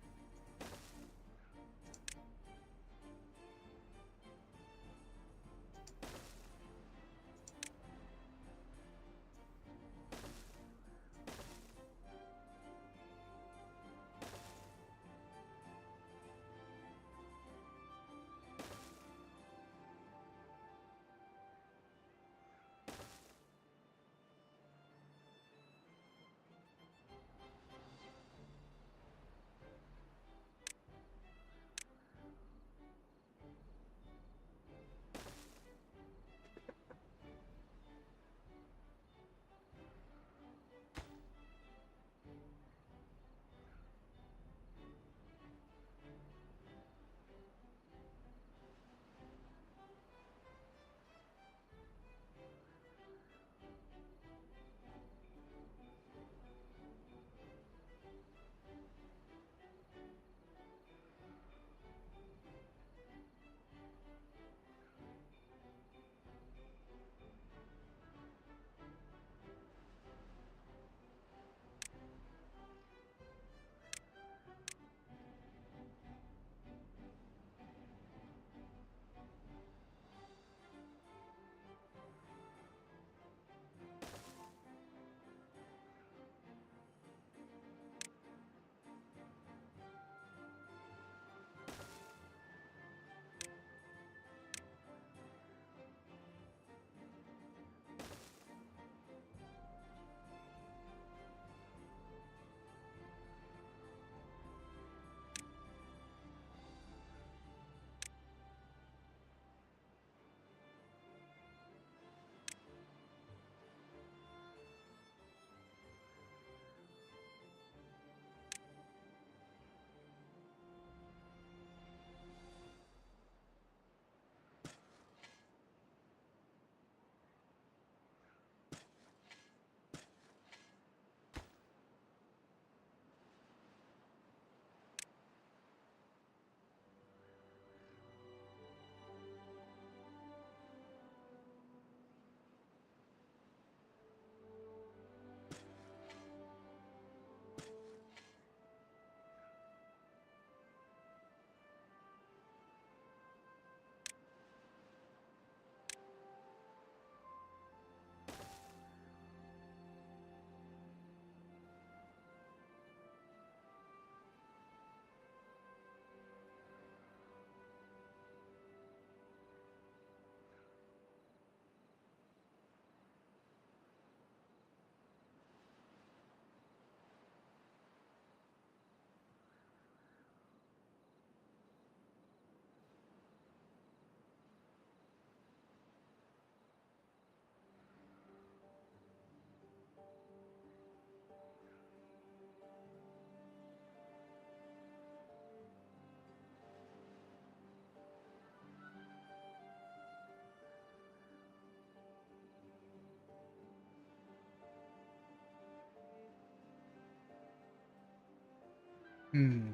Hmm.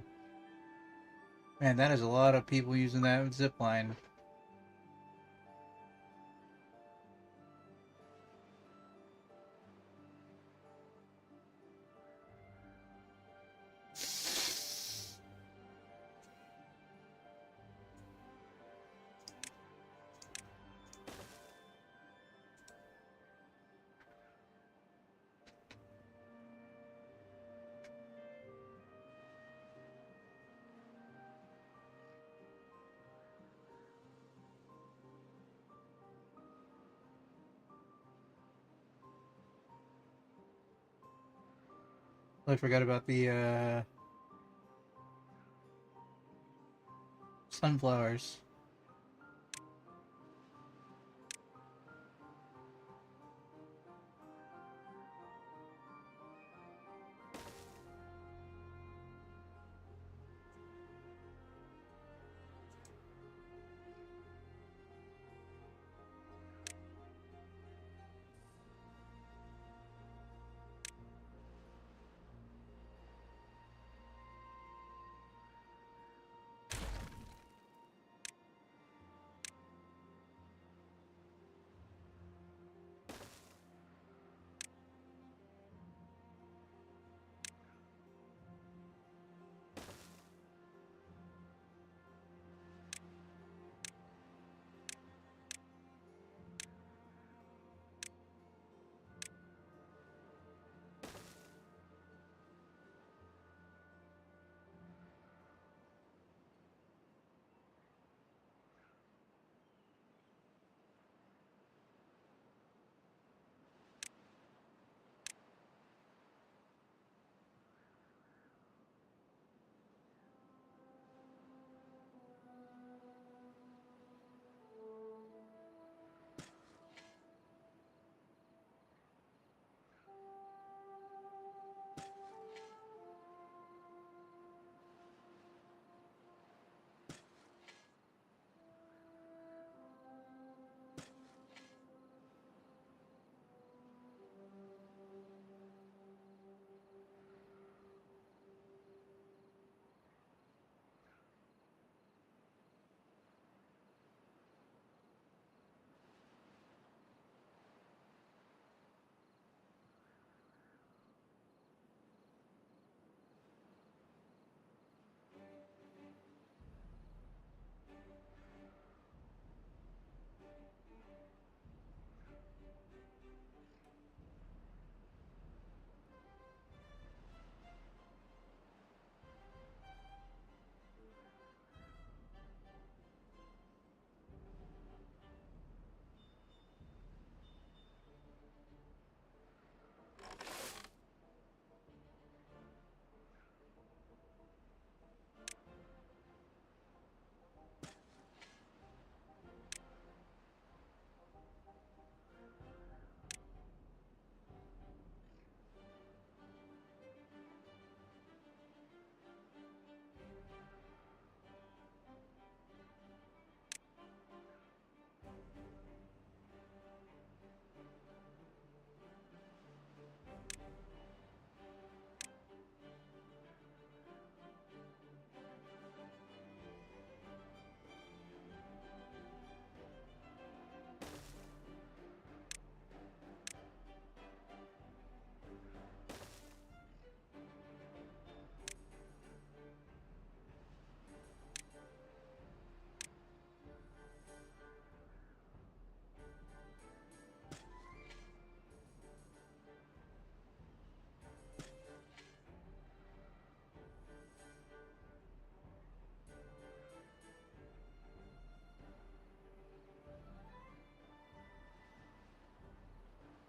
Man, that is a lot of people using that zip line. I forgot about the sunflowers.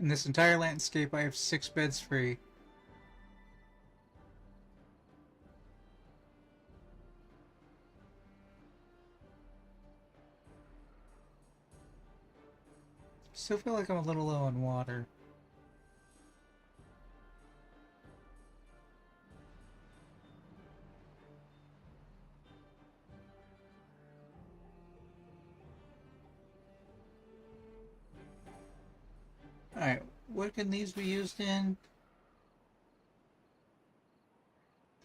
In this entire landscape, I have 6 beds free. Still feel like I'm a little low on water. Alright, what can these be used in?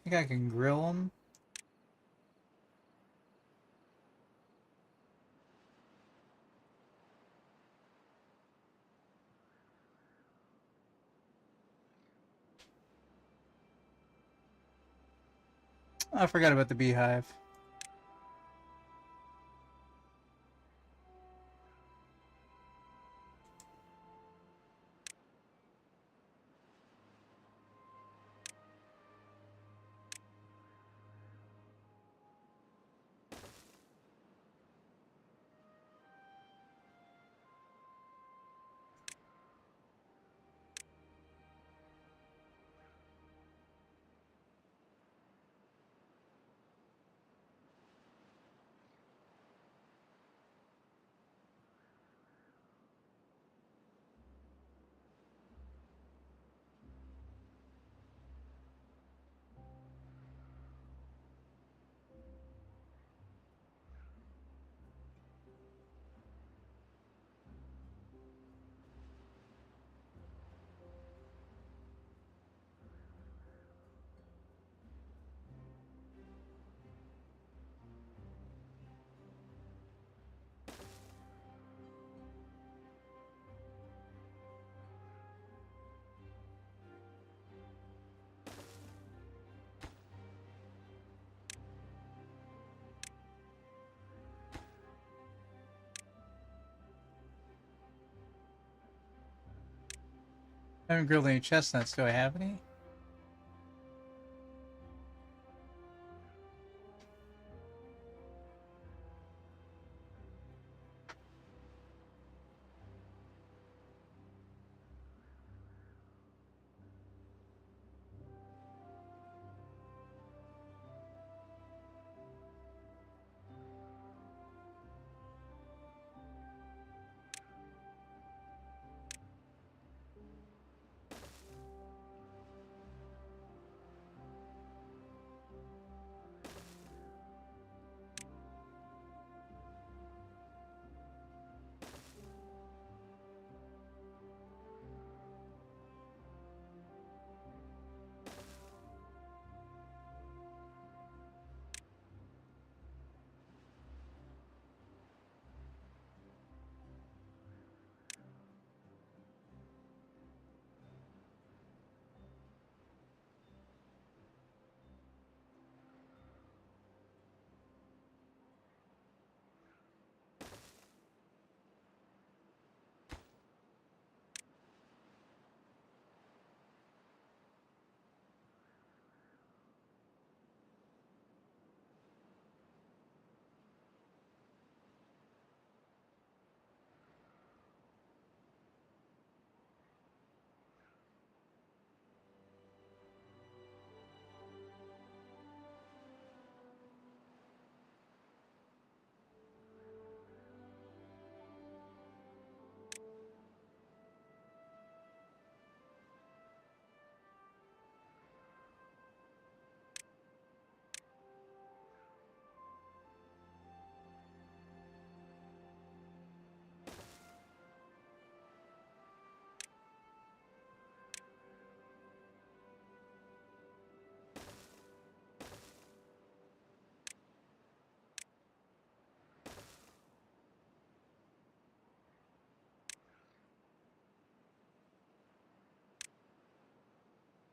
think I can grill them. I forgot about the beehive. I haven't grilled any chestnuts. Do I have any?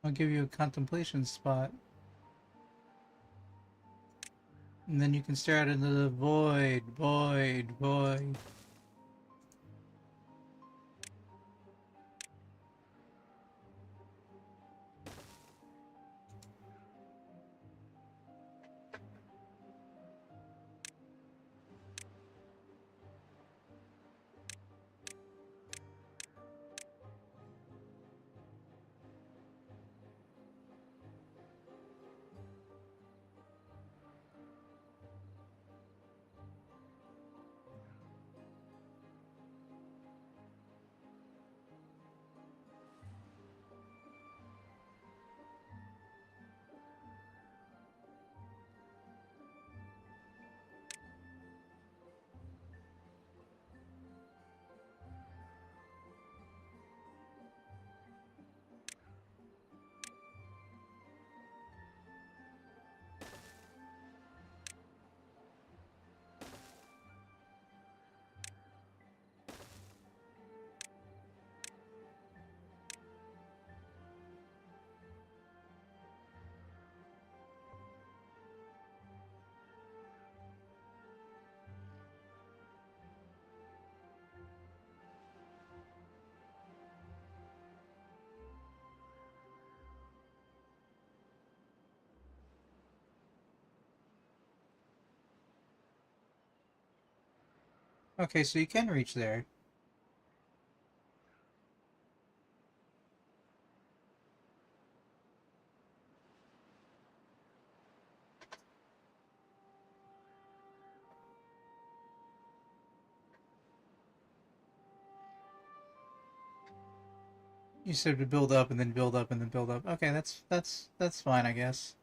I'll give you a contemplation spot. And then you can stare out into the void, void, void. Okay, so you can reach there. You said to build up and then build up and then build up. Okay, that's fine, I guess.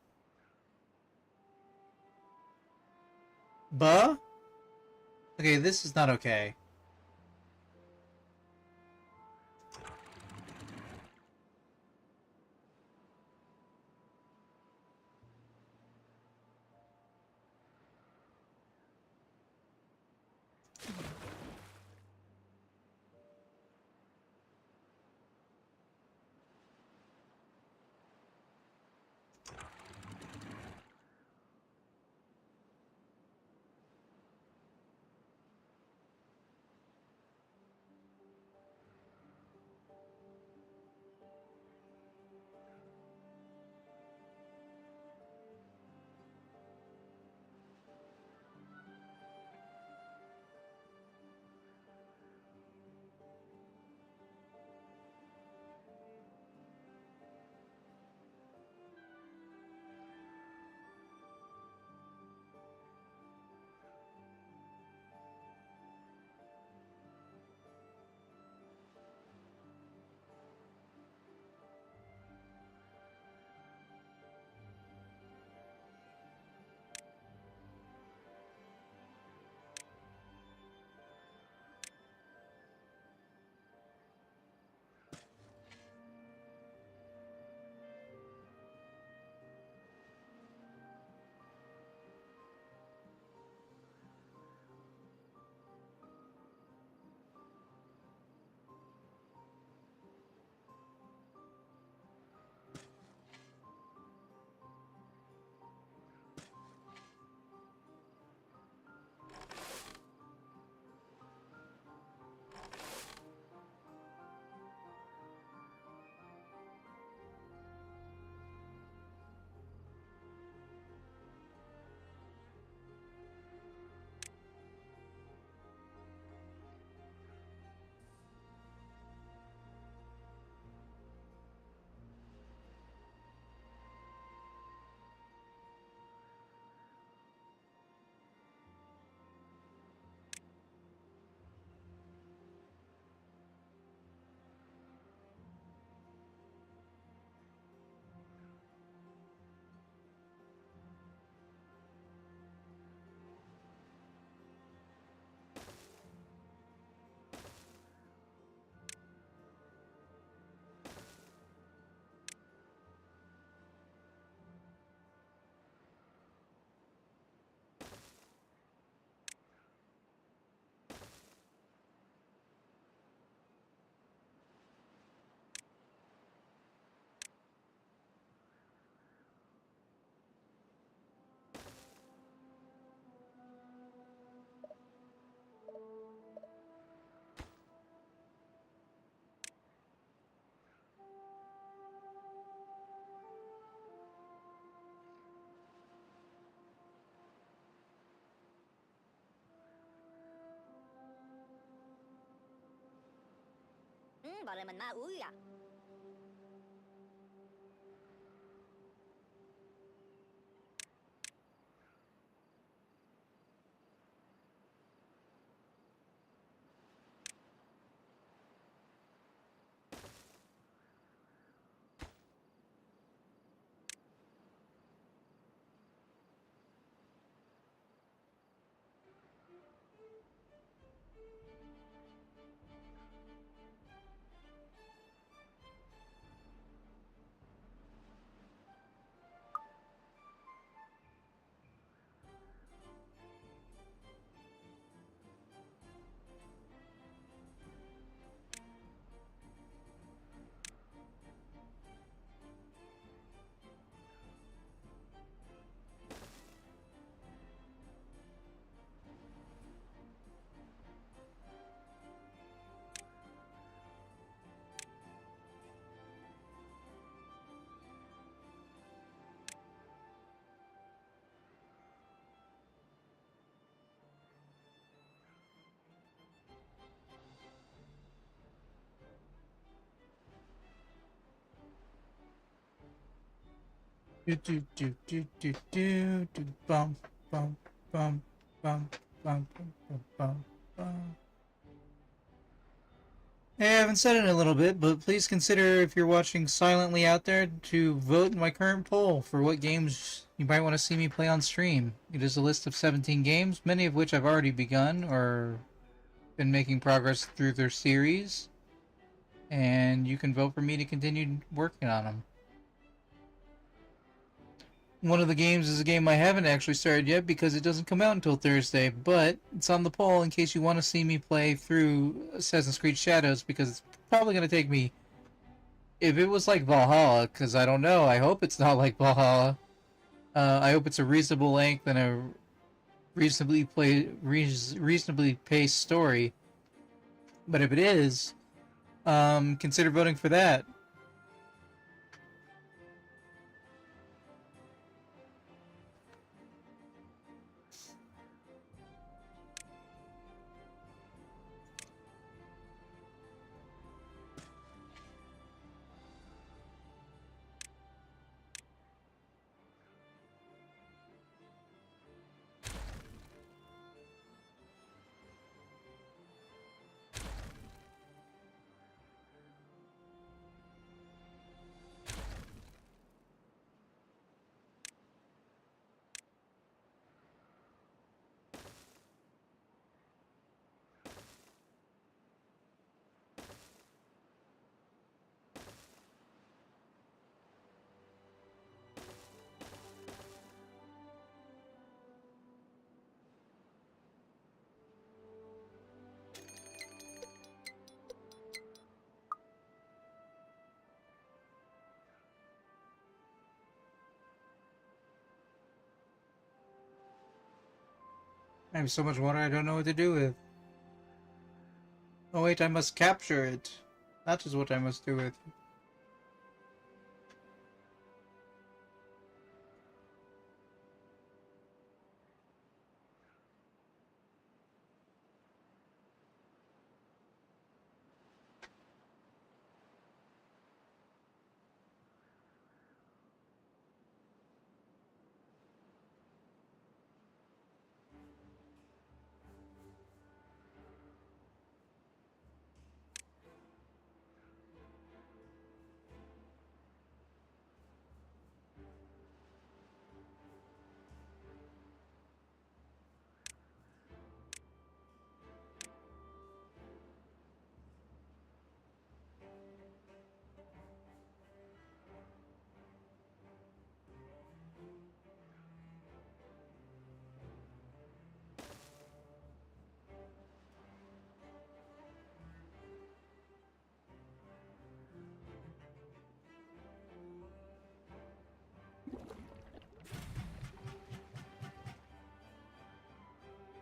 Buh? Okay, this is not okay. Bảo là mình ma úi à. Do do do do do do do bum bum bum bum bum bum bum bum. Hey, I haven't said it in a little bit, but please consider if you're watching silently out there to vote in my current poll for what games you might want to see me play on stream. It is a list of 17 games, many of which I've already begun or been making progress through their series, and you can vote for me to continue working on them. One of the games is a game I haven't actually started yet because it doesn't come out until Thursday, but it's on the poll in case you want to see me play through Assassin's Creed Shadows because it's probably going to take me. If it was like Valhalla, because I don't know, I hope it's not like Valhalla. I hope it's a reasonable length and a reasonably paced story. But if it is, consider voting for that. I have so much water I don't know what to do with. Oh wait, I must capture it. That is what I must do with.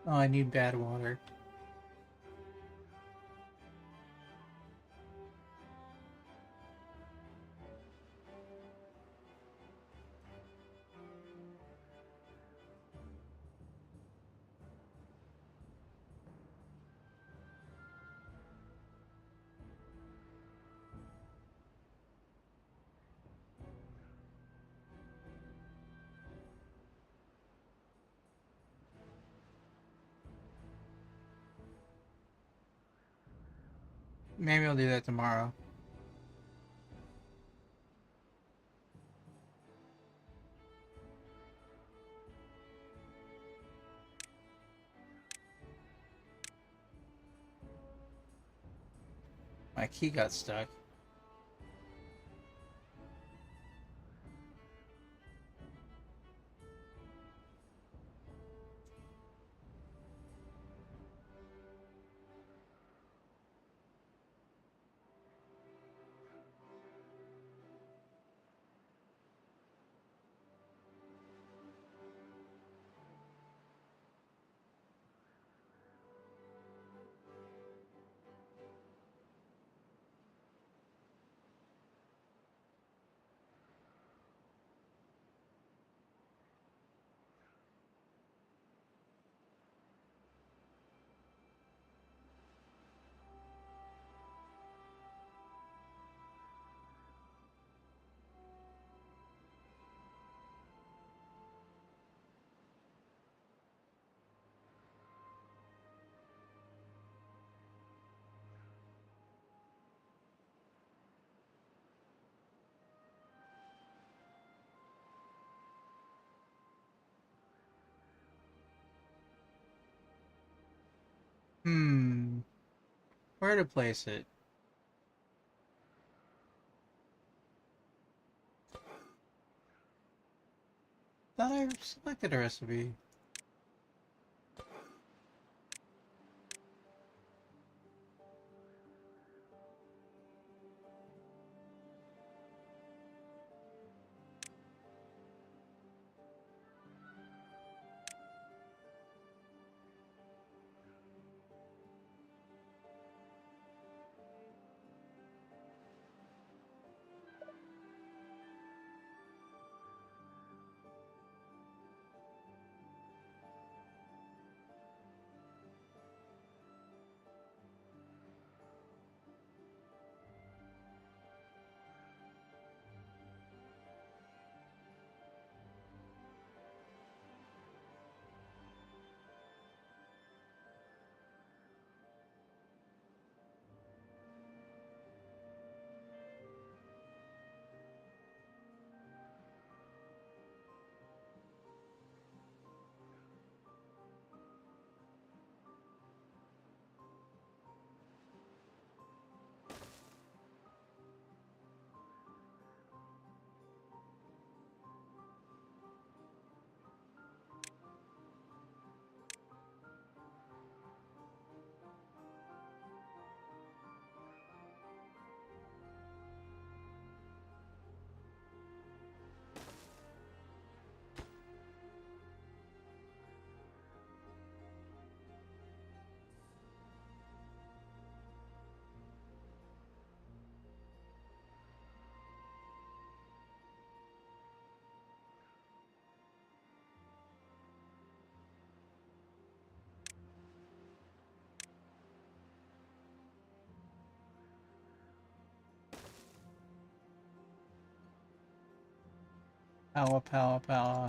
Oh, I need bad water. Maybe I'll do that tomorrow. My key got stuck. Where to place it? Thought I selected a recipe. Power, power, power.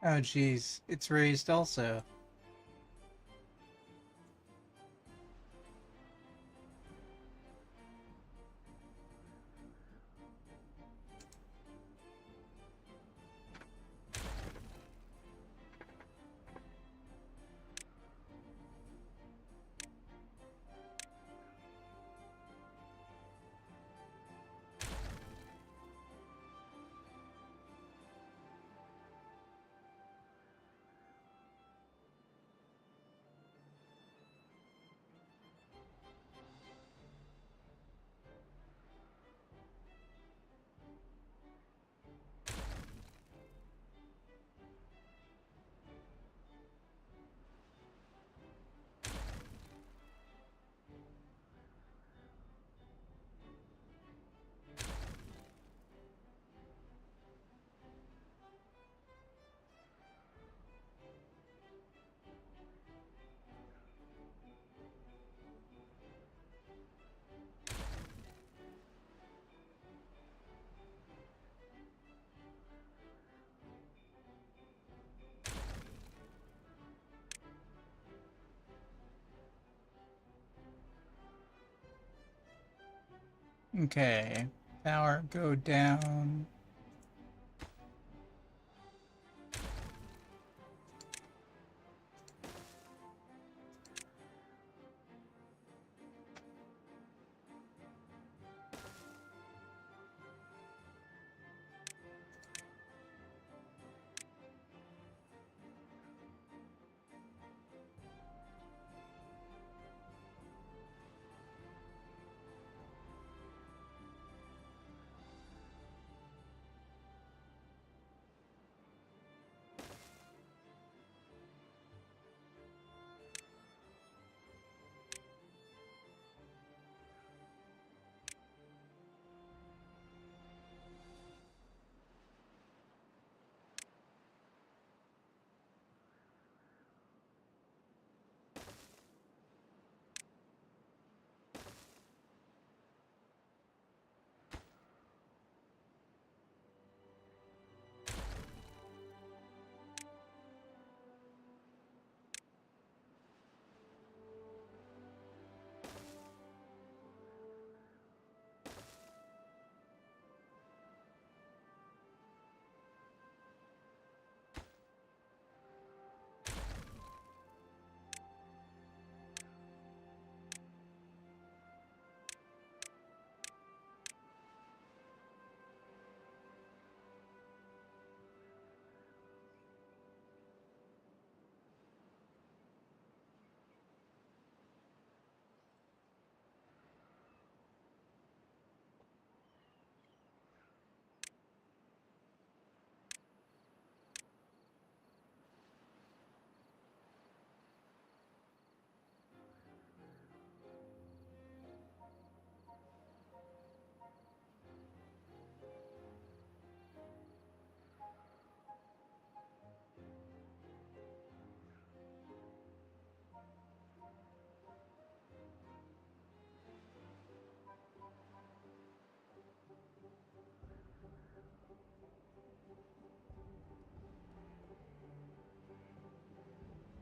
Oh geez, it's raised also. Okay. Power go down.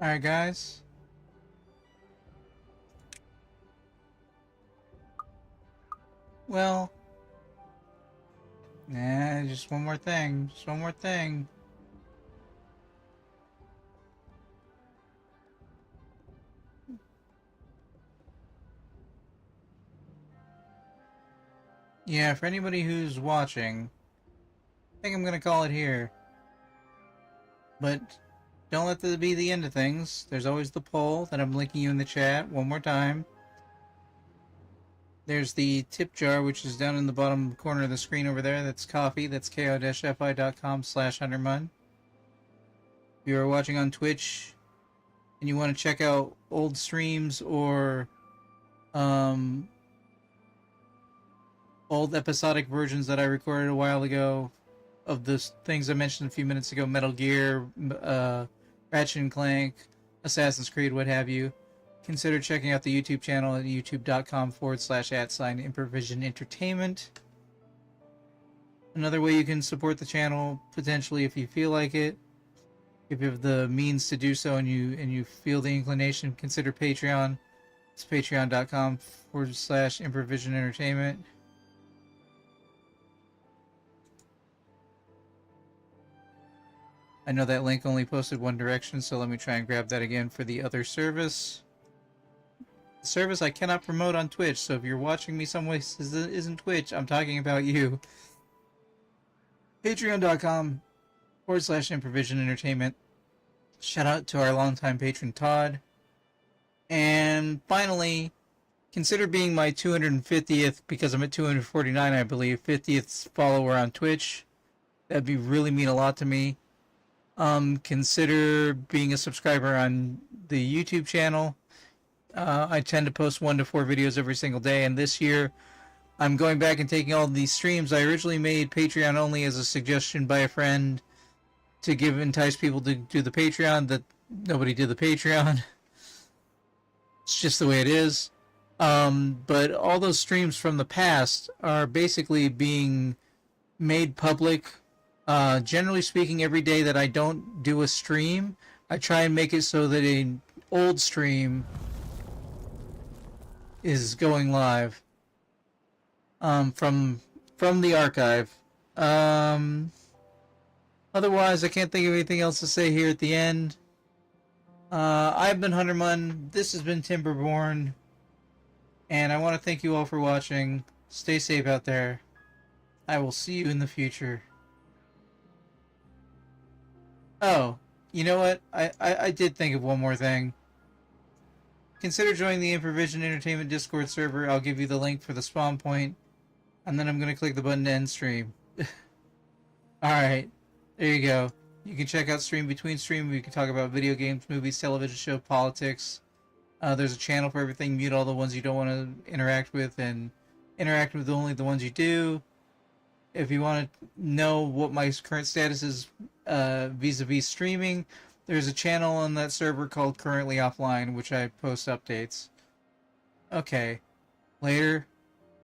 Alright, guys. Well, just one more thing. Just one more thing. Yeah, for anybody who's watching, I think I'm gonna call it here. But don't let that be the end of things. There's always the poll that I'm linking you in the chat one more time. There's the tip jar, which is down in the bottom corner of the screen over there. That's coffee. That's ko-fi.com/huntermun. If you are watching on Twitch and you want to check out old streams or old episodic versions that I recorded a while ago of the things I mentioned a few minutes ago, Metal Gear, Ratchet and Clank, Assassin's Creed, what have you, consider checking out the YouTube channel at youtube.com/@Improvision Entertainment. Another way you can support the channel, potentially, if you feel like it, if you have the means to do so and you feel the inclination, consider Patreon. It's patreon.com/Improvision Entertainment. I know that link only posted one direction, so let me try and grab that again for the other service. The service I cannot promote on Twitch, so if you're watching me some place that isn't Twitch, I'm talking about you. Patreon.com/Improvision Entertainment. Shout out to our longtime patron Todd. And finally, consider being my 250th, because I'm at 249, I believe, 50th follower on Twitch. That'd be really mean a lot to me. Consider being a subscriber on the YouTube channel. I tend to post 1 to 4 videos every single day, and this year I'm going back and taking all these streams. I originally made Patreon only as a suggestion by a friend to entice people to do the Patreon, that nobody did the Patreon. It's just the way it is. But all those streams from the past are basically being made public. Generally speaking, every day that I don't do a stream, I try and make it so that an old stream is going live. from the archive. Otherwise, I can't think of anything else to say here at the end. I've been Hunterman. This has been Timberborn. And I want to thank you all for watching. Stay safe out there. I will see you in the future. Oh, you know what? I did think of one more thing. Consider joining the Improvision Entertainment Discord server. I'll give you the link for the spawn point. And then I'm going to click the button to end stream. Alright. There you go. You can check out Stream Between Stream. We can talk about video games, movies, television show, politics. There's a channel for everything. Mute all the ones you don't want to interact with and interact with only the ones you do. If you want to know what my current status is vis-a-vis streaming, there's a channel on that server called Currently Offline, which I post updates. Okay. Later.